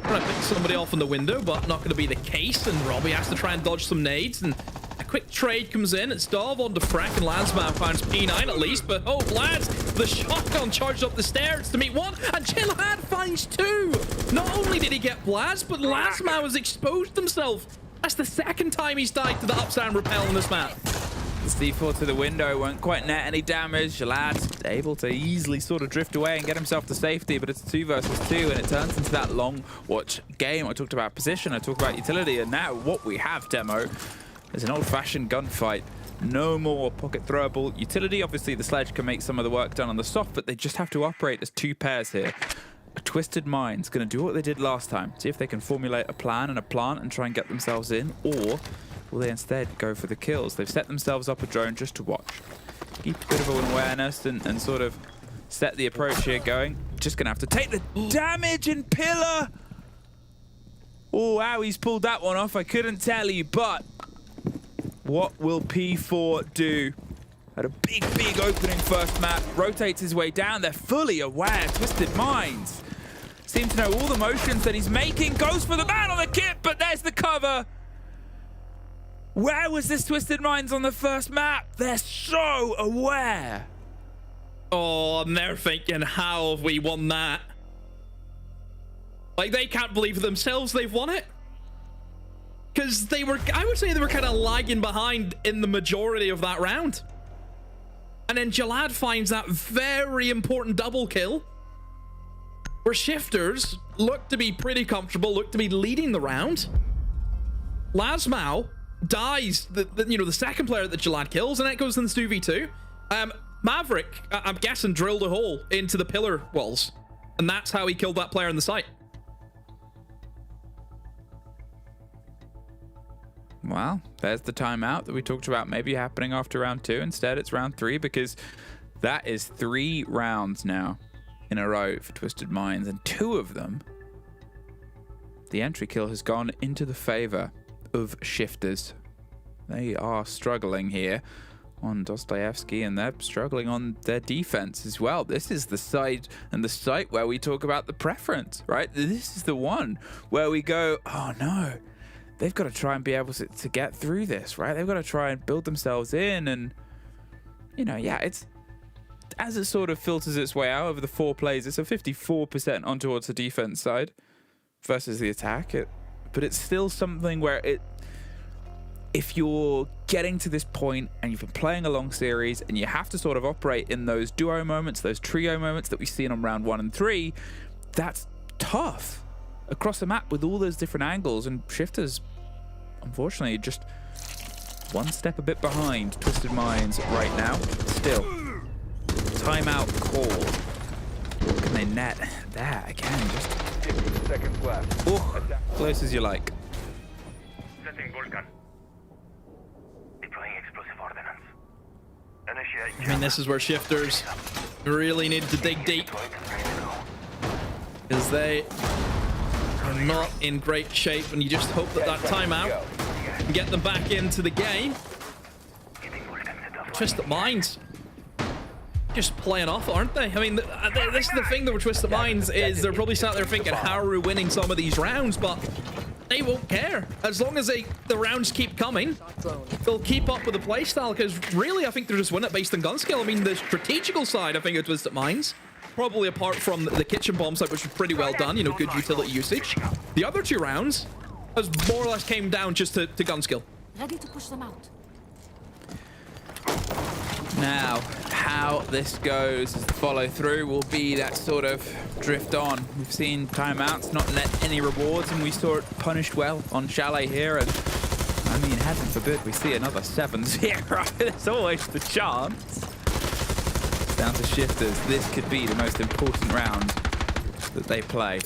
try to pick somebody off in the window, but not going to be the case. And Robbie has to try and dodge some nades, and a quick trade comes in. It's Dov on to Frack, and Lansman finds P9 at least, but oh, Blaz, the shotgun charged up the stairs to meet 1, and Jalad finds 2. Not only did he get Blaz, but Lansman has exposed himself. That's the 2nd time he's died to the upside rappel on this map. The C4 to the window won't quite net any damage. Jalad's able to easily sort of drift away and get himself to safety, but it's 2 versus 2, and it turns into that long watch game. I talked about position, I talked about utility, and now what we have, Demo, is an old-fashioned gunfight. No more pocket throwable utility. Obviously, the sledge can make some of the work done on the soft, but they just have to operate as 2 pairs here. A Twisted Mind's going to do what they did last time. See if they can formulate a plan and a plant and try and get themselves in, or will they instead go for the kills? They've set themselves up a drone just to watch. Keep a bit of an awareness and sort of set the approach here going. Just going to have to take the damage in Pillar. Oh, how he's pulled that one off, I couldn't tell you, but what will P4 do? Had a big opening first map, rotates his way down. They're fully aware. Twisted Minds seem to know all the motions that he's making. Goes for the man on the kit, but there's the cover. Where was this Twisted Minds on the first map? They're so aware. Oh, and they're thinking, how have we won that? Like, they can't believe themselves they've won it. Because they were, I would say they were kind of lagging behind in the majority of that round. And then Jalad finds that very important double kill, where Shifters look to be pretty comfortable, look to be leading the round. Lasmau dies, the second player that Jalad kills, and it goes in the 2v2. Maverick, I'm guessing, drilled a hole into the pillar walls, and that's how he killed that player in the site. Well, there's the timeout that we talked about maybe happening after round 2. Instead, it's round 3, because that is 3 rounds now in a row for Twisted Minds, and 2 of them, the entry kill has gone into the favor of Shifters. They are struggling here on Dostoevsky, and they're struggling on their defense as well. This is the side and the site where we talk about the preference, right? This is the one where we go, oh no, they've got to try and be able to get through this, right? They've got to try and build themselves in, and, you know, yeah, it's, as it sort of filters its way out over the 4 plays, it's a 54% on towards the defense side versus the attack. But it's still something where if you're getting to this point and you've been playing a long series and you have to sort of operate in those duo moments, those trio moments that we've seen on round 1 and 3, that's tough across the map with all those different angles. And Shifters, unfortunately, just one step a bit behind Twisted Minds right now. Still, timeout call. Can they net there again? Just 15 seconds left. oh, close as you like. Setting Vulcan. Deploying explosive ordnance. Initiate. I mean, this is where Shifters really need to dig deep, because they are not in great shape, and you just hope that that timeout can get them back into the game. Twisted Minds just playing off, aren't they? I mean, this is the thing though with Twisted Minds, is they're probably sat there thinking, how are we winning some of these rounds? But they won't care. As long as the rounds keep coming, they'll keep up with the playstyle, because really, I think they're just winning it based on gun skill. I mean, the strategical side, I think, of Twisted Minds, probably apart from the kitchen bomb side, which was pretty well done, you know, good utility usage. The other 2 rounds has more or less came down just to gun skill. Ready to push them out. Now, how this goes as the follow through will be that sort of drift on. We've seen timeouts not net any rewards, and we saw it punished well on Chalet here. And I mean, heaven forbid we see another 7s here, right? There's always the chance. Down to Shifters. This could be the most important round that they play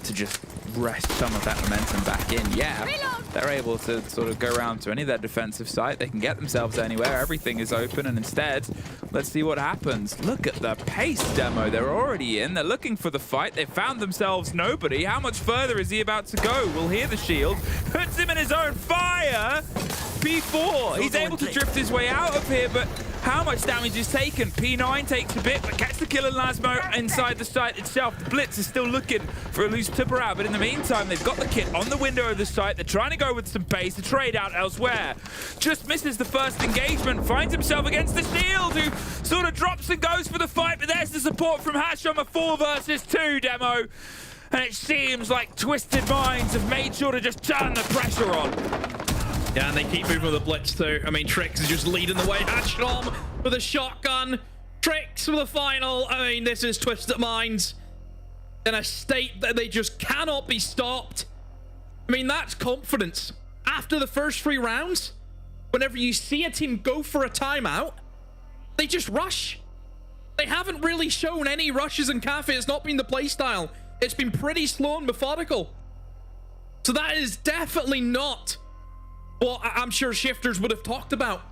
to just wrest some of that momentum back in. Yeah, they're able to sort of go around to any of their defensive site. They can get themselves anywhere. Everything is open, and instead, let's see what happens. Look at the pace demo. They're already in. They're looking for the fight. They found themselves nobody. How much further is he about to go? We'll hear the shield. Puts him in his own fire. P4. He's able to drift his way out of here, but how much damage is taken? P9 takes a bit, but gets the kill in Lasmo inside the site itself. The Blitz is still looking for a loose tipper out, but in the meantime, they've got the kit on the window of the site. They're trying to go with some pace to trade out elsewhere. Just misses the first engagement, finds himself against the shield, who sort of drops and goes for the fight, but there's the support from Hash on a 4 versus 2 demo. And it seems like Twisted Minds have made sure to just turn the pressure on. Yeah, and they keep moving with the Blitz too. I mean, Trix is just leading the way. Hashram with a shotgun. Trix with a final. I mean, this is Twisted Minds in a state that they just cannot be stopped. I mean, that's confidence. After the first 3 rounds, whenever you see a team go for a timeout, they just rush. They haven't really shown any rushes in Cafe. It's not been the playstyle. It's been pretty slow and methodical. So that is definitely not what I'm sure Shifters would have talked about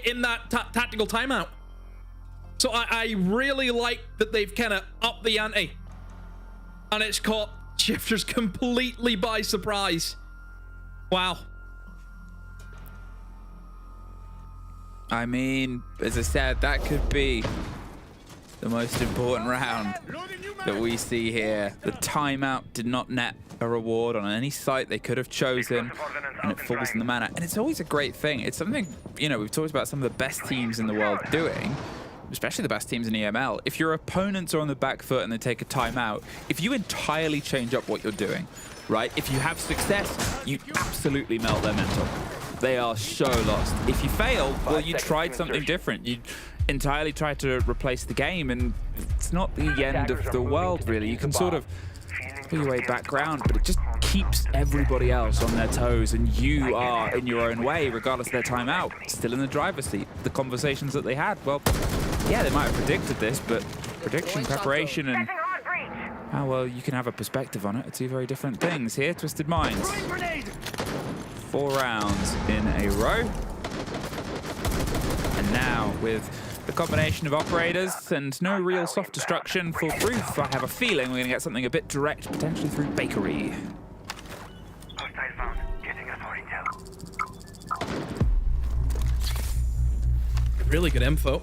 in that tactical timeout. So I really like that they've kind of upped the ante. And it's caught Shifters completely by surprise. Wow. I mean, as I said, that could be the most important round that we see here. The timeout did not net a reward on any site they could have chosen, and it falls in the manner. And it's always a great thing. It's something, you know, we've talked about some of the best teams in the world doing, especially the best teams in EML. If your opponents are on the back foot and they take a timeout, if you entirely change up what you're doing, right? If you have success, you absolutely melt their mental. They are so lost. If you fail, well, you tried something different. You entirely tried to replace the game, and it's not the end of the world, really. You can sort of pull your way back round, but it just keeps everybody else on their toes, and you are in your own way, regardless of their timeout, still in the driver's seat. The conversations that they had, well, yeah, they might have predicted this, but prediction, preparation, and how well you can have a perspective on it are two very different things. Here, Twisted Minds. 4 rounds in a row. And now, with the combination of operators and no real soft destruction for Roof, I have a feeling we're going to get something a bit direct, potentially through Bakery. Hostile found. Getting us more intel. Really good info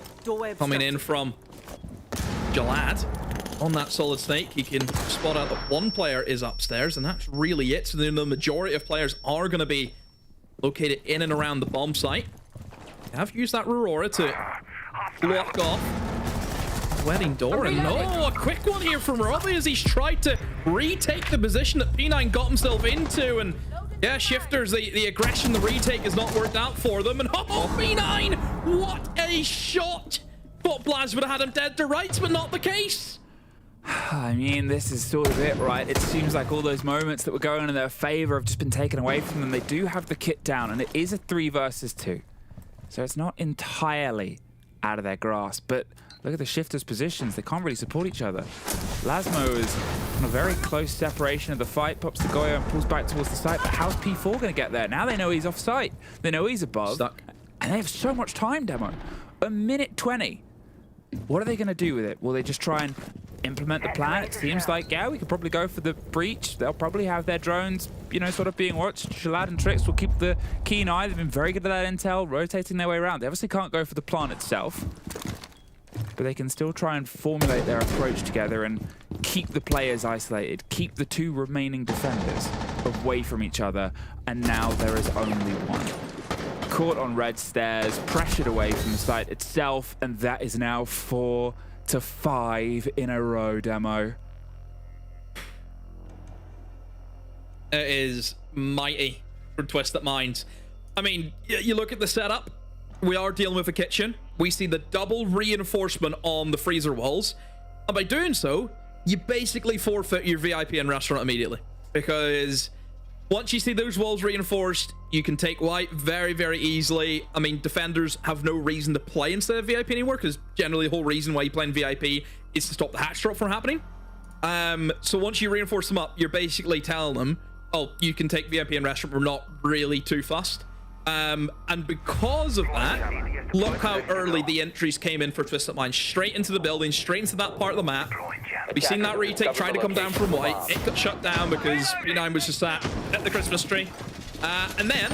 coming in from Jalad. On that Solid Snake, he can spot out that one player is upstairs, and that's really it. So then the majority of players are going to be located in and around the bomb site. You have used that Aurora to block off wedding door, and a quick one here from Robbie as he's tried to retake the position that P9 got himself into, and yeah, Shifters, the aggression, the retake has not worked out for them, and P9, what a shot! Thought Blaz would have had him dead to rights, but not the case. I mean, this is sort of it, right? It seems like all those moments that were going in their favor have just been taken away from them. They do have the kit down, and it is a 3 versus 2. So it's not entirely out of their grasp, but look at the Shifters' positions. They can't really support each other. Lasmo is on a very close separation of the fight, pops the Goyo and pulls back towards the site, but how's P4 going to get there? Now they know he's off site. They know he's above. Stuck. And they have so much time, Demo. 1:20. What are they going to do with it? Will they just try and implement the plan? It seems like, yeah, we could probably go for the breach. They'll probably have their drones, you know, sort of being watched. Shalad and Trix will keep the keen eye. They've been very good at that intel, rotating their way around. They obviously can't go for the plant itself, but they can still try and formulate their approach together and keep the players isolated, keep the 2 remaining defenders away from each other, and now there is only one. Caught on red stairs, pressured away from the site itself, and that is now 4 to 5 in a row, Demo. It is mighty for Twisted Minds. I mean, you look at the setup. We are dealing with a kitchen. We see the double reinforcement on the freezer walls. And by doing so, you basically forfeit your VIP and restaurant immediately. Because once you see those walls reinforced, you can take white very, very easily. I mean, defenders have no reason to play instead of VIP anymore, because generally the whole reason why you play in VIP is to stop the hatch drop from happening. So once you reinforce them up, you're basically telling them, oh, you can take VIP and restaurant, we're not really too fussed. And because of that, look how early the entries came in for Twisted Minds. Straight into the building, straight into that part of the map. We've seen that retake try to come down from white. It got shut down because P9 was just at the Christmas tree. And then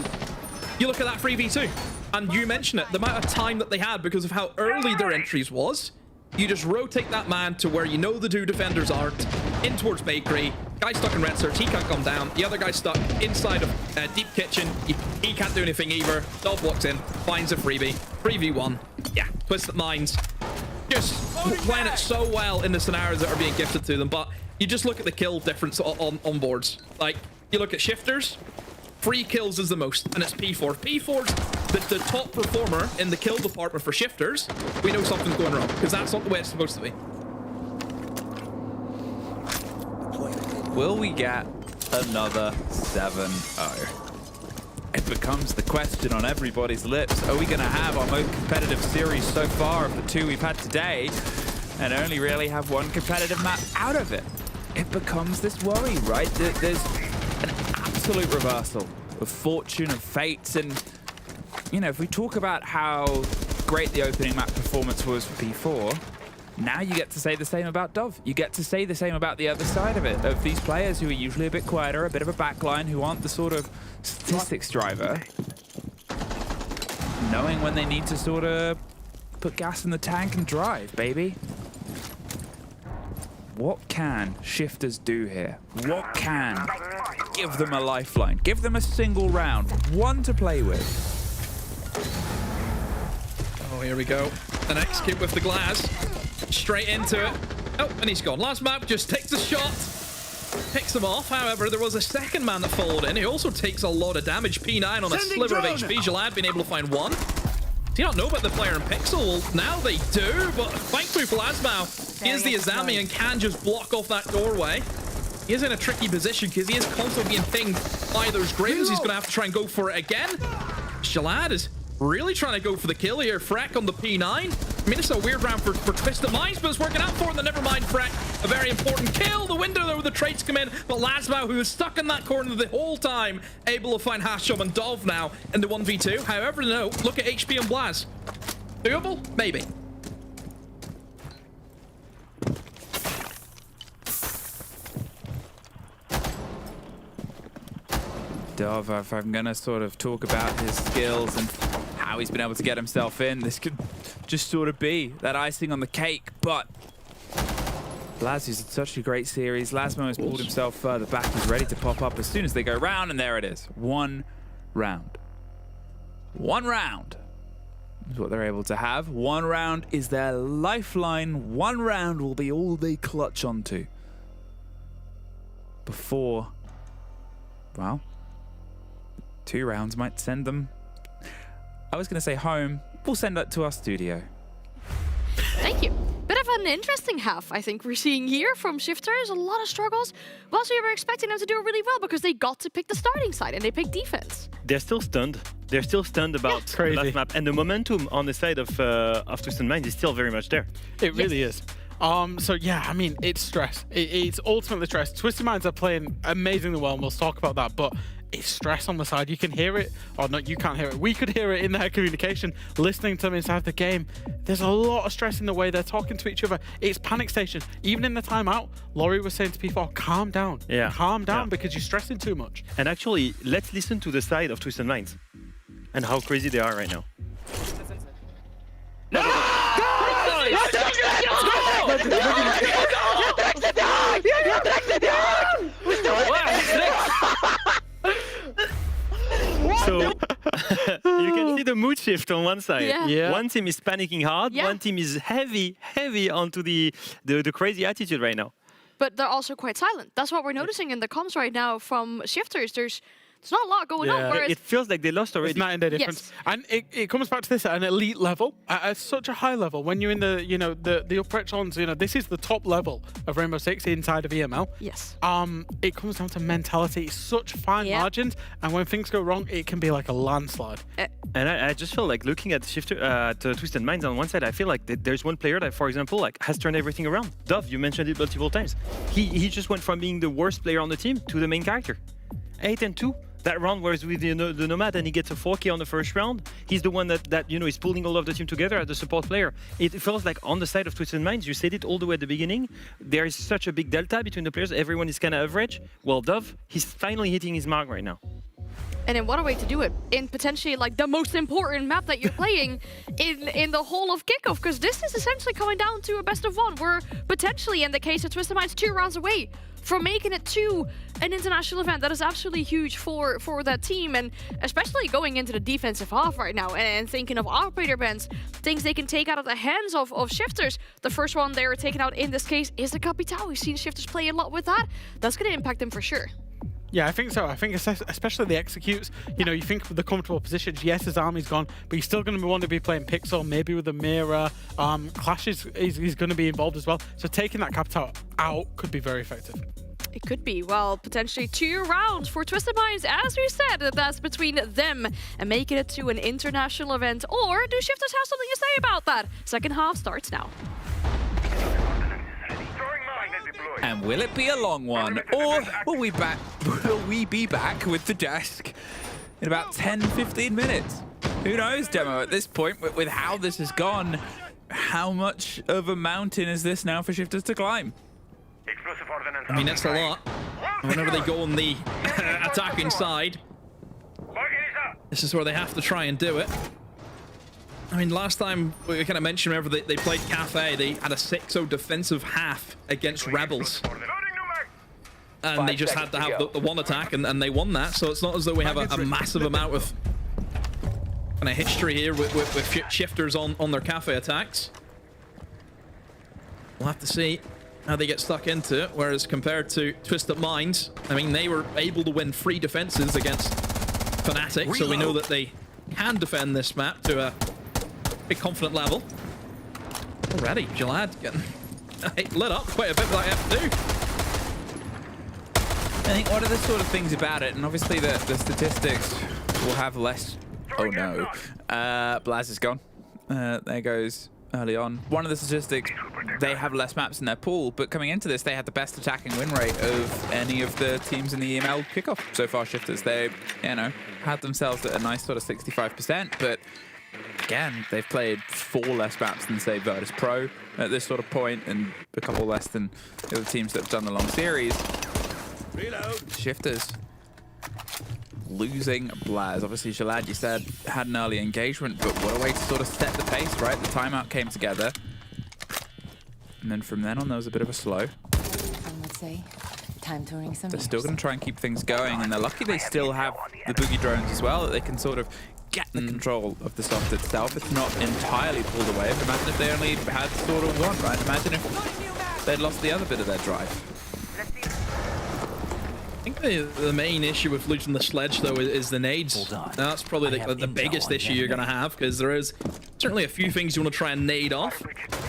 you look at that 3v2, and you mention it, the amount of time that they had because of how early their entries was. You just rotate that man to where you know the 2 defenders aren't, in towards Bakery. Guy stuck in red search, he can't come down. The other guy's stuck inside of deep kitchen. He can't do anything either. Dove walks in, finds a freebie. 3v1. Yeah, Twisted Minds just playing it so well in the scenarios that are being gifted to them. But you just look at the kill difference on boards. Like, you look at Shifters, 3 kills is the most, and it's P4. P4's the top performer in the kill department for Shifters. We know something's going wrong, because that's not the way it's supposed to be. Will we get another 7-0? It becomes the question on everybody's lips. Are we going to have our most competitive series so far of the 2 we've had today, and only really have 1 competitive map out of it? It becomes this worry, right? There's an absolute reversal of fortune, of fates, and, you know, if we talk about how great the opening map performance was for P4, now you get to say the same about Dove. You get to say the same about the other side of it, of these players who are usually a bit quieter, a bit of a backline, who aren't the sort of statistics driver, knowing when they need to sort of put gas in the tank and drive, baby. What can Shifters do here? What can give them a lifeline? Give them a single round, 1 to play with. Oh, here we go. The next kid with the glass. Straight into it. Oh, and he's gone. Last map just takes a shot. Picks him off. However, there was a second man that followed in. He also takes a lot of damage. P9 on a sliver of HP. Jalad being able to find 1. Do you not know about the player in Pixel? Well, now they do, but thankfully for Lasmau, he is the Azami and can just block off that doorway. he is in a tricky position because he is constantly being pinged by those graves. He's going to have to try and go for it again. Shalad is really trying to go for the kill here. Freck on the P9. I mean, it's a weird round for Twisted Minds, but it's working out for him. Never mind, Freck. A very important kill. The window there where the trades come in. But Lasmo, who was stuck in that corner the whole time, able to find Hashom and Dov now in the 1v2. However, no. Look at HP and Blaz. Doable? Maybe. Dov, if I'm going to sort of talk about his skills and how he's been able to get himself in, this could just sort of be that icing on the cake, but Blaz is such a great series. Lasmo has pulled himself further back. He's ready to pop up as soon as they go round, and there it is. One round. One round is what they're able to have. One round is their lifeline. One round will be all they clutch onto before, well, 2 rounds might send them, I was going to say home, we'll send that to our studio. Thank you. Bit of an interesting half, I think we're seeing here from Shifters. A lot of struggles. But also, we were expecting them to do really well because they got to pick the starting side and they picked defense. They're still stunned. They're still stunned about the last map, and the momentum on the side of Twisted Minds is still very much there. It really is. So yeah, I mean, it's stress. It's ultimately stress. Twisted Minds are playing amazingly well, and we'll talk about that, but it's stress on the side. You can hear it, or not, you can't hear it. We could hear it in their communication, listening to them inside the game. There's a lot of stress in the way they're talking to each other. It's panic station. Even in the timeout, Laurie was saying to people, calm down. Yeah. Calm down because you're stressing too much. And actually, let's listen to the side of Twisted Minds and how crazy they are right now. So you can see the mood shift on one side. Yeah. One team is panicking hard. Yeah. One team is heavy onto the crazy attitude right now. But they're also quite silent. That's what we're noticing in the comms right now from Shifters. There's not a lot going on. Whereas It feels like they lost already. It's night and day difference. And it comes back to this at an elite level, at such a high level. When you're in the, the upper echelons, this is the top level of Rainbow Six inside of EML. Yes. It comes down to mentality. It's such fine margins, and when things go wrong, it can be like a landslide. And I just feel like looking at Shifter, Twisted Minds on one side, I feel like there's one player that, for example, has turned everything around. Dove, you mentioned it multiple times. He just went from being the worst player on the team to the main character. 8-2. That round was with the Nomad, and he gets a 4K on the first round. He's the one that is pulling all of the team together as the support player. It feels like on the side of Twisted Minds, you said it all the way at the beginning, there is such a big delta between the players. Everyone is kind of average. Well, Dove, he's finally hitting his mark right now. And in what a way to do it, in potentially like the most important map that you're playing in the whole of Kickoff, because this is essentially coming down to a best of one. We're potentially, in the case of Twisted Minds, 2 rounds away from making it to an international event. That is absolutely huge for that team, and especially going into the defensive half right now and thinking of operator bans, things they can take out of the hands of Shifters. The first one they were taken out in this case is the Capital. We've seen Shifters play a lot with that. That's going to impact them for sure. Yeah, I think so. I think especially the executes, you think of the comfortable positions. Yes, his army's gone, but he's still going to want to be playing Pixel, maybe with a Mira. Clash is going to be involved as well. So taking that Capital out could be very effective. It could be. Well, potentially 2 rounds for Twisted Minds. As we said, that's between them and making it to an international event. Or do Shifters have something to say about that? Second half starts now. And will it be a long one, or will we be back with the desk in about 10-15 minutes? Who knows, Demo, at this point, with how this has gone, how much of a mountain is this now for Shifters to climb? I mean, that's a lot. Whenever they go on the attacking side, this is where they have to try and do it. I mean, last time we kind of mentioned, whenever they played Cafe, they had a 6-0 defensive half against Rebels. And they just had to have the one attack, and they won that. So it's not as though we have a massive amount of kind of history here with Shifters on their Cafe attacks. We'll have to see how they get stuck into it, whereas compared to Twisted Minds, I mean, they were able to win 3 defenses against Fnatic, so we know that they can defend this map to a big confident level. Already, Jalad getting lit up quite a bit like F2. I think one of the sort of things about it, and obviously the statistics will have less... Oh no. Blaz is gone. There goes early on. One of the statistics, they have less maps in their pool, but coming into this, they had the best attacking win rate of any of the teams in the EML kickoff so far, Shifters. They, you know, had themselves at a nice sort of 65%, but again, they've played 4 less maps than, say, Virtus Pro at this sort of point, and a couple less than the other teams that have done the long series. Reload. Shifters losing Blaz. Obviously, Jalad, you said, had an early engagement, but what a way to sort of set the pace, right? The timeout came together. And then from then on, there was a bit of a slow. Some would say, time to ring some They're still going to try and keep things going, and they're lucky they still have the boogie drones as well, that they can sort of get the control of the soft itself. It's not entirely pulled away. But imagine if they only had sort of one, right? Imagine if they'd lost the other bit of their drive. I think the main issue with losing the sledge, though, is the nades. That's probably the biggest issue you're going to have, because there is certainly a few things you want to try and nade off,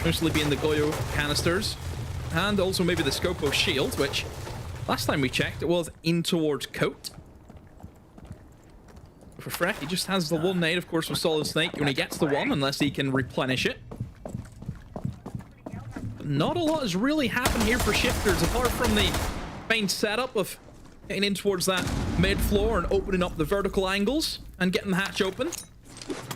mostly being the Goyo canisters, and also maybe the Scopo shield, which last time we checked, it was in towards Coat. For Freck, he just has the one nade, of course, with Solid Snake when he gets the one, unless he can replenish it. But not a lot has really happened here for Shifters, apart from the main setup of getting in towards that mid floor and opening up the vertical angles and getting the hatch open.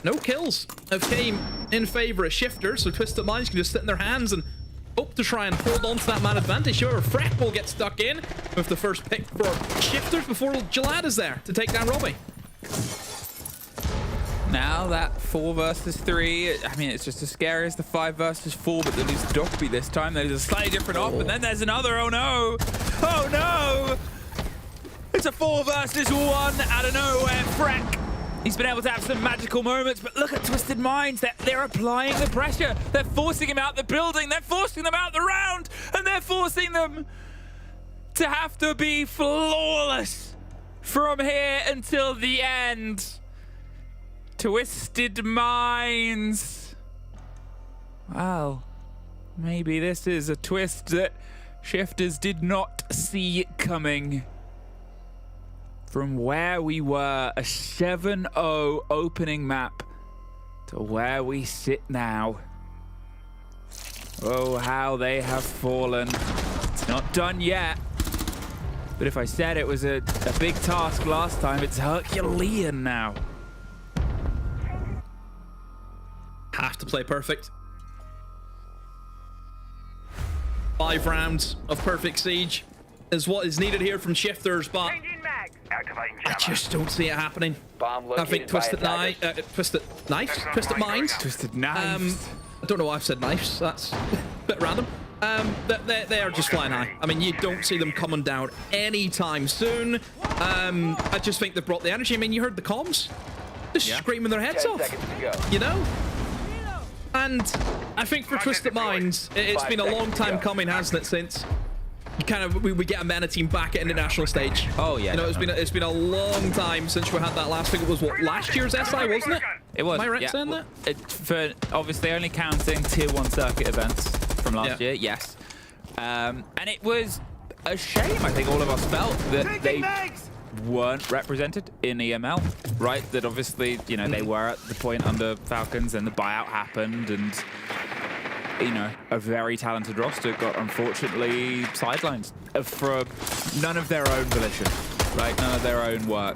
No kills have came in favor of Shifters, so Twisted Minds can just sit in their hands and hope to try and hold on to that man advantage. However, Freck will get stuck in with the first pick for Shifters before Jalad is there to take down Robbie. Now that 4 versus 3, I mean, it's just as scary as the 5 versus 4, but they lose Dokby this time. There's a slightly different op, and then there's another. Oh no! Oh no! It's a 4 versus 1 out of nowhere. Freck, he's been able to have some magical moments, but look at Twisted Minds. They're applying the pressure. They're forcing him out the building. They're forcing them out the round, and they're forcing them to have to be flawless from here until the end. Twisted Minds. Well, maybe this is a twist that Shifters did not see coming. From where we were, a 7-0 opening map, to where we sit now. Oh, how they have fallen. It's not done yet. But if I said it was a big task last time, it's Herculean now. Have to play perfect. 5 rounds of perfect siege is what is needed here from Shifters, but I just don't see it happening. I think Twisted Minds. Twisted Knives. I don't know why I've said knives. That's a bit random. They are just flying high. I mean, you don't see them coming down anytime soon. I just think they've brought the energy. I mean, you heard the comms. Just screaming their heads off. You know? And I think for Twisted Minds, it's been a long time coming, hasn't it, since we get a MENA team back at international stage. Oh yeah. You know, it's been a long time since we had that last thing. It was what, last year's SI, wasn't it? It was. Am I right saying that? For obviously only counting tier 1 circuit events from last year, yes. And it was a shame, I think all of us felt, that they weren't represented in EML, right? That obviously, you know, they were at the point under Falcons and the buyout happened, and you know, a very talented roster got unfortunately sidelined for none of their own volition, right? None of their own work.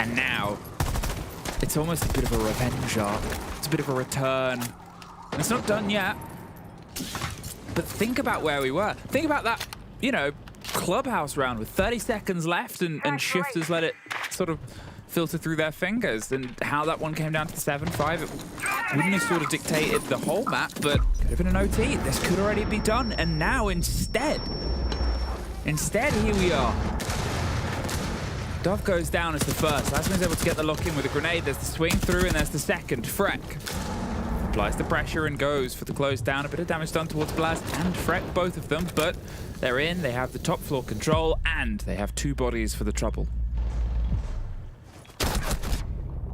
And now it's almost a bit of a revenge arc. It's a bit of a return. And it's not done yet. But think about where we were. Think about that, you know, clubhouse round with 30 seconds left, and Shifters let it sort of filter through their fingers, and how that one came down to 7-5. It wouldn't have sort of dictated the whole map, but could have been an OT. This could already be done, and now instead, here we are. Dove goes down as the first. Lasman's able to get the lock in with a grenade. There's the swing through, and there's the second. Freck applies the pressure and goes for the close down. A bit of damage done towards Blast and Freck, both of them, but they're in. They have the top floor control, and they have 2 bodies for the trouble.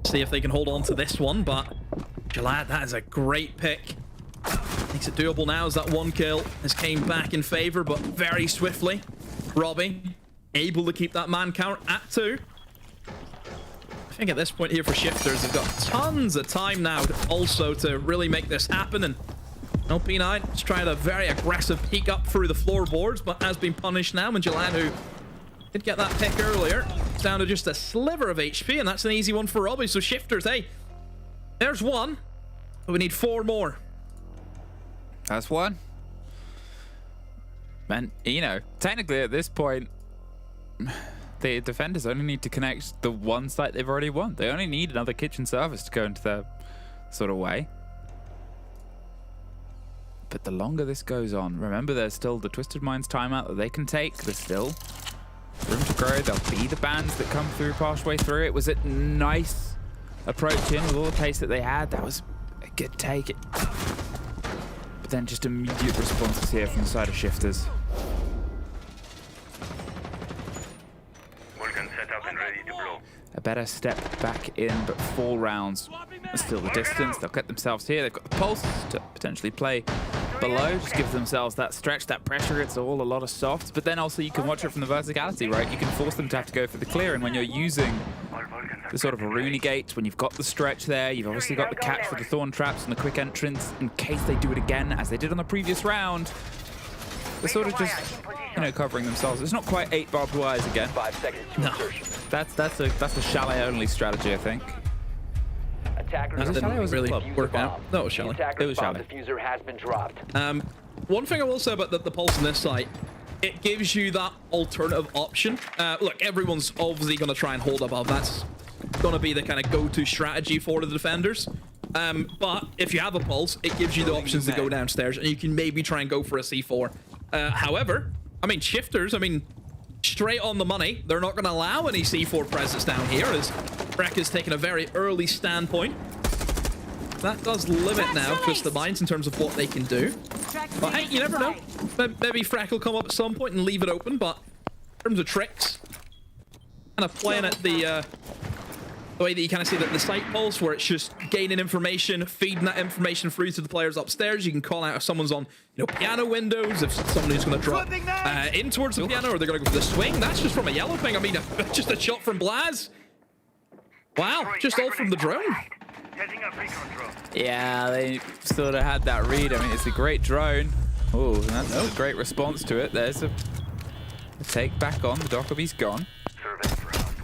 See if they can hold on to this one, but Jalad, that is a great pick. Makes it doable now as that 1 kill has came back in favor, but very swiftly. Robbie able to keep that man count at 2. I think at this point here for Shifters, they've got tons of time now to really make this happen. And P9 is trying a very aggressive peek up through the floorboards, but has been punished now. And Jalan, who did get that pick earlier, it's down to just a sliver of HP, and that's an easy one for Robbie. So Shifters, hey, there's one, but we need 4 more. That's one. Man, you know, technically at this point, the defenders only need to connect the one site they've already won. They only need another kitchen service to go into their sort of way. But the longer this goes on, remember there's still the Twisted Minds timeout that they can take. There's still room to grow. There'll be the bans that come through partially through. It was a nice approach in with all the pace that they had. That was a good take. But then just immediate responses here from the side of Shifters. A better step back in, but 4 rounds. Still the distance. They'll get themselves here. They've got the pulse to potentially play below. Just give themselves that stretch, that pressure. It's all a lot of softs. But then also you can watch it from the verticality, right? You can force them to have to go for the clear. And when you're using the sort of a Rooney gate, when you've got the stretch there, you've obviously got the catch for the thorn traps and the quick entrance in case they do it again, as they did on the previous round. They're sort of just, you know, covering themselves. It's not quite 8 barbed wires again. 5 seconds to insertion. That's a chalet only strategy, I think. Attackers That didn't really work out. No, it was Chalet. It was Chalet. Diffuser has been dropped. One thing I will say about the pulse on this site, it gives you that alternative option. Look, everyone's obviously going to try and hold above. That's going to be the kind of go-to strategy for the defenders. But if you have a pulse, it gives you the options to go downstairs, and you can maybe try and go for a C4. However, I mean, Shifters, I mean, straight on the money. They're not going to allow any C4 presence down here, as Breck has taken a very early standpoint. That does limit now Twisted Minds in terms of what they can do. But hey, you never know. Maybe Freck will come up at some point and leave it open, but in terms of tricks, kind of playing at the way that you kind of see the site pulse, where it's just gaining information, feeding that information through to the players upstairs. You can call out if someone's on, you know, piano windows, if somebody's going to drop in towards the piano, or they're going to go for the swing. That's just from a yellow ping. I mean, just a shot from Blaz. Wow, just all from the drone. Yeah, they sort of had that read. I mean, it's a great drone. Oh, that's a great response to it. There's a take back on. The Dockerby's gone.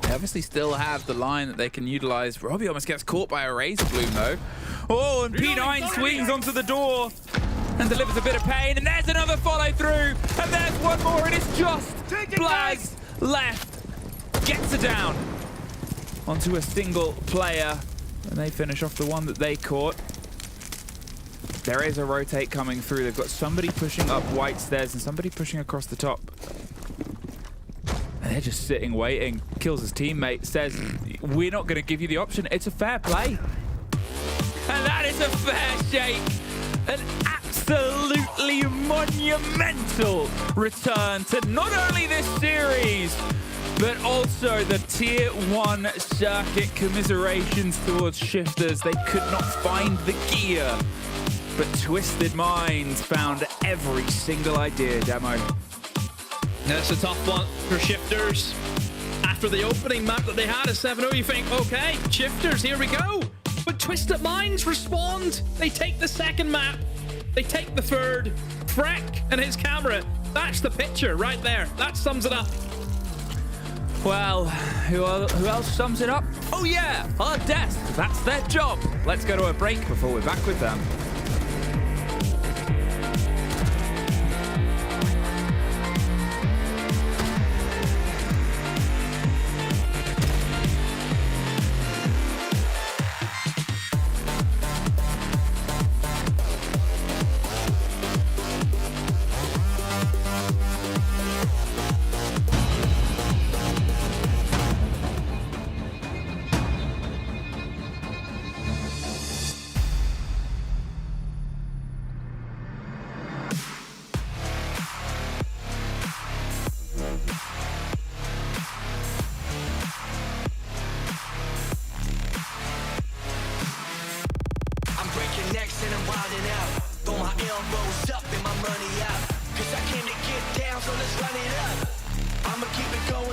They obviously still have the line that they can utilize. Robbie almost gets caught by a Razor Bloom, though. Oh, and P9 swings onto the door and delivers a bit of pain. And there's another follow through. And there's one more. And it's just Blaz left. Gets it down onto a single player. And they finish off the one that they caught. There is a rotate coming through. They've got somebody pushing up white stairs and somebody pushing across the top. And they're just sitting, waiting. Kills his teammate, says, we're not going to give you the option. It's a fair play. And that is a fair shake. An absolutely monumental return to not only this series, but also the Tier 1 circuit. Commiserations towards Shifters. They could not find the gear, but Twisted Minds found every single idea, Demo. That's a tough one for Shifters. After the opening map that they had at 7-0, you think, okay, Shifters, here we go. But Twisted Minds respond. They take the second map. They take the third. Freck and his camera. That's the picture right there. That sums it up. Well, who else sums it up? Oh yeah, our desk. That's their job. Let's go to a break before we're back with them. I'ma keep it going.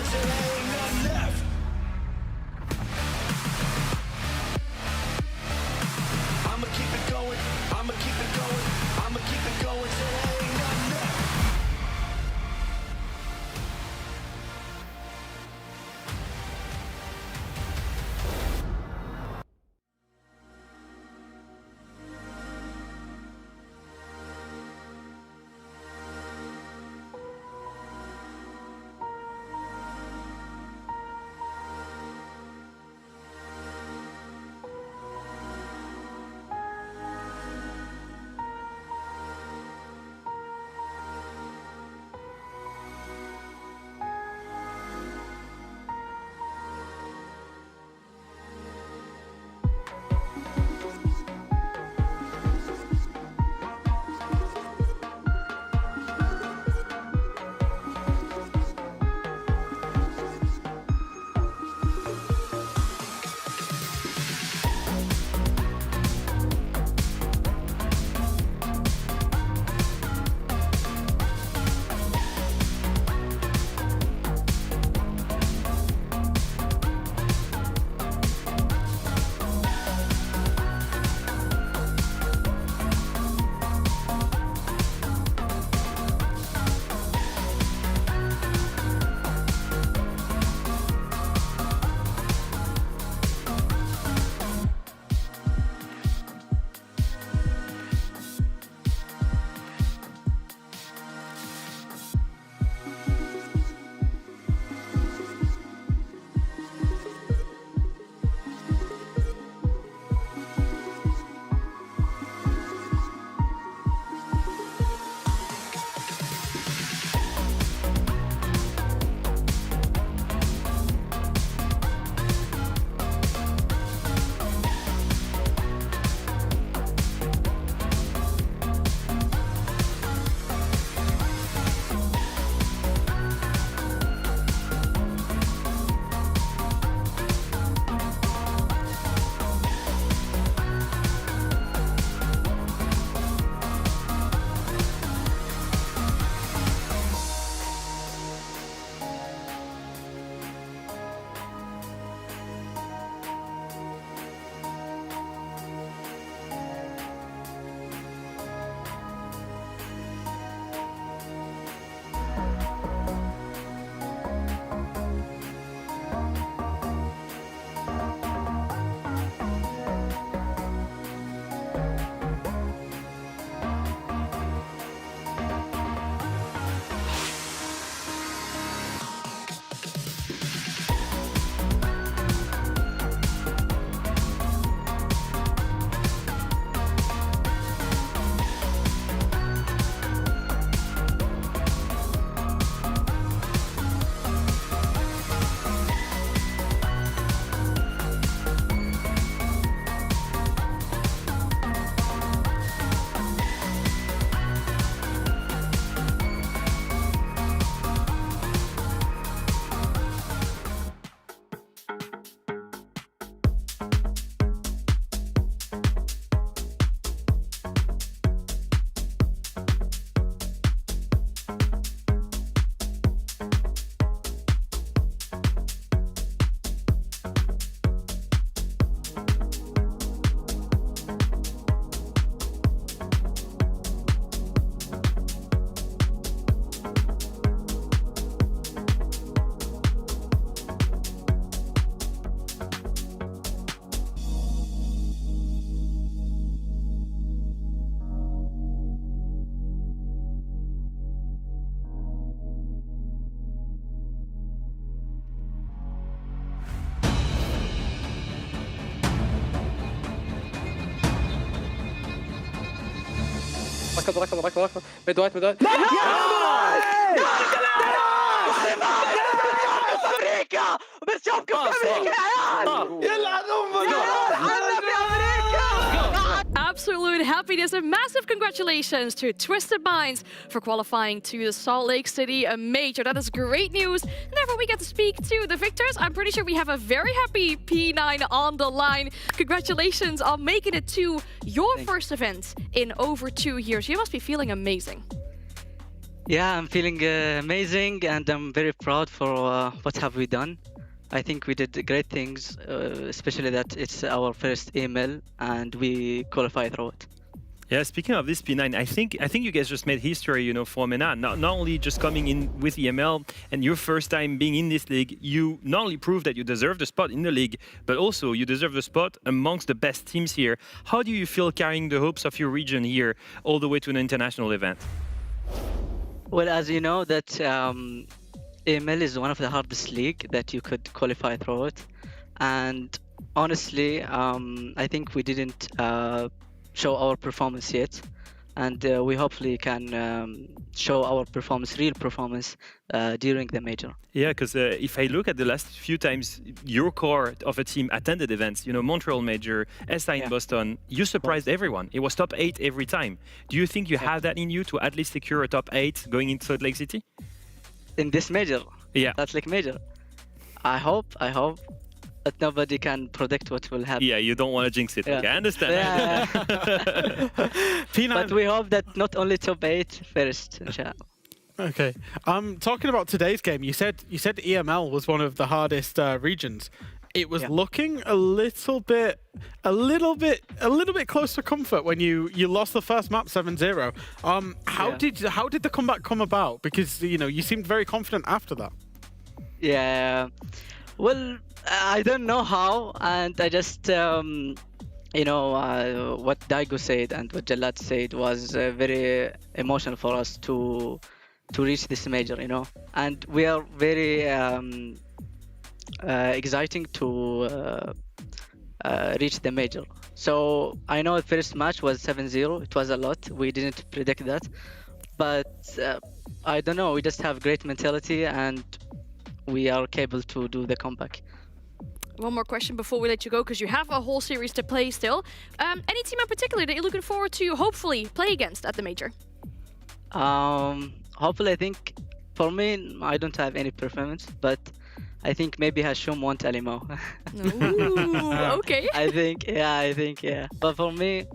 لحظة ميد وايت امريكا بنشوفكم في امريكا يا عيال Absolute happiness and massive congratulations to Twisted Minds for qualifying to the Salt Lake City major. That is great news. And therefore, we get to speak to the victors. I'm pretty sure we have a very happy P9 on the line. Congratulations on making it to your first event in over 2 years. You must be feeling amazing. Yeah, I'm feeling amazing, and I'm very proud for what have we done. I think we did great things, especially that it's our first EML and we qualify through it. Yeah, speaking of this P9, I think you guys just made history, you know, for MENA. Not only just coming in with EML and your first time being in this league, you not only proved that you deserve the spot in the league, but also you deserve the spot amongst the best teams here. How do you feel carrying the hopes of your region here all the way to an international event? Well, as you know, that EML is one of the hardest league that you could qualify through it, and honestly, I think we didn't show our performance yet, and we hopefully can show our performance, real performance, during the major. Yeah, because if I look at the last few times your core of a team attended events, you know, Montreal Major, SI in Boston, you surprised everyone. It was top 8 every time. Do you think you have that in you to at least secure a top 8 going into Salt Lake City? In this major? Yeah. That's like major. I hope, but nobody can predict what will happen. Yeah, you don't want to jinx it. Yeah. Okay, I understand. Yeah. But we hope that not only top 8 first, inshallah. Okay. Talking about today's game, you said EML was one of the hardest regions. It was looking a little bit close to comfort when you lost the first map 7-0. How did the comeback come about? Because you know you seemed very confident after that. Yeah. Well, I don't know how, and I just you know what Daigo said and what Jalad said was very emotional for us to reach this major, you know, and we are very exciting to reach the major. So I know the first match was 7-0. It was a lot. We didn't predict that, but I don't know. We just have great mentality and we are capable to do the comeback. One more question before we let you go, because you have a whole series to play still. Any team in particular that you're looking forward to hopefully play against at the major? Hopefully, I think for me, I don't have any preference, but I think maybe Hashum want Alimo. Ooh, okay. I think, yeah. But for me,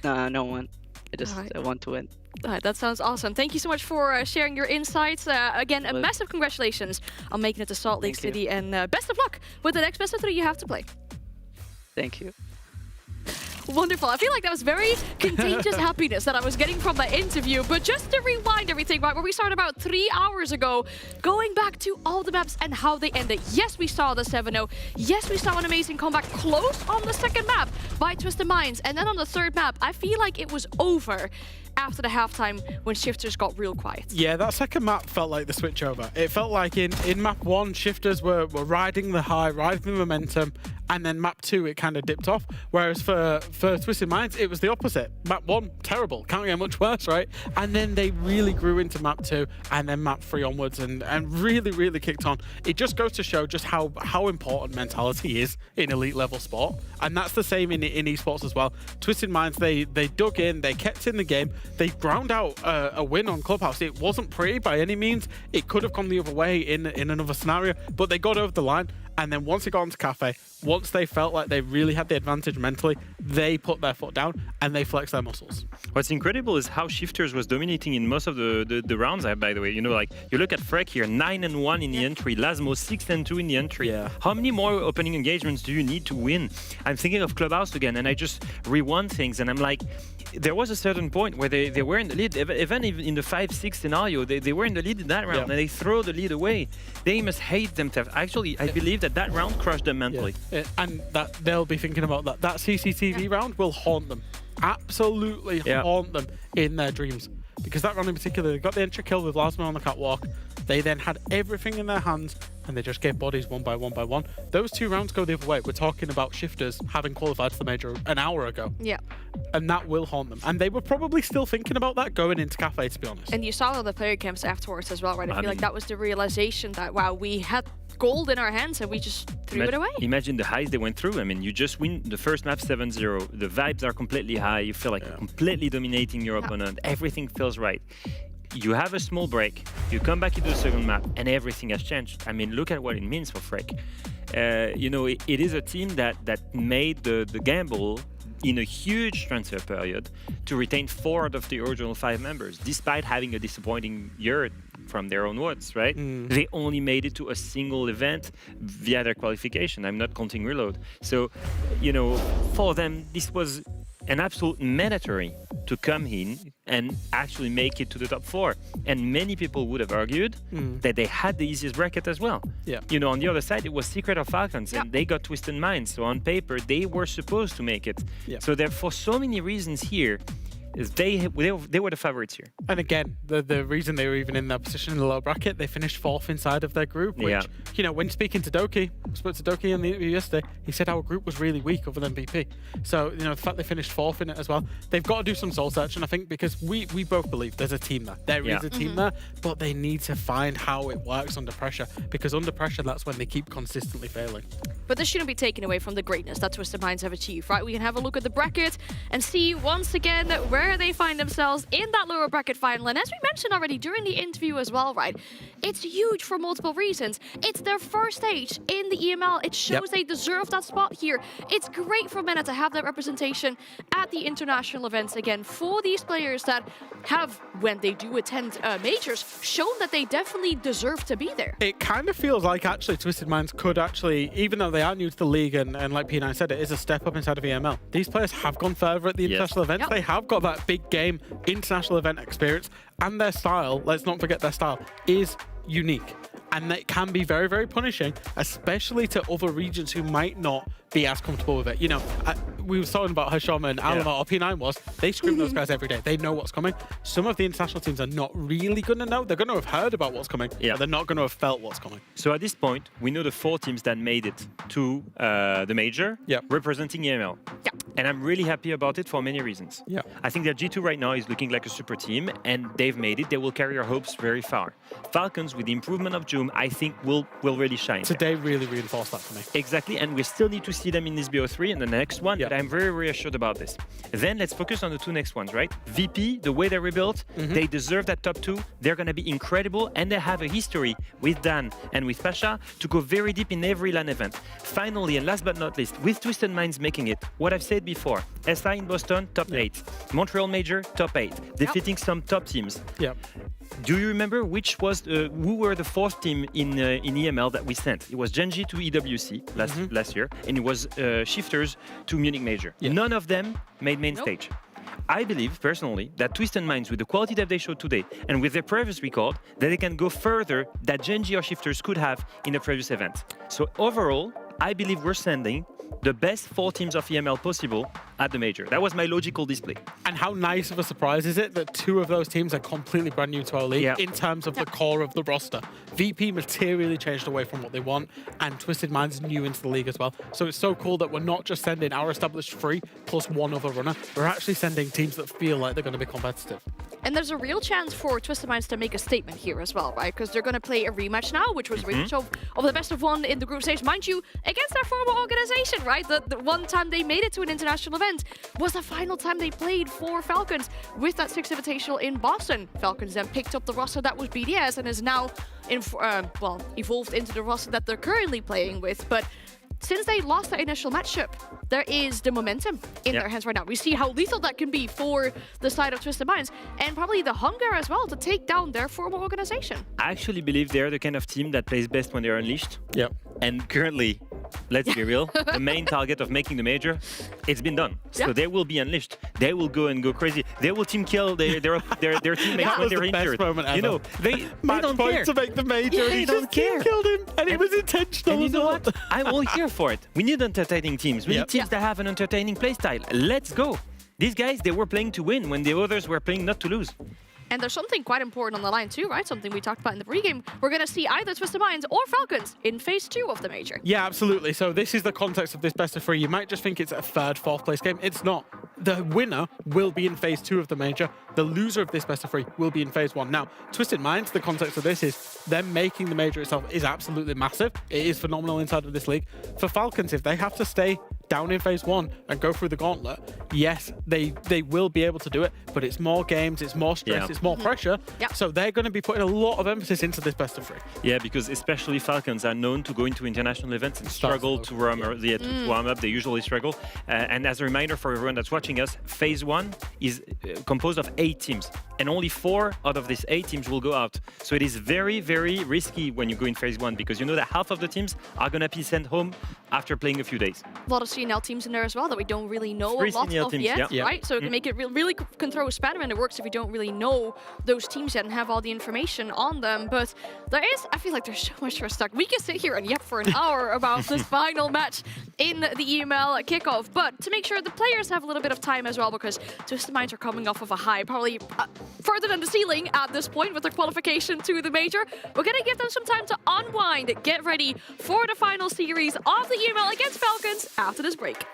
no one. I just want to win. All right, that sounds awesome. Thank you so much for sharing your insights. Again, a massive congratulations on making it to Salt Lake City, and best of luck with the next best of 3 you have to play. Thank you. Wonderful. I feel like that was very contagious happiness that I was getting from that interview. But just to rewind everything, right, where we started about 3 hours ago, going back to all the maps and how they ended. Yes, we saw the 7-0. Yes, we saw an amazing comeback close on the second map by Twisted Minds. And then on the third map, I feel like it was over after the halftime when Shifters got real quiet. Yeah, that second map felt like the switch over. It felt like in map 1, Shifters were riding the high, riding the momentum, and then map 2, it kind of dipped off. Whereas for Twisted Minds, it was the opposite. Map 1, terrible. Can't get much worse, right? And then they really grew into map 2 and then map 3 onwards and really, really kicked on. It just goes to show just how important mentality is in elite level sport. And that's the same in esports as well. Twisted Minds, they dug in, they kept in the game, they ground out a win on Clubhouse. It wasn't pretty by any means. It could have gone the other way in another scenario, but they got over the line. And then once it got onto Cafe, once they felt like they really had the advantage mentally, they put their foot down and they flexed their muscles. What's incredible is how Shifters was dominating in most of the rounds, by the way. You know, like, you look at Freck here, 9-1 in the entry, Lasmo 6-2 in the entry. Yeah. How many more opening engagements do you need to win? I'm thinking of Clubhouse again, and I just rewind things, and I'm like, there was a certain point where they were in the lead, even in the 5-6 scenario, they were in the lead in that round, and they throw the lead away. They must hate themselves. Actually, I believe that round crushed them mentally. Yeah. And that they'll be thinking about that. That CCTV round will haunt them. Absolutely haunt them in their dreams. Because that round in particular, they got the entry kill with Lasmo on the catwalk. They then had everything in their hands and they just gave bodies one by one by one. Those 2 rounds go the other way. We're talking about Shifters having qualified for the major an hour ago. Yeah. And that will haunt them. And they were probably still thinking about that going into Cafe, to be honest. And you saw all the player camps afterwards as well, right? I feel like that was the realization that, wow, we had gold in our hands and we just threw it away. Imagine the highs they went through. I mean, you just win the first map 7-0. The vibes are completely high. You feel like you're completely dominating your opponent. Everything feels right. You have a small break. You come back into the second map and everything has changed. I mean, look at what it means for Freck. You know, it is a team that made the gamble in a huge transfer period to retain 4 out of the original 5 members, despite having a disappointing year from their own words, right? They only made it to a single event via their qualification. I'm not counting reload. So, you know, for them, this was an absolute mandatory to come in and actually make it to the top 4. And many people would have argued that they had the easiest bracket as well. Yeah. You know, on the other side, it was Secret of Falcons, and they got Twisted Minds. So on paper, they were supposed to make it. Yeah. So there, for so many reasons here, they were the favorites here. And again, the reason they were even in that position in the low bracket, they finished 4th inside of their group, which, you know, when speaking to Doki, I spoke to Doki in the interview yesterday, he said our group was really weak other than VP. So, you know, the fact they finished 4th in it as well, they've got to do some soul searching, I think, because we both believe there's a team there. There is a team there, but they need to find how it works under pressure, because under pressure, that's when they keep consistently failing. But this shouldn't be taken away from the greatness that Twisted Minds have achieved, right? We can have a look at the bracket and see once again where they find themselves in that lower bracket final. And as we mentioned already during the interview as well, right? It's huge for multiple reasons. It's their first stage in the EML. It shows they deserve that spot here. It's great for MENA to have that representation at the international events again for these players that have, when they do attend majors, shown that they definitely deserve to be there. It kind of feels like actually Twisted Minds could actually, even though they are new to the league and like P9 said, it is a step up inside of EML. These players have gone further at the international events. They have got that big game international event experience, and their style, let's not forget their style, is unique. And it can be very, very punishing, especially to other regions who might not be as comfortable with it. You know, we were talking about Hasham and Alama, or P9 was, they scream those guys every day. They know what's coming. Some of the international teams are not really going to know. They're going to have heard about what's coming, but they're not going to have felt what's coming. So at this point, we know the 4 teams that made it to the major, representing EML. And I'm really happy about it for many reasons. I think that G2 right now is looking like a super team, and they've made it. They will carry our hopes very far. Falcons, with the improvement of Joom, I think will really shine. Today really reinforced that for me. Exactly, and we still need to see them in this BO3 and the next one, but I'm very reassured about this. Then let's focus on the 2 next ones, right? VP, the way they rebuilt, they deserve that top 2. They're going to be incredible, and they have a history with Dan and with Pasha to go very deep in every LAN event. Finally, and last but not least, with Twisted Minds making it, what I've said before, SI in Boston, top 8. Montreal Major, top 8. Defeating some top teams. Do you remember which was who were the 4th team in EML that we sent? It was Genji to EWC last year, and it was Shifters to Munich Major. None of them made main stage. I believe, personally, that Twisted Minds, with the quality that they showed today, and with their previous record, that they can go further that Genji or Shifters could have in the previous event. So overall, I believe we're sending the best 4 teams of EML possible at the major. That was my logical display. And how nice of a surprise is it that 2 of those teams are completely brand new to our league in terms of the core of the roster. VP materially changed away from what they want, and Twisted Minds new into the league as well. So it's so cool that we're not just sending our established 3 plus 1 other runner. We're actually sending teams that feel like they're going to be competitive. And there's a real chance for Twisted Minds to make a statement here as well, right? Because they're going to play a rematch now, which was a rematch of the best of 1 in the group stage. Mind you, against their former organization, right? The one time they made it to an international event was the final time they played for Falcons with that 6th Invitational in Boston. Falcons then picked up the roster that was BDS and is now evolved into the roster that they're currently playing with. But since they lost that initial matchup, there is the momentum in their hands right now. We see how lethal that can be for the side of Twisted Minds, and probably the hunger as well to take down their former organization. I actually believe they're the kind of team that plays best when they're unleashed. And currently, let's be real, the main target of making the major, it's been done. So they will be unleashed. They will go and go crazy. They will team kill their teammates when they're injured. You know, they don't care to make the major. They don't care. Killed him, and it was intentional. And you know what? I'm all here for it. We need entertaining teams. We need teams that have an entertaining playstyle. Let's go. These guys, they were playing to win when the others were playing not to lose. And there's something quite important on the line too, right? Something we talked about in the pregame. We're going to see either Twisted Minds or Falcons in phase 2 of the major. Yeah, absolutely. So this is the context of this best of 3. You might just think it's a third, fourth place game. It's not. The winner will be in phase 2 of the major. The loser of this best of 3 will be in phase 1. Now, Twisted Minds, the context of this is them making the major itself is absolutely massive. It is phenomenal inside of this league. For Falcons, if they have to stay down in phase 1 and go through the gauntlet, yes, they will be able to do it, but it's more games, it's more stress, it's more pressure. So they're going to be putting a lot of emphasis into this best of 3. Yeah, because especially Falcons are known to go into international events and struggle to warm up. They usually struggle. And as a reminder for everyone that's watching us, phase 1 is composed of 8 teams, and only 4 out of these 8 teams will go out. So it is very, very risky when you go in phase 1, because you know that half of the teams are going to be sent home after playing a few days. A lot of CNL teams in there as well that we don't really know a lot CNL of teams, yet, yeah. right? So it can make it really can throw a spanner in the works if we don't really know those teams yet and have all the information on them. But I feel like there's so much for us to talk. We can sit here and yap for an hour about this final match in the EML kickoff. But to make sure the players have a little bit of time as well, because Twisted Minds are coming off of a high, probably further than the ceiling at this point with their qualification to the major. We're going to give them some time to unwind, get ready for the final series of the EML against Falcons after this break.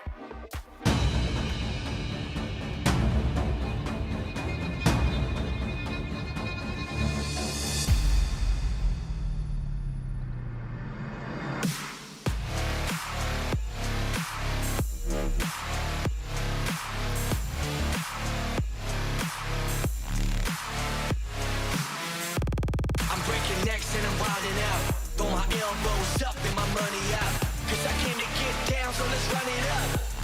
I'm breaking necks and I'm wilding out. Throw my elbows up and my money out. Cause I came to get down, so let's run it up.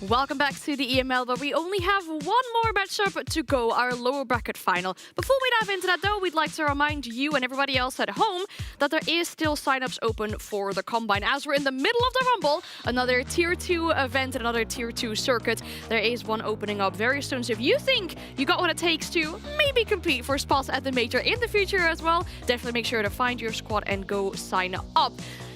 Welcome back to the EML, where we only have one more matchup to go, our lower bracket final. Before we dive into that though, we'd like to remind you and everybody else at home that there is still signups open for the Combine. As we're in the middle of the Rumble, another Tier 2 event, another Tier 2 circuit, there is one opening up very soon. So if you think you got what it takes to maybe compete for spots at the Major in the future as well, definitely make sure to find your squad and go sign up.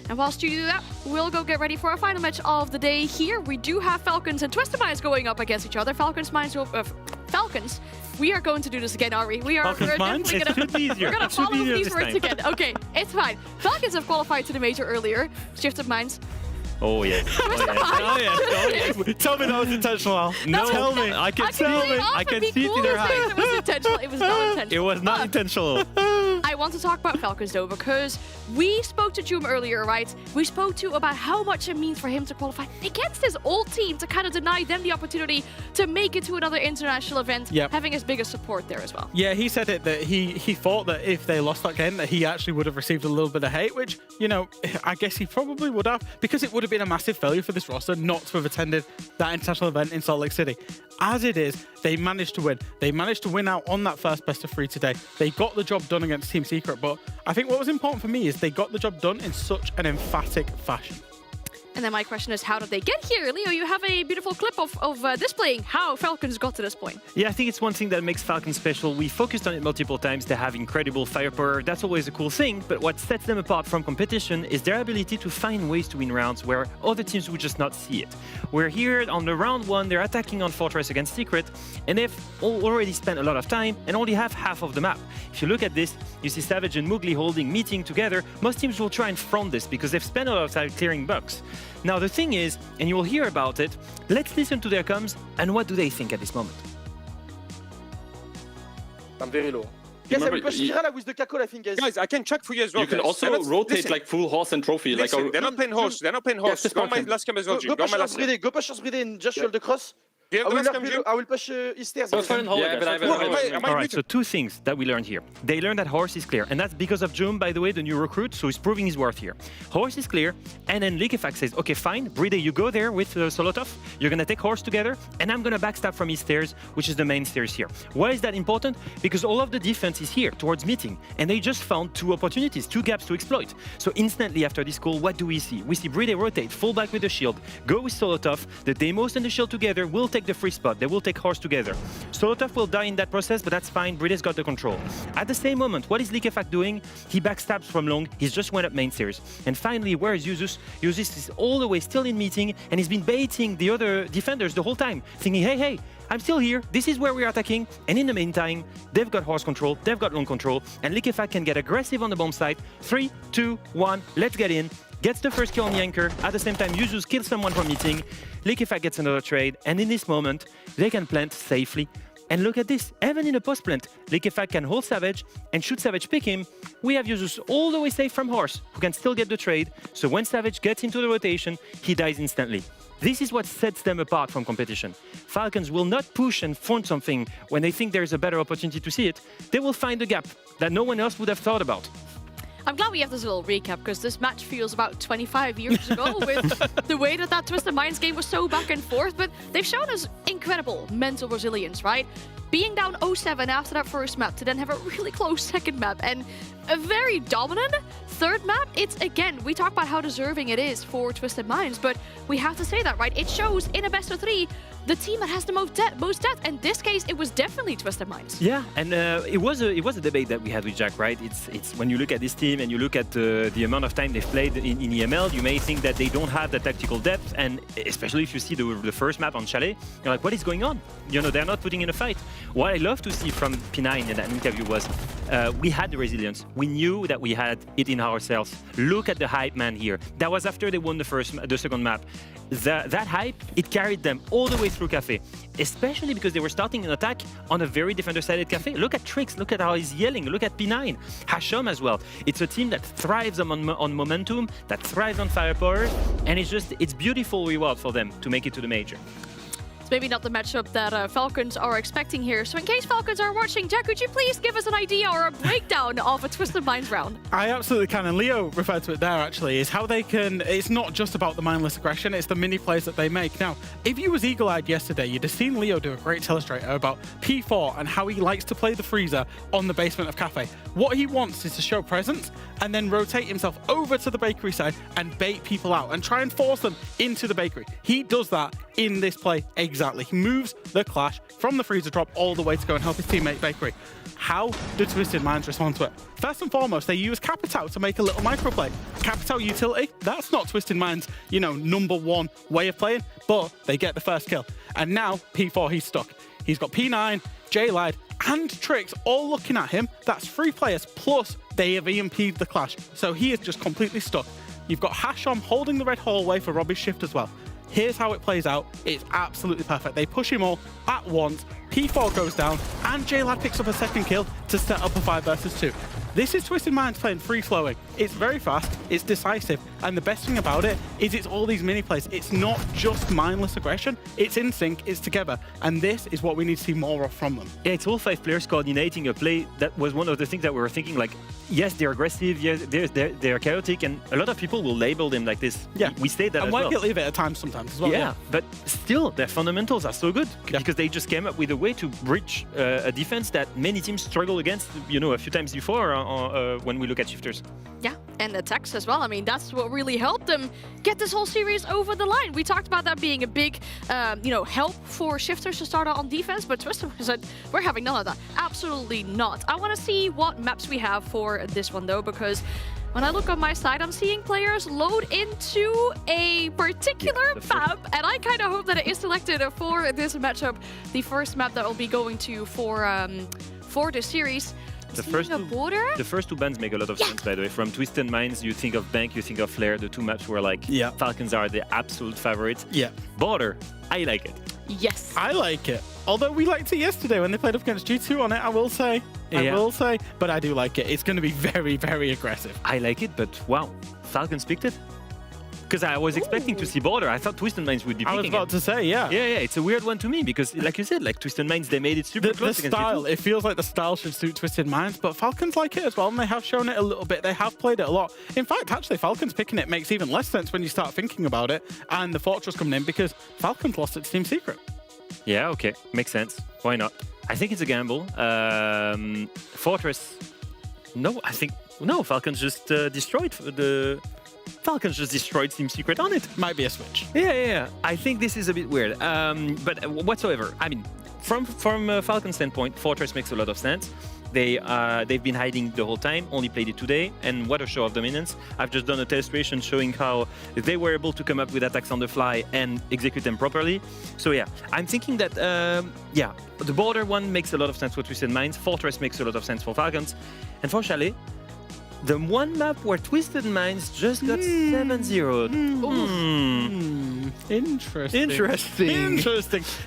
And whilst you do that, we'll go get ready for our final match of the day here. We do have Falcons and Twisted Minds going up against each other. Falcons. We are going to do this again, are we? We're definitely gonna follow these words again. Okay, it's fine. Falcons have qualified to the Major earlier. Shifted Minds. Oh yes. Tell me that was intentional. No, tell me. I can tell me. I can see it in their eyes. It was intentional. It was not intentional. It was not intentional. I want to talk about Falcons though, because we spoke to Joom earlier, right? We spoke to about how much it means for him to qualify against his old team, to kind of deny them the opportunity to make it to another international event, having his biggest support there as well. Yeah, he said it that he thought that if they lost that game that he actually would have received a little bit of hate, which, you know, I guess he probably would have, because it would have been a massive failure for this roster not to have attended that international event in Salt Lake City. As it is, they managed to win. They managed to win out on that first best of 3 today. They got the job done against Team Secret, but I think what was important for me is they got the job done in such an emphatic fashion. And then my question is, how did they get here? Leo, you have a beautiful clip of displaying how Falcons got to this point. Yeah, I think it's one thing that makes Falcons special. We focused on it multiple times. They have incredible firepower. That's always a cool thing. But what sets them apart from competition is their ability to find ways to win rounds where other teams would just not see it. We're here on the round 1. They're attacking on Fortress against Secret. And they've already spent a lot of time and only have half of the map. If you look at this, you see Savage and Mowgli holding meeting together. Most teams will try and front this because they've spent a lot of time clearing bugs. Now the thing is, and you will hear about it, let's listen to their comms and what do they think at this moment. I'm very low. Guys, I will push Kira with the Kako, I think, guys. Guys, I can check for you as well. You can also rotate like full horse and trophy. Listen, they're not playing horse. They're not playing horse. Yes, go on my last game as well. Go push horse Bride. Go push horse Bride and just shield the cross. I will push East stairs. Alright, so 2 things that we learned here. They learned that Horse is clear, and that's because of Joom, by the way, the new recruit, so he's proving his worth here. Horse is clear, and then Liquefact says, okay, fine, Bride, you go there with Solotov, you're gonna take Horse together, and I'm gonna backstab from East stairs, which is the main stairs here. Why is that important? Because all of the defense is here, towards meeting, and they just found 2 opportunities, 2 gaps to exploit. So instantly after this call, what do we see? We see Bride rotate, fall back with the shield, go with Solotov, the Deimos and the shield together will take the free spot. They will take Horse together. Solotov will die in that process, but that's fine. Bride's got the control. At the same moment, what is Liquefact doing? He backstabs from long. He's just went up main stairs. And finally, where is Uzus? Uzus is all the way still in meeting, and he's been baiting the other defenders the whole time, thinking, hey, I'm still here. This is where we are attacking. And in the meantime, they've got Horse control, they've got long control, and Liquefact can get aggressive on the bomb site. 3, 2, 1, let's get in. Gets the first kill on the anchor. At the same time, Uzus kills someone from meeting. Liquefact gets another trade. And in this moment, they can plant safely. And look at this. Even in a post plant, Liquefact can hold Savage and should Savage pick him. We have Uzus all the way safe from Horse, who can still get the trade. So when Savage gets into the rotation, he dies instantly. This is what sets them apart from competition. Falcons will not push and front something when they think there is a better opportunity to see it. They will find a gap that no one else would have thought about. I'm glad we have this little recap, because this match feels about 25 years ago with the way that Twisted Minds game was so back and forth, but they've shown us incredible mental resilience, right? Being down 0-7 after that first map to then have a really close second map and a very dominant third map. It's, again, we talk about how deserving it is for Twisted Minds, but we have to say that, right? It shows in a best of 3 the team that has the most death. In this case, it was definitely Twisted Minds. Yeah, and it was a debate that we had with Jack, right? It's when you look at this team and you look at the amount of time they've played in EML, you may think that they don't have the tactical depth, and especially if you see the first map on Chalet, you're like, what is going on? You know, they're not putting in a fight. What I love to see from P9 in that interview was we had the resilience. We knew that we had it in ourselves. Look at the hype man here. That was after they won the second map. That hype, it carried them all the way through Cafe, especially because they were starting an attack on a very defender-sided Cafe. Look at Trix, look at how he's yelling, look at P9, Hasham as well. It's a team that thrives on momentum, that thrives on firepower, and it's beautiful reward for them to make it to the major. It's maybe not the matchup that Falcons are expecting here. So in case Falcons are watching, Jack, could you please give us an idea or a breakdown of a Twisted Minds round? I absolutely can, and Leo referred to it there actually, is how they can, it's not just about the mindless aggression, it's the mini plays that they make. Now, if you was eagle-eyed yesterday, you'd have seen Leo do a great illustrator about P4 and how he likes to play the freezer on the basement of Cafe. What he wants is to show presence and then rotate himself over to the bakery side and bait people out and try and force them into the bakery. He does that in this play exactly. He moves the clash from the freezer drop all the way to go and help his teammate bakery. How do Twisted Minds respond to it? First and foremost, they use Capitao to make a little microplay. Capitao utility, that's not Twisted Minds, #1 way of playing, but they get the first kill. And now P4, he's stuck. He's got P9, J-Lide, and Trix all looking at him. That's 3 players, plus they have EMP'd the clash. So he is just completely stuck. You've got Hasham holding the red hallway for Robbie's shift as well. Here's how it plays out. It's absolutely perfect. They push him all at once. P4 goes down, and J-Lad picks up a second kill to set up a 5 versus 2. This is Twisted Minds playing free-flowing. It's very fast, it's decisive, and the best thing about it is it's all these mini-plays. It's not just mindless aggression, it's in sync, it's together, and this is what we need to see more of from them. Yeah, it's all 5 players coordinating a play. That was one of the things that we were thinking, like, yes, they're aggressive, yes, they're chaotic, and a lot of people will label them like this. Yeah. We say that and as why well. get leave it at times sometimes as well. Yeah, but still, their fundamentals are so good because they just came up with a way to breach a defense that many teams struggle against, a few times before when we look at shifters. Yeah, and attacks as well. I mean, that's what really helped them get this whole series over the line. We talked about that being a big, help for shifters to start out on defense, but Twisted said, we're having none of that. Absolutely not. I want to see what maps we have for this one, though, because when I look on my side, I'm seeing players load into a particular map, and I kind of hope that it is selected for this matchup, the first map that will be going to for the series. The first two bans make a lot of sense, by the way. From Twisted Minds, you think of Bank, you think of Flare. The two maps were like, Falcons are the absolute favorites. Yeah. Border, I like it. Yes. I like it. Although we liked it yesterday when they played up against G2 on it, I will say. But I do like it. It's going to be very, very aggressive. I like it, but wow, Falcons picked it? Because I was expecting to see Border. I thought Twisted Minds would be picking it. I was about to say, yeah. Yeah, it's a weird one to me because, like you said, like Twisted Minds, they made it super close the against style, G2. it feels like the style should suit Twisted Minds, but Falcons like it as well, and they have shown it a little bit. They have played it a lot. In fact, actually, Falcons picking it makes even less sense when you start thinking about it, and the Fortress coming in because Falcons lost its team secret. Yeah, okay. Makes sense. Why not? I think it's a gamble. Fortress... No, Falcons just destroyed Falcons just destroyed Team Secret on it. Might be a switch. Yeah. I think this is a bit weird. But whatsoever, I mean, from Falcon's standpoint, Fortress makes a lot of sense. They've been hiding the whole time, only played it today, and what a show of dominance. I've just done a illustration showing how they were able to come up with attacks on the fly and execute them properly. So yeah, I'm thinking that, the Border one makes a lot of sense for Twisted Minds, Fortress makes a lot of sense for Falcons, and for Chalet, the one map where Twisted Minds just got 7-0'd. Interesting.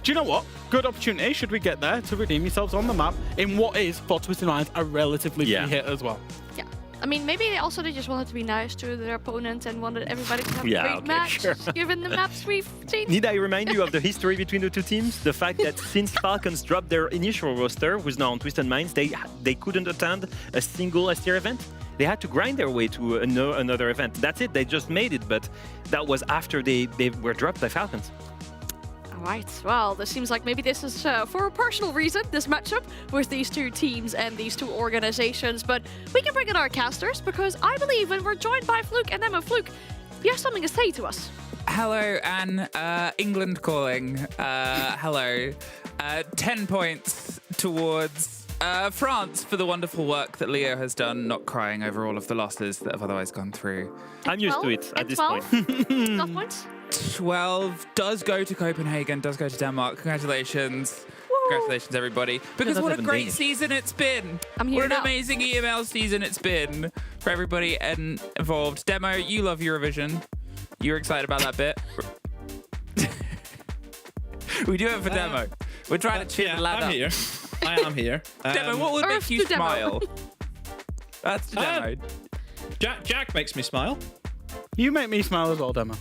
Do you know what? Good opportunity, should we get there, to redeem yourselves on the map in what is, for Twisted Minds, a relatively free hit as well. Yeah. I mean, maybe they just wanted to be nice to their opponent and wanted everybody to have a great match, given the maps we've seen. Need I remind you of the history between the two teams? The fact that since Falcons dropped their initial roster, who's now on Twisted Minds, they couldn't attend a single STR event. They had to grind their way to another event. That's it, they just made it, but that was after they were dropped by Falcons. All right, well, this seems like maybe this is for a personal reason, this matchup with these two teams and these two organizations, but we can bring in our casters because I believe when we're joined by Fluke and Emma, Fluke, you have something to say to us. Hello, Anne. England calling. Hello. 10 points towards France for the wonderful work that Leo has done, not crying over all of the losses that have otherwise gone through. I'm used to it at this point. 12 points? 12 does go to Copenhagen, does go to Denmark. Congratulations. Congratulations, everybody. Because what a great season it's been. I'm here What now. an amazing EML season it's been for everybody involved. Demo, you love Eurovision. You're excited about that bit. We do it for Demo. We're trying to cheer the lad I'm up. here. I am here. Demo, what would make you smile? That's the Demo. Jack makes me smile. You make me smile as well, Demo.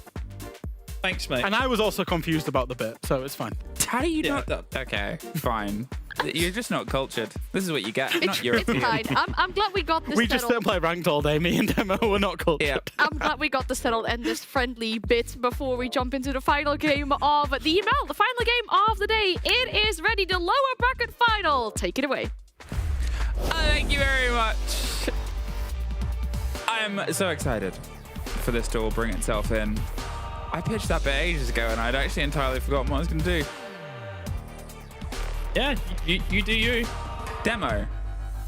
Thanks, mate. And I was also confused about the bit, so it's fine. How do you not? Okay, fine. You're just not cultured. This is what you get. Not European. It's fine. I'm glad we got this We just settled. don't play ranked all day. Me and Demo were not cultured. Yeah. I'm glad we got this settled and this friendly bit before we jump into the final game of the EML, the final game of the day. It is ready, the lower bracket final. Take it away. Thank you very much. I am so excited for this to all bring itself in. I pitched that bit ages ago and I'd actually entirely forgotten what I was going to do. Yeah, you do you. Demo.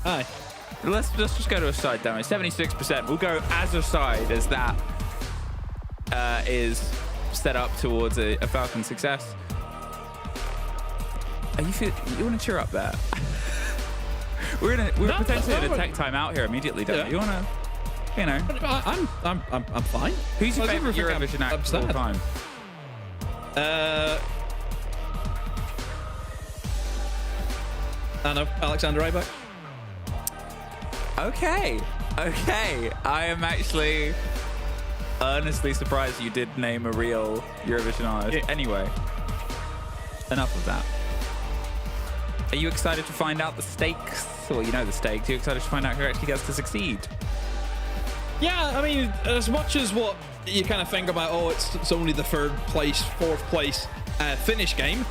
Hi. Let's just go to a side demo. 76%. We'll go as a side as that is set up towards a Falcon success. Are you want to cheer up there? we're potentially in a tech time out here immediately, Demo. Yeah. You want to, you know? I'm fine. Who's your I favorite never think Eurovision act of all time? I know, Alexander Rybak. Okay. I am actually earnestly surprised you did name a real Eurovision artist. Yeah. Anyway, enough of that. Are you excited to find out the stakes? Well, you know the stakes. Are you excited to find out who actually gets to succeed? Yeah, I mean, as much as what you kind of think about, oh, it's only the third place, fourth place finish game,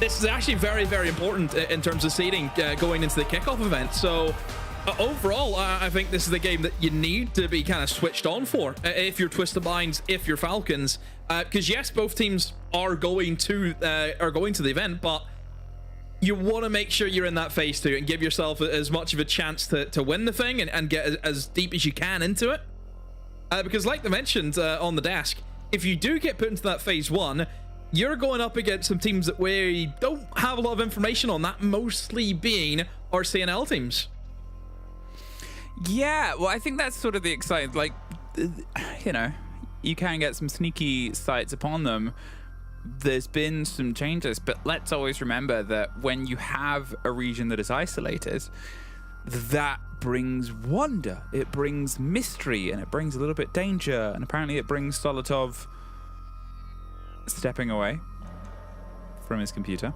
this is actually very, very important in terms of seeding going into the kickoff event. So overall, I think this is the game that you need to be kind of switched on for if you're Twisted Minds, if you're Falcons, because yes, both teams are going to the event, but you want to make sure you're in that phase 2 and give yourself as much of a chance to win the thing and get as deep as you can into it. Because like they mentioned on the desk, if you do get put into that phase 1, you're going up against some teams that we don't have a lot of information on, that mostly being our CNL teams. Yeah, well, I think that's sort of the exciting, like, you know, you can get some sneaky sights upon them. There's been some changes, but let's always remember that when you have a region that is isolated, that brings wonder, it brings mystery, and it brings a little bit danger, and apparently it brings Solotov stepping away from his computer.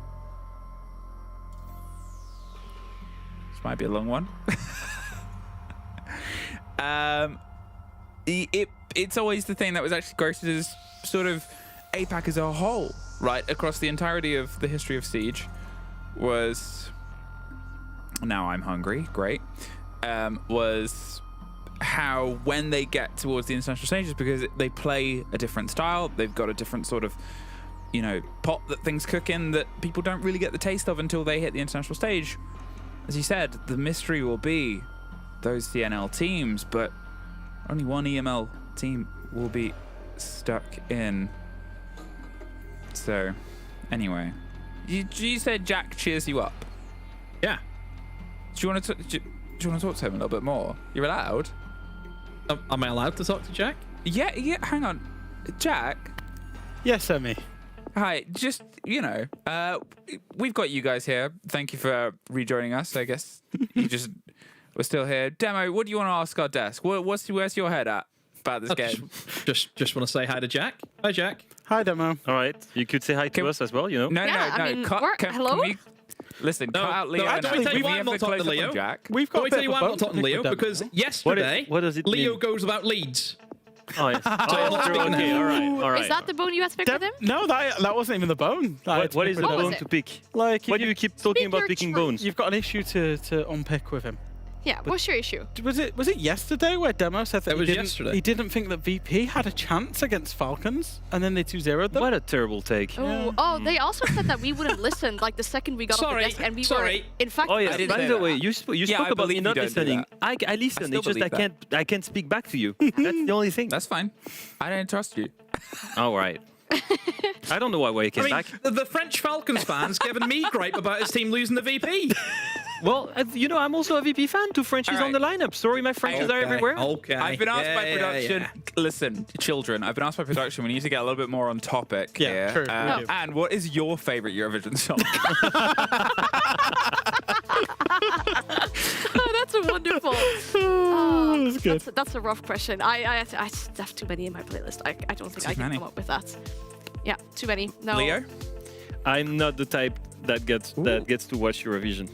This might be a long one. It's always the thing that was actually grossed as sort of APAC as a whole, right, across the entirety of the history of Siege, was, now I'm hungry, great, was how when they get towards the international stages, because they play a different style, they've got a different sort of, you know, pot that things cook in that people don't really get the taste of until they hit the international stage. As you said, the mystery will be those CNL teams, but only one EML team will be stuck in. So, anyway, you said Jack cheers you up. Yeah. Do you want to talk to him a little bit more? You're allowed. Am I allowed to talk to Jack? Yeah. Hang on, Jack. Yes, Emmy. Hi. Just, you know, we've got you guys here. Thank you for rejoining us. I guess we're still here. Demo, what do you want to ask our desk? Where's your head at about this game? Just want to say hi to Jack. Hi, Jack. Hi, Demo. All right, you could say hi to us as well, you know. No. I mean, hello? Listen, cut out Leo. I'll tell you why I'm not talking to Leo. Jack. We've got. Let me tell you why I'm not talking to Leo, because yesterday what does it Leo mean? goes about Leeds. Oh, yes. Oh, true. Okay, all right. Is that the bone you had to pick with him? No, that wasn't even the bone. What is the What was bone it? to pick? Like, Why do you keep talking about your picking truth. bones? You've got an issue to unpick with him. Yeah, what's your issue? Was it yesterday where Demo said that yesterday. he didn't think that VP had a chance against Falcons, and then they 2-0'd them? What a terrible take. Oh, they also said that we wouldn't listen like the second we got off the desk, and we were, in fact, Oh yeah. I didn't By say the that. way, you spoke I about believe me not you don't do listening. that. I listen. still It's just believe I can't speak back to you. That's the only thing. That's fine. I don't trust you. All right. I don't know why he came I mean, back. the French Falcons fans giving me gripe about his team losing the VP. Well, you know, I'm also a VP fan. 2 Frenchies on the lineup. Sorry, my Frenchies are everywhere. Okay. I've been asked by production. Listen, children, I've been asked by production. We need to get a little bit more on topic here. True. And what is your favorite Eurovision song? Oh, that's a wonderful. That's good. That's a rough question. I have too many in my playlist. I don't think I can come up with that. Yeah, too many. No. Leo? I'm not the type that gets to watch Eurovision.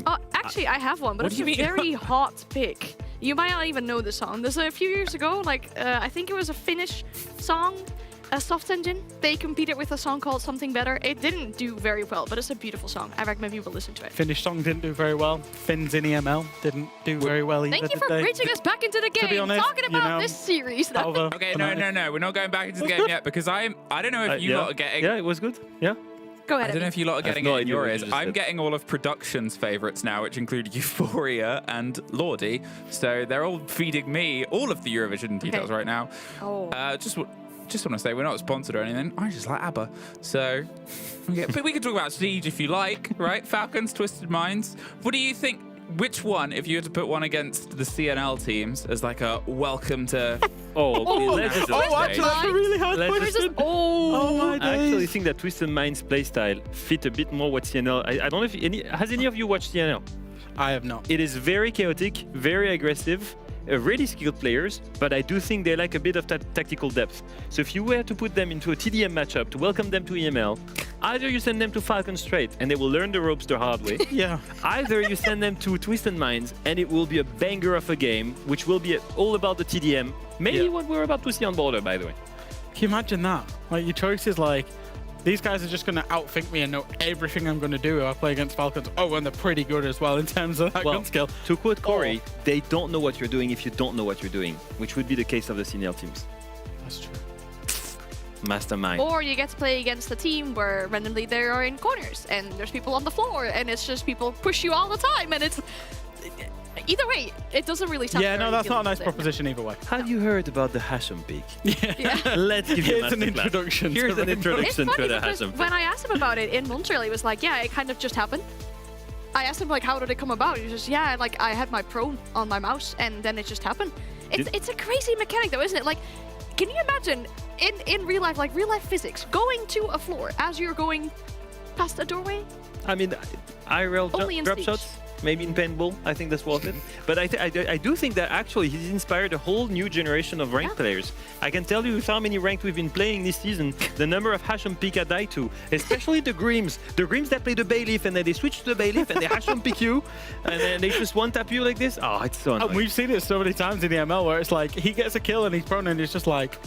Oh, actually, I have one, but it's a very hot pick. You might not even know the song. There's a few years ago, like I think it was a Finnish song, a Soft Engine. They competed with a song called Something Better. It didn't do very well, but it's a beautiful song. I recommend people listen to it. Finnish song didn't do very well. Finns in EML didn't do very well either. Thank you for bridging us back into the game. be honest, Talking about this series. Okay, no. We're not going back into the game yet because I don't know if you lot are getting. Yeah, it was good. Yeah. Go ahead. I don't know if you lot are getting no it in idea your what you ears. just I'm said. getting all of production's favourites now, which include Euphoria and Lordi. So they're all feeding me all of the Eurovision details right now. Oh. Just want to say we're not sponsored or anything. I just like ABBA. So, but we can talk about Siege if you like, right? Falcons, Twisted Minds. What do you think? Which one, if you had to put one against the CNL teams as like a welcome to... actually, that's a really hard question. Oh my I actually days. think that Twisted Minds playstyle fit a bit more what CNL. I don't know if has any of you watched CNL? I have not. It is very chaotic, very aggressive, really skilled players, but I do think they lack a bit of tactical depth. So if you were to put them into a TDM matchup to welcome them to EML, either you send them to Falcon straight and they will learn the ropes the hard way. Yeah. Either you send them to Twisted Minds and it will be a banger of a game, which will be all about the TDM. Maybe what we're about to see on Border, by the way. Can you imagine that? Like, your choice is like, these guys are just going to outthink me and know everything I'm going to do if I play against Falcons. Oh, and they're pretty good as well in terms of that gun skill. To quote Corey, they don't know what you're doing if you don't know what you're doing, which would be the case of the CNL teams. That's true. Mastermind. Or you get to play against a team where randomly they are in corners and there's people on the floor and it's just people push you all the time and it's... Either way, it doesn't really sound Yeah, no, that's not a nice appealing, proposition either way. Have you heard about the Hasham Peak? Yeah. Let's give you Here's an introduction. Here's an introduction It's to funny the because Hasham Peak. when I asked him about it in Montreal, he was like, yeah, it kind of just happened. I asked him, like, how did it come about? He was just, yeah, like, I had my Pro on my mouse, and then it just happened. It's a crazy mechanic, though, isn't it? Like, can you imagine, in real life, like, real-life physics, going to a floor as you're going past a doorway? I mean, IRL Only in drop Siege. shots, maybe in paintball, I think that's worth it. But I do think that actually he's inspired a whole new generation of ranked players. I can tell you with how many ranked we've been playing this season, the number of Hasham Peak I died to, especially the Grims. The Grims that play the Bailiff and then they switch to the Bailiff and they Hasham Peak you and then they just one-tap you like this. Oh, it's so annoying. And we've seen it so many times in the ML where it's like, he gets a kill and he's prone and it's just like,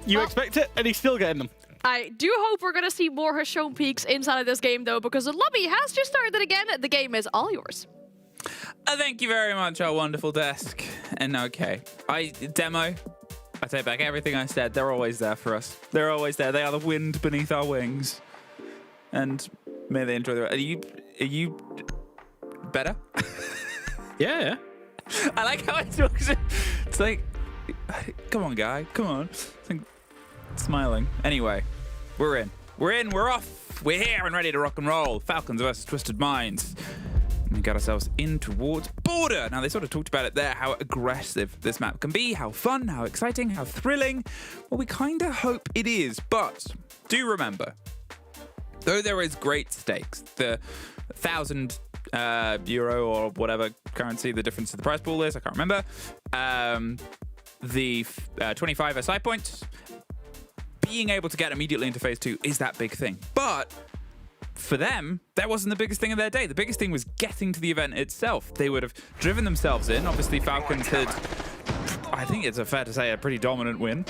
you expect it and he's still getting them. I do hope we're going to see more Hasham Peaks inside of this game, though, because the lobby has just started again. The game is all yours. Thank you very much, our wonderful desk. And okay, I take back everything I said. They're always there for us. They're always there. They are the wind beneath our wings. And may they enjoy the... Are you better? Yeah. I like how it talks. It's like, come on, guy. Come on. It's like, smiling. Anyway, we're in. We're off. We're here and ready to rock and roll. Falcons versus Twisted Minds. We got ourselves in towards Border. Now, they sort of talked about it there, how aggressive this map can be, how fun, how exciting, how thrilling. Well, we kind of hope it is, but do remember, though there is great stakes, the 1,000 euro or whatever currency the difference of the prize pool is, I can't remember, the 25 SI points, being able to get immediately into phase 2 is that big thing. But for them, that wasn't the biggest thing of their day. The biggest thing was getting to the event itself. They would have driven themselves in. Obviously, Falcons had, I think it's fair to say, a pretty dominant win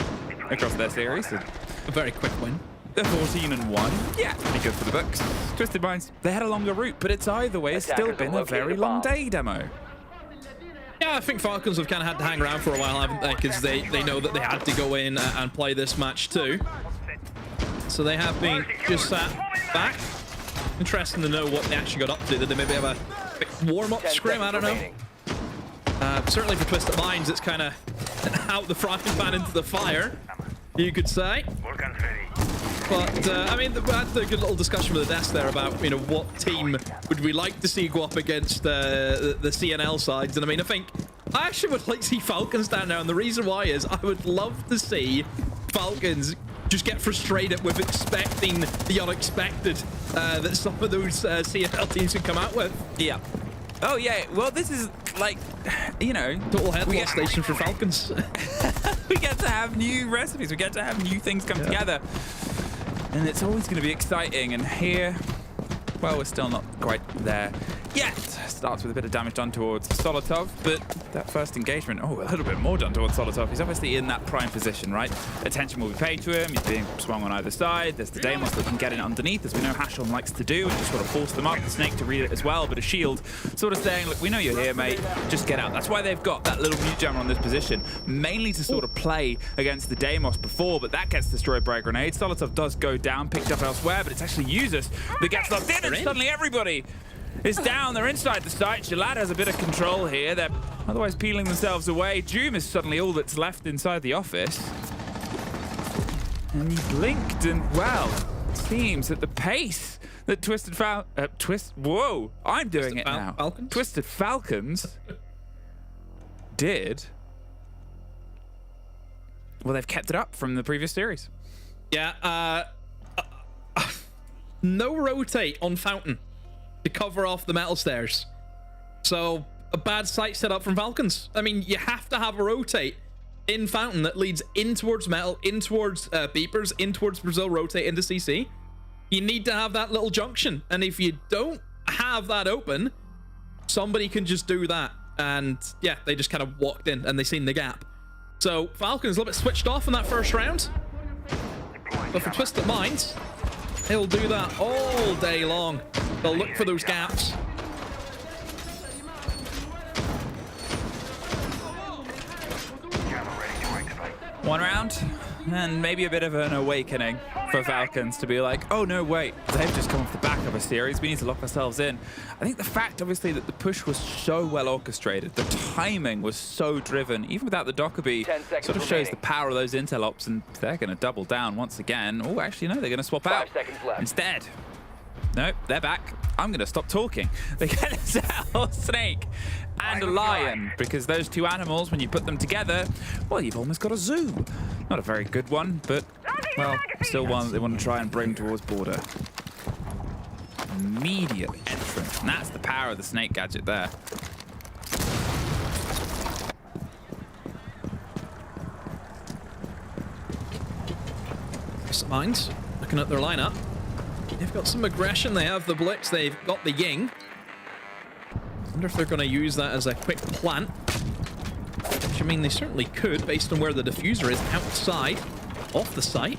across their series. A very quick win. They're 14-1. Yeah, pretty good for the books. Twisted Minds, they had a longer route, but it's either way, it's still been a very long day, Demo. Yeah, I think Falcons have kind of had to hang around for a while, haven't they? Because they know that they had to go in and play this match too. So they have been just sat back. Interesting to know what they actually got up to. Did they maybe have a big warm-up scrim? I don't know. Certainly for Twisted Minds, it's kind of out the frying pan into the fire, you could say. But I mean, we had a good little discussion with the desk there about, you know, what team would we like to see go up against the CNL sides. And I mean, I actually would like to see Falcons down now. And the reason why is I would love to see Falcons just get frustrated with expecting the unexpected that some of those CNL teams can come out with. Yeah. Oh, yeah. Well, this is like, you know, total headlock station for Falcons. We get to have new recipes. We get to have new things come together. And it's always going to be exciting. And here, well, we're still not quite there yet. Starts with a bit of damage done towards Solotov, but that first engagement, a little bit more done towards Solotov. He's obviously in that prime position, right? Attention will be paid to him. He's being swung on either side. There's the Deimos that can get in underneath, as we know Hashon likes to do, and just sort of force them up. The Snake to read it as well, but a shield sort of saying, look, we know you're here, mate. Just get out. That's why they've got that little mute jammer on this position, mainly to sort of play against the Deimos before, but that gets destroyed by a grenade. Solotov does go down, picked up elsewhere, but it's actually Usus that gets locked in, and suddenly everybody is down. They're inside the site. Gillad has a bit of control here. They're otherwise peeling themselves away. Doom is suddenly all that's left inside the office. And he blinked, and well, it seems at the pace that whoa, I'm doing it now. Falcons? Twisted Falcons did. Well, they've kept it up from the previous series. Yeah, no rotate on Fountain to cover off the metal stairs. So a bad site set up from Falcons. I mean, you have to have a rotate in Fountain that leads in towards metal, in towards beepers, in towards Brazil, rotate into CC. You need to have that little junction. And if you don't have that open, somebody can just do that. And yeah, they just kind of walked in and they seen the gap. So Falcons a little bit switched off in that first round. But for Twisted Minds, they'll do that all day long. They'll look for those gaps. One round, and maybe a bit of an awakening for Falcons to be like, oh no, wait, they've just come off the back of a series. We need to lock ourselves in. I think the fact, obviously, that the push was so well orchestrated, the timing was so driven, even without the Dockerby, sort of shows the power of those intel ops, and they're going to double down once again. Oh, actually, no, they're going to swap out. 5 seconds left. Instead, nope, they're back. I'm going to stop talking. They get a Snake and a Lion, because those two animals, when you put them together, well, you've almost got a zoo. Not a very good one, but, well, still one that they want to try and bring towards border. Immediate entrance, and that's the power of the Snake gadget there. Minds, looking at their lineup. They've got some aggression. They have the Blitz. They've got the Ying. I wonder if they're going to use that as a quick plant. Which, I mean, they certainly could, based on where the diffuser is outside, off the site.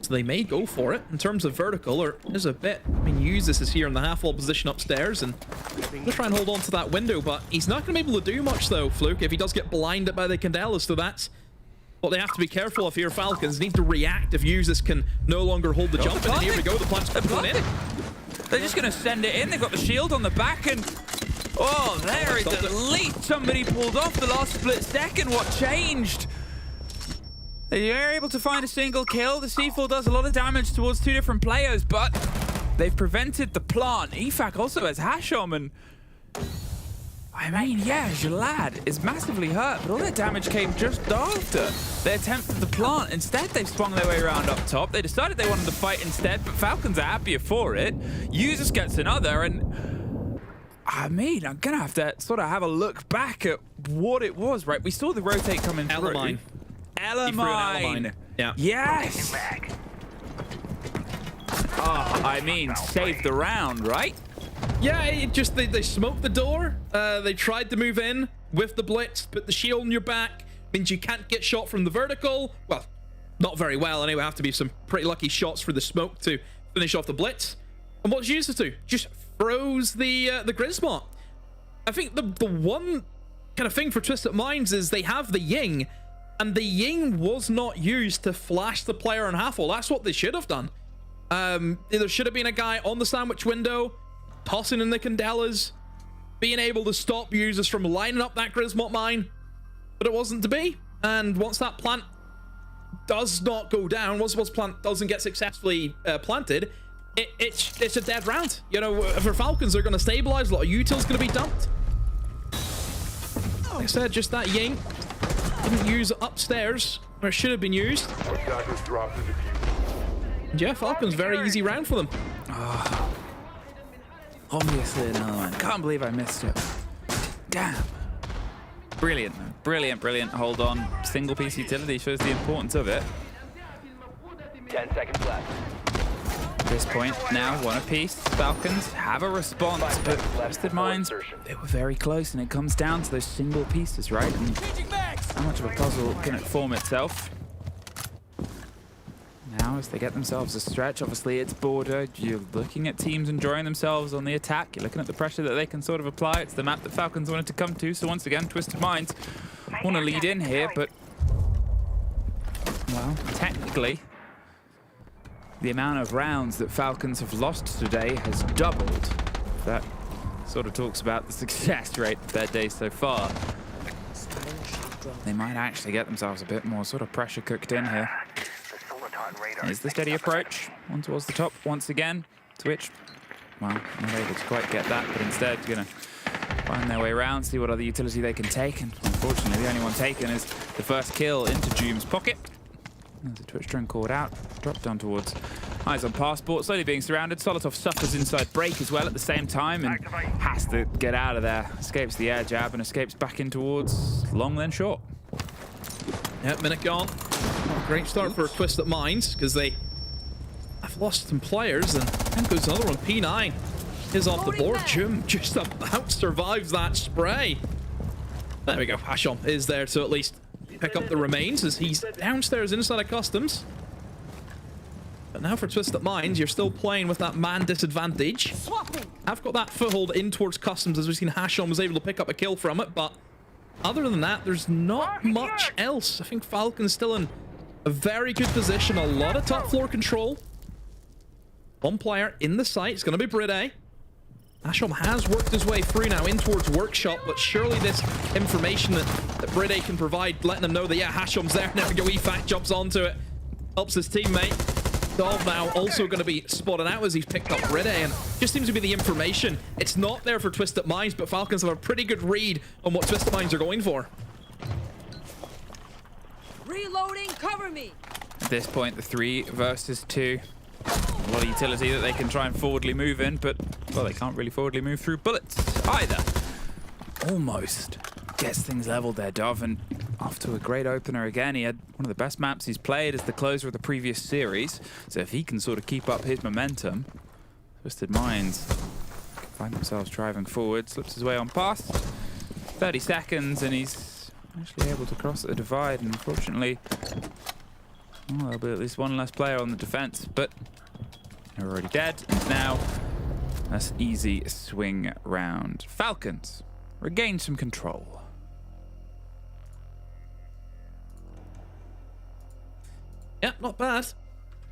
So they may go for it. In terms of vertical, or there's a bit. I mean, Usus is here in the half-wall position upstairs, and they'll try and hold on to that window, but he's not going to be able to do much, though, Fluke, if he does get blinded by the Candelas. So that's what they have to be careful of here. Falcons need to react if Usus can no longer hold the jump. And here we go, the plant's going in. They're just going to send it in. They've got the shield on the back, and oh, there is at least somebody pulled off the last split second. What changed? They are able to find a single kill. The C4 does a lot of damage towards two different players, but they've prevented the plant. EFAC also has Hashom, and I mean, yeah, Gillad is massively hurt, but all their damage came just after they attempted the plant. Instead, they've swung their way around up top. They decided they wanted to fight instead, but Falcons are happier for it. Usus gets another, and I mean, I'm going to have to sort of have a look back at what it was, right? We saw the rotate coming through. Elamine. Yeah. Yes! Oh, I mean, save the round, right? Yeah, it just they smoked the door. They tried to move in with the Blitz, put the shield on your back. Means you can't get shot from the vertical. Well, not very well anyway. Have to be some pretty lucky shots for the smoke to finish off the Blitz. And what did Usus do? Just froze the Grismot. I think the one kind of thing for Twisted Minds is they have the Ying, and the Ying was not used to flash the player on half-wall. That's what they should have done. There should have been a guy on the sandwich window, tossing in the Candelas, being able to stop users from lining up that Grismot mine, but it wasn't to be. And once that plant does not go down, once the plant doesn't get successfully planted, it's a dead round. You know, for Falcons, they're going to stabilize. A lot of util's going to be dumped. Like I said, just that yank didn't use it upstairs where it should have been used. And yeah, Falcons, very easy round for them. Oh, obviously another one. Can't believe I missed it. Damn. Brilliant, man. Brilliant, brilliant. Hold on. Single piece utility shows the importance of it. 10 seconds left. At this point, now one apiece. Falcons have a response, but Twisted Minds, they were very close, and it comes down to those single pieces, right? And how much of a puzzle can it form itself? Now, as they get themselves a stretch, obviously it's border. You're looking at teams enjoying themselves on the attack. You're looking at the pressure that they can sort of apply. It's the map that Falcons wanted to come to. So once again, Twisted Minds want to lead in here, but, well, technically, the amount of rounds that Falcons have lost today has doubled. That sort of talks about the success rate of their day so far. They might actually get themselves a bit more sort of pressure cooked in here. Here's the steady approach. One towards the top once again. Twitch, well, not able to quite get that, but instead going to find their way around, see what other utility they can take. And unfortunately, the only one taken is the first kill into Doom's pocket. There's a Twitch drone called out, dropped down towards Eyes on Passport, slowly being surrounded. Solotov suffers inside break as well at the same time and has to get out of there. Escapes the air jab and escapes back in towards long then short. Yep, minute gone. Oh, great start for Twisted Minds, because they have lost some players, and then goes another one. P9 is off the board. Jim just about survives that spray. There we go. Hashom is there to at least pick up the remains as he's downstairs inside of customs. But now for Twisted Minds, you're still playing with that man disadvantage. I've got that foothold in towards customs, as we've seen Hashom was able to pick up a kill from it, but other than that, there's not much else. I think Falcon's still in a very good position. A lot of top floor control. One player in the site. It's going to be Bride. Hashom has worked his way through now in towards Workshop, but surely this information that Bride can provide, letting them know that, yeah, Hashom's there. Never go EFAC, jumps onto it, helps his teammate. Dov now also going to be spotted out as he's picked up Bride, and just seems to be the information. It's not there for Twisted Minds, but Falcons have a pretty good read on what Twisted Minds are going for. Reloading, cover me. At this point, the 3 versus 2. A lot of utility that they can try and forwardly move in, but, well, they can't really forwardly move through bullets either. Almost gets things leveled there, Dov, and off to a great opener again. He had one of the best maps he's played as the closer of the previous series, so if he can sort of keep up his momentum, Twisted Minds find themselves driving forward, slips his way on past. 30 seconds, and he's actually able to cross the divide, and unfortunately, well, there'll be at least one less player on the defense, but they're already dead, and now that's easy swing round. Falcons regain some control. Yeah, not bad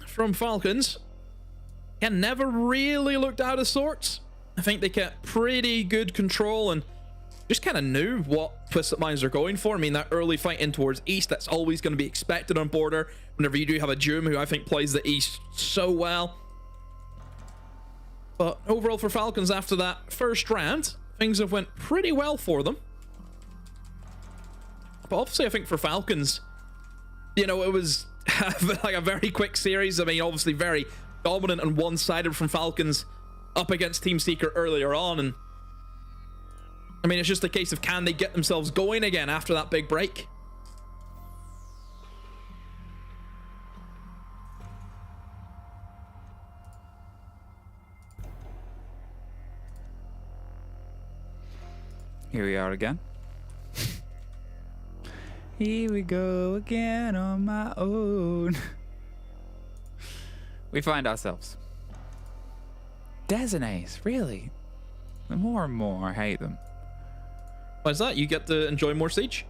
from Falcons. Again, never really looked out of sorts. I think they kept pretty good control and just kind of knew what Twisted Minds are going for. I mean, that early fight in towards East, that's always going to be expected on border whenever you do have a Doom who I think plays the East so well. But overall for Falcons, after that first round, things have went pretty well for them. But obviously, I think for Falcons, you know, it was like a very quick series. I mean, obviously very dominant and one-sided from Falcons up against Team Seeker earlier on. And I mean, it's just a case of can they get themselves going again after that big break? Here we are again. Here we go again on my own. We find ourselves. Designates, really? The more and more I hate them. Why is that? You get to enjoy more Siege?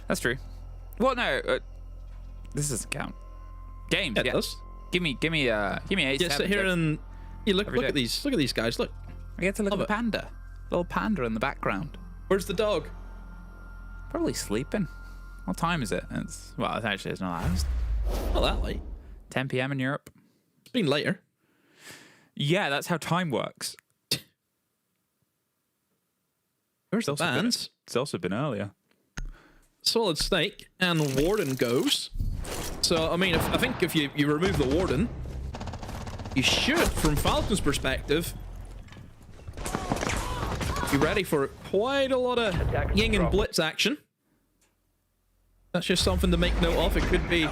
That's true. Well, no, this doesn't count. Games, yeah. It does. Give me 8. Yeah, sit here and you look at these guys. Look. I get to look at the panda. Little panda in the background. Where's the dog? Probably sleeping. What time is it? Well, actually, it's not. Not that late. 10 p.m. in Europe. It's been later. Yeah, that's how time works. Where's the bands? It's also been earlier. Solid Snake and Warden goes. So, I mean, I think if you remove the Warden, you should, from Falcon's perspective, be ready for quite a lot of Ying and Blitz action. That's just something to make note of. It could be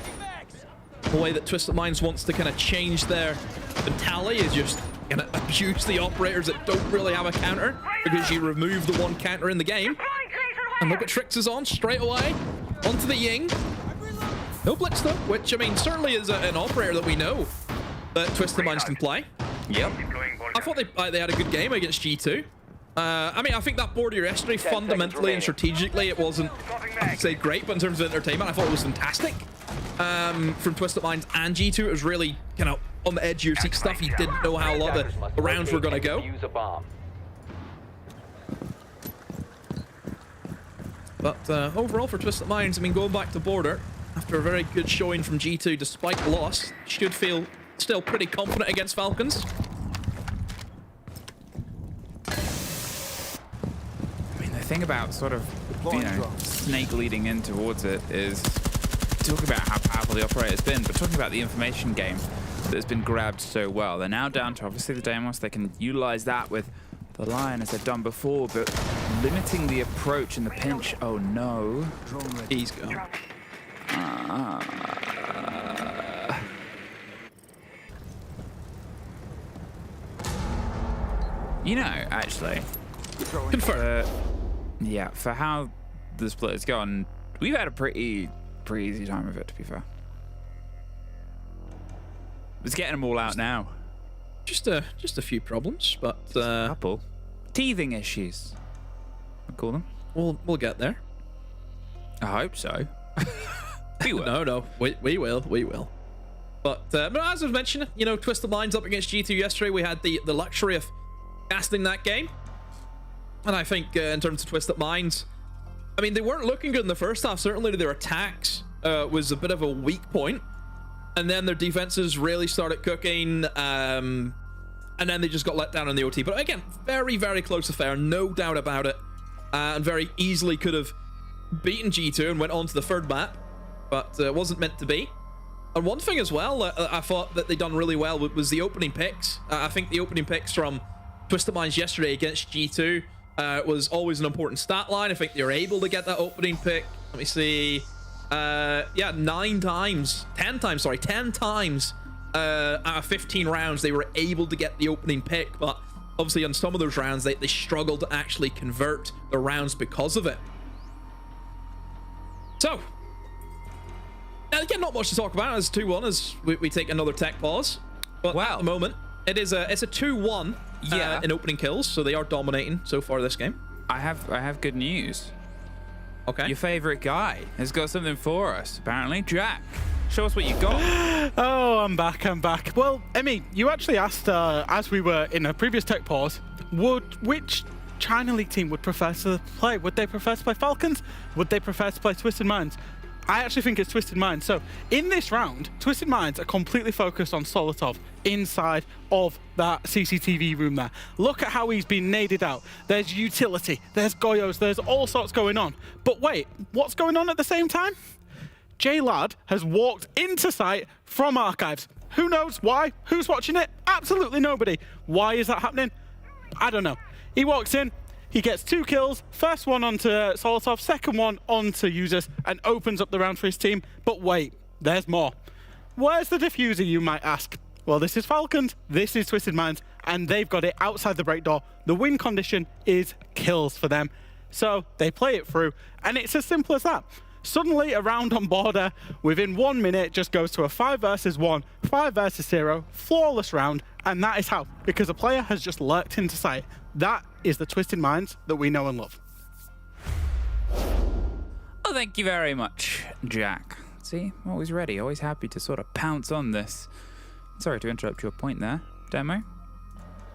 the way that Twisted Minds wants to kind of change their mentality, is just going to abuse the operators that don't really have a counter, because you remove the one counter in the game. And look at Trix is on straight away onto the Ying. No Blitz though, which I mean certainly is an operator that we know that Twisted Minds can play. Yep. I thought they had a good game against G2. I mean, I think that board yesterday, fundamentally and strategically, it wasn't, I'd say, great, but in terms of entertainment, I thought it was fantastic. From Twisted Minds and G2, it was really kind of on the edge of your seat stuff. You didn't know how a lot of the rounds were going to go. But overall for Twisted Minds, I mean, going back to border, after a very good showing from G2 despite the loss, should feel still pretty confident against Falcons. I mean, the thing about sort of, you know, Snake leading in towards it is talking about how powerful the operator's been, but talking about the information game that has been grabbed so well. They're now down to obviously the Deimos. They can utilize that with the Lion as they've done before, but limiting the approach and the pinch. Oh no. He's gone. You know, actually, confirm. Yeah, for how the split has gone, we've had a pretty easy time with it, to be fair. It's getting them all out now. Just a few problems, but a couple teething issues, I call them. We'll get there. I hope so. We will. No, we will. But as I was mentioning, you know, Twisted Minds up against G2 yesterday, we had the luxury of casting that game, and I think in terms of Twisted Minds, I mean, they weren't looking good in the first half. Certainly their attacks was a bit of a weak point, and then their defenses really started cooking, and then they just got let down in the OT. But again, very, very close affair, no doubt about it, and very easily could have beaten G2 and went on to the third map, but it wasn't meant to be. And one thing as well, I thought that they done really well was the opening picks. I think the opening picks from Twisted Minds yesterday against G2 was always an important stat line. I think they were able to get that opening pick. Let me see. Yeah, 10 times out of 15 rounds, they were able to get the opening pick. But obviously on some of those rounds, they struggled to actually convert the rounds because of it. So, again, not much to talk about as 2-1 as we take another tech pause. But at the moment, it's a 2-1 in opening kills, so they are dominating so far this game. I have good news. Okay. Your favorite guy has got something for us, apparently. Jack, show us what you got. Oh, I'm back. Well, Emmy, you actually asked, as we were in a previous tech pause, which China League team would prefer to play? Would they prefer to play Falcons? Would they prefer to play Twisted Minds? I actually think it's Twisted Minds. So in this round, Twisted Minds are completely focused on Solotov inside of that CCTV room there. Look at how he's been naded out. There's utility, there's Goyos, there's all sorts going on. But wait, what's going on at the same time? J-Lad has walked into site from Archives. Who knows why? Who's watching it? Absolutely nobody. Why is that happening? I don't know. He walks in, he gets 2 kills, first one onto Solotov, second one onto Users, and opens up the round for his team. But wait, there's more. Where's the diffuser, you might ask? Well, this is Falcons, this is Twisted Minds, and they've got it outside the break door. The win condition is kills for them. So they play it through, and it's as simple as that. Suddenly, a round on border, within 1 minute, just goes to a 5 versus 1, 5 versus 0, flawless round, and that is how, because a player has just lurked into sight. That is the Twisted Minds that we know and love. Oh, thank you very much, Jack. See, always ready, always happy to sort of pounce on this. Sorry to interrupt your point there, Demo.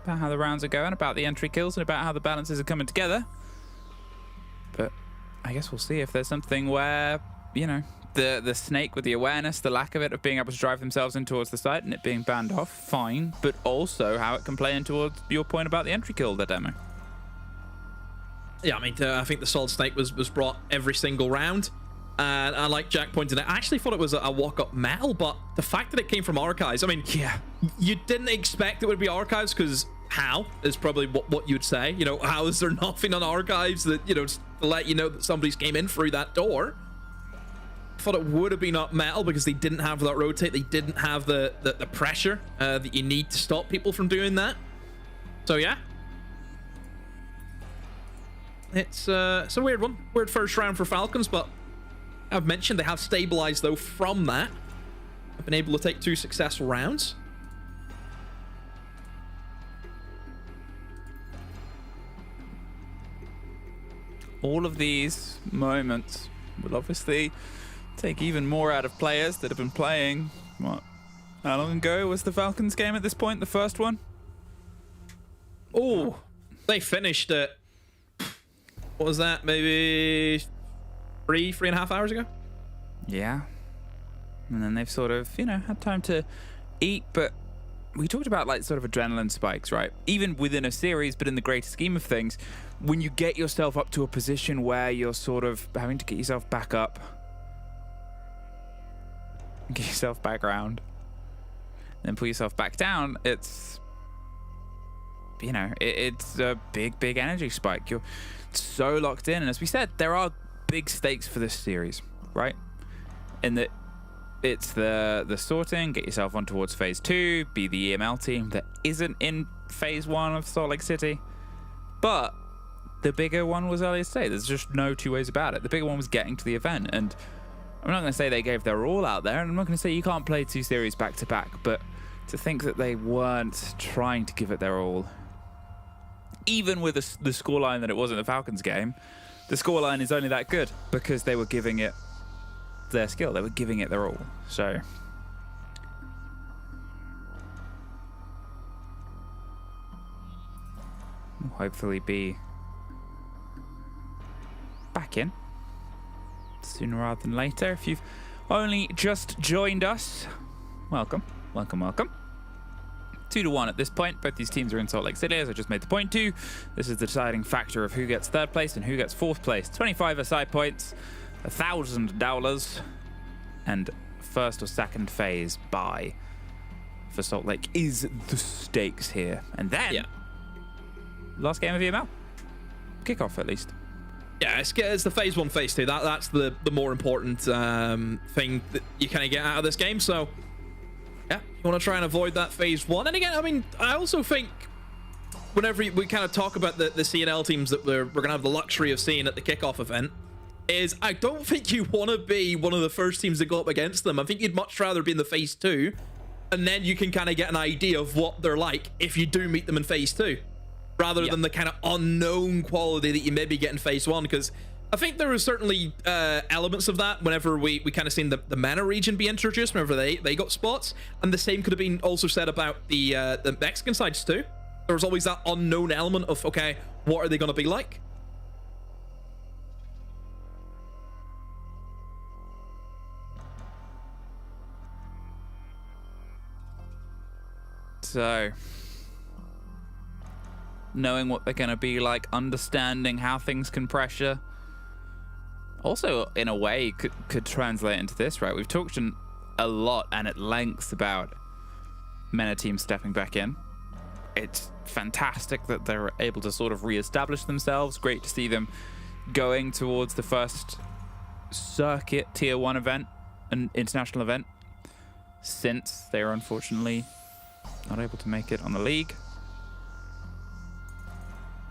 About how the rounds are going, about the entry kills, and about how the balances are coming together. But I guess we'll see if there's something where, you know, the snake with the awareness, the lack of it, of being able to drive themselves in towards the site and it being banned off, fine. But also how it can play in towards your point about the entry kill, the demo. Yeah, I mean, I think the Solid Snake was brought every single round. And like Jack pointed out, I actually thought it was a walk-up metal, but the fact that it came from Archives, I mean, yeah, you didn't expect it would be Archives, because how is probably what you'd say. You know, how is there nothing on Archives that, you know, to let you know that somebody's came in through that door? I thought it would have been up metal because they didn't have that rotate. They didn't have the pressure that you need to stop people from doing that. So, yeah. It's a weird one. Weird first round for Falcons, but I've mentioned they have stabilized, though, from that. I've been able to take 2 successful rounds. All of these moments will obviously take even more out of players that have been playing. What? How long ago was the Falcons game at this point, the first one? Oh, they finished it. What was that? Maybe 3.5 hours ago? Yeah. And then they've sort of, you know, had time to eat, but we talked about like sort of adrenaline spikes, right? Even within a series, but in the greater scheme of things, when you get yourself up to a position where you're sort of having to get yourself back up, get yourself back around, then pull yourself back down, it's, you know, it's a big energy spike. You're so locked in, and as we said, there are big stakes for this series, right? In that it's the sorting, get yourself on towards phase 2, be the EML team that isn't in phase 1 of Salt Lake City. But the bigger one was earlier today. There's just no two ways about it. The bigger one was getting to the event, and I'm not going to say they gave their all out there, and I'm not going to say you can't play 2 series back to back, but to think that they weren't trying to give it their all, even with the scoreline that it was in the Falcons game, the scoreline is only that good because they were giving it their skill. They were giving it their all. So we'll hopefully be back in sooner rather than later. If you've only just joined us, welcome. 2-1 at this point. Both these teams are in Salt Lake City, as I just made the point to. This is the deciding factor of who gets 3rd place and who gets 4th place. 25 aside points, $1,000, and 1st or 2nd phase bye for Salt Lake is the stakes here. And then, last game of EML. Kickoff, at least. Yeah, it's the phase 1, phase 2. That's the more important thing that you kind of get out of this game. So, yeah, you want to try and avoid that phase 1. And again, I mean, I also think whenever we kind of talk about the CNL teams that we're going to have the luxury of seeing at the kickoff event, is I don't think you want to be one of the first teams that go up against them. I think you'd much rather be in the phase 2, and then you can kind of get an idea of what they're like if you do meet them in phase 2, rather than the kind of unknown quality that you maybe get in phase 1, because I think there are certainly elements of that whenever we kind of seen the MENA region be introduced, whenever they got spots, and the same could have been also said about the Mexican sides too. There was always that unknown element of, okay, what are they going to be like? So, knowing what they're going to be like, understanding how things can pressure, also in a way could translate into this, right? We've talked a lot and at length about MENA teams stepping back in. It's fantastic that they're able to sort of re-establish themselves. Great to see them going towards the first circuit tier 1 event, an international event, since they are unfortunately not able to make it on the league.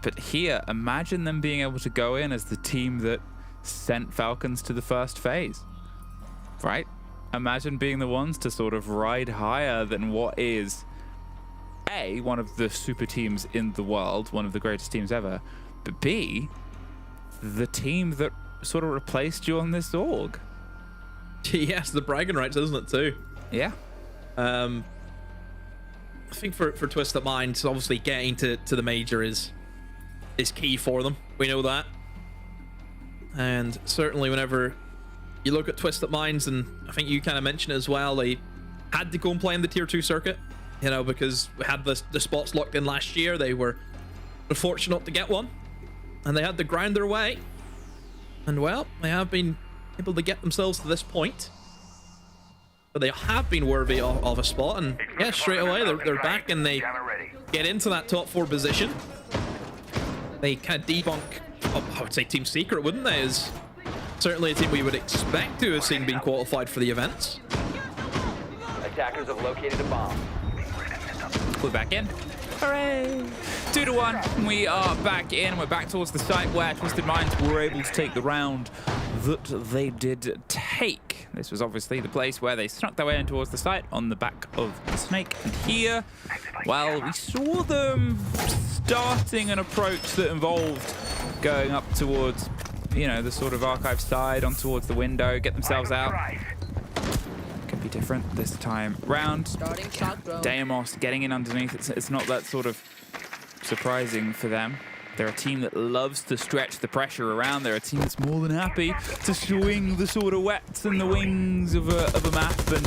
But here, imagine them being able to go in as the team that sent Falcons to the first phase, right? Imagine being the ones to sort of ride higher than what is A, one of the super teams in the world, one of the greatest teams ever, but B, the team that sort of replaced you on this org. Yes, the bragging rights, isn't it, too? Yeah. I think for Twisted Minds, obviously getting to the major is key for them. We know that. And certainly whenever you look at Twisted Minds, and I think you kind of mentioned it as well, they had to go and play in the Tier 2 circuit, you know, because we had the spots locked in last year. They were unfortunate to get one, and they had to grind their way. And, well, they have been able to get themselves to this point. But they have been worthy of a spot, and yeah, straight away they're back and they get into that top 4 position. They kind of debunk, I would say, Team Secret, wouldn't they? Is certainly a team we would expect to have seen being qualified for the events. Attackers have located a bomb. We're back in. Hooray! 2-1. We are back in. We're back towards the site where Twisted Minds were able to take the round that they did take. This was obviously the place where they snuck their way in towards the site on the back of the snake. And here, well, we saw them starting an approach that involved going up towards, you know, the sort of archive side, on towards the window, get themselves out. Could be different this time round. Deimos getting in underneath. It's not that sort of surprising for them. They're a team that loves to stretch the pressure around. They're a team that's more than happy to swing the sort of wets and the wings of a map and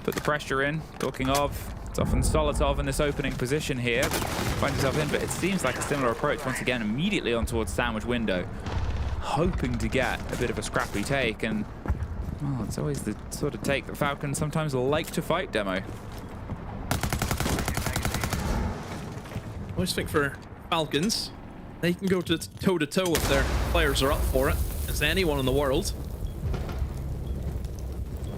put the pressure in. Talking of, it's often Solotov in this opening position here. Finds himself in, but it seems like a similar approach once again, immediately on towards sandwich window, hoping to get a bit of a scrappy take. And well, it's always the sort of take that Falcons sometimes like to fight, Demo. I always think for Falcons, they can go toe-to-toe if their players are up for it, as anyone in the world.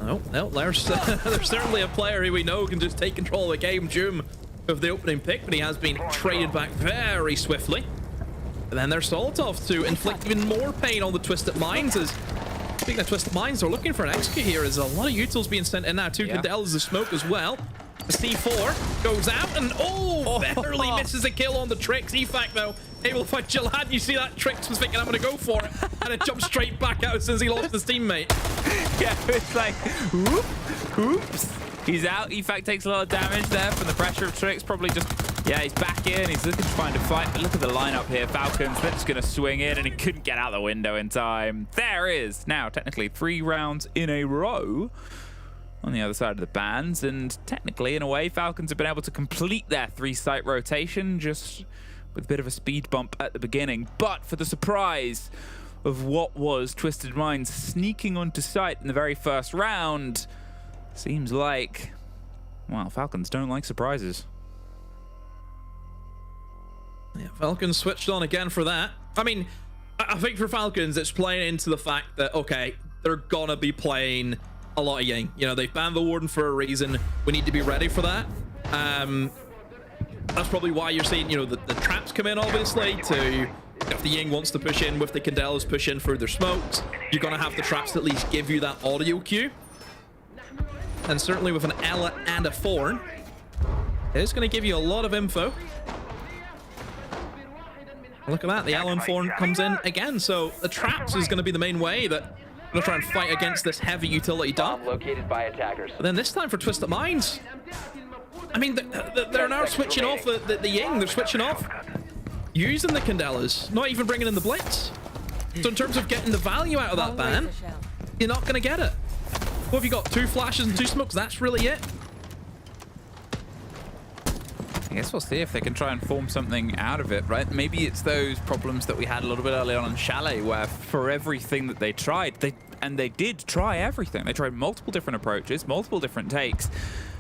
No, there's certainly a player who we know can just take control of the game during of the opening pick, but he has been traded back very swiftly. And then there's Solotov to inflict even more pain on the Twisted Minds. As speaking of Twisted Minds, they're looking for an execute here. There's a lot of utils being sent in now. 2 Candelas of smoke as well. The C4 goes out and barely misses a kill on the Trix. Efac though, able to find Jilad. You see that Trix was thinking, I'm going to go for it, and it jumped straight back out as soon as he lost his teammate. Yeah, it's like, oops. He's out. Efac takes a lot of damage there from the pressure of Trix. Probably just, yeah, he's back in. He's looking to find a fight, but look at the lineup here. Falcons, they're just going to swing in, and he couldn't get out the window in time. There is now technically 3 rounds in a row on the other side of the bands, and technically, in a way, Falcons have been able to complete their 3-site rotation just with a bit of a speed bump at the beginning. But for the surprise of what was Twisted Minds sneaking onto site in the very first round, seems like, well, Falcons don't like surprises. Yeah, Falcons switched on again for that. I mean, I think for Falcons, it's playing into the fact that, okay, they're gonna be playing a lot of Ying. You know, they've banned the Warden for a reason. We need to be ready for that. That's probably why you're seeing, you know, the traps come in, obviously, to, if the Ying wants to push in with the Candelas, push in through their smokes, you're gonna have the traps to at least give you that audio cue. And certainly with an Ela and a Thorn, it's gonna give you a lot of info. Look at that, the Ela and Thorn comes in again, so the traps is gonna be the main way that gonna try and fight against this heavy utility dump. Located by attackers. But then this time for Twisted Minds, I mean, they're now switching off the Ying. They're switching off using the Candelas, not even bringing in the Blitz. So in terms of getting the value out of that ban, you're not gonna get it. What have you got? 2 flashes and 2 smokes. That's really it. I guess we'll see if they can try and form something out of it, right? Maybe it's those problems that we had a little bit early on in Chalet, where for everything that they tried, they did try everything. They tried multiple different approaches, multiple different takes.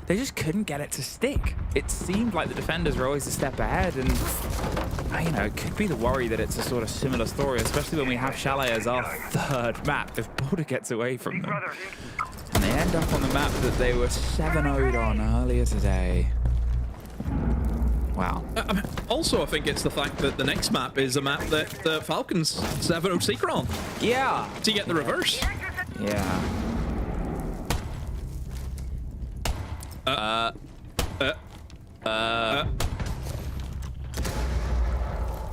They just couldn't get it to stick. It seemed like the defenders were always a step ahead, and you know, it could be the worry that it's a sort of similar story, especially when we have Chalet as our 3rd map if Border gets away from them. And they end up on the map that they were 7-0'd on earlier today. Wow. Also, I think it's the fact that the next map is a map that the Falcons 7-0 Secret on. Yeah. To get the reverse. Yeah. I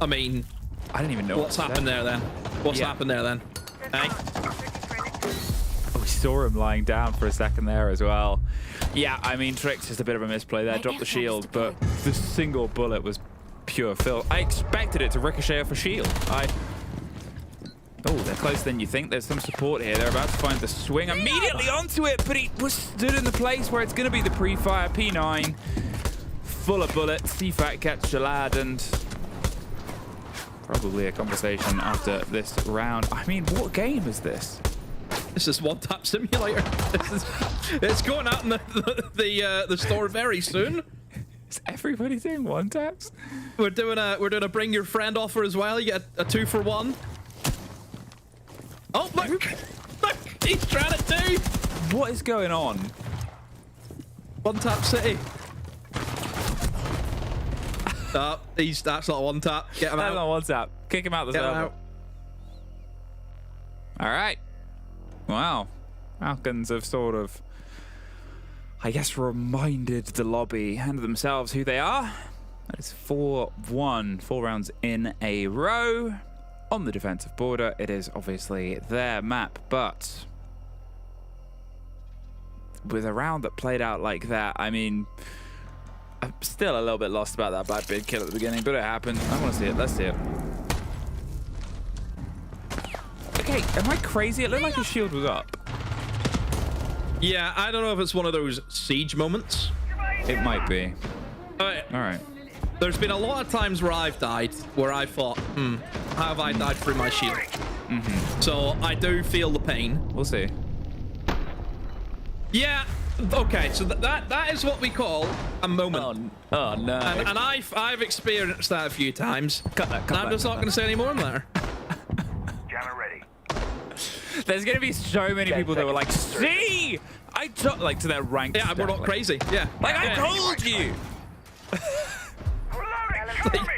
mean, I didn't even know what's happened there then. What's happened there then? Hey. We saw him lying down for a second there as well. Yeah, I mean, Trix just a bit of a misplay there. Dropped the shield, but the single bullet was pure fill. I expected it to ricochet off a shield. Oh, they're closer than you think. There's some support here. They're about to find the swing immediately onto it, but he was stood in the place where it's going to be the pre-fire. P9, full of bullets. CFAT catch Shalad, and probably a conversation after this round. I mean, what game is this? This is One Tap Simulator. It's going out in the store very soon. Is everybody doing one taps? We're doing a bring your friend offer as well. You get a 2-for-1. Oh look! Look! He's trying it too! What is going on? One Tap City. That's not One Tap. Get him out. That's not One Tap. Kick him out the server. All right. Wow. Falcons have sort of, I guess, reminded the lobby and themselves who they are. That is 4-1, 4 rounds in a row. On the defensive border, it is obviously their map, but with a round that played out like that, I mean, I'm still a little bit lost about that bad bid kill at the beginning, but it happened. I want to see it. Let's see it. Okay, am I crazy? It looked like his shield was up. Yeah, I don't know if it's one of those siege moments. It might be. All right. There's been a lot of times where I've died, where I thought, how have I died through my shield? So I do feel the pain. We'll see. Yeah. Okay, so that is what we call a moment. Oh no. And I've experienced that a few times. Cut that. And I'm just not going to say any more on there. Jammer ready. There's going to be so many people that were like, see, I took like to their rank. Yeah, we're not crazy. Yeah. Like I told you.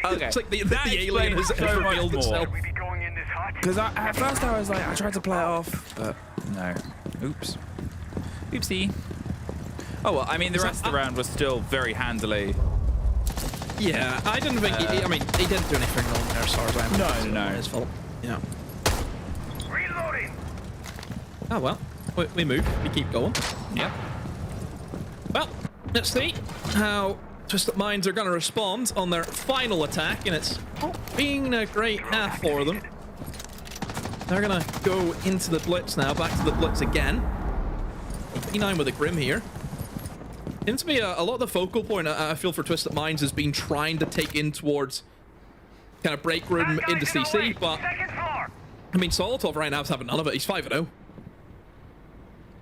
It's like the alien has so revealed itself. Because at first I was like, I tried to play it off, but no. Oops. Oopsie. Oh well, I mean the rest of the round was still very handily. Yeah, I didn't think. I mean, he didn't do anything wrong there, as far as I'm concerned. No. His fault. Yeah. Reloading. Oh well, we move. We keep going. Yeah. Well, let's see how Twisted Minds are going to respond on their final attack, and it's not being a great half for them. They're going to go into the blitz now, back to the blitz again. P9 with a Grim here. Seems to be a lot of the focal point, I feel, for Twisted Minds has been trying to take in towards kind of break room into CC, but I mean, Solotov right now is having none of it. He's 5-0.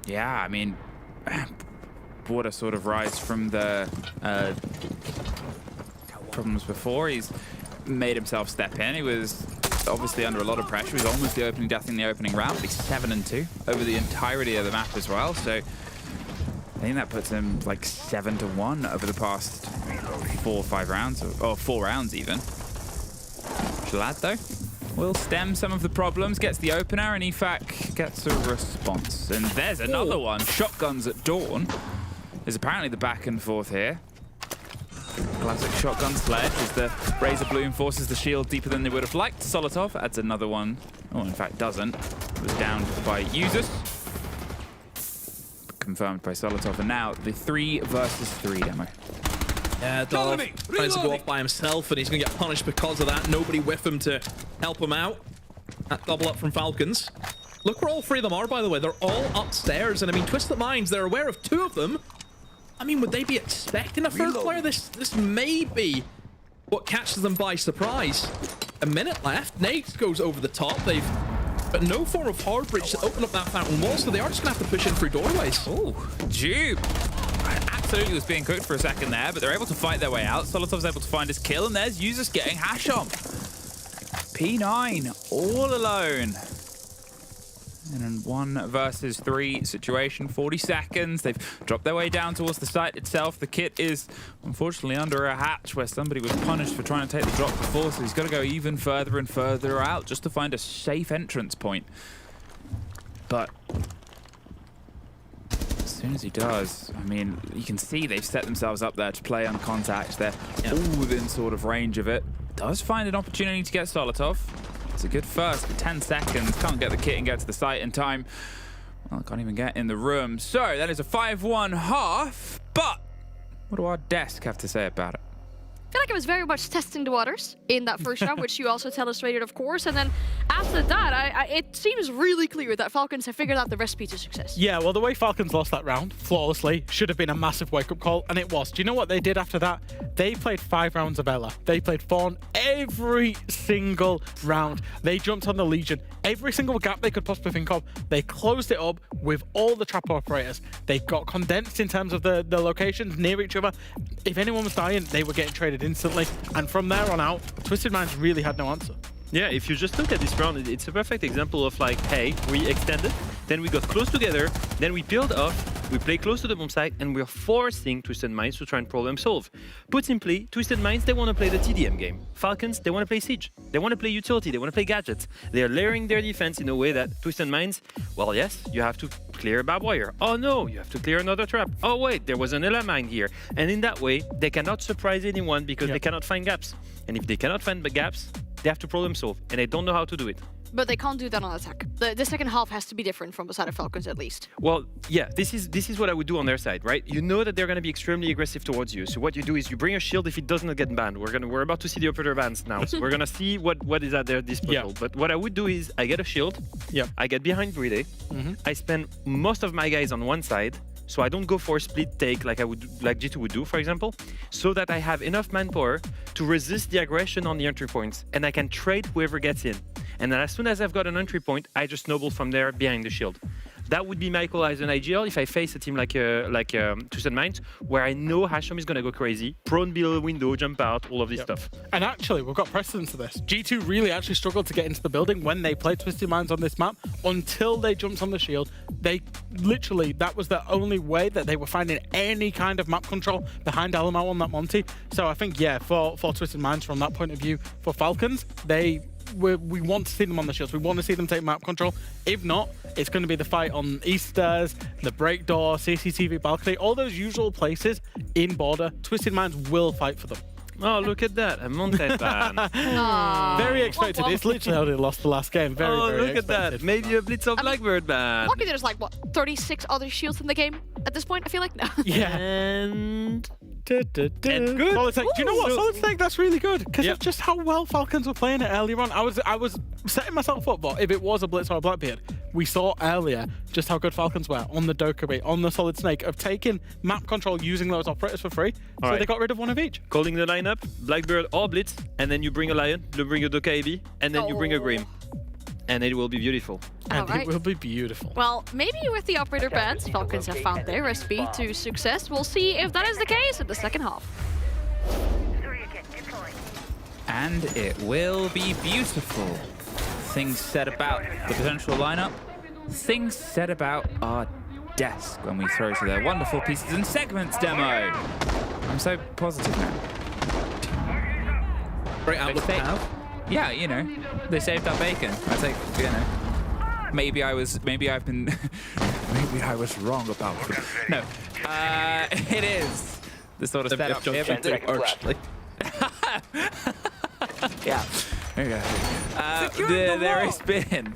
Yeah, I mean, Border sort of rise from the problems before. He's made himself step in. He was obviously under a lot of pressure. He was almost the opening death in the opening round, but he's 7-2 over the entirety of the map as well. So I think that puts him like 7-1 over the past 4 or 5 rounds, or 4 rounds even. Shalad though will stem some of the problems, gets the opener, and EFAC gets a response. And there's another one. Shotguns at dawn is apparently the back and forth here. Classic shotgun sledge as the Razor Bloom forces the shield deeper than they would have liked. Solotov adds another one. Oh, in fact, doesn't. It was downed by users. Confirmed by Solotov. And now the 3 versus 3 demo. Yeah, Dolph tries to go off by himself, and he's going to get punished because of that. Nobody with him to help him out. That double up from Falcons. Look where all 3 of them are, by the way. They're all upstairs, and I mean, Twisted Minds, they're aware of 2 of them. I mean, would they be expecting a third player? This may be what catches them by surprise. A minute left. Nate goes over the top. They've got no form of hard bridge to open up that fountain wall, so they are just going to have to push in through doorways. Oh, Jupe. Absolutely was being cooked for a second there, but they're able to fight their way out. Solotov's able to find his kill, and there's users getting Hashom. P9 all alone. In a 1 versus 3 situation, 40 seconds. They've dropped their way down towards the site itself. The kit is unfortunately under a hatch where somebody was punished for trying to take the drop before, so he's got to go even further and further out just to find a safe entrance point. But as soon as he does, I mean, you can see they've set themselves up there to play on contact. They're all within sort of range of it. Does find an opportunity to get Solotov. It's a good first for 10 seconds. Can't get the kit and get to the site in time. Well, can't even get in the room. So that is a 5-1 half. But what do our desk have to say about it? I feel like it was very much testing the waters in that first round, which you also illustrated, of course. And then after that, it seems really clear that Falcons have figured out the recipe to success. Yeah, well, the way Falcons lost that round flawlessly should have been a massive wake-up call, and it was. Do you know what they did after that? They played 5 rounds of Ella. They played Fawn every single round. They jumped on the Legion. Every single gap they could possibly think of, they closed it up with all the trap operators. They got condensed in terms of the locations near each other. If anyone was dying, they were getting traded instantly. And from there on out, Twisted Minds really had no answer. Yeah, if you just look at this round, it's a perfect example of like, hey, we extended, then we got close together, then we peeled off, we play close to the bomb site, and we're forcing Twisted Minds to try and problem solve. Put simply, Twisted Minds, they want to play the TDM game. Falcons, they want to play Siege. They want to play utility, they want to play gadgets. They are layering their defense in a way that Twisted Minds, well, yes, you have to clear a barbed wire. Oh no, you have to clear another trap. Oh wait, there was an Ella mine here. And in that way, they cannot surprise anyone because they cannot find gaps. And if they cannot find the gaps, they have to problem solve, and they don't know how to do it. But they can't do that on attack. The second half has to be different from the side of Falcons, at least. Well, yeah, this is what I would do on their side, right? You know that they're going to be extremely aggressive towards you. So what you do is you bring a shield if it does not get banned. We're about to see the operator bans now. So we're going to see what is at their disposal. Yeah. But what I would do is I get a shield. Yeah. I get behind Bride. I spend most of my guys on one side. So I don't go for a split take like G2 would do, for example, so that I have enough manpower to resist the aggression on the entry points, and I can trade whoever gets in. And then as soon as I've got an entry point, I just snowball from there behind the shield. That would be my call as an ideal if I face a team like Twisted Minds, where I know Hasham is going to go crazy, prone below the window, jump out, all of this stuff. And actually, we've got precedence for this. G2 really actually struggled to get into the building when they played Twisted Minds on this map until they jumped on the shield. They literally, that was the only way that they were finding any kind of map control behind Alamo on that Monty. So I think, yeah, for Twisted Minds from that point of view, for Falcons, we want to see them on the shields. We want to see them take map control. If not, it's going to be the fight on Easters, the break door, CCTV balcony, all those usual places in border. Twisted Minds will fight for them. Oh, look at that. A Monte ban. Very expected. It's literally how they lost the last game. Very, very look at that. Maybe a Blitz of Blackbird ban. Lucky there's like, what, 36 other shields in the game at this point, I feel like? No. Yeah. And good. Solid Snake. Do you know what? Solid Snake, that's really good. Because of just how well Falcons were playing it earlier on. I was setting myself up, but if it was a Blitz or a Blackbeard, we saw earlier just how good Falcons were on the Dokkaebi, on the Solid Snake, of taking map control using those operators for free. So they got rid of one of each. Calling the lineup, Blackbird or Blitz, and then you bring a Lion, you bring a Dokkaebi, and then you bring a Grim. And it will be beautiful. And it will be beautiful. Well, maybe with the operator bans, Falcons have found their recipe to success. We'll see if that is the case in the second half. And it will be beautiful. Things said about the potential lineup. Things said about our desk when we throw to their wonderful pieces and segments demo. I'm so positive now. Great outlook to have. Yeah, you know, they saved our bacon. I think, you know, maybe I was wrong about them. No, it is the sort of setup. Yeah, there you go. There has been.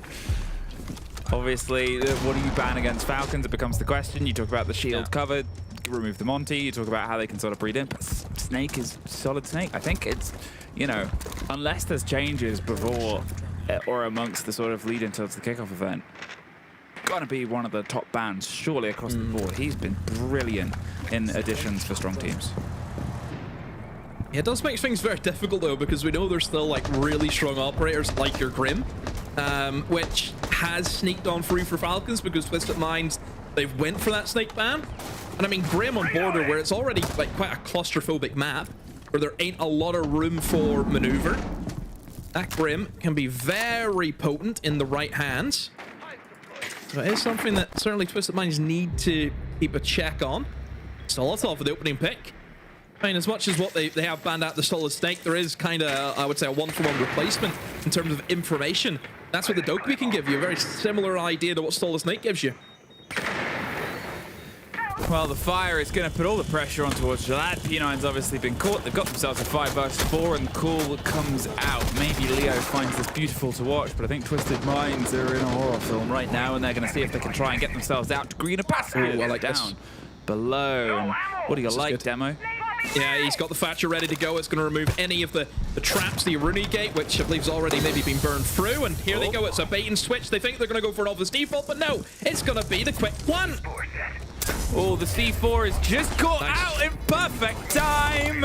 Obviously, what do you ban against Falcons? It becomes the question. You talk about the shield covered, remove the Monty. You talk about how they can sort of breed in. But Snake is Solid Snake. I think it's, you know, unless there's changes before or amongst the sort of lead into the kickoff event, gonna be one of the top bans surely across the board. He's been brilliant in additions for strong teams. Yeah, it does make things very difficult though, because we know there's still like really strong operators like your Grim, which has sneaked on through for Falcons because Twisted Minds, they've went for that snake ban. And I mean, Grim on border, where it's already like quite a claustrophobic map, where there ain't a lot of room for maneuver. That Grim can be very potent in the right hands. So it is something that certainly Twisted Minds need to keep a check on. Solotov for the opening pick. I mean, as much as what they have banned out the Solid Snake, there is kind of, I would say, a one-for-one replacement in terms of information. That's what the Dokkaebi can give you, a very similar idea to what Solid Snake gives you. Well, the fire is going to put all the pressure on towards Jalad. P9's obviously been caught. They've got themselves a 5 vs 4, and the call comes out. Maybe Leo finds this beautiful to watch, but I think Twisted Minds are in a horror film right now, and they're going to see if they can try and get themselves out to green a pass. I like down this. below. What do you like, Demo? Yeah, he's got the Thatcher ready to go. It's going to remove any of the traps, the Aruni gate, which I believe has already maybe been burned through. And here they go. It's a bait and switch. They think they're going to go for an obvious default, but no, it's going to be the quick one. Oh, the C4 is just caught out in perfect time.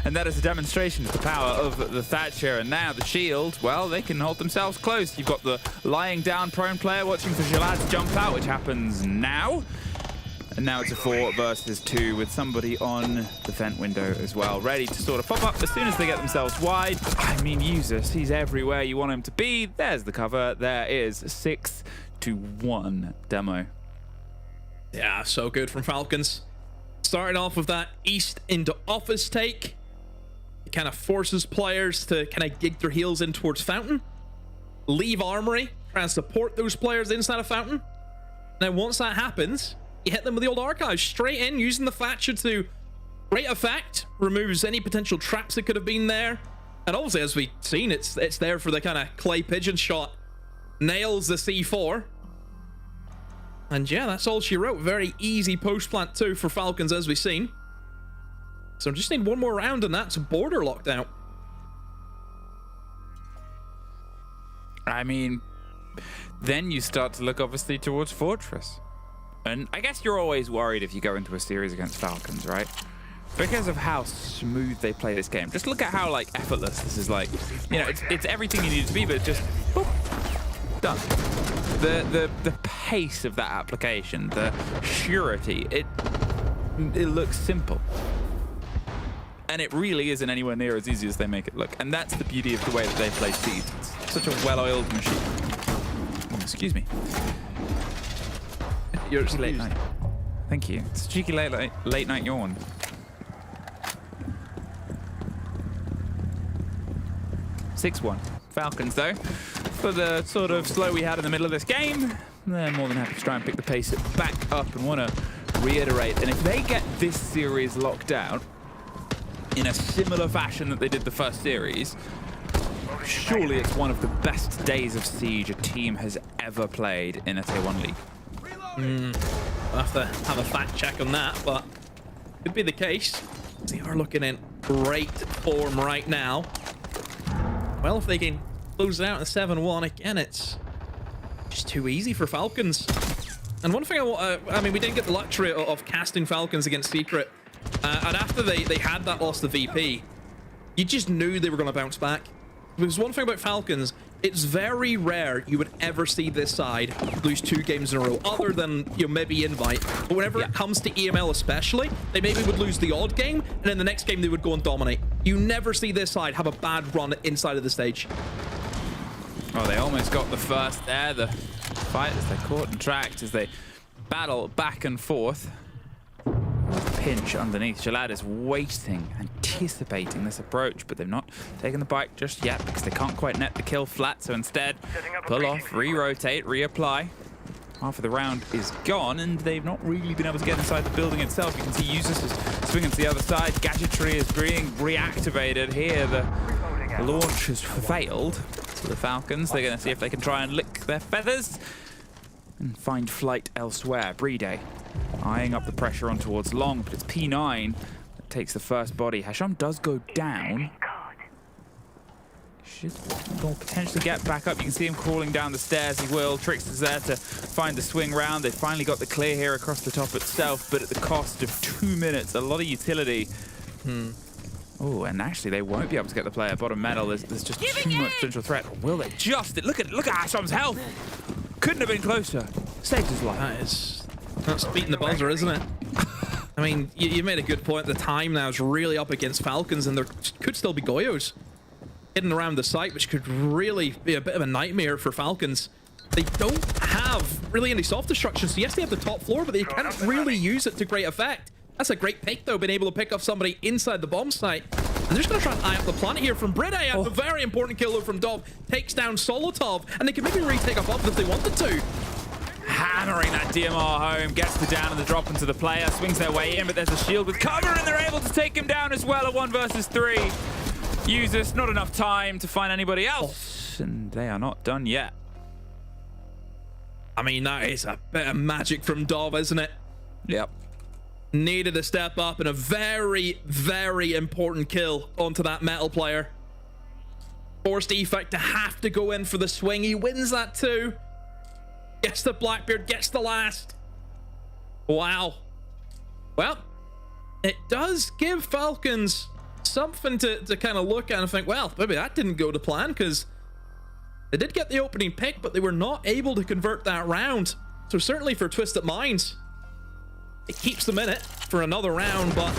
And that is a demonstration of the power of the Thatcher. And now the shield, well, they can hold themselves close. You've got the lying down prone player watching for Jalad's jump out, which happens now. And now it's a 4 versus 2 with somebody on the vent window as well, ready to sort of pop up as soon as they get themselves wide. I mean, Usus, he's everywhere you want him to be. There's the cover. There is 6-1 demo. Yeah, so good from Falcons. Starting off with that east into office take. It kind of forces players to kind of gig their heels in towards Fountain. Leave Armory, try and support those players inside of Fountain. Now, once that happens, you hit them with the old archives straight in, using the Thatcher to great effect. Removes any potential traps that could have been there. And obviously, as we've seen, it's there for the kind of clay pigeon shot. Nails the C4. And yeah, that's all she wrote. Very easy post-plant too for Falcons, as we've seen. So just need one more round and that's border locked out. I mean, then you start to look obviously towards Fortress. And I guess you're always worried if you go into a series against Falcons, right? Because of how smooth they play this game. Just look at how like effortless this is. Like, you know, it's everything you need it to be, but just boop, done. The pace of that application, the surety, it looks simple. And it really isn't anywhere near as easy as they make it look. And that's the beauty of the way that they play Siege. It's such a well-oiled machine. Oh, excuse me. You're late night. Thank you. It's a cheeky late night yawn. (6-1) Falcons, though, for the sort of slow we had in the middle of this game, they're more than happy to try and pick the pace back up and want to reiterate. And if they get this series locked down in a similar fashion that they did the first series, surely it's one of the best days of Siege a team has ever played in a Tier 1 league. I'll have to have a fact check on that, but could be the case. They are looking in great form right now. Well, if they can close it out in 7-1, again, it's just too easy for Falcons. And one thing I mean, we didn't get the luxury of casting Falcons against Secret. And after they had that loss to VP, you just knew they were going to bounce back. There's one thing about Falcons, it's very rare you would ever see this side lose 2 games in a row, other than, you know, maybe Invite. But whenever it comes to EML especially, they maybe would lose the odd game, and then the next game they would go and dominate. You never see this side have a bad run inside of the stage. Oh, they almost got the first there. The fighters, they're caught and tracked as they battle back and forth. Pinch underneath. Jalad is waiting, anticipating this approach, but they've not taken the bite just yet because they can't quite net the kill flat. So instead, pull off, re-rotate, reapply. Half of the round is gone, and they've not really been able to get inside the building itself. You can see Usus is swinging to the other side. Gadgetry is being reactivated here. The launch has failed to the Falcons. They're going to see if they can try and lick their feathers and find flight elsewhere. Brede eyeing up the pressure on towards Long, but it's P9 that takes the first body. Hasham does go down. Should potentially get back up. You can see him crawling down the stairs. He will. Trickster's there to find the swing round. They finally got the clear here across the top itself, but at the cost of 2 minutes. A lot of utility. Oh, and actually they won't be able to get the player bottom metal. There's just too much potential threat. Or will they just? Look at Hasham's health. Couldn't have been closer. Saved his life. That's beating the buzzer, isn't it? I mean, you made a good point. The time now is really up against Falcons, and there could still be Goyos hidden around the site, which could really be a bit of a nightmare for Falcons. They don't have really any soft destruction, so yes, they have the top floor, but they can't really use it to great effect. That's a great pick, though, being able to pick off somebody inside the bomb site. And they're just going to try and eye up the planet here from Brede. A very important kill from Dov. Takes down Solotov, and they can maybe retake up if they wanted to. Hammering that DMR home, gets the down and the drop into the player, swings their way in, but there's a shield with cover, and they're able to take him down as well. A 1 versus 3. Usus, not enough time to find anybody else, and they are not done yet. I mean, that is a bit of magic from Dov, isn't it? Yep. needed to step up in a very, very important kill onto that metal player. Forced Effect to have to go in for the swing. He wins that too. Gets the Blackbeard, gets the last. Wow. Well, it does give Falcons something to kind of look at and think, well, maybe that didn't go to plan, because they did get the opening pick, but they were not able to convert that round. So certainly for Twisted Minds, it keeps them in it for another round, but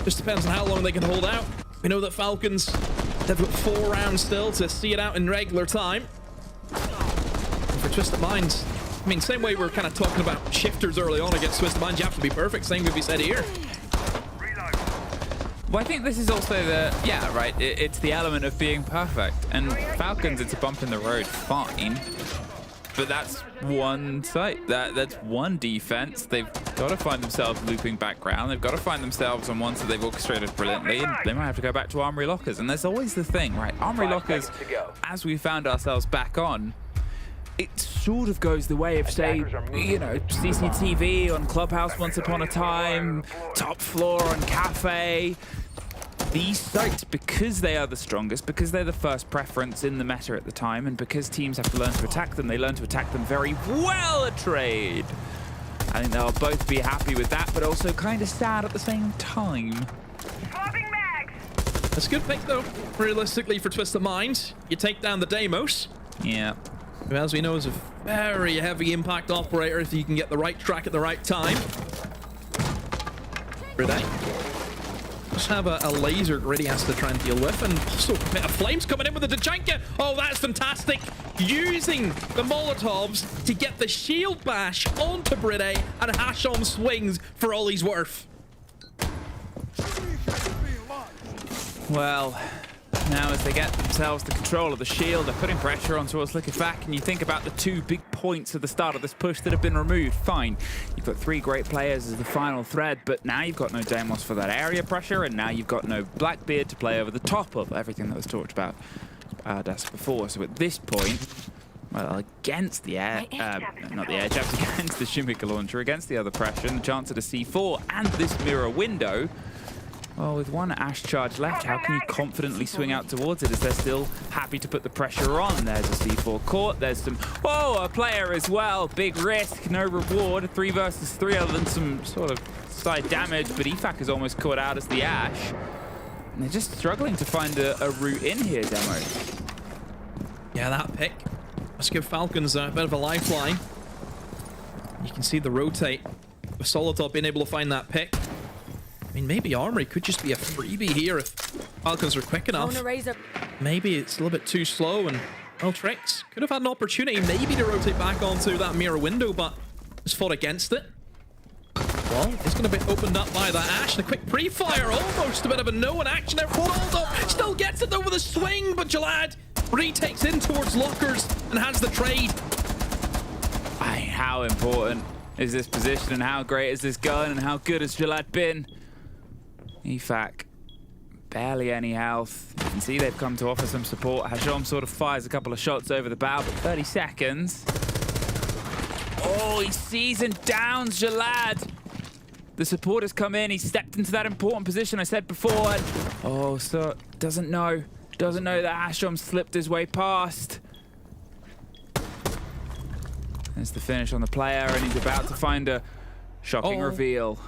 just depends on how long they can hold out. We know that Falcons, they've got 4 rounds still to see it out in regular time. And for Twisted Minds, I mean, same way we were kind of talking about shifters early on against Twisted Minds, you have to be perfect. Same could be said here. Well, I think this is also the, yeah, right, it's the element of being perfect. And Falcons, it's a bump in the road, fine. But that's one site, that's one defense. They've got to find themselves looping background. They've got to find themselves on ones that they've orchestrated brilliantly. And they might have to go back to Armory Lockers. And there's always the thing, right? Armory Lockers, as we found ourselves back on, it sort of goes the way of, say, you know, CCTV on Clubhouse once upon a time, Top Floor on Cafe. These sites, because they are the strongest, because they're the first preference in the meta at the time, and because teams have to learn to attack them, they learn to attack them very well at trade. I think they'll both be happy with that, but also kind of sad at the same time. That's a good pick, though. Realistically, for Twisted Minds, you take down the Deimos. Yeah. Who, as we know, is a very heavy impact operator if you can get the right track at the right time. Griddy. Just have a laser Griddy has to try and deal with, and also a bit of flames coming in with the Djanka. Oh, that's fantastic. Using the Molotovs to get the shield bash onto Griddy, and Hashom swings for all he's worth. Well, now as they get themselves the control of the shield, they're putting pressure on towards Liquefac, and you think about the 2 big points at the start of this push that have been removed. Fine, you've got 3 great players as the final thread, but now you've got no Deimos for that area pressure, and now you've got no Blackbeard to play over the top of everything that was talked about Desk before. So at this point, well, against the air, not the air jabs, against the Shimika launcher, against the other pressure, and the chance at a C4 and this mirror window, well, with 1 Ash charge left, how can you confidently swing out towards it as they're still happy to put the pressure on? There's a C4 caught, there's some, whoa, a player as well. Big risk, no reward. 3 versus 3 other than some sort of side damage, but EFAC is almost caught out as the Ash. And they're just struggling to find a route in here, Demo. Yeah, that pick. Let's give Falcons a bit of a lifeline. You can see the rotate with Solotop being able to find that pick. I mean, maybe Armory could just be a freebie here if Falcons are quick enough. Maybe it's a little bit too slow, and well, Tricks could have had an opportunity maybe to rotate back onto that mirror window, but just fought against it. Well, it's going to be opened up by that Ash, and a quick pre-fire, almost a bit of a no-one action there. Ronaldo still gets it though with a swing, but Jalad retakes in towards Lockers and has the trade. How important is this position, and how great is this gun, and how good has Jalad been? EFAC, barely any health. You can see they've come to offer some support. Hashom sort of fires a couple of shots over the bow, but 30 seconds. Oh, he sees and downs Jalad. The support has come in. He stepped into that important position I said before. And, oh, so doesn't know that Hashom slipped his way past. There's the finish on the player, and he's about to find a shocking reveal.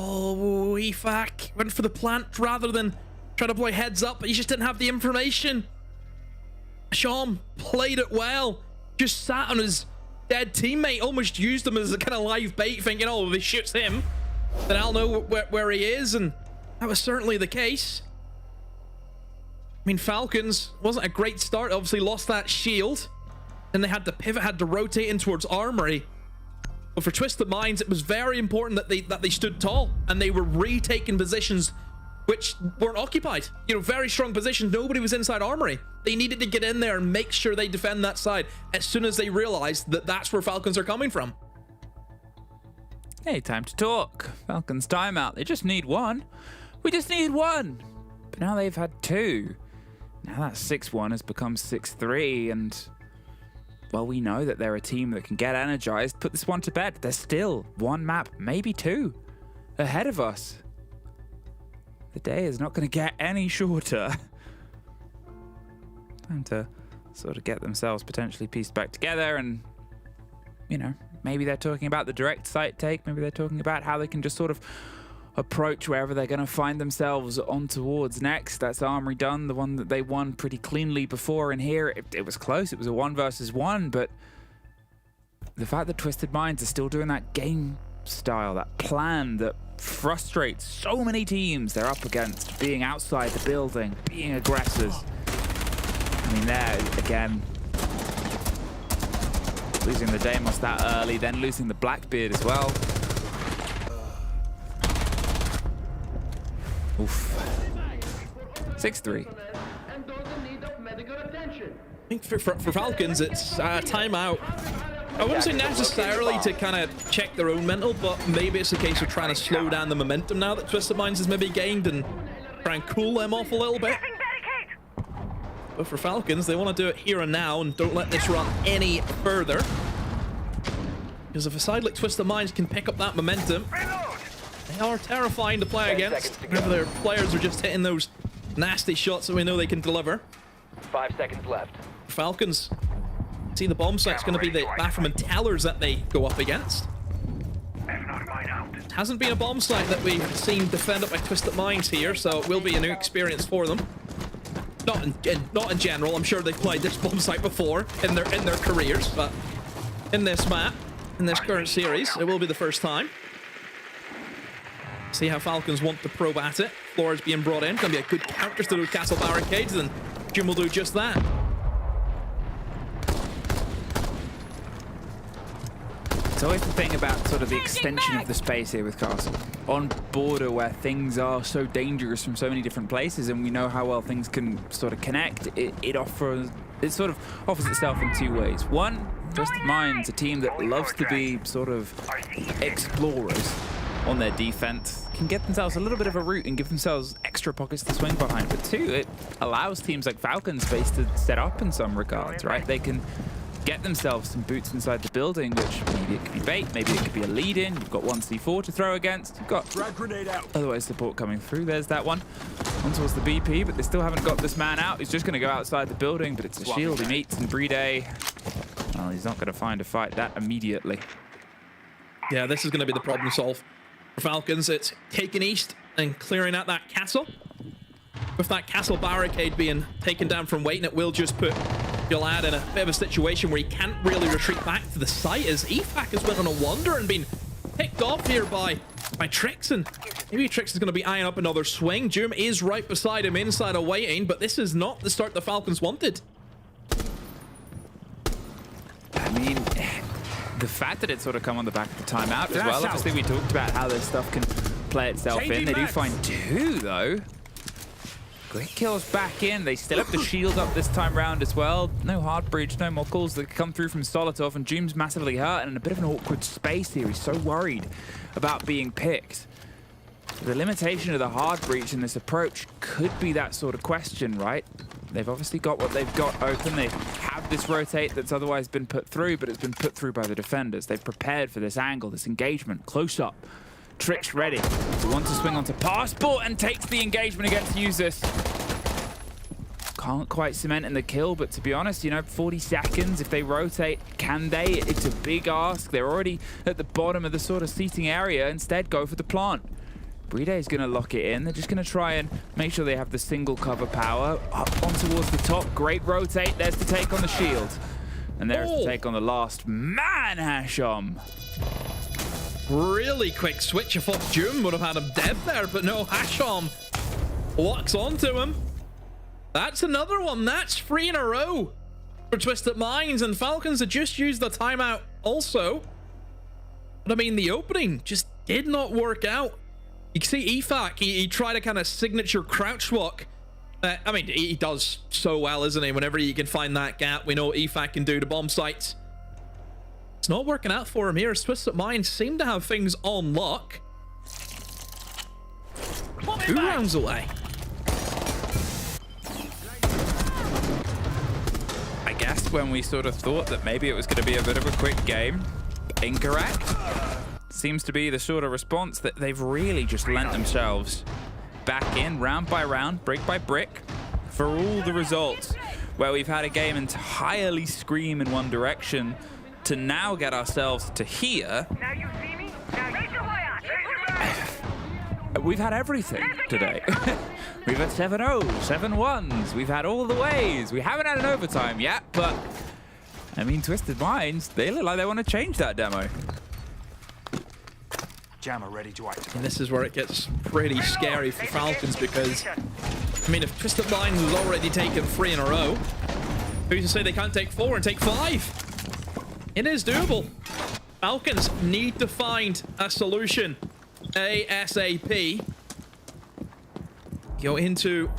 Oh, EFAC went for the plant rather than try to play heads up, but he just didn't have the information. Sean played it well. Just sat on his dead teammate, almost used him as a kind of live bait, thinking, oh, if he shoots him, then I'll know where he is, and that was certainly the case. I mean, Falcons wasn't a great start, obviously lost that shield, and they had to pivot, had to rotate in towards Armory. But for Twisted Minds, it was very important that they stood tall and they were retaking positions which weren't occupied. You know, very strong positions. Nobody was inside Armory. They needed to get in there and make sure they defend that side as soon as they realized that that's where Falcons are coming from. Hey, time to talk. Falcons timeout. They just need 1. We just need 1. But now they've had 2. Now that 6-1 has become 6-3, and well, we know that they're a team that can get energized, put this one to bed. There's still one map, maybe two, ahead of us. The day is not going to get any shorter. Time to sort of get themselves potentially pieced back together, and, you know, maybe they're talking about the direct site take. Maybe they're talking about how they can just sort of approach wherever they're going to find themselves on towards next. That's Armory done, the one that they won pretty cleanly before. And here it was close. It was a 1 versus 1, but the fact that Twisted Minds are still doing that game style, that plan that frustrates so many teams they're up against, being outside the building, being aggressors. I mean, there again, losing the Deimos that early, then losing the Blackbeard as well. Oof. 6-3. I think for Falcons, it's timeout. I wouldn't say necessarily to kind of check their own mental, but maybe it's a case of trying to slow down the momentum now that Twisted Minds has maybe gained and try and cool them off a little bit. But for Falcons, they want to do it here and now and don't let this run any further. Because if a side like Twisted Minds can pick up that momentum, they are terrifying to play against. Whenever their players are just hitting those nasty shots that we know they can deliver. 5 seconds left. Falcons, see the bomb site's going to be the bathroom and tellers that they go up against. It hasn't been a bomb site that we've seen defended by Twisted Minds here, so it will be a new experience for them. Not in general. I'm sure they've played this bomb site before in their careers, but in this map, in this current series, it will be the first time. See how Falcons want to probe at it. Flores being brought in. Going to be a good counter to those castle barricades, and Jim will do just that. It's always the thing about sort of the extension of the space here with Castle. On border where things are so dangerous from so many different places, and we know how well things can sort of connect, it sort of offers itself in two ways. One, Twisted Minds, a team that loves to be sort of explorers on their defense, can get themselves a little bit of a route and give themselves extra pockets to swing behind. But two, it allows teams like Falcons space to set up in some regards, right? They can get themselves some boots inside the building, which maybe it could be bait, maybe it could be a lead-in. You've got one C4 to throw against. You've got otherwise support coming through. There's that one. On towards the BP, but they still haven't got this man out. He's just going to go outside the building, but it's a shield he meets, and Brede, well, he's not going to find a fight that immediately. Yeah, this is going to be the problem solved. For Falcons, it's taking east and clearing out that castle. With that castle barricade being taken down from Waiting, it will just put Gilad in a bit of a situation where he can't really retreat back to the site, as EFAC has went on a wander and been picked off here by Trix, and maybe Trix is going to be eyeing up another swing. Doom is right beside him inside of Waiting, but this is not the start the Falcons wanted. I mean, the fact that it's sort of come on the back of the timeout as well. Obviously, we talked about how this stuff can play itself in. They do find two, though. Great kills back in. They still have the shield up this time round as well. No hard breach, no more calls that come through from Solotov, and Doom's massively hurt and in a bit of an awkward space here. He's so worried about being picked. The limitation of the hard breach in this approach could be that sort of question, right? They've obviously got what they've got open. They have this rotate that's otherwise been put through, but it's been put through by the defenders. They've prepared for this angle, this engagement, close up. Trix ready to want to swing onto Passport and takes the engagement against Usus. Can't quite cement in the kill, but to be honest, you know, 40 seconds, if they rotate, can they? It's a big ask. They're already at the bottom of the sort of seating area. Instead, go for the plant. Brede is going to lock it in. They're just going to try and make sure they have the single cover power. Up on towards the top. Great rotate. There's the take on the shield. And there's the take on the last man, Hasham. Really quick switch. I thought Doom would have had him dead there, but no, Hasham walks onto him. That's another one. That's 3 in a row for Twisted Minds, and Falcons had just used the timeout also. But I mean, the opening just did not work out. You can see EFAC, he tried a kind of signature crouch walk. I mean, he does so well, isn't he? Whenever you can find that gap, we know what EFAC can do to bomb sites. It's not working out for him here, as Twisted Minds seem to have things on lock. 2 rounds away. I guess just when we sort of thought that maybe it was going to be a bit of a quick game. Incorrect. Seems to be the sort of response that they've really just lent themselves back in round by round, brick by brick, for all the results where we've had a game entirely scream in one direction to now get ourselves to here. Now you see me? Now raise your way. We've had everything today. We've had 7-0s, 7-1s. We've had all the ways. We haven't had an overtime yet, but I mean, Twisted Minds, they look like they want to change that demo. Jammer ready to activate. And this is where it gets pretty scary for Falcons because, I mean, if Twisted Minds has already taken 3 in a row, who's to say they can't take 4 and take 5? It is doable. Falcons need to find a solution ASAP. Go into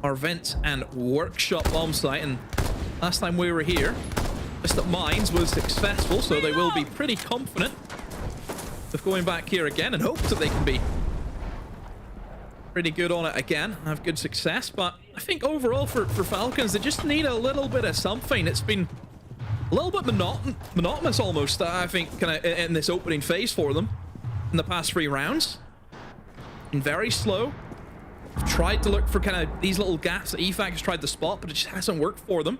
our vent and workshop bomb site, and last time we were here, Twisted Minds was successful, so they will be pretty confident of going back here again and hope that they can be pretty good on it again, have good success. But I think overall for Falcons, they just need a little bit of something. It's been a little bit monotonous almost, I think, kind of in this opening phase for them in the past 3 rounds. Been very slow. Tried to look for kind of these little gaps that EFAC has tried to spot, but it just hasn't worked for them.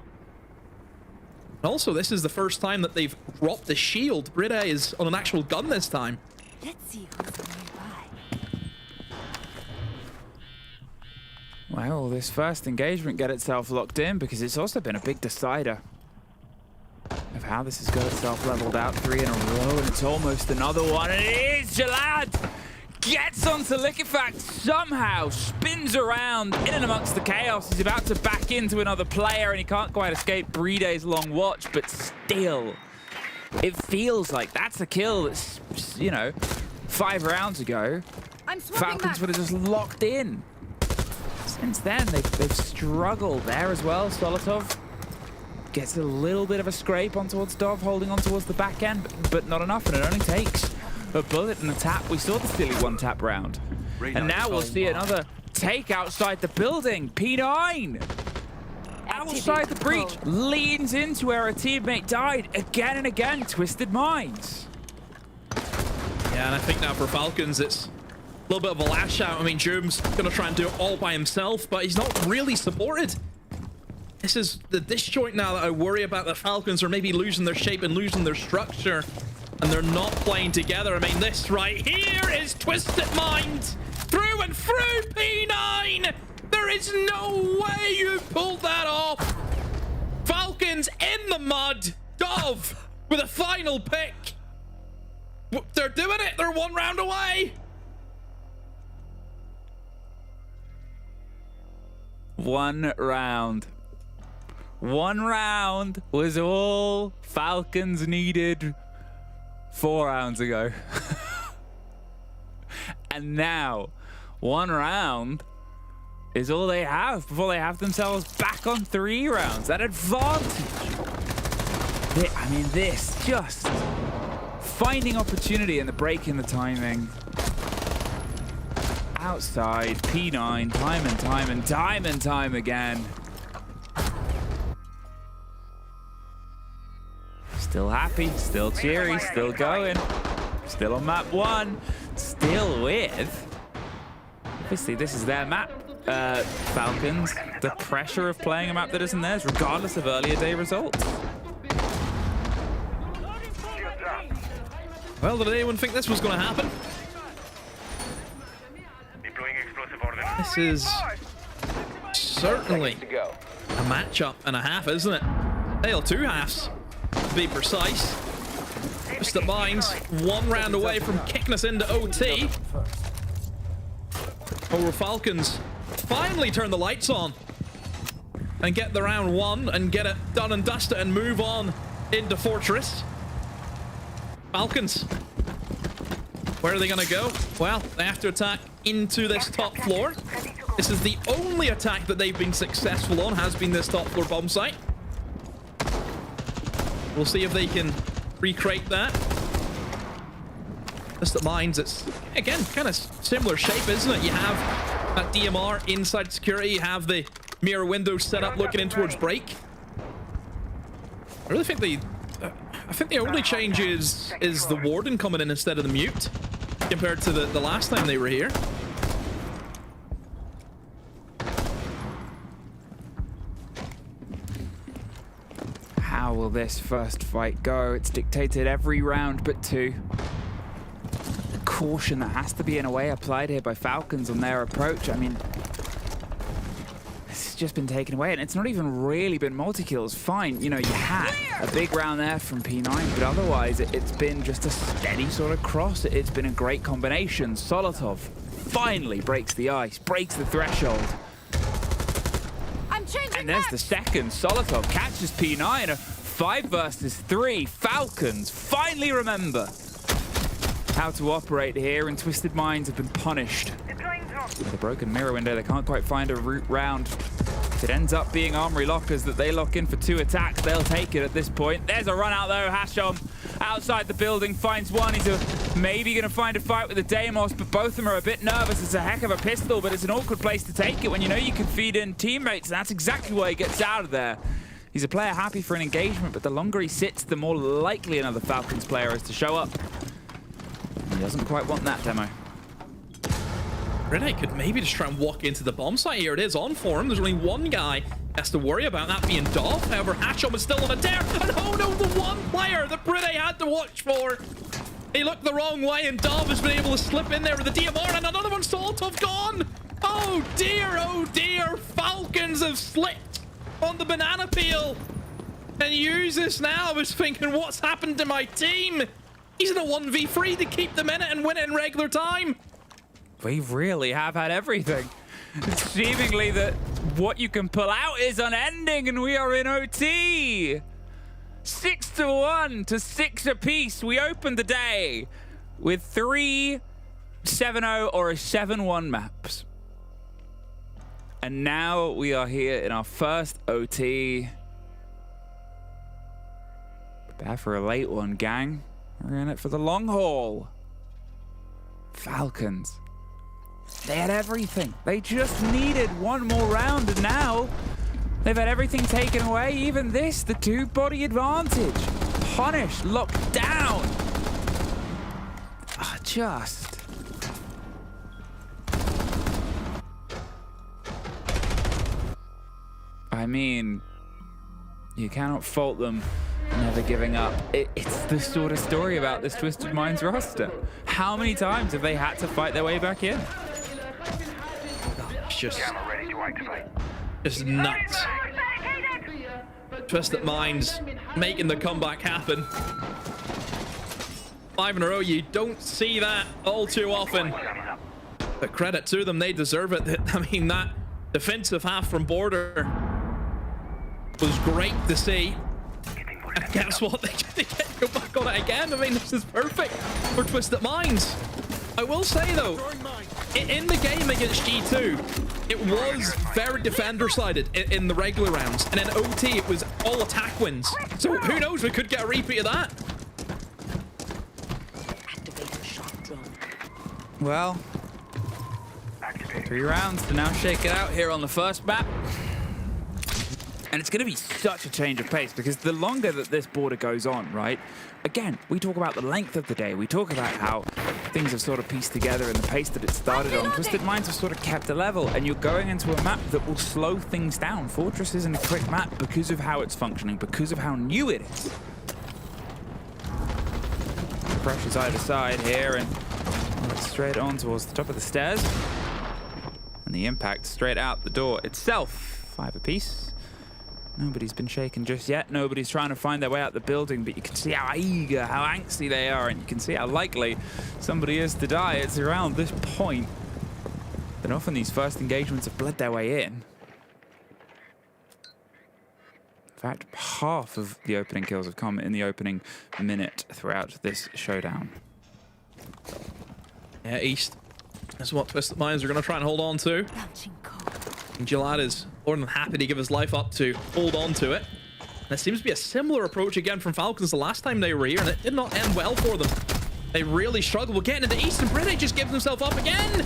And also, this is the first time that they've dropped the shield. Brita is on an actual gun this time. Let's see who's nearby. Well, this first engagement get itself locked in because it's also been a big decider of how this has got itself leveled out. 3 in a row, and it's almost another one. And it is Jalad! Gets onto Liquefact somehow, spins around in and amongst the chaos. He's about to back into another player, and he can't quite escape Bride's long watch, but still, it feels like that's a kill that's, you know, 5 rounds ago, Falcons would have just locked in. Since then, they've struggled there as well. Solotov gets a little bit of a scrape on towards Dov, holding on towards the back end, but not enough, and it only takes a bullet and a tap. We saw the silly 1-tap round. And now we'll see another take outside the building. P9 outside the breach, leans into where a teammate died again and again. Twisted Minds. Yeah, and I think now for Falcons, it's a little bit of a lash out. I mean, Joom's going to try and do it all by himself, but he's not really supported. This is the disjoint now that I worry about. The Falcons are maybe losing their shape and losing their structure, and they're not playing together. I mean, this right here is Twisted Minds through and through. P9, there is no way you pulled that off. Falcons in the mud. Dove with a final pick. They're doing it. They're 1 round away. One round was all Falcons needed 4 rounds ago. And now 1 round is all they have before they have themselves back on 3 rounds. That advantage. I mean, this just finding opportunity and the break in the timing. Outside, P9, time and time again. Still happy, still cheery, still going. Still on map 1. Still with... Obviously, this is their map. Falcons, the pressure of playing a map that isn't theirs, regardless of earlier day results. Well, did anyone think this was going to happen? This is certainly a matchup and a half, isn't it? Hell, 2 halves, to be precise. Twisted Minds 1 round away from kicking us into OT. Over Falcons finally turn the lights on and get the round 1 and get it done and dusted and move on into Fortress. Falcons, where are they going to go? Well, they have to attack into this top floor. This is the only attack that they've been successful on, has been this top floor bomb site. We'll see if they can recreate that. Twisted Minds, it's, again, kind of similar shape, isn't it? You have that DMR inside security, you have the mirror window set up looking in towards break. I really think I think the only change is the Warden coming in instead of the Mute compared to the last time they were here. How will this first fight go? It's dictated every round but 2. The caution that has to be in a way applied here by Falcons on their approach. I mean, it's just been taken away, and it's not even really been multi-kills. Fine, you know, you had a big round there from P9, but otherwise it's been just a steady sort of cross. It's been a great combination. Solotov finally breaks the ice, breaks the threshold. And there's the second. Solotov catches P9. A 5 versus 3. Falcons finally remember how to operate here, and Twisted Minds have been punished. With a broken mirror window, they can't quite find a route round. If it ends up being Armory Lockers that they lock in for 2 attacks, they'll take it at this point. There's a run out though. Hashom outside the building finds one. He's maybe going to find a fight with the Deimos, but both of them are a bit nervous. It's a heck of a pistol, but it's an awkward place to take it when you know you can feed in teammates, and that's exactly why he gets out of there. He's a player happy for an engagement, but the longer he sits, the more likely another Falcons player is to show up. He doesn't quite want that demo. Rene could maybe just try and walk into the bomb site here. It is on for him. There's only one guy has to worry about, that being Dov. However, Hashom is still on a tear. And oh no, the one player that Brune had to watch for. He looked the wrong way, and Dov has been able to slip in there with the DMR, and another one, Solotov gone. Oh dear, Falcons have slipped on the banana peel. And Usus now is thinking, what's happened to my team? He's in a 1v3 to keep the minute and win it in regular time. We really have had everything. Seemingly that what you can pull out is unending, and we are in OT. 6-1 to 6 apiece. We opened the day with 3 7-0 or a 7-1 maps. And now we are here in our first OT. Prepare for a late one, gang. We're in it for the long haul. Falcons. They had everything. They just needed one more round, and now they've had everything taken away. Even this, the 2-body advantage. Punish, locked down. Just. I mean, you cannot fault them never giving up. It's the sort of story about this Twisted Minds roster. How many times have they had to fight their way back in? Just nuts. Twisted Minds making the comeback happen. 5 in a row, you don't see that all too often. But credit to them, they deserve it. I mean, that defensive half from Border was great to see. And guess what? They get to go back on it again. I mean, this is perfect for Twisted Minds. I will say, though, in the game against G2, it was very defender-sided in the regular rounds. And in OT, it was all attack wins. So who knows? We could get a repeat of that. Well, 3 rounds to now shake it out here on the first map. And it's going to be such a change of pace, because the longer that this border goes on, right? Again, we talk about the length of the day. We talk about how things have sort of pieced together and the pace that it started on. Twisted Minds have sort of kept a level, and you're going into a map that will slow things down. Fortress isn't a quick map because of how it's functioning, because of how new it is. Pressure's either side here, and straight on towards the top of the stairs. And the impact straight out the door itself. 5 apiece. Nobody's been shaken just yet. Nobody's trying to find their way out the building, but you can see how eager, how angsty they are, and you can see how likely somebody is to die. It's around this point that often these first engagements have bled their way in. In fact, half of the opening kills have come in the opening minute throughout this showdown. Yeah, East. That's what Twisted Minds are going to try and hold on to. Gillard is more than happy to give his life up to hold on to it. And it seems to be a similar approach again from Falcons the last time they were here, and it did not end well for them. They really struggled with getting into East, and Brune just gives himself up again.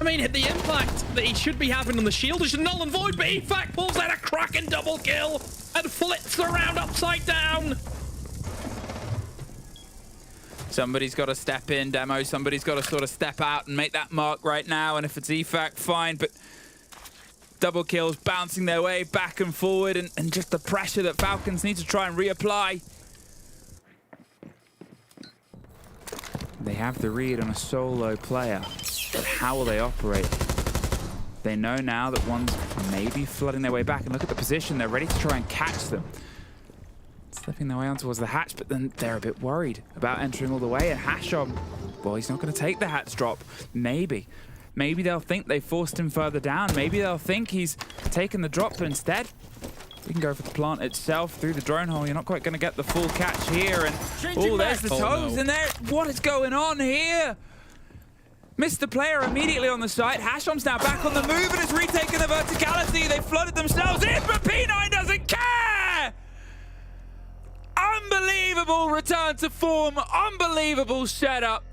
I mean, the impact that he should be having on the shield is null and void, but Efac pulls out a cracking double kill. and flips around upside down. Somebody's got to step in, Demo. Somebody's got to sort of step out and make that mark right now. And if it's EFAC, fine. But double kills bouncing their way back and forward, and just the pressure that Falcons need to try and reapply. They have the read on a solo player, but how will they operate? They know now that one's maybe flooding their way back, and look at the position. They're ready to try and catch them. Slipping their way on towards the hatch, but then they're a bit worried about entering all the way. And Hashom, well, he's not going to take the hatch drop. Maybe they'll think they forced him further down. Maybe they'll think he's taken the drop, but instead, we can go for the plant itself through the drone hole. You're not quite going to get the full catch here. And oh, there's the toes in there. What is going on here? Missed the player immediately on the site. Hashom's now back on the move and has retaken the verticality. They flooded themselves in, but P9 doesn't care. Unbelievable return to form. Unbelievable setup.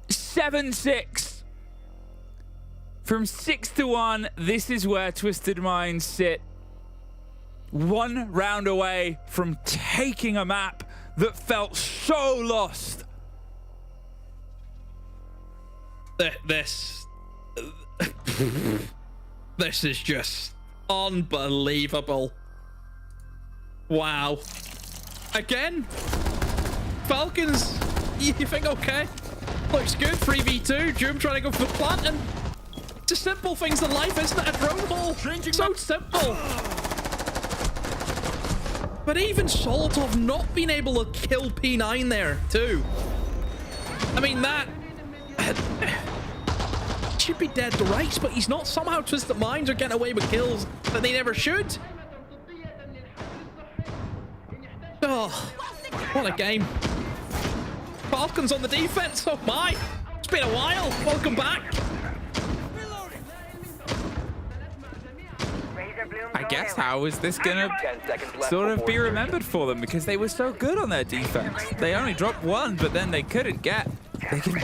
7-6. From 6-1, this is where Twisted Minds sit. 1 round away from taking a map that felt so lost. This is just unbelievable. Wow. Again, Falcons, you think, okay, looks good, 3v2, Doom trying to go for the plant, and just simple things in life, isn't it? A drone hole, so simple. But even Solotov not being able to kill P9 there, too. I mean, that should be dead to rights, but he's not. Somehow Twisted Minds are getting away with kills that they never should. Oh, what a game. Falcons on the defense. Oh my, it's been a while. Welcome back. I guess how is this gonna sort of be remembered for them, because they were so good on their defense. They only dropped 1, but then they couldn't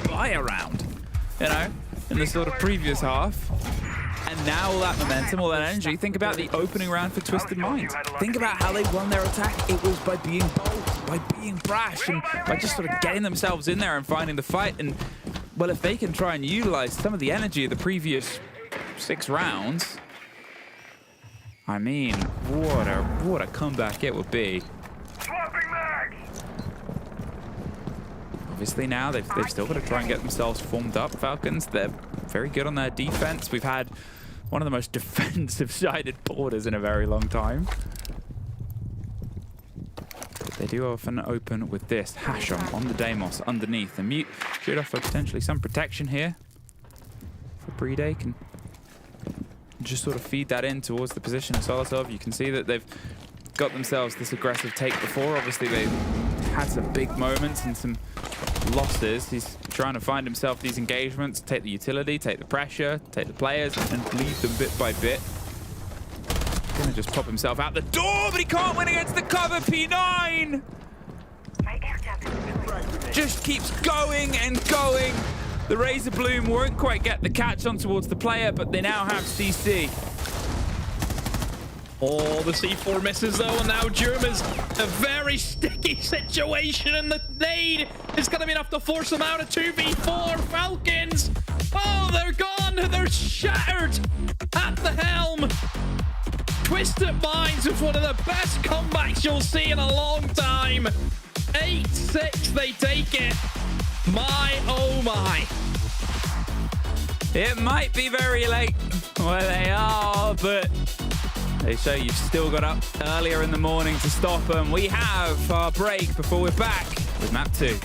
buy a round, you know, in the sort of previous half. And now all that momentum, all that energy, think about the opening round for Twisted Minds. Think about how they won their attack. It was by being bold, by being brash, and by just sort of getting themselves in there and finding the fight. And, well, if they can try and utilize some of the energy of the previous 6 rounds, I mean, what a comeback it would be. Obviously now they've still got to try and get themselves formed up. Falcons, they're very good on their defense. We've had one of the most defensive-sided borders in a very long time. But they do often open with this. Hashom on the Deimos underneath. The Mute should offer potentially some protection here. For Brede can just sort of feed that in towards the position of Solotov. You can see that they've got themselves this aggressive take before. Obviously they had some big moments and some losses. He's trying to find himself these engagements, take the utility, take the pressure, take the players, and lead them bit by bit. Gonna just pop himself out the door, but he can't win against the cover. P9 just keeps going and going. The Razor Bloom won't quite get the catch on towards the player, but they now have CC. Oh, the C4 misses though, and now Doom is a very sticky situation, and the nade is going to be enough to force them out of 2v4. Falcons, oh, they're gone. They're shattered at the helm. Twisted Minds with one of the best comebacks you'll see in a long time. 8-6, they take it. My, oh my. It might be very late where they are, but they show you've still got up earlier in the morning to stop them. We have our break before we're back with map 2.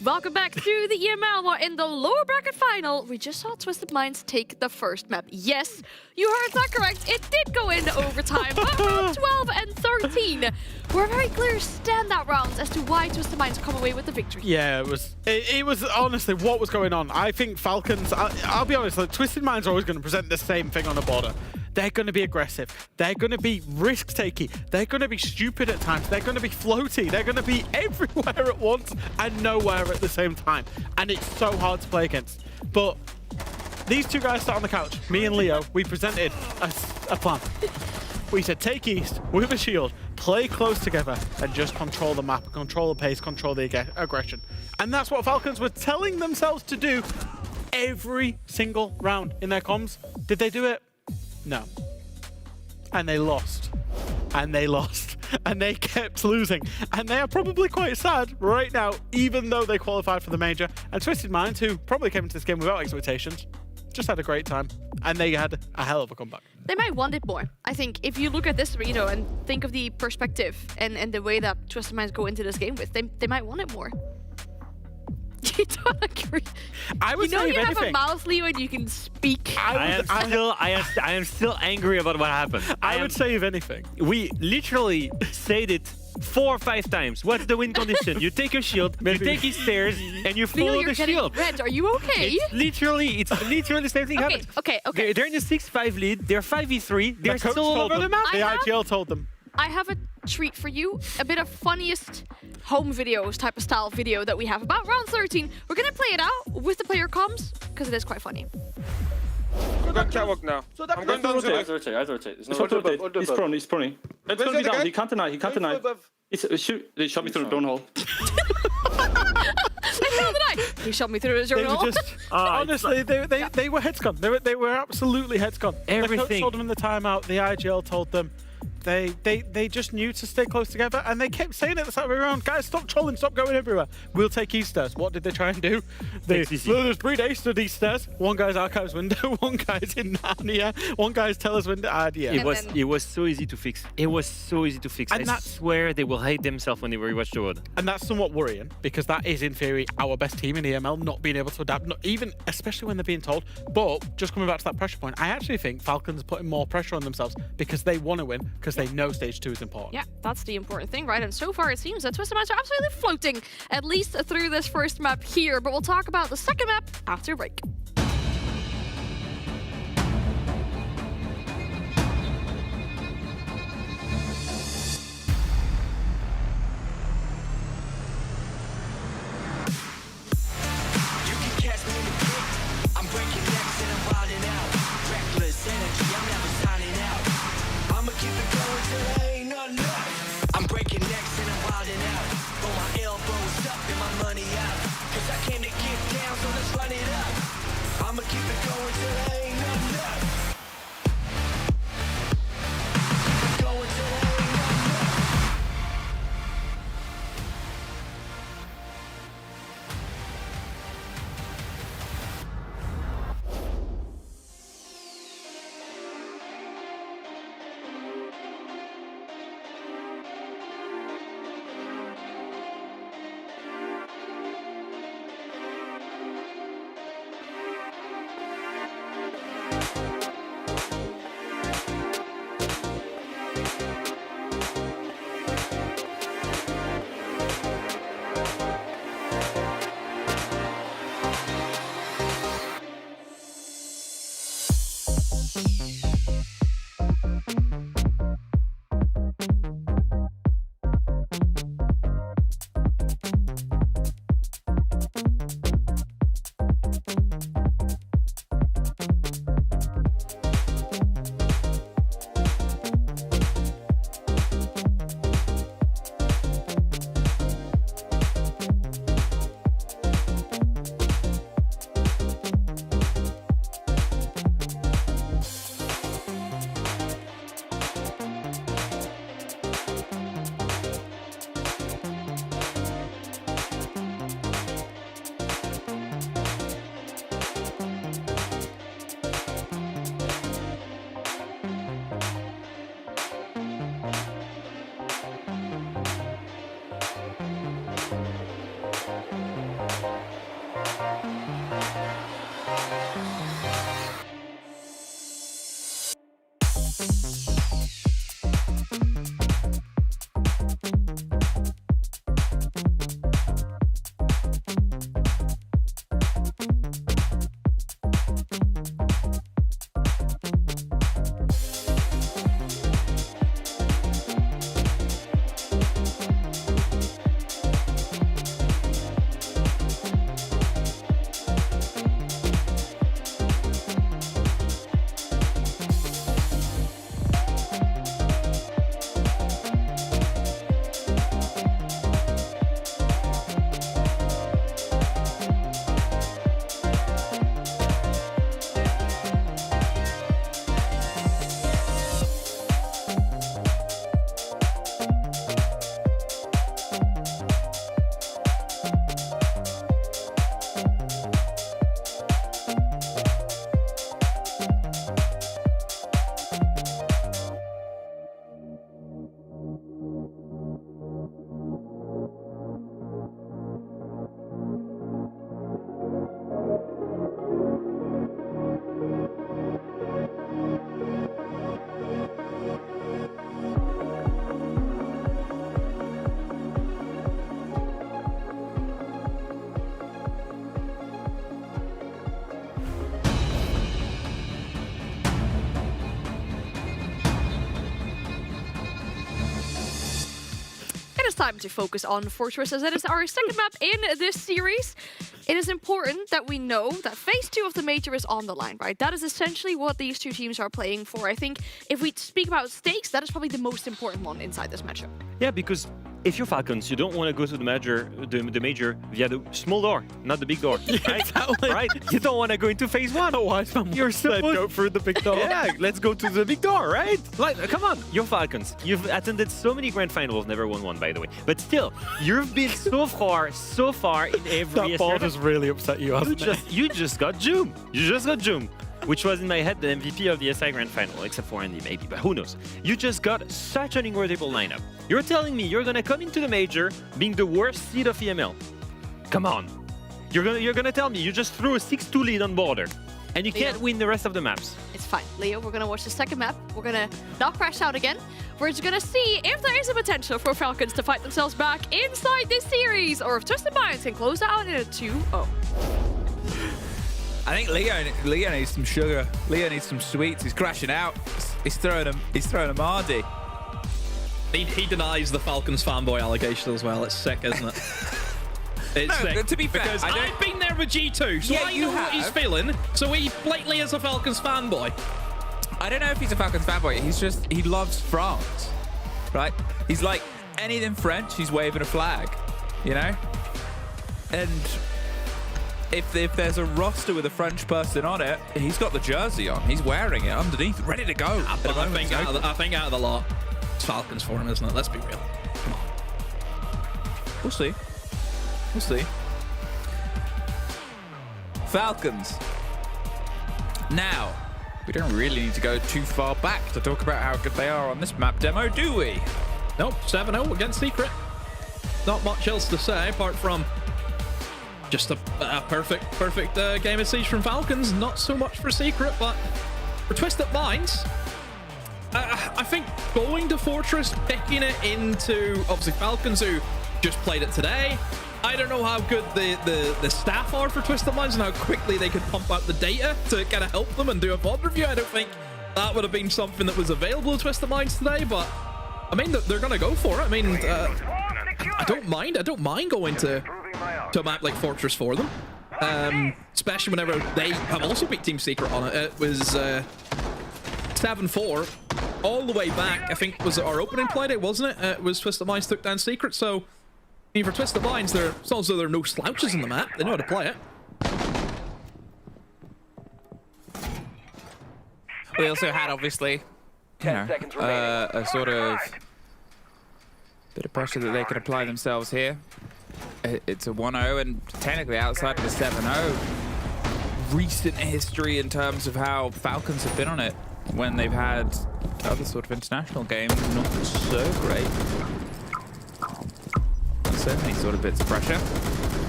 Welcome back to the EML, where in the lower bracket final, we just saw Twisted Minds take the first map. Yes, you heard that correct. It did go into overtime, but round 12 and 13 were very clear standout rounds as to why Twisted Minds come away with the victory. Yeah, it was honestly what was going on. I think Falcons, I'll be honest, like, Twisted Minds are always going to present the same thing on the border. They're going to be aggressive. They're going to be risk-taking. They're going to be stupid at times. They're going to be floaty. They're going to be everywhere at once and nowhere at the same time. And it's so hard to play against. But these two guys sat on the couch, me and Leo, we presented a plan. We said, take East with a shield, play close together, and just control the map, control the pace, control the aggression. And that's what Falcons were telling themselves to do every single round in their comms. Did they do it? No. And they lost. And they lost. And they kept losing. And they are probably quite sad right now, even though they qualified for the major. And Twisted Minds, who probably came into this game without expectations, just had a great time. And they had a hell of a comeback. They might want it more. I think if you look at this, you know, and think of the perspective and the way that Twisted Minds go into this game with, they might want it more. You don't agree? I would you know say you if have anything, a mouth, Leo, and you can speak. I am still angry about what happened. I would say if anything. We literally said it 4 or 5 times. What's the win condition? You take a shield, you take his stairs, and you Leo, follow you're the getting shield. red. Are you okay? It's literally the same thing happened. Okay. They're in a 6-5 lead. They're 5v3. They're The coach still all told over the them. map. The IGL told them. I have a treat for you, a bit of funniest home videos type of style video that we have about round 13. We're gonna play it out with the player comms because it is quite funny. I'm going catwalk now. I'm going down to Eyes rotate. There's no rotate. He's prone. It's gonna be down. He can't deny. Shoot. They shot me through the drone hole. He shot me through his journal. They were just, honestly, they were heads gone. They were absolutely heads gone. The coach Everything. told them in the timeout. The IGL told them. They just knew to stay close together, and they kept saying it the start of the round. Guys, stop trolling, stop going everywhere. We'll take East stairs. What did they try and do? There's 3 days to East stairs. One guy's Archives window, one guy's in Narnia, one guy's Teller's window. It was so easy to fix. It was so easy to fix. And I swear they will hate themselves when they rewatch the world. And that's somewhat worrying, because that is, in theory, our best team in EML, not being able to adapt, not even, especially when they're being told. But just coming back to that pressure point, I actually think Falcons are putting more pressure on themselves because they want to win, because they know Stage 2 is important. Yeah, that's the important thing, right? And so far it seems that Twisted Minds are absolutely floating, at least through this first map here. But we'll talk about the second map after break. is time to focus on Fortress, as it is our second map in this series. It is important that we know that phase 2 of the major is on the line, right? That is essentially what these two teams are playing for. I think if we speak about stakes, that is probably the most important one inside this matchup. Yeah, because if you're Falcons, you don't want to go to the major via the small door, not the big door, right? Exactly. Right? You don't want to go into phase 1. You're supposed to go through the big door. Yeah, let's go to the big door, right? Like, come on, you're Falcons. You've attended so many grand finals, never won one, by the way. But still, you've been so far in every. That board has really upset you, hasn't it? You just got Joom. You just got Joom. Which was in my head the MVP of the SI Grand Final, except for Andy maybe, but who knows. You just got such an incredible lineup. You're telling me you're gonna come into the major being the worst seed of EML. Come on. You're gonna tell me you just threw a 6-2 lead on border and you can't win the rest of the maps. It's fine, Leo. We're gonna watch the second map. We're gonna not crash out again. We're just gonna see if there is a potential for Falcons to fight themselves back inside this series, or if Twisted Minds can close out in a 2-0. I think Leo needs some sugar. Leo needs some sweets. He's crashing out. He's throwing a Mardy. He denies the Falcons fanboy allegation as well. It's sick, isn't it? It's sick. To be fair, because I've been there with G2, so Yeah, I you know what he's feeling. So he blatantly is a Falcons fanboy. I don't know if he's a Falcons fanboy. He loves France, right? He's like anything French, he's waving a flag, you know? And if there's a roster with a French person on it, he's got the jersey on. He's wearing it underneath, ready to go. But I think out of the lot, it's Falcons for him, isn't it? Let's be real. Come on. We'll see. We'll see. Falcons. Now, we don't really need to go too far back to talk about how good they are on this map demo, do we? Nope, 7-0 against Secret. Not much else to say apart from just a perfect game of Siege from Falcons. Not so much for Secret, but for Twisted Minds, I think going to Fortress, picking it into obviously Falcons, who just played it today. I don't know how good the staff are for Twisted Minds and how quickly they could pump out the data to kind of help them and do a VOD review. I don't think that would have been something that was available to Twisted Minds today, but I mean, they're going to go for it. I mean, I don't mind. I don't mind going to a map like Fortress for them, especially whenever they have also beat Team Secret on it. It was 7-4 all the way back. I think was it our opening play day, wasn't it? It was Twisted Minds took down Secret. So, I mean, for Twisted Minds, it's not as though there are no slouches in the map. They know how to play it. We also had, obviously, you know, a sort of bit of pressure that they could apply themselves here. It's a 1-0, and technically outside of the 7-0, recent history in terms of how Falcons have been on it when they've had other sort of international games, not so great. So many sort of bits of pressure.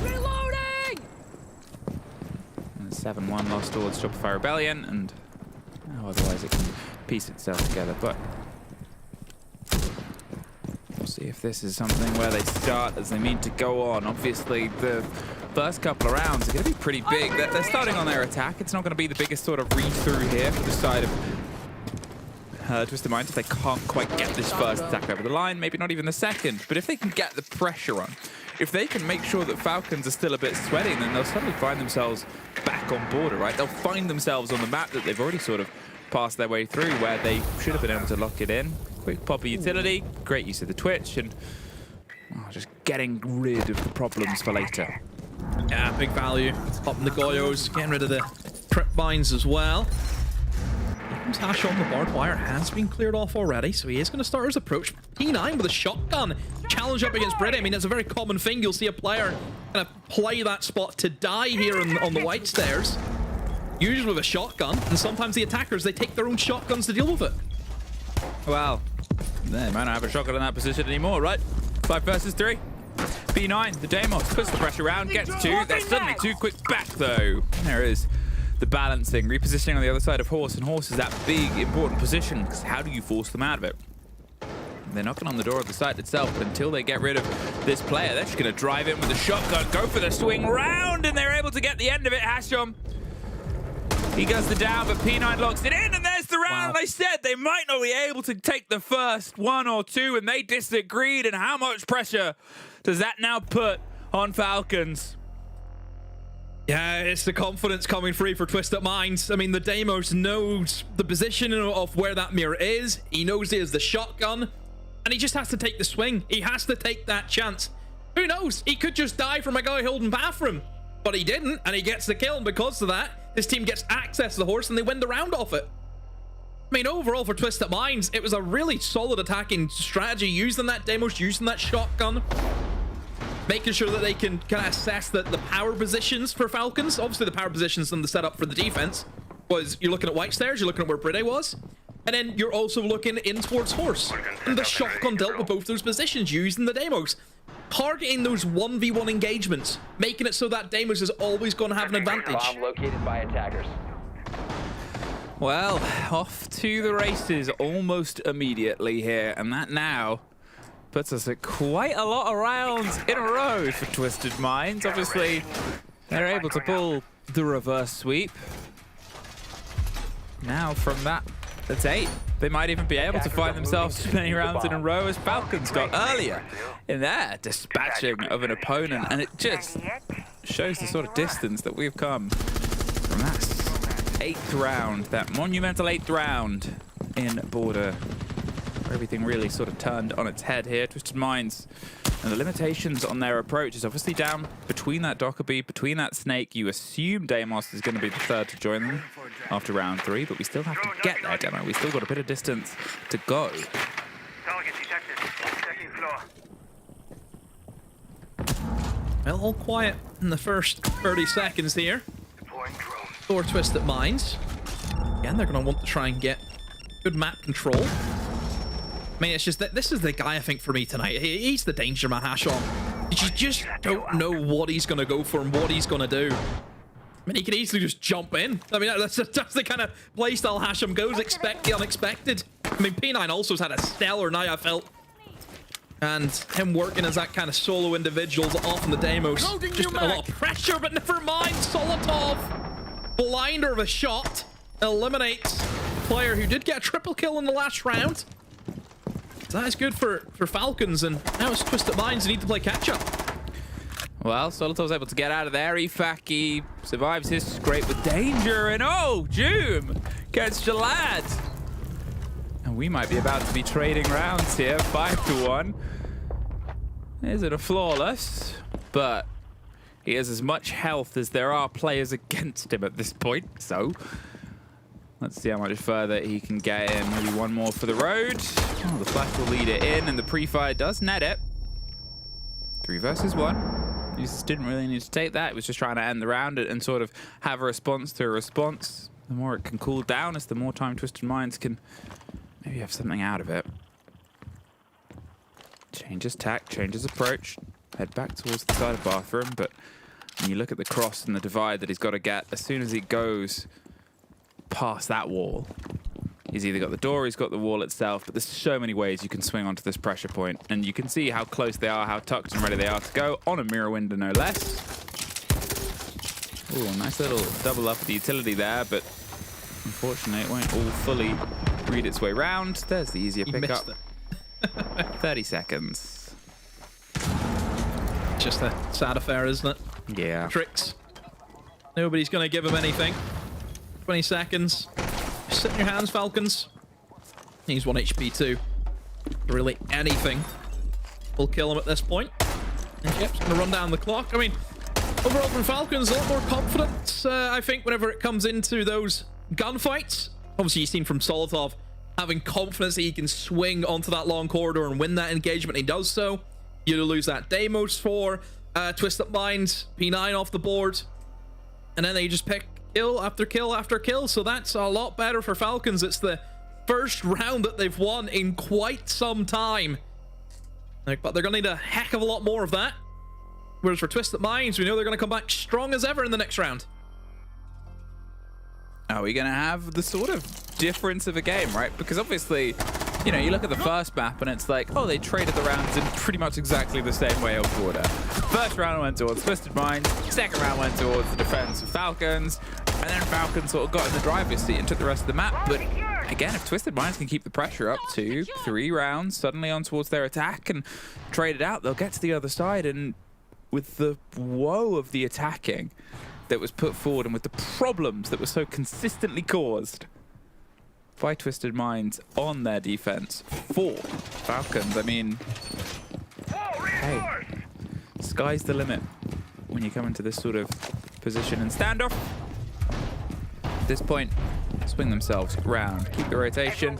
Reloading! And 7-1 lost towards Shopify Rebellion, and otherwise it can piece itself together, but we'll see if this is something where they start as they mean to go on. Obviously, the first couple of rounds are going to be pretty big. They're starting on their attack. It's not going to be the biggest sort of read-through here for the side of Twisted Minds if they can't quite get this first attack over the line, maybe not even the second. But if they can get the pressure on, if they can make sure that Falcons are still a bit sweaty, then they'll suddenly find themselves back on border, right? They'll find themselves on the map that they've already sort of passed their way through, where they should have been able to lock it in. Quick pop of utility, great use of the Twitch, and just getting rid of the problems for later. Yeah, big value. Popping the Goyos, getting rid of the trip mines as well. Hash on the barbed wire has been cleared off already, so he is going to start his approach. P9 with a shotgun challenge up against Brady. I mean, it's a very common thing. You'll see a player kind of play that spot to die here on the white stairs, usually with a shotgun, and sometimes the attackers, they take their own shotguns to deal with it. Well, they might not have a shotgun in that position anymore, right? 5 versus 3. P9, the Deimos puts the pressure around, gets 2. They're suddenly too quick back, though. There is the balancing, repositioning on the other side of Horse, and Horse is that big, important position, because how do you force them out of it? They're knocking on the door of the site itself, but until they get rid of this player, they're just going to drive in with a shotgun, go for the swing round, and they're able to get the end of it. Hashom, he goes the down, but P9 locks it in, and there's the round. They said they might not be able to take the first 1 or 2, and they disagreed. And how much pressure does that now put on Falcons? Yeah, it's the confidence coming free for Twisted Minds. I mean, the Deimos knows the position of where that mirror is. He knows he has the shotgun, and he just has to take the swing. He has to take that chance. Who knows? He could just die from a guy holding bathroom, but he didn't, and he gets the kill, and because of that, his team gets access to the horse, and they win the round off it. I mean, overall for Twisted Minds, it was a really solid attacking strategy, using that Deimos, using that shotgun, making sure that they can kind of assess the power positions for Falcons. Obviously, the power positions and the setup for the defense was you're looking at White Stairs, you're looking at where Bride was, and then you're also looking in towards Horse. And the shotgun dealt with both those positions, using the Deimos, targeting those 1v1 engagements, making it so that Deimos is always going to have an advantage. Bomb located by attackers. Well, off to the races almost immediately here, and that now puts us at quite a lot of rounds in a row for Twisted Minds. Obviously, they're able to pull the reverse sweep. Now from that, that's 8. They might even be able to find themselves as many rounds in a row as Falcons got earlier in their dispatching of an opponent. And it just shows the sort of distance that we've come from that 8th round, that monumental 8th round in Border. Everything really sort of turned on its head here. Twisted Minds and the limitations on their approach is obviously down between that Dockerbee, between that Snake. You assume Deimos is going to be the third to join them after round 3, but we still have to get there, Demo. We still got a bit of distance to go. Well, all quiet in the first 30 seconds here for Twisted Minds. Again, they're going to want to try and get good map control. I mean, it's just that this is the guy, I think, for me tonight. He's the danger man, Hashon. You just don't know what he's going to go for and what he's going to do. I mean, he can easily just jump in. I mean, that's the kind of playstyle Hashon goes. Expect the unexpected. I mean, P9 also has had a stellar night, I felt. And him working as that kind of solo individual off in the Deimos. Just a lot of pressure, but never mind. Solotov, blinder of a shot, eliminates the player who did get a triple kill in the last round. That is good for Falcons, and now it's Twisted Minds who need to play catch-up. Well, Solotov's able to get out of there. Ifaki survives his scrape with danger, and oh, Joom gets Jalad. And we might be about to be trading rounds here, 5-1. Isn't a flawless, but he has as much health as there are players against him at this point, so let's see how much further he can get in. Maybe one more for the road. Oh, the flash will lead it in, and the pre-fire does net it. 3 versus 1. He just didn't really need to take that. He was just trying to end the round and sort of have a response to a response. The more it can cool down, is the more time Twisted Minds can maybe have something out of it. Changes tack, changes approach. Head back towards the side of bathroom, but when you look at the cross and the divide that he's got to get, as soon as he goes past that wall, he's either got the door or he's got the wall itself, but there's so many ways you can swing onto this pressure point, and you can see how close they are, how tucked and ready they are to go on a mirror window, no less. Ooh, nice little double up with the utility there, but unfortunately it won't all fully read its way round. There's the easier pickup. 30 seconds. Just a sad affair, isn't it? Yeah. Tricks. Nobody's going to give him anything. 20 seconds. Just sit in your hands, Falcons. He's 1 HP too. Really anything will kill him at this point. And yep, just going to run down the clock. I mean, overall from Falcons, a lot more confidence, I think, whenever it comes into those gunfights. Obviously, you've seen from Solotov having confidence that he can swing onto that long corridor and win that engagement. He does so. You lose that Deimos for Twisted Minds, P9 off the board. And then they just pick kill after kill after kill. So that's a lot better for Falcons. It's the first round that they've won in quite some time. But they're going to need a heck of a lot more of that. Whereas for Twisted Minds, we know they're going to come back strong as ever in the next round. Are we going to have the sort of difference of a game, right? Because obviously, you know, you look at the first map and it's like, oh, they traded the rounds in pretty much exactly the same way on Border. First round went towards Twisted Minds, second round went towards the defense of Falcons, and then Falcons sort of got in the driver's seat and took the rest of the map. But again, if Twisted Minds can keep the pressure up to 3 rounds suddenly on towards their attack and trade it out, they'll get to the other side. And with the woe of the attacking that was put forward and with the problems that were so consistently caused by Twisted Minds on their defense for Falcons, I mean, hey, sky's the limit when you come into this sort of position and standoff. At this point, swing themselves round, keep the rotation.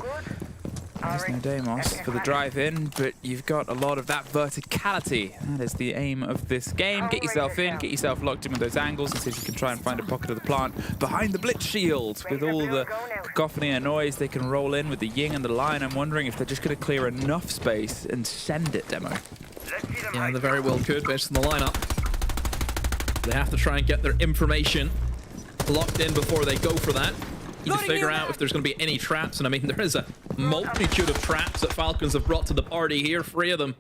There's no Deimos for the drive in, but you've got a lot of that verticality. That is the aim of this game. Get yourself in, get yourself locked in with those angles and see if you can try and find a pocket of the plant behind the blitz shield. With all the cacophony and noise, they can roll in with the Ying and the Lion. I'm wondering if they're just going to clear enough space and send it, Demo. Yeah, they very well could based on the lineup. They have to try and get their information locked in before they go for that. Need to figure out if there's going to be any traps, and I mean, there is a multitude of traps that Falcons have brought to the party here. 3 of them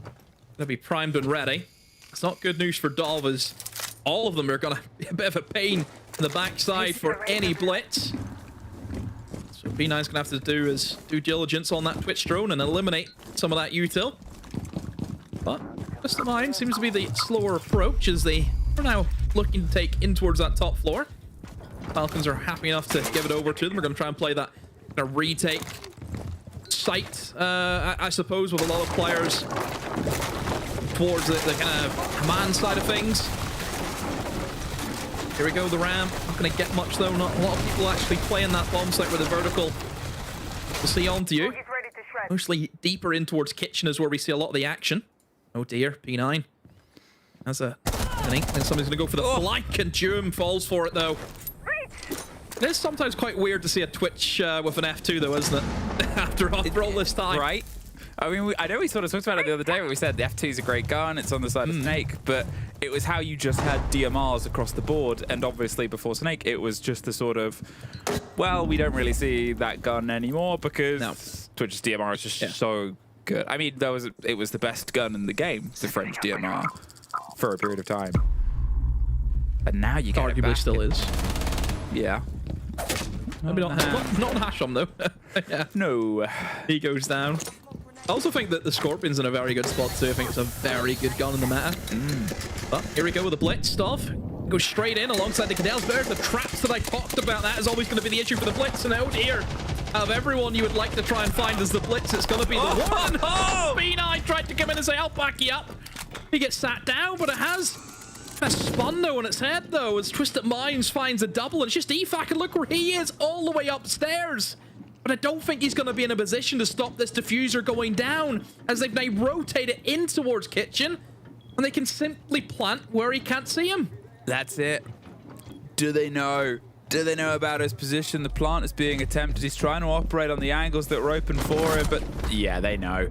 going to be primed and ready. It's not good news for Dov, as all of them are going to be a bit of a pain in the backside for any blitz. So B9's going to have to do his due diligence on that Twitch drone and eliminate some of that util. But Twisted Minds seems to be the slower approach, as they are now looking to take in towards that top floor. Falcons are happy enough to give it over to them. We're going to try and play that kind of retake site, I suppose, with a lot of players towards the kind of command side of things. Here we go, the ramp. Not going to get much, though. Not a lot of people actually playing that bomb site with the vertical. We'll see onto you. Mostly deeper in towards kitchen is where we see a lot of the action. Oh dear, P9. That's an inkling somebody's going to go for the flank, and Doom falls for it, though. It is sometimes quite weird to see a Twitch with an F2, though, isn't it? after all this time. Right? I mean, I know we sort of talked about it the other day when we said the F2 is a great gun, it's on the side of Snake, but it was how you just had DMRs across the board, and obviously before Snake, it was just the sort of, well, we don't really see that gun anymore because Twitch's DMR is just so good. I mean, it was the best gun in the game, the French DMR, for a period of time. And now you get it back. Arguably still is. Yeah. Maybe not Hasham, though. Yeah. No. He goes down. I also think that the Scorpion's in a very good spot, too. I think it's a very good gun in the meta. But here we go with the blitz stuff. Go straight in alongside the Cadell's Bears. The traps that I talked about, that is always going to be the issue for the blitz. And oh dear, out of everyone you would like to try and find as the blitz, it's going to be the one. B9 tried to come in and say, I'll back you up. He gets sat down, but it has spun though on its head, though, as Twisted Minds finds a double, and it's just EFAC, and look where he is, all the way upstairs. But I don't think he's going to be in a position to stop this diffuser going down, as they've now rotated in towards kitchen, and they can simply plant where he can't see him. That's it. Do they know? Do they know about his position? The plant is being attempted. He's trying to operate on the angles that were open for him, but yeah, they know.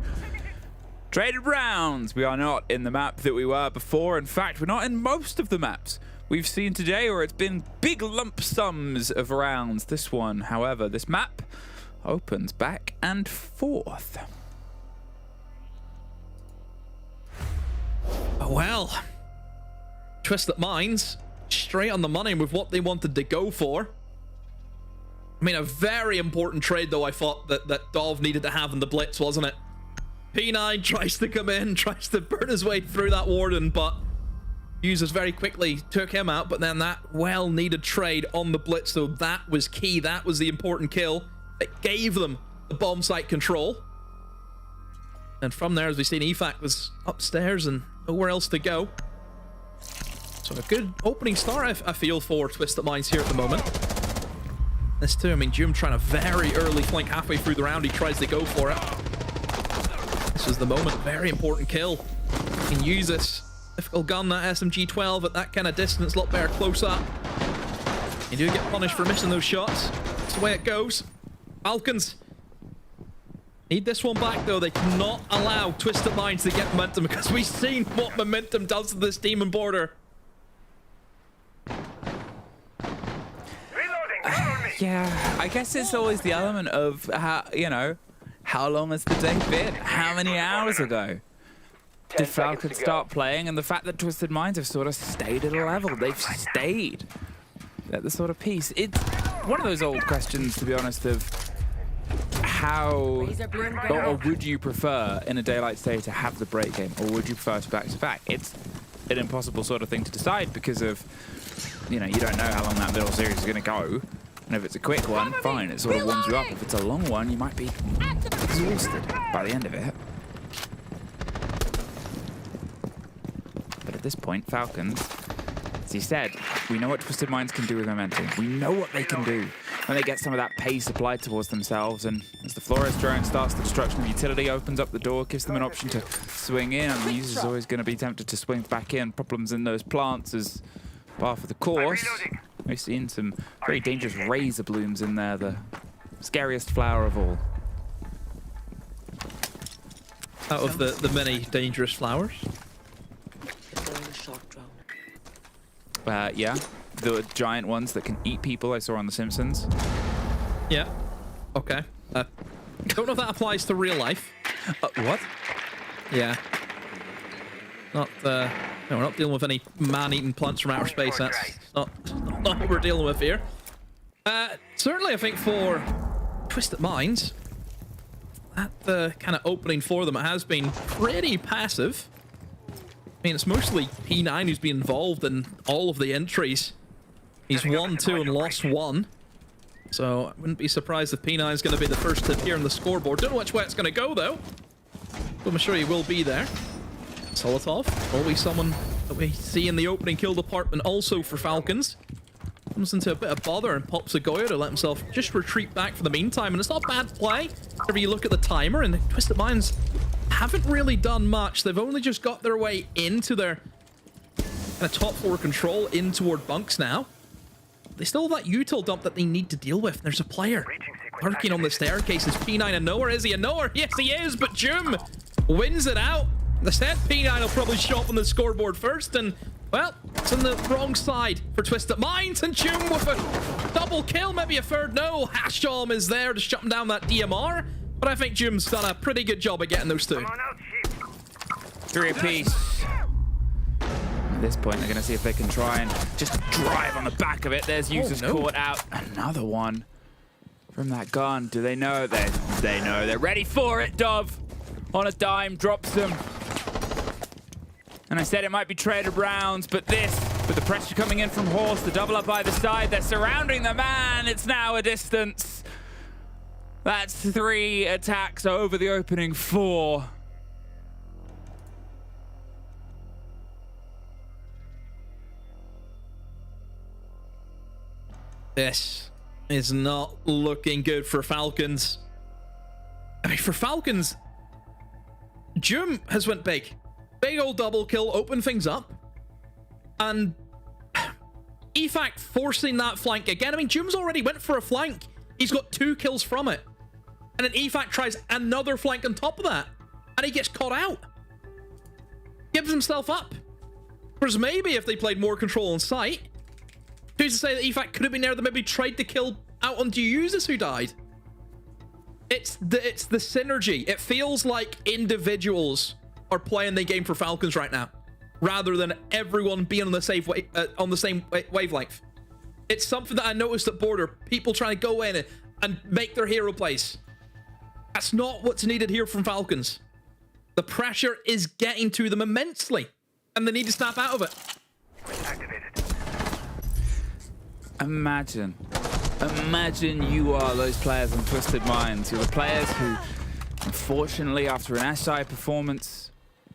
Traded rounds. We are not in the map that we were before. In fact, we're not in most of the maps we've seen today, where it's been big lump sums of rounds. This one, however, this map opens back and forth. Well, Twisted Minds straight on the money with what they wanted to go for. I mean, a very important trade, though, I thought that Dov needed to have in the blitz, wasn't it? P9 tries to come in, tries to burn his way through that Warden, but users very quickly took him out. But then that well-needed trade on the blitz, though, that was key. That was the important kill. It gave them the bomb site control. And from there, as we've seen, EFAC was upstairs and nowhere else to go. So a good opening start, I feel, for Twisted Minds here at the moment. This too, I mean, Doom trying a very early flank halfway through the round. He tries to go for it. This is the moment. Very important kill. You can use this difficult gun, that SMG-12, at that kind of distance. A lot better close up. You do get punished for missing those shots. That's the way it goes. Falcons need this one back, though. They cannot allow Twisted Minds to get momentum, because we've seen what momentum does to this Demon Border. Yeah, I guess it's always the element of how, you know, how long has the day been? How many hours ago did Falcons start playing? And the fact that Twisted Minds have sort of stayed at a level. They've stayed at the sort of piece. It's one of those old questions, to be honest, of how, or would you prefer in a day like today to have the break game, or would you prefer to back-to-back? It's an impossible sort of thing to decide because of, you know, you don't know how long that middle series is going to go. And if it's a quick one, fine, it sort of warms you up. If it's a long one, you might be exhausted by the end of it. But at this point, Falcons, as you said, we know what Twisted Minds can do with momentum. We know what they can do when they get some of that pace applied towards themselves. And as the Flores drone starts the destruction of utility, opens up the door, gives them an option to swing in. And the user's always going to be tempted to swing back in. Problems in those plants as par for the course. We've seen some very dangerous razor blooms in there, the scariest flower of all. Out of the many dangerous flowers? Yeah, the giant ones that can eat people I saw on The Simpsons. Yeah. Okay. Don't know if that applies to real life. What? Yeah. Not, no, we're not dealing with any man-eating plants from outer space. That's not what we're dealing with here. Certainly, I think for Twisted Minds, that kind of opening for them has been pretty passive. I mean, it's mostly P9 who's been involved in all of the entries. He's won 2 and lost 1. So I wouldn't be surprised if P9 is going to be the first to appear on the scoreboard. Don't know which way it's going to go, though. But I'm sure he will be there. Solotov, always someone that we see in the opening kill department also for Falcons. Comes into a bit of bother and pops a Goyo to let himself just retreat back for the meantime. And it's not bad play. Whenever you look at the timer, and the Twisted Minds haven't really done much. They've only just got their way into their kind of top 4 control in toward bunks now. They still have that util dump that they need to deal with. There's a player lurking on the staircase. Is P9 a knower? Is he a knower? Yes, he is, but Jum wins it out. Instead, P9 will probably show up on the scoreboard first, and, well, it's on the wrong side for Twisted Minds, and Jum with a double kill, maybe a third. No, Hashom is there to shut him down that DMR, but I think Jum's done a pretty good job of getting those 2. 3 apiece. At this point, they're going to see if they can try and just drive on the back of it. There's users caught out. Another one from that gun. Do they know? They know. They're ready for it. Dove on a dime drops them. And I said it might be traded rounds, but this, with the pressure coming in from Horse, the double up either side, they're surrounding the man. It's now a distance. That's 3 attacks over the opening 4. This is not looking good for Falcons. I mean, for Falcons, Jum has went big. Big old double kill, open things up. And EFAC forcing that flank again. I mean, Jum's already went for a flank. He's got 2 kills from it. And then EFAC tries another flank on top of that. And he gets caught out. Gives himself up. Whereas maybe if they played more control on site, who's to say that EFAC could have been there that maybe tried to kill out onto users who died? It's the synergy. It feels like individuals are playing the game for Falcons right now, rather than everyone being on the same wavelength. It's something that I noticed at Border. People trying to go in and make their hero plays. That's not what's needed here from Falcons. The pressure is getting to them immensely, and they need to snap out of it. Imagine you are those players on Twisted Minds. You're the players who, unfortunately, after an SI performance,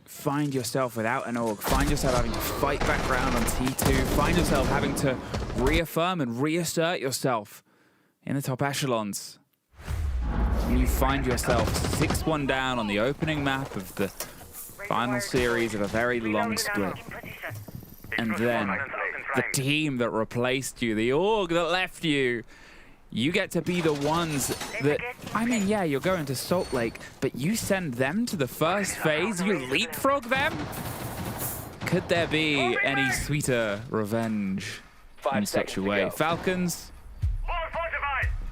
find yourself without an AUG, find yourself having to fight back round on T2, find yourself having to reaffirm and reassert yourself in the top echelons. And you find yourself 6-1 down on the opening map of the final series of a very long split. And then the team that replaced you, the AUG that left you, you get to be the ones that, I mean, yeah, you're going to Salt Lake, but you send them to the first phase, you leapfrog them? Could there be any sweeter revenge in such a way? Falcons,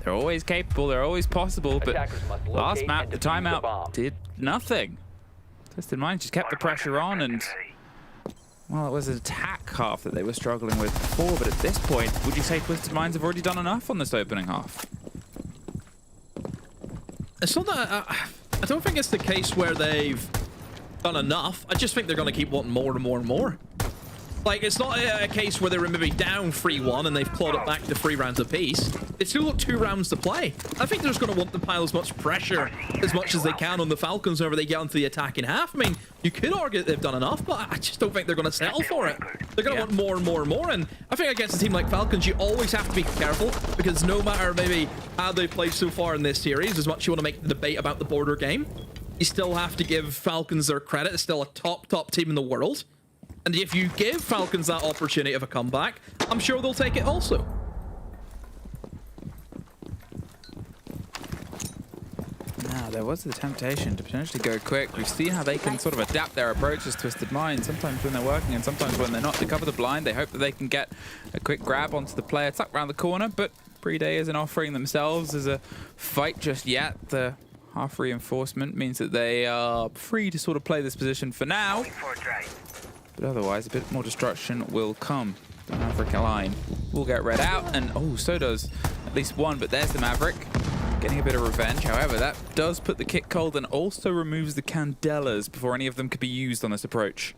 they're always capable, they're always possible, but last map, the timeout did nothing. Twisted Minds just kept the pressure on, and, well, it was an attack half that they were struggling with before, but at this point, would you say Twisted Minds have already done enough on this opening half? It's not that I don't think it's the case where they've done enough. I just think they're going to keep wanting more and more and more. Like, it's not a case where they were maybe down 3-1 and they've clawed it back to 3 rounds apiece. It's still got 2 rounds to play. I think they're just going to want to pile as much pressure as much as they can on the Falcons whenever they get into the attacking half. I mean, you could argue that they've done enough, but I just don't think they're going to settle for it. They're going to want more and more and more. And I think against a team like Falcons, you always have to be careful, because no matter maybe how they've played so far in this series, as much as you want to make the debate about the border game, you still have to give Falcons their credit. It's still a top team in the world. And if you give Falcons that opportunity of a comeback, I'm sure they'll take it also. Now, there was the temptation to potentially go quick. We've seen how they can sort of adapt their approaches, Twisted Minds, sometimes when they're working and sometimes when they're not. To cover the blind, they hope that they can get a quick grab onto the player tucked around the corner, but Pre-Day isn't offering themselves as a fight just yet. The half reinforcement means that they are free to sort of play this position for now. But otherwise, a bit more destruction will come. The Maverick line will get read out, and oh, so does at least one, but there's the Maverick. Getting a bit of revenge. However, that does put the kit cold and also removes the Candelas before any of them could be used on this approach.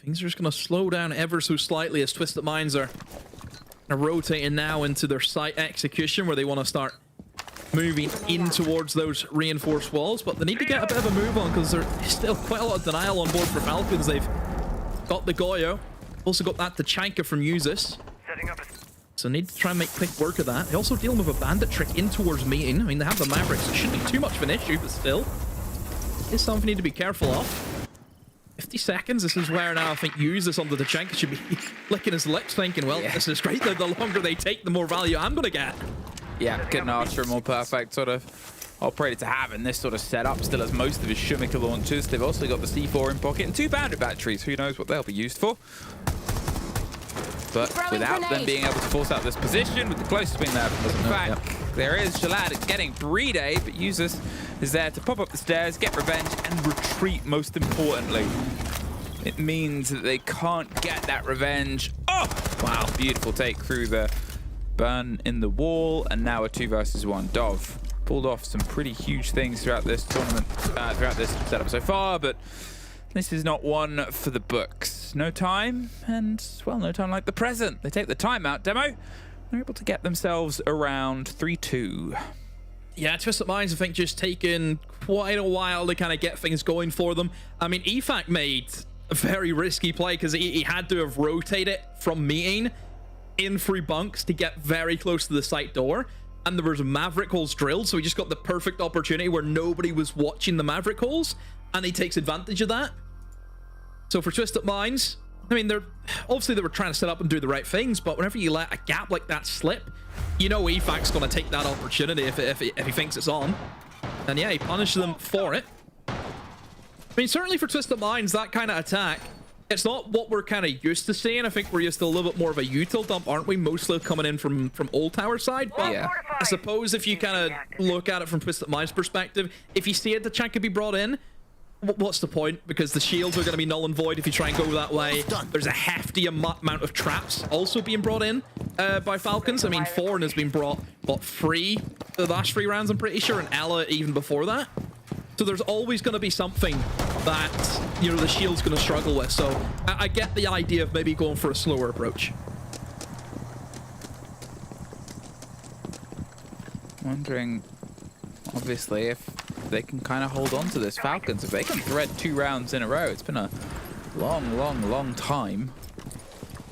Things are just going to slow down ever so slightly as Twisted Minds are rotating now into their site execution, where they want to start moving in towards those reinforced walls, but they need to get a bit of a move on because there's still quite a lot of denial on board for Falcons. They've got the Goyo, also got that Tachanka from Usis, so need to try and make quick work of that. They're also dealing with a bandit trick in towards meeting. I mean, they have the Mavericks, so it shouldn't be too much of an issue, but still, it's something they need to be careful of. 50 seconds, this is where now I think Usis on the Tachanka should be licking his lips thinking, well, this is great, the longer they take, the more value I'm going to get. Yeah, couldn't ask for a more perfect sort of operator to have in this sort of setup. Still has most of his Shumika launchers. They've also got the C4 in pocket and 2 bandit batteries. Who knows what they'll be used for. But without them being able to force out this position, with the closest being there, in fact, there is Shalad getting Pre-Day, but Usis is there to pop up the stairs, get revenge, and retreat most importantly. It means that they can't get that revenge. Oh, wow, beautiful take through the burn in the wall, and now a 2 versus 1. Dov pulled off some pretty huge things throughout this tournament, throughout this setup so far, but this is not one for the books. No time, and, well, no time like the present. They take the timeout demo. They're able to get themselves around 3-2. Yeah, Twisted Minds, I think, just taken quite a while to kind of get things going for them. I mean, EFAC made a very risky play because he had to have rotated from meeting in 3 bunks to get very close to the site door, and there was Maverick holes drilled, so he just got the perfect opportunity where nobody was watching the Maverick holes, and he takes advantage of that. So for Twisted Minds, I mean, obviously they were trying to set up and do the right things, but whenever you let a gap like that slip, you know EFAC's going to take that opportunity if he thinks it's on. And yeah, he punished them for it. I mean, certainly for Twisted Minds, that kind of attack, it's not what we're kind of used to seeing. I think we're used to a little bit more of a util dump, aren't we? Mostly coming in from Old Tower side. But yeah, I suppose if you kind of look at it from Twisted Minds' perspective, if you see it, the chunk could be brought in, what's the point? Because the shields are going to be null and void if you try and go that way. There's a hefty amount of traps also being brought in by Falcons. I mean, Foreign has been brought, what, 3 the last 3 rounds, I'm pretty sure, and Ella even before that. So there's always going to be something that, you know, the shield's going to struggle with. So I get the idea of maybe going for a slower approach. Wondering, obviously, if they can kind of hold on to this Falcons. If they can thread 2 rounds in a row, it's been a long time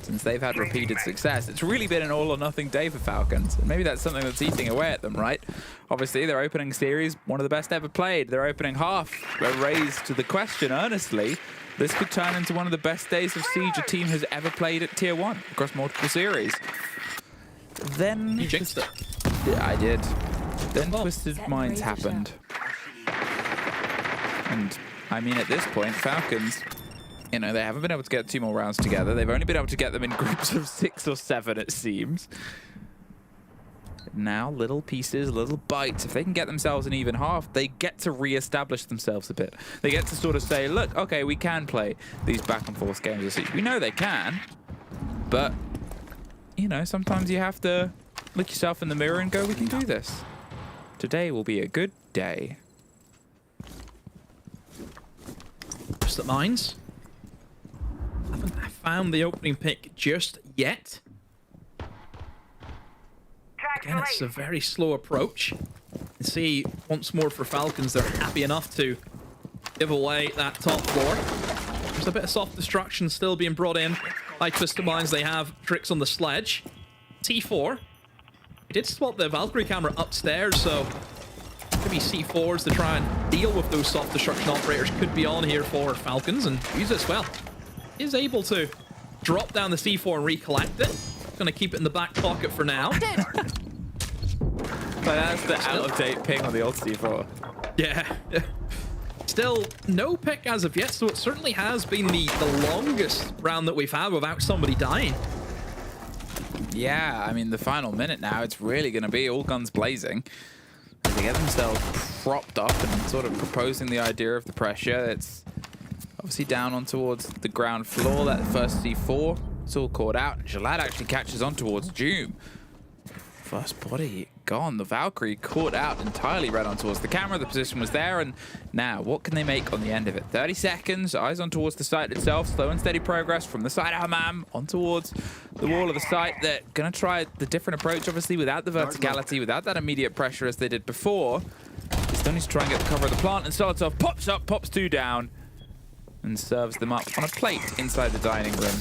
since they've had repeated success. It's really been an all-or-nothing day for Falcons, and maybe that's something that's eating away at them, right? Obviously, their opening series, one of the best ever played. Their opening half raised to the question, earnestly, this could turn into one of the best days of Siege a team has ever played at Tier 1 across multiple series. Then... You jinxed it. Yeah, I did. Then Twisted Minds happened. And, I mean, at this point, Falcons... You know, they haven't been able to get 2 more rounds together. They've only been able to get them in groups of 6 or 7, it seems. Now, little pieces, little bites. If they can get themselves an even half, they get to re-establish themselves a bit. They get to sort of say, look, okay, we can play these back and forth games of Siege. We know they can, but you know, sometimes you have to look yourself in the mirror and go, we can do this. Today will be a good day. Twisted Minds haven't found the opening pick just yet. Again, it's a very slow approach. You see, once more for Falcons, they're happy enough to give away that top floor. There's a bit of soft destruction still being brought in by Twisted Minds. They have tricks on the sledge. C4. We did spot the Valkyrie camera upstairs, so maybe C4s to try and deal with those soft destruction operators could be on here for Falcons, and use as well. He is able to drop down the C4 and recollect it. Gonna keep it in the back pocket for now. But that's the out-of-date ping on the old C4. Yeah. Still, no pick as of yet, so it certainly has been the longest round that we've had without somebody dying. Yeah, I mean, the final minute now, it's really going to be all guns blazing. They get themselves propped up and sort of proposing the idea of the pressure. It's obviously down on towards the ground floor. That first C4, it's all caught out. And Jalad actually catches on towards Doom. First body gone. The Valkyrie caught out entirely right on towards the camera. The position was there, and now what can they make on the end of it? 30 seconds, eyes on towards the site itself. Slow and steady progress from the side of Hammam on towards the wall of the site. They're going to try the different approach, obviously, without the verticality, without that immediate pressure as they did before. They still need to try and get the cover of the plant, and Solotov pops up, pops 2 down, and serves them up on a plate inside the dining room.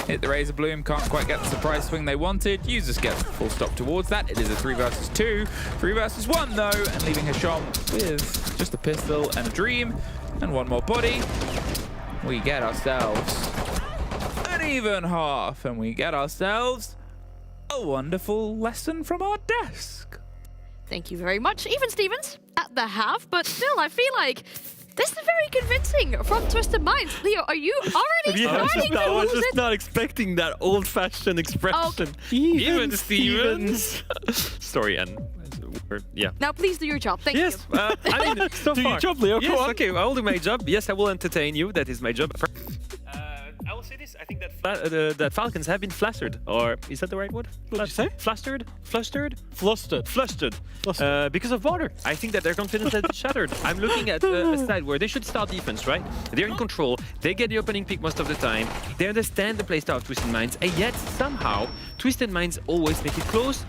Hit the Razor Bloom, can't quite get the surprise swing they wanted. Users get full stop towards that. It is a 3 versus 2. 3 versus 1 though, and leaving Hisham with just a pistol and a dream, and one more body. We get ourselves an even half, and we get ourselves a wonderful lesson from our desk. Thank you very much. Even Stevens at the half, but still, I feel like this is very convincing from Twisted Minds. Leo, are you already starting to I was lose just it? not expecting that old-fashioned expression. Even Stevens. Sorry, Anne. Yeah. Now please do your job. Thank you. Yes, I mean, so Do far. your job, Leo. Yes, Come on. okay, I will do my job. Yes, I will entertain you. That is my job. I will say this. I think that that Falcons have been flustered. Or is that the right word? What did you say? Flustered? Flustered? Flustered. Flustered. Because of border. I think that their confidence has been shattered. I'm looking at a side where they should start defense, right? They're in control. They get the opening pick most of the time. They understand the playstyle of Twisted Minds, and yet somehow Twisted Minds always make it close.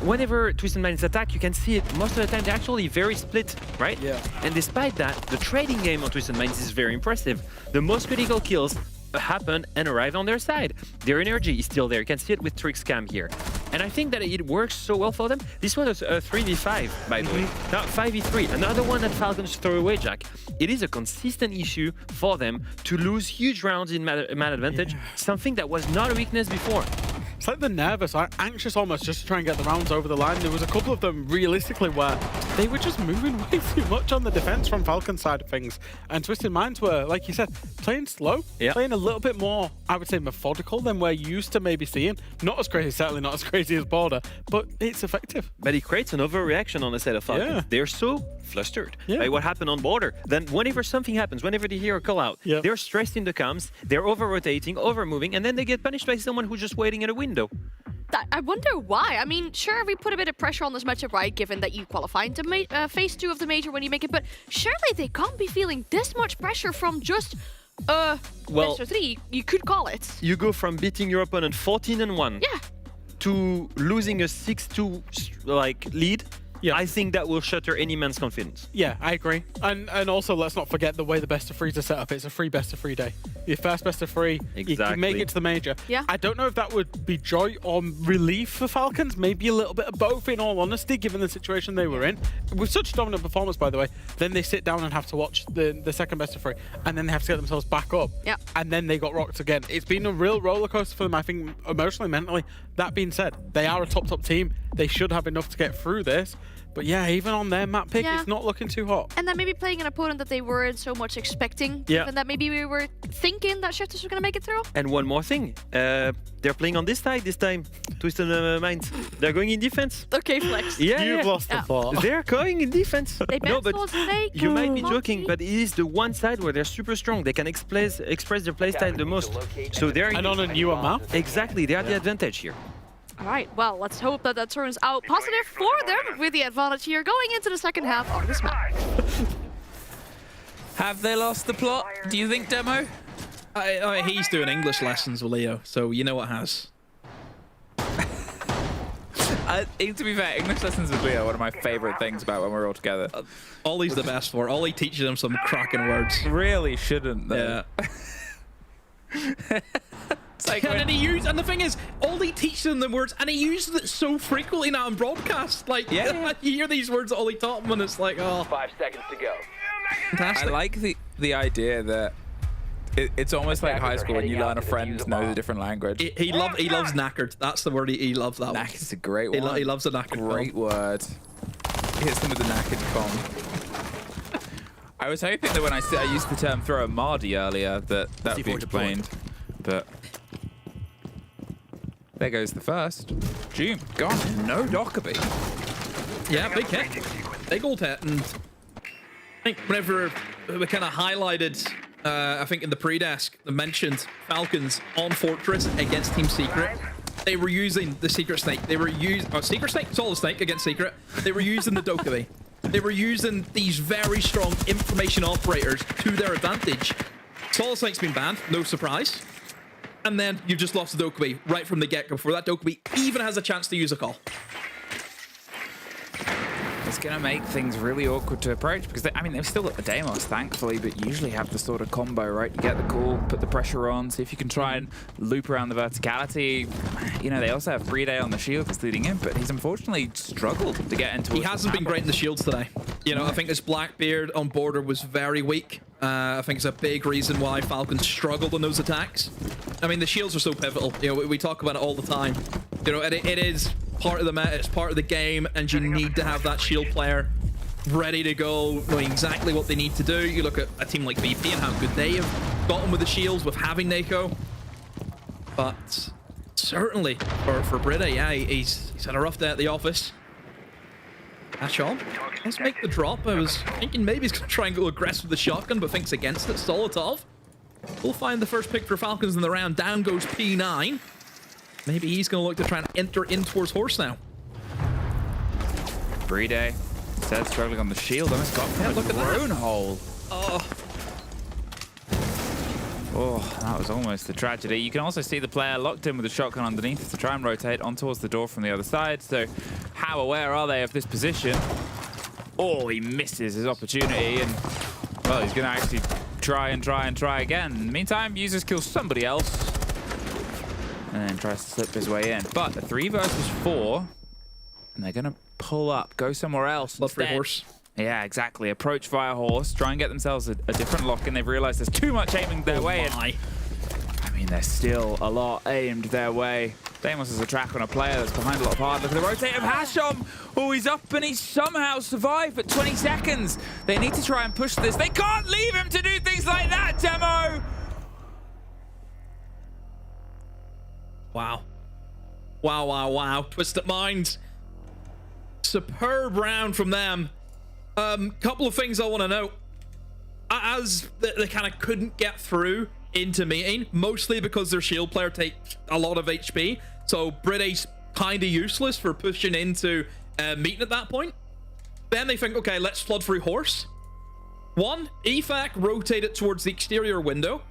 Whenever Twisted Minds attack, you can see it most of the time. They're actually very split, right? Yeah. And despite that, the trading game on Twisted Minds is very impressive. The most critical kills happen and arrive on their side. Their energy is still there. You can see it with Trick Scam here. And I think that it works so well for them. This was a 3v5, by the way. Not 5v3. Another one that Falcons throw away, Jack. It is a consistent issue for them to lose huge rounds in man advantage, something that was not a weakness before. It's like they're nervous, anxious almost, just to try and get the rounds over the line. There was a couple of them, realistically, where they were just moving way too much on the defense from Falcon's side of things. And Twisted Minds were, like you said, playing slow, playing a little bit more, I would say, methodical than we're used to maybe seeing. Not as crazy, certainly not as crazy as Border, but it's effective. But it creates an overreaction on the side of Falcons. Yeah. They're so flustered by what happened on Border. Then whenever something happens, whenever they hear a call out, they're stressed in the comms, they're over-rotating, over-moving, and then they get punished by someone who's just waiting at a window. I wonder why. I mean, sure, we put a bit of pressure on this matchup, right, given that you qualify into phase 2 of the major when you make it, but surely they can't be feeling this much pressure from just well, best 3, you could call it. You go from beating your opponent 14-1 to losing a 6-2 lead. I think that will shatter any man's confidence. Yeah, I agree. And also, let's not forget the way the best of 3s are set up. It's a free best of 3 day. Your first best of 3, you can make it to the major. Yeah. I don't know if that would be joy or relief for Falcons. Maybe a little bit of both, in all honesty, given the situation they were in. With such dominant performance, by the way, then they sit down and have to watch the second best of 3, and then they have to get themselves back up. Yeah. And then they got rocked again. It's been a real roller coaster for them, I think, emotionally, mentally. That being said, they are a top team. They should have enough to get through this. But yeah, even on their map pick, it's not looking too hot. And then maybe playing an opponent that they weren't so much expecting, given that maybe we were thinking that Shifters were going to make it through. And one more thing, they're playing on this side this time, Twisted Minds. They're going in defense. Okay, Flex. You've lost the ball. They're going in defense. They no, but you might be joking, but it is the one side where they're super strong. They can express their playstyle the most. So they're and on a newer map. Exactly, they have the advantage here. All right, well, let's hope that that turns out positive for them with the advantage here going into the second half of this map. Have they lost the plot, do you think, Demo? He's doing English lessons with Leo, so you know what has. To be fair, English lessons with Leo are one of my favorite things about when we're all together. Ollie's the best for it. Ollie teaches him some cracking words. Really shouldn't, though. Yeah. Like and the thing is, Ollie teaches him the words, and he uses it so frequently now in broadcast. Like, you hear these words that Ollie taught him, and it's like, oh. 5 seconds to go. Fantastic. I like the idea that it's almost like high school when you learn a friend knows a different language. He loves knackered. That's the word he loves. That knackered is a great word. He loves a knackered. Great word. He hits them with the knackered bomb. I was hoping that when I used the term throw a Mardy earlier that would be explained, but there goes the first. June gone. No Dockerby. Yeah, big hit. Big old hit. And I think whenever we kind of highlighted, I think in the pre-desk, they mentioned Falcons on Fortress against Team Secret. They were using the Secret Snake. They were using Secret Snake, Solid Snake against Secret. They were using the Dokkaebi. They were using these very strong information operators to their advantage. Solid Snake's been banned, no surprise. And then you just lost the Dokkaebi right from the get-go before that Dokkaebi even has a chance to use a call. It's going to make things really awkward to approach because, they've still got the Deimos, thankfully, but usually have the sort of combo, right? You get the call, put the pressure on, see if you can try and loop around the verticality. You know, they also have Brede on the shield that's leading in, but he's unfortunately struggled to get into. He hasn't been great in the shields today. You know, I think his Blackbeard on border was very weak. I think it's a big reason why Falcons struggled in those attacks. I mean, the shields are so pivotal. You know, we talk about it all the time. You know, it is part of the meta, it's part of the game, and you need to have that shield player ready to go, knowing exactly what they need to do. You look at a team like VP and how good they have gotten with the shields with having Nako. But certainly for Brede, yeah, he's had a rough day at the office. Ashon, let's make the drop. I was thinking maybe he's going to try and go aggressive with the shotgun, but thinks against it. Solotov will find the first pick for Falcons in the round. Down goes P9. Maybe he's going to look to try and enter in towards Horse now. Brede instead struggling on the shield. Almost got from look at that. Drone hole. Oh, that was almost a tragedy. You can also see the player locked in with the shotgun underneath to try and rotate on towards the door from the other side. So how aware are they of this position? Oh, he misses his opportunity, and well, he's going to actually try again. In the meantime, users kill somebody else and then tries to slip his way in. But the 3 versus 4, and they're going to pull up, go somewhere else. Love free Horse. Yeah, exactly. Approach via Horse, try and get themselves a different lock, and they've realized there's too much aiming their way. I mean, there's still a lot aimed their way. Deimos is a track on a player that's behind a lot of hard. Look at the rotate of Hashom. Oh, he's up and he's somehow survived for 20 seconds. They need to try and push this. They can't leave him to do things like that, Demo! Wow. Wow. Twisted Minds. Superb round from them. Couple of things I want to note. As they kind of couldn't get through into meeting, mostly because their shield player takes a lot of HP. So Bride's kind of useless for pushing into meeting at that point. Then they think, okay, let's flood through Horse. One, EFAC rotated towards the exterior window.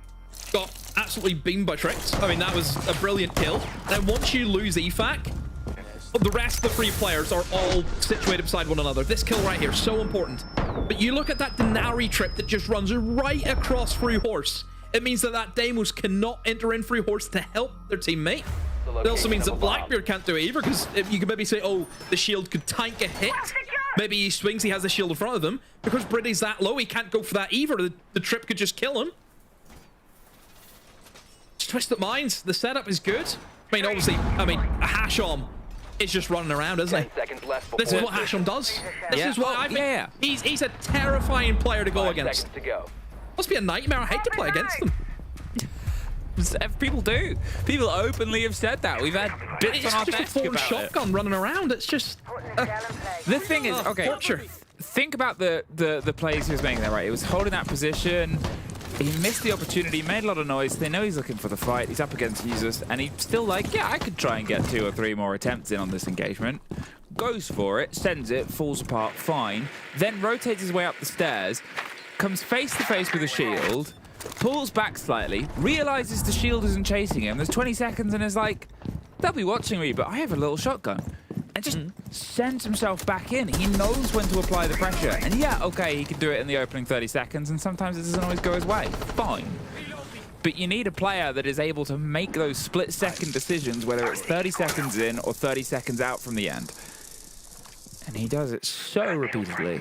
Got absolutely beamed by Tricks. I mean, that was a brilliant kill. Then once you lose EFAC, the rest of the 3 players are all situated beside one another. This kill right here, so important. But you look at that Denari trip that just runs right across Free Horse. It means that Deimos cannot enter in Free Horse to help their teammate. It also means that Blackbeard can't do it either, because you can maybe say, oh, the shield could tank a hit. Maybe he swings, he has the shield in front of them. Because Bride's that low, he can't go for that either. The trip could just kill him. Just Twisted Minds, the setup is good. I mean, obviously, Hashom is just running around, isn't he? This is what Hashom does. This is what I think. He's a terrifying player to go against. Must be a nightmare. I hate to play against them. People do. People openly have said that. We've had bits on our desk about shotgun running around. It's just the thing is, okay. Torture. Think about the plays he was making there, right? It was holding that position. He missed the opportunity, made a lot of noise. They know he's looking for the fight. He's up against users, and he's still like, yeah, I could try and get 2 or 3 more attempts in on this engagement. Goes for it, sends it, falls apart, fine. Then rotates his way up the stairs, comes face to face with a shield, pulls back slightly, realizes the shield isn't chasing him. There's 20 seconds and is like, they'll be watching me, but I have a little shotgun. And just sends himself back in. He knows when to apply the pressure. And yeah, okay, he can do it in the opening 30 seconds, and sometimes it doesn't always go his way. Fine. But you need a player that is able to make those split-second decisions, whether it's 30 seconds in or 30 seconds out from the end. And he does it so repeatedly.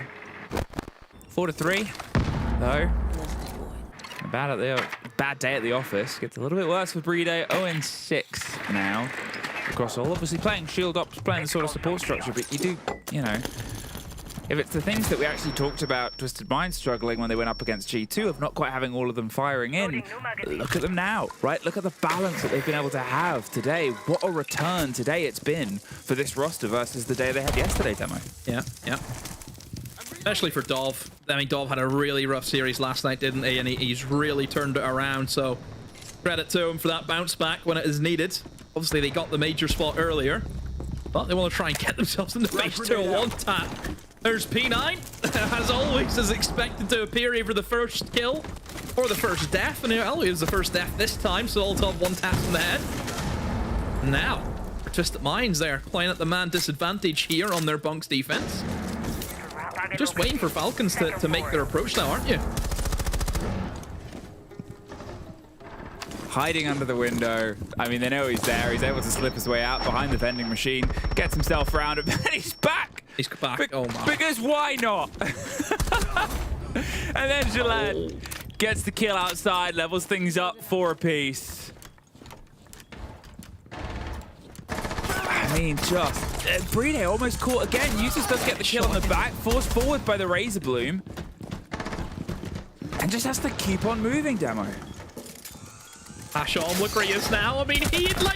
4-3, though. Bad day at the office. Gets a little bit worse for Breede. 0-6 now. Across all, obviously playing shield ops, playing the sort of support structure, but you do, you know, if it's the things that we actually talked about, Twisted Minds struggling when they went up against G2 of not quite having all of them firing in, look at them now, right? Look at the balance that they've been able to have today. What a return today it's been for this roster versus the day they had yesterday, Demo. Yeah. Especially for Dov. I mean, Dov had a really rough series last night, didn't he? And he's really turned it around, so credit to him for that bounce back when it is needed. Obviously, they got the major spot earlier, but they want to try and get themselves in the face to a one-tap. There's P9, as always, is expected to appear either the first kill or the first death. And well, he was the first death this time, so all top one tap in the head. Now, Twisted Minds there, playing at the man disadvantage here on their bunks defense. Just waiting for Falcons to make their approach now, aren't you? Hiding under the window. I mean, they know he's there. He's able to slip his way out behind the vending machine, gets himself around it, and he's back! He's back, oh my. Because why not? And then Gillette gets the kill outside, levels things up 4 apiece. I mean, just... Breede almost caught again. Users does get the kill on the back, forced forward by the Razor Bloom. And just has to keep on moving, Demo. Ashom, look where he is now. I mean,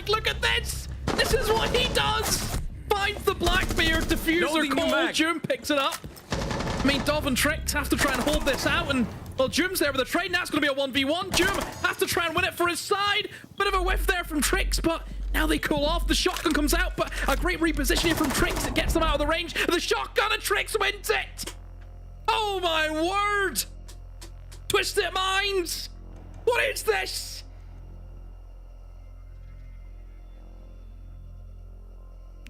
look at this! This is what he does! Finds the Blackbeard, diffuser call, Jum picks it up. I mean, Dov and Trix have to try and hold this out, and, well, Jum's there with a trade. Now it's going to be a 1v1. Jum has to try and win it for his side. Bit of a whiff there from Trix, but now they cool off. The shotgun comes out, but a great repositioning from Trix. It gets them out of the range. The shotgun, and Trix wins it! Oh, my word! Twisted Minds! What is this?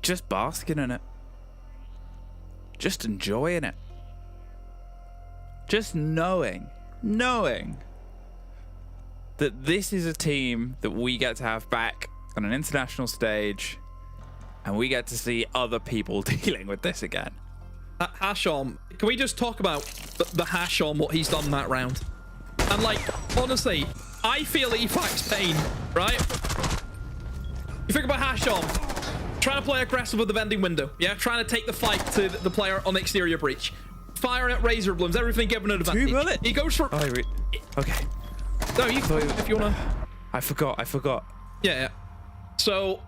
Just basking in it. Just enjoying it. Just knowing that this is a team that we get to have back on an international stage, and we get to see other people dealing with this again. Hashom, can we just talk about the Hashom, what he's done that round? And like, honestly, I feel Efac's pain, right? You think about Hashom. Trying to play aggressive with the vending window, yeah? Trying to take the fight to the player on the exterior breach. Firing at Razor Blooms, everything given an advantage. 2 bullets. He goes for... Oh, wait. Okay. No, you can, if you want to... I forgot. Yeah. So,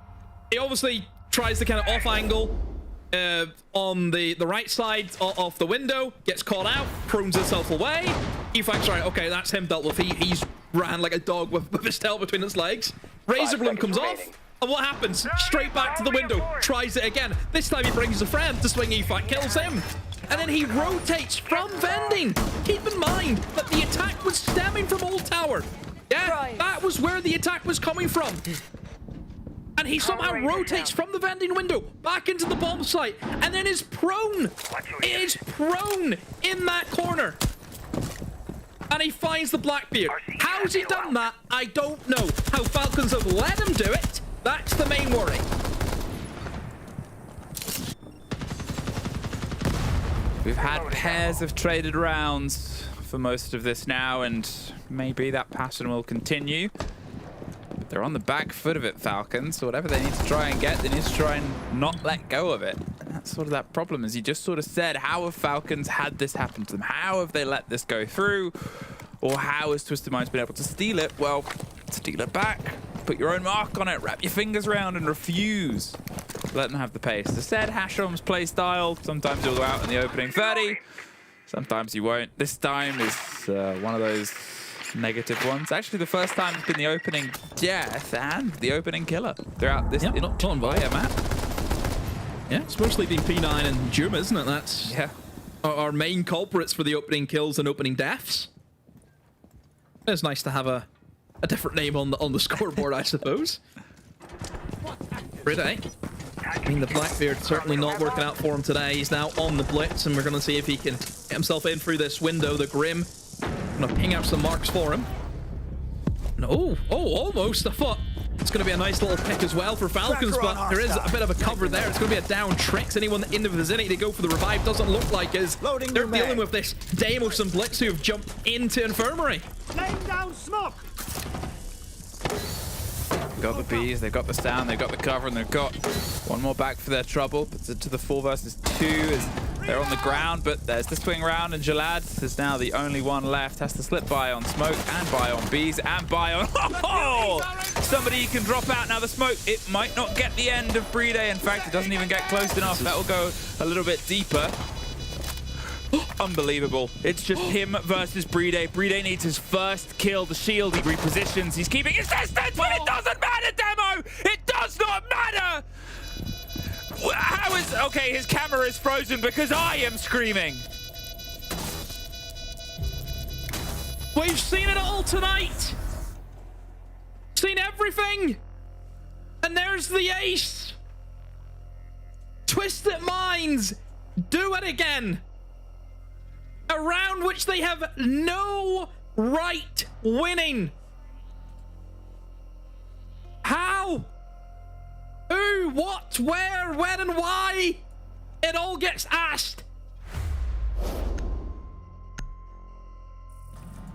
he obviously tries to kind of off angle on the right side of the window, gets caught out, prunes himself away. Efac's right, okay, that's him dealt with. He's ran like a dog with his tail between his legs. Razor Bloom comes off. And what happens? Straight back to the window. Tries it again. This time he brings a friend to swing Efac, kills him. And then he rotates from vending. Keep in mind that the attack was stemming from Old Tower. Yeah, that was where the attack was coming from. And he somehow rotates from the vending window back into the bomb site and then is prone. It is prone in that corner. And he finds the Blackbeard. How's he done that? I don't know. How Falcons have let him do it? That's the main worry. We've had pairs of traded rounds for most of this now, and maybe that pattern will continue. But they're on the back foot of it, Falcons. So whatever they need to try and get, they need to try and not let go of it. And that's sort of that problem, as you just sort of said. How have Falcons had this happen to them? How have they let this go through? Or how has Twisted Minds been able to steal it? Well, steal it back. Put your own mark on it, wrap your fingers around and refuse to let them have the pace. The said Hashom's play style, sometimes he'll go out in the opening 30, sometimes he won't. This time is one of those negative ones. Actually, the first time it's been the opening death and the opening killer throughout this entire map. Yeah, it's mostly been P9 and Juma, isn't it? That's our main culprits for the opening kills and opening deaths. It's nice to have a different name on the scoreboard, I suppose. Pretty. I mean, the Blackbeard certainly not working out for him today. He's now on the blitz, and we're going to see if he can get himself in through this window. The Grim going to ping out some marks for him. No, almost. I thought it's going to be a nice little pick as well for Falcons, but there is a bit of a cover there. It's going to be a down. Tricks anyone in the vicinity to go for the revive. Doesn't look like as they're dealing with this Deimos and Blitz who have jumped into Infirmary. Laying down smoke. They've got the bees, they've got the sound, they've got the cover, and they've got one more back for their trouble. Puts it to the 4 versus 2 as they're on the ground, but there's the swing round, and Jalad is now the only one left. Has to slip by on smoke, and by on bees, and by on... Oh! Somebody can drop out. Now the smoke, it might not get the end of Brede. In fact, it doesn't even get close enough. That will go a little bit deeper. Unbelievable. It's just him versus Brede. Brede needs his first kill. The shield, he repositions. He's keeping his distance, but it doesn't matter, Demo! It does not matter! How is... Okay, his camera is frozen because I am screaming. We've seen it all tonight. Seen everything. And there's the ace. Twisted Minds. Do it again. A round which they have no right winning. How? Who? What? Where? When and why? It all gets asked.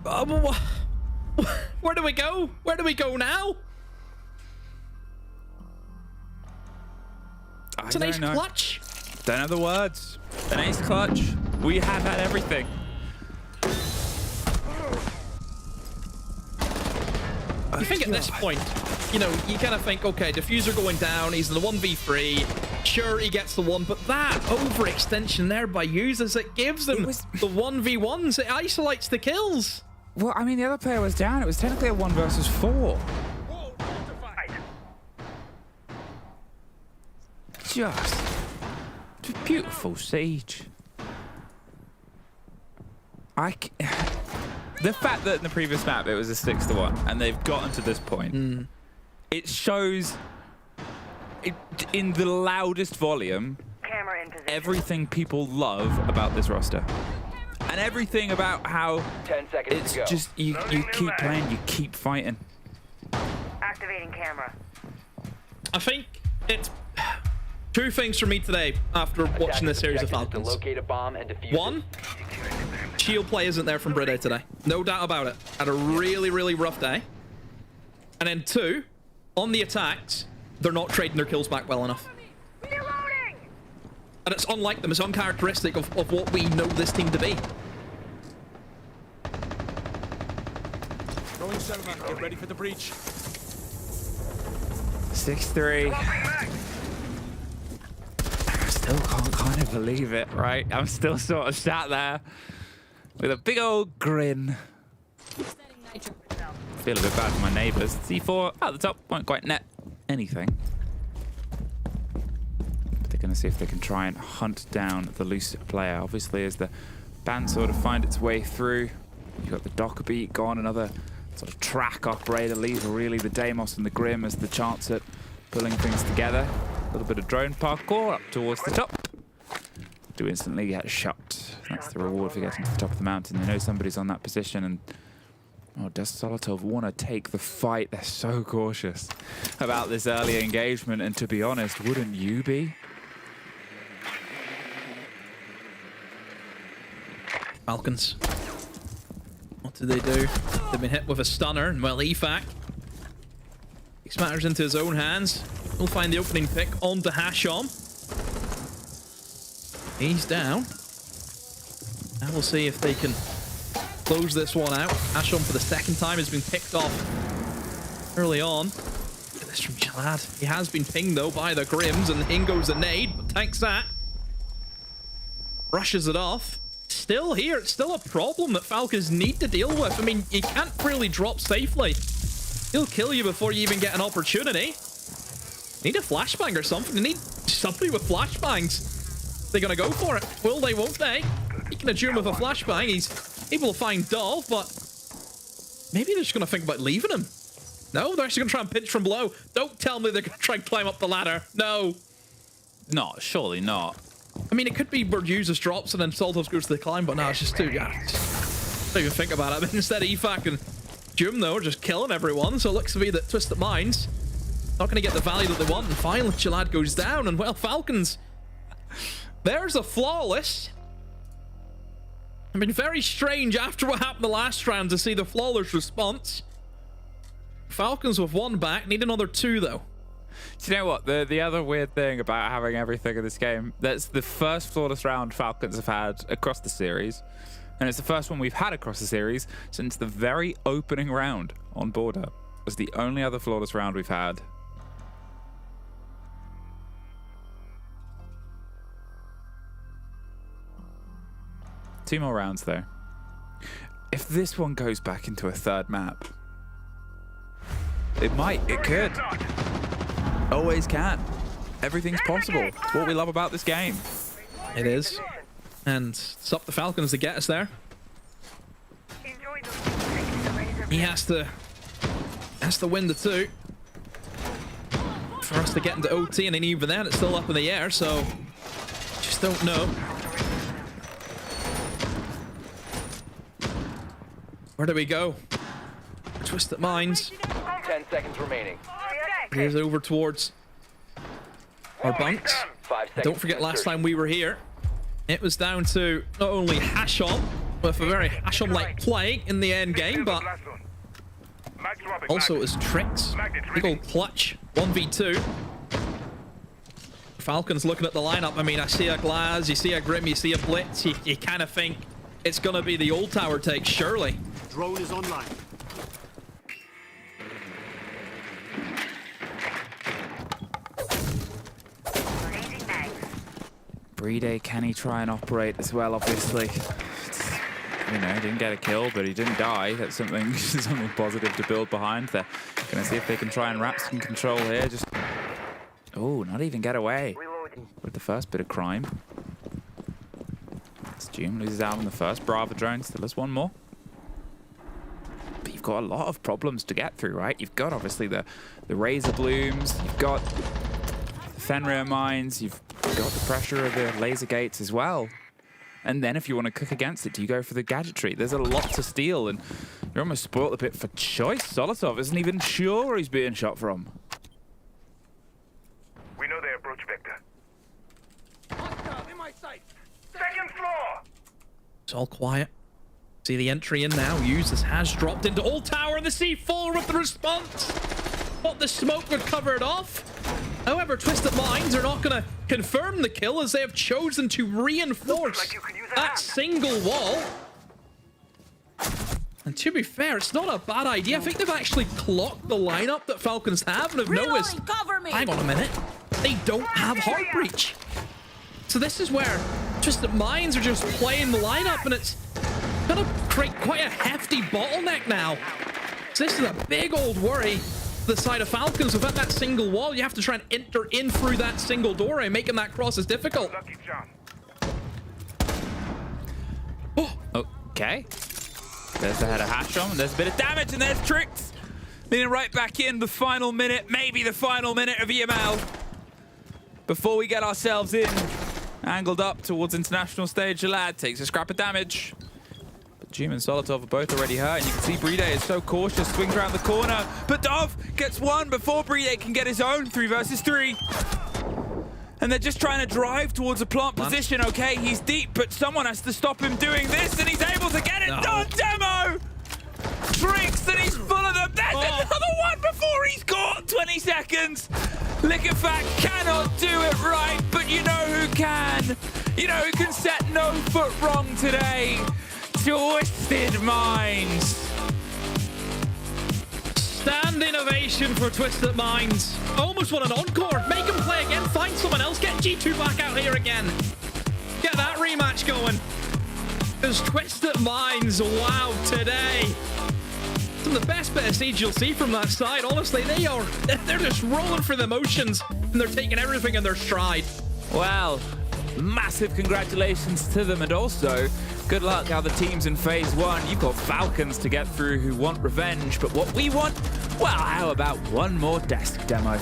Where do we go? Where do we go now? It's an ace clutch. Don't have the words. An ace clutch. We have had everything. I think at this point, you know, you kind of think, okay, Diffuser going down, he's in the 1v3. Sure, he gets the one, but that overextension there by users, it gives them the 1v1s. It isolates the kills. Well, I mean, the other player was down. It was technically a 1 versus 4. Just beautiful siege. The fact that in the previous map it was a 6-1 and they've gotten to this point, it shows in the loudest volume everything people love about this roster. And everything about how 10 seconds it's to go. just, you keep playing, you keep fighting. Activating camera. I think it's two things for me today after watching this series of Falcons. Locate a bomb and defuse One, shield play isn't there from Brede today. No doubt about it. Had a really, really rough day. And then two, on the attacks, they're not trading their kills back well enough. And it's unlike them. It's uncharacteristic of what we know this team to be. Going Selma, get ready for the breach. 6-3. I still can't kind of believe it, right? I'm still sort of sat there with a big old grin. Feel a bit bad for my neighbours. C4 at the top, won't quite net anything. They're going to see if they can try and hunt down the loose player. Obviously, as the band sort of find its way through, you've got the Docker beat gone, another sort of track off Brede leaves really the Deimos and the Grim as the chance at pulling things together. A little bit of drone parkour up towards the top. Do instantly get shot. That's the reward for getting to the top of the mountain. They know somebody's on that position, and does Solotov want to take the fight? They're so cautious about this early engagement, and to be honest, wouldn't you be? Falcons. What do they do? They've been hit with a stunner, and well, EFAC takes matters into his own hands. He'll find the opening pick onto Hashom. He's down. Now we'll see if they can close this one out. Hashom for the second time has been picked off early on. Look at this from Jalad. He has been pinged though by the Grims, and in goes the nade, but takes that. Brushes it off. still here. It's still a problem that Falcons need to deal with. I mean, you can't really drop safely. He'll kill you before you even get an opportunity. Need a flashbang or something. They need somebody with flashbangs. They're going to go for it. Will they, won't they? He can adjure with a flashbang. He's able to find Dolph, but maybe they're just going to think about leaving him. No, they're actually going to try and pinch from below. Don't tell me they're going to try and climb up the ladder. No. No, surely not. I mean, it could be where Jesus drops and then Saltos goes to the climb, but no, it's just too... Yeah, don't even think about it. I mean, instead of EFAC and Jum, though, are just killing everyone, so it looks to be that Twisted Minds not going to get the value that they want, and finally Chalad goes down, and well, Falcons, there's a flawless. I mean, very strange after what happened the last round to see the flawless response. Falcons with 1 back, need another 2, though. Do you know what? The other weird thing about having everything in this game, that's the first flawless round Falcons have had across the series. And it's the first one we've had across the series since the very opening round on Border. It was the only other flawless round we've had. Two more rounds, though. If this one goes back into a third map, it might, it could. Always can. Everything's possible. It's what we love about this game. It is. And it's up to Falcons to get us there. He has to win the 2 for us to get into OT, and then even then it's still up in the air, so just don't know. Where do we go? Twisted Minds. 10 seconds remaining. Here's over towards our bunks. Don't forget last time we were here, it was down to not only Hashom, with a very Hashom-like play in the end game, but also his tricks. Big old clutch, 1v2. Falcons looking at the lineup. I mean, I see a Glaz, you see a Grim, you see a Blitz. You kind of think it's going to be the old tower take, surely. Drone is online. Brede, can he try and operate as well, obviously? You know, he didn't get a kill, but he didn't die. That's something positive to build behind there. Gonna see if they can try and wrap some control here. Just, oh, not even get away with the first bit of crime. June loses out on the first Brava drone, still has 1 more. But you've got a lot of problems to get through, right? You've got obviously the Razor Blooms, you've got the Fenrir mines, you've got the pressure of the laser gates as well. And then if you want to cook against it, do you go for the gadgetry? There's a lot to steal, and you're almost spoiled a bit for choice. Solotov isn't even sure where he's being shot from. We know they approach Vector. In my sight. Second floor. It's all quiet. See the entry in now. Uses has dropped into Old Tower, and the C4 with the response. But the smoke would cover it off. However, Twisted Minds are not going to confirm the kill, as they have chosen to reinforce that single wall. And to be fair, it's not a bad idea. I think they've actually clocked the lineup that Falcons have and have noticed, hang on a minute, they don't have Heart Breach. So this is where Twisted Minds are just playing the lineup, and it's going to create quite a hefty bottleneck now. So this is a big old worry. The side of Falcons, without that single wall, you have to try and enter in through that single doorway, making that cross is difficult. Oh, okay. There's the head of Hashom, and there's a bit of damage, and there's Tricks. Leading right back in the final minute, maybe the final minute of EML. Before we get ourselves in, angled up towards international stage, Jalad takes a scrap of damage. Jim and Solotov are both already hurt, and you can see Brede is so cautious, swings around the corner, but Dov gets 1 before Brede can get his own 3 versus 3. And they're just trying to drive towards a plant position, okay? He's deep, but someone has to stop him doing this, and he's able to get it done, Demo! Tricks, and he's full of them. There's another one before he's caught, 20 seconds. Liquefact cannot do it right, but you know who can. You know who can set no foot wrong today. Twisted Minds. Standing ovation for Twisted Minds. Almost want an encore. Make him play again. Find someone else. Get G2 back out here again. Get that rematch going. Because Twisted Minds, wow, today. Some of the best bit of Siege you'll see from that side. Honestly, they're just rolling for the motions and they're taking everything in their stride. Well, massive congratulations to them, and also good luck other teams in phase 1. You've got Falcons to get through who want revenge, but what we want, well, how about one more desk demo?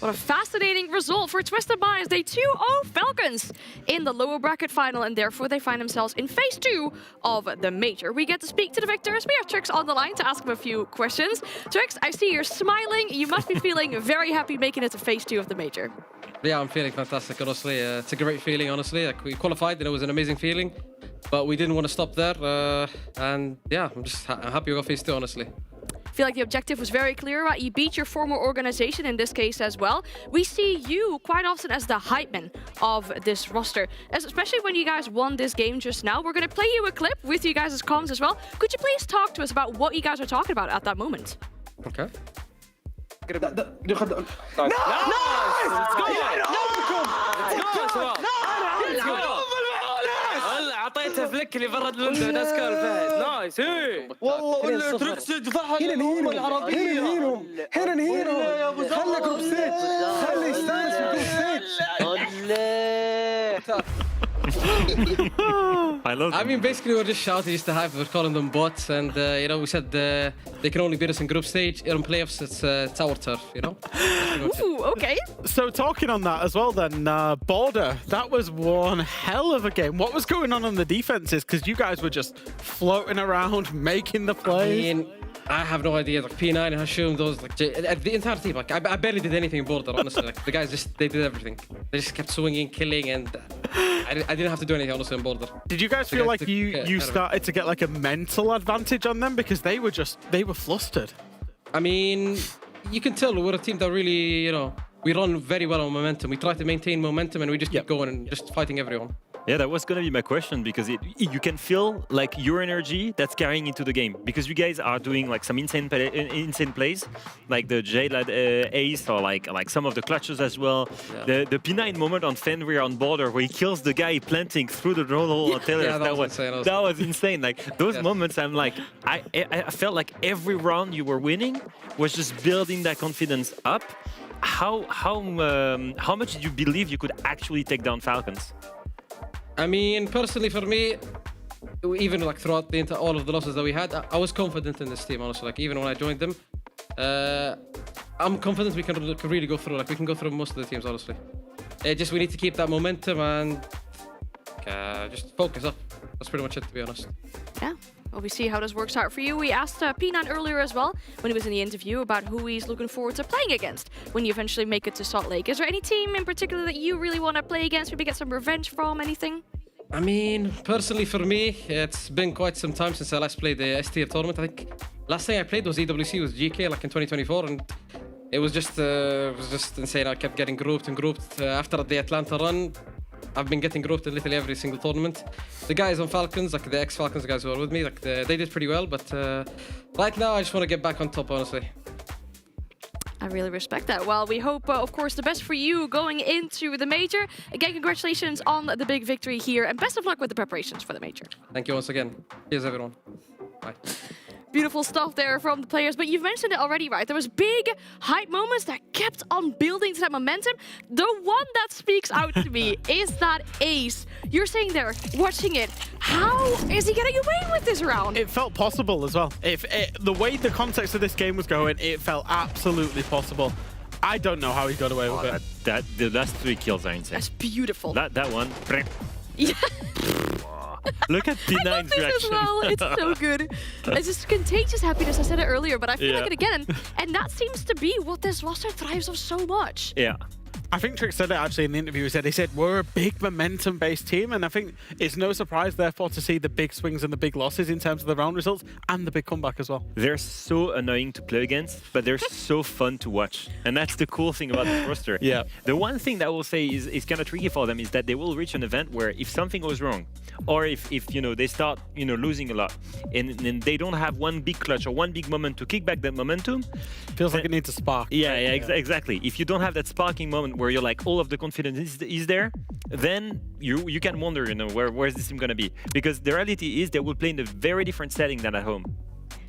What a fascinating result for Twisted Minds. They 2-0 Falcons in the lower bracket final, and therefore they find themselves in phase 2 of the major. We get to speak to the victors. We have Trix on the line to ask him a few questions. Trix, I see you're smiling. You must be feeling very happy making it to phase 2 of the major. Yeah, I'm feeling fantastic, honestly. It's a great feeling, honestly. Like, we qualified and it was an amazing feeling, but we didn't want to stop there. And yeah, I'm just happy we got phase 2, honestly. I feel like the objective was very clear, right? You beat your former organization in this case as well. We see you quite often as the hype man of this roster, especially when you guys won this game just now. We're going to play you a clip with you guys' comms as well. Could you please talk to us about what you guys are talking about at that moment? Okay. اعطيته فليك اللي برد الويندو ناسكال فهد نايس والله ولا تركس دفعها للأمة العربية هنا نهينهم خلى جروب ستيج خلي يستانس في جروب ستيج I love them. I mean, basically, we're just shouting just to hype. We're calling them bots, and you know, we said they can only beat us in group stage. In playoffs, it's our turf, you know. Ooh, okay. So talking on that as well, then Border, that was one hell of a game. What was going on the defenses? Because you guys were just floating around, making the plays. I mean, I have no idea. Like P9 and Hashum, those like the entire team. Like I barely did anything in Border, honestly. Like the guys they did everything. They just kept swinging, killing, and I didn't have to do anything honestly in Border. Did you guys feel like you started to get like a mental advantage on them because they were flustered? I mean, you can tell we're a team that really, you know, we run very well on momentum. We try to maintain momentum and we just keep going and just fighting everyone. Yeah, that was going to be my question, because you can feel like your energy that's carrying into the game, because you guys are doing like some insane plays, like the J-Lad ace, or like some of the clutches as well. Yeah. The P9 moment on Fenrir on Border where he kills the guy planting through the drone hole on Taylor. Yeah, that was insane. Like those moments, I'm like, I felt like every round you were winning was just building that confidence up. How much did you believe you could actually take down Falcons? I mean, personally for me, even like throughout all of the losses that we had, I was confident in this team, honestly. Like even when I joined them, I'm confident we can really go through. Like we can go through most of the teams, honestly. We need to keep that momentum and just focus up. That's pretty much it, to be honest. Yeah. Well, we see how this works out for you. We asked P9 earlier as well, when he was in the interview, about who he's looking forward to playing against when you eventually make it to Salt Lake. Is there any team in particular that you really want to play against, maybe get some revenge from, anything? I mean, personally for me, it's been quite some time since I last played the S-tier tournament. I think last thing I played was EWC, was GK, like in 2024, and it was just insane. I kept getting grouped and grouped. After the Atlanta run, I've been getting grouped in literally every single tournament. The guys on Falcons, like the ex-Falcons, the guys who are with me, like they did pretty well, but right now I just want to get back on top, honestly. I really respect that. Well, we hope, of course, the best for you going into the major. Again, congratulations on the big victory here, and best of luck with the preparations for the major. Thank you once again. Cheers, everyone. Bye. Beautiful stuff there from the players, but you've mentioned it already, right? There was big hype moments that kept on building to that momentum. The one that speaks out to me is that ace. You're sitting there watching it. How is he getting away with this round? It felt possible as well. The way the context of this game was going, it felt absolutely possible. I don't know how he got away with it. The last 3 kills are insane. That's beautiful. That one. Yeah. Look at P9's reaction. As well. It's so good. It's just contagious happiness. I said it earlier, but I feel like it again. And that seems to be what this roster thrives on so much. Yeah. I think Trix said it actually in the interview. He said we're a big momentum-based team, and I think it's no surprise, therefore, to see the big swings and the big losses in terms of the round results and the big comeback as well. They're so annoying to play against, but they're so fun to watch, and that's the cool thing about this roster. Yeah. The one thing that I will say is kind of tricky for them is that they will reach an event where if something goes wrong, or if you know they start losing a lot, and they don't have one big clutch or one big moment to kick back that momentum, feels like it needs a spark. Yeah, exactly. If you don't have that sparking moment where you're like all of the confidence is there, then you can wonder, where's this team gonna be? Because the reality is they will play in a very different setting than at home.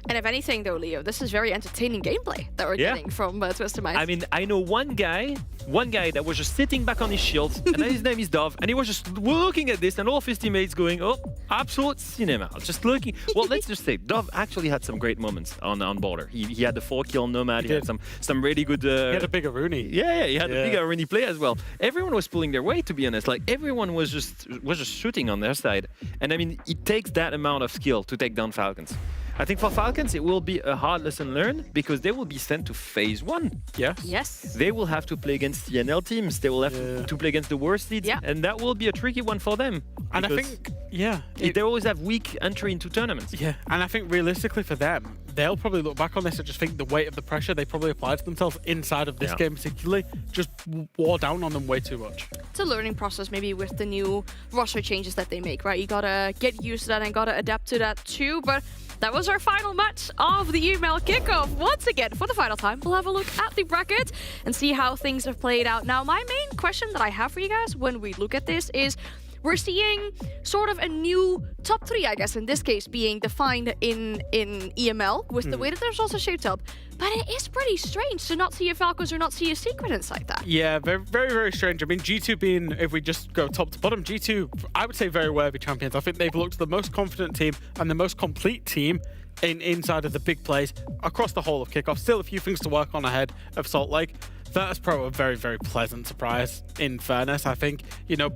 And if anything, though, Leo, this is very entertaining gameplay that we're getting from Twisted Minds. I mean, I know one guy that was just sitting back on his shield, and his name is Dove, and he was just looking at this, and all of his teammates going, "Oh, absolute cinema. Just looking. Well, let's just say Dove actually had some great moments on border. He had the 4-kill Nomad. He had some really good. He had a bigger Rooney. Yeah, he had a bigger Rooney play as well. Everyone was pulling their weight, to be honest. Like everyone was just shooting on their side. And I mean, it takes that amount of skill to take down Falcons. I think for Falcons, it will be a hard lesson learned because they will be sent to phase 1. Yes. They will have to play against TNL teams. They will have to play against the worst seeds. And that will be a tricky one for them. And I think, they always have weak entry into tournaments. Yeah, and I think realistically for them, they'll probably look back on this and just think the weight of the pressure they probably applied to themselves inside of this game particularly just wore down on them way too much. It's a learning process maybe with the new roster changes that they make, right? You gotta get used to that and gotta adapt to that too, but that was our final match of the EML Kickoff. Once again, for the final time, we'll have a look at the bracket and see how things have played out. Now, my main question that I have for you guys when we look at this is, we're seeing sort of a new top 3, I guess, in this case being defined in EML with the way that there's also shaped up. But it is pretty strange to not see a Falcons or not see a Secret inside that. Yeah, very, very, very strange. I mean, G2 being, if we just go top to bottom, G2, I would say very worthy champions. I think they've looked the most confident team and the most complete team inside of the big plays across the whole of Kickoff. Still a few things to work on ahead of Salt Lake. Virtus Pro, a very, very pleasant surprise, in fairness. I think,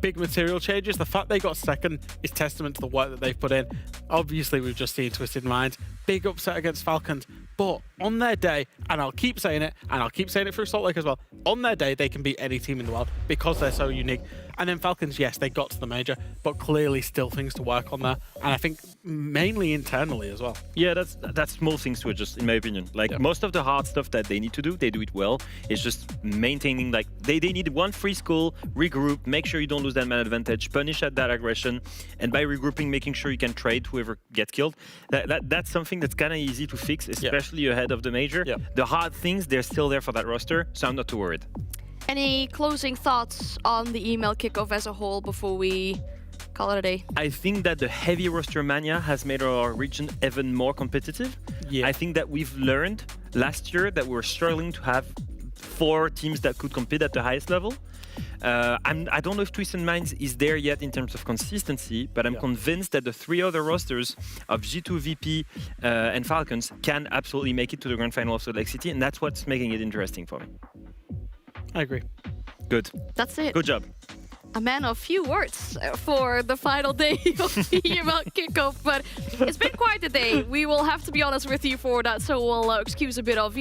big material changes. The fact they got second is testament to the work that they've put in. Obviously, we've just seen Twisted Minds. Big upset against Falcons. But on their day, and I'll keep saying it, and I'll keep saying it through Salt Lake as well, on their day, they can beat any team in the world because they're so unique. And then Falcons, yes, they got to the major, but clearly still things to work on there. And I think mainly internally as well. Yeah, that's small things to adjust, in my opinion. Like most of the hard stuff that they need to do, they do it well. It's just maintaining, like, they need one free skull, regroup, make sure you don't lose that man advantage, punish at that aggression, and by regrouping, making sure you can trade whoever gets killed. That's something that's kind of easy to fix, especially ahead of the major. The hard things, they're still there for that roster, so I'm not too worried. Any closing thoughts on the EML Kickoff as a whole before we call it a day? I think that the heavy roster mania has made our region even more competitive. I think that we've learned last year that we were struggling to have 4 teams that could compete at the highest level. I don't know if Twisted Minds is there yet in terms of consistency, but I'm convinced that the 3 other rosters of G2, VP, and Falcons can absolutely make it to the grand final of Salt Lake City, and that's what's making it interesting for me. I agree. Good. That's it. Good job. A man of few words for the final day of the EML Kickoff, but it's been quite a day. We will have to be honest with you for that, so we'll excuse a bit of,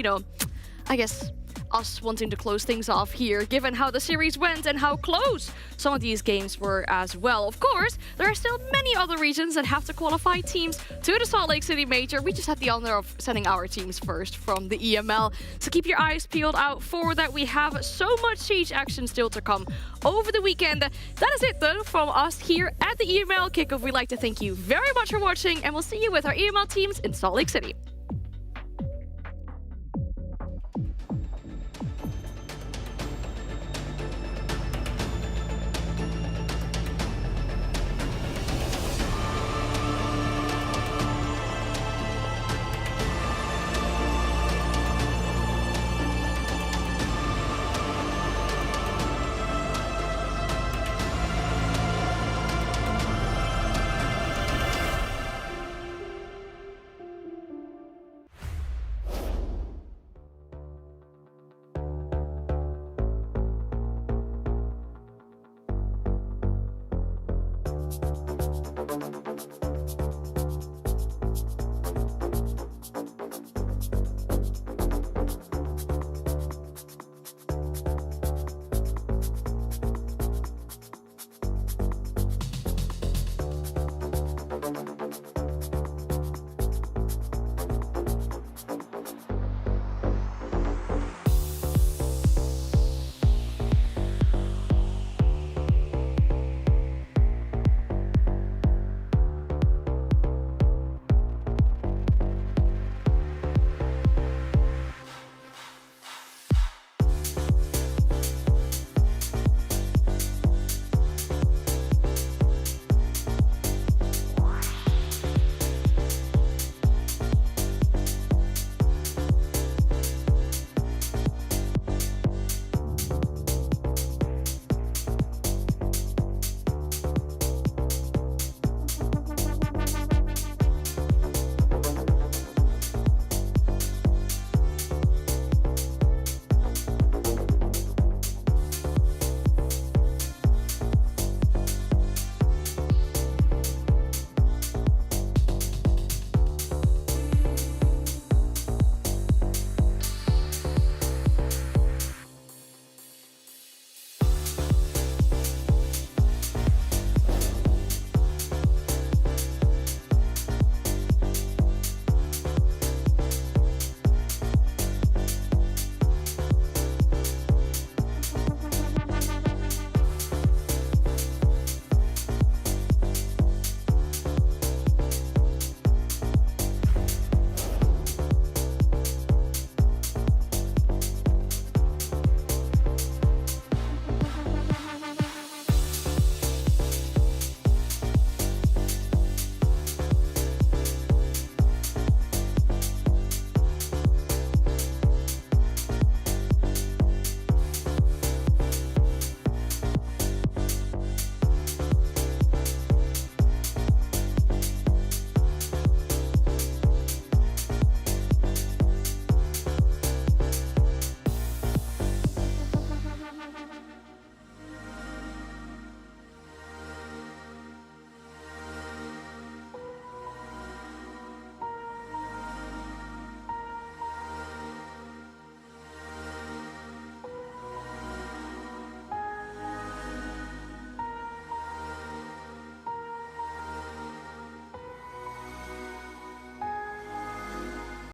I guess, us wanting to close things off here, given how the series went and how close some of these games were as well. Of course, there are still many other regions that have to qualify teams to the Salt Lake City Major. We just had the honor of sending our teams first from the EML, so keep your eyes peeled out for that. We have so much Siege action still to come over the weekend. That is it though from us here at the EML Kickoff. We'd like to thank you very much for watching, and we'll see you with our EML teams in Salt Lake City.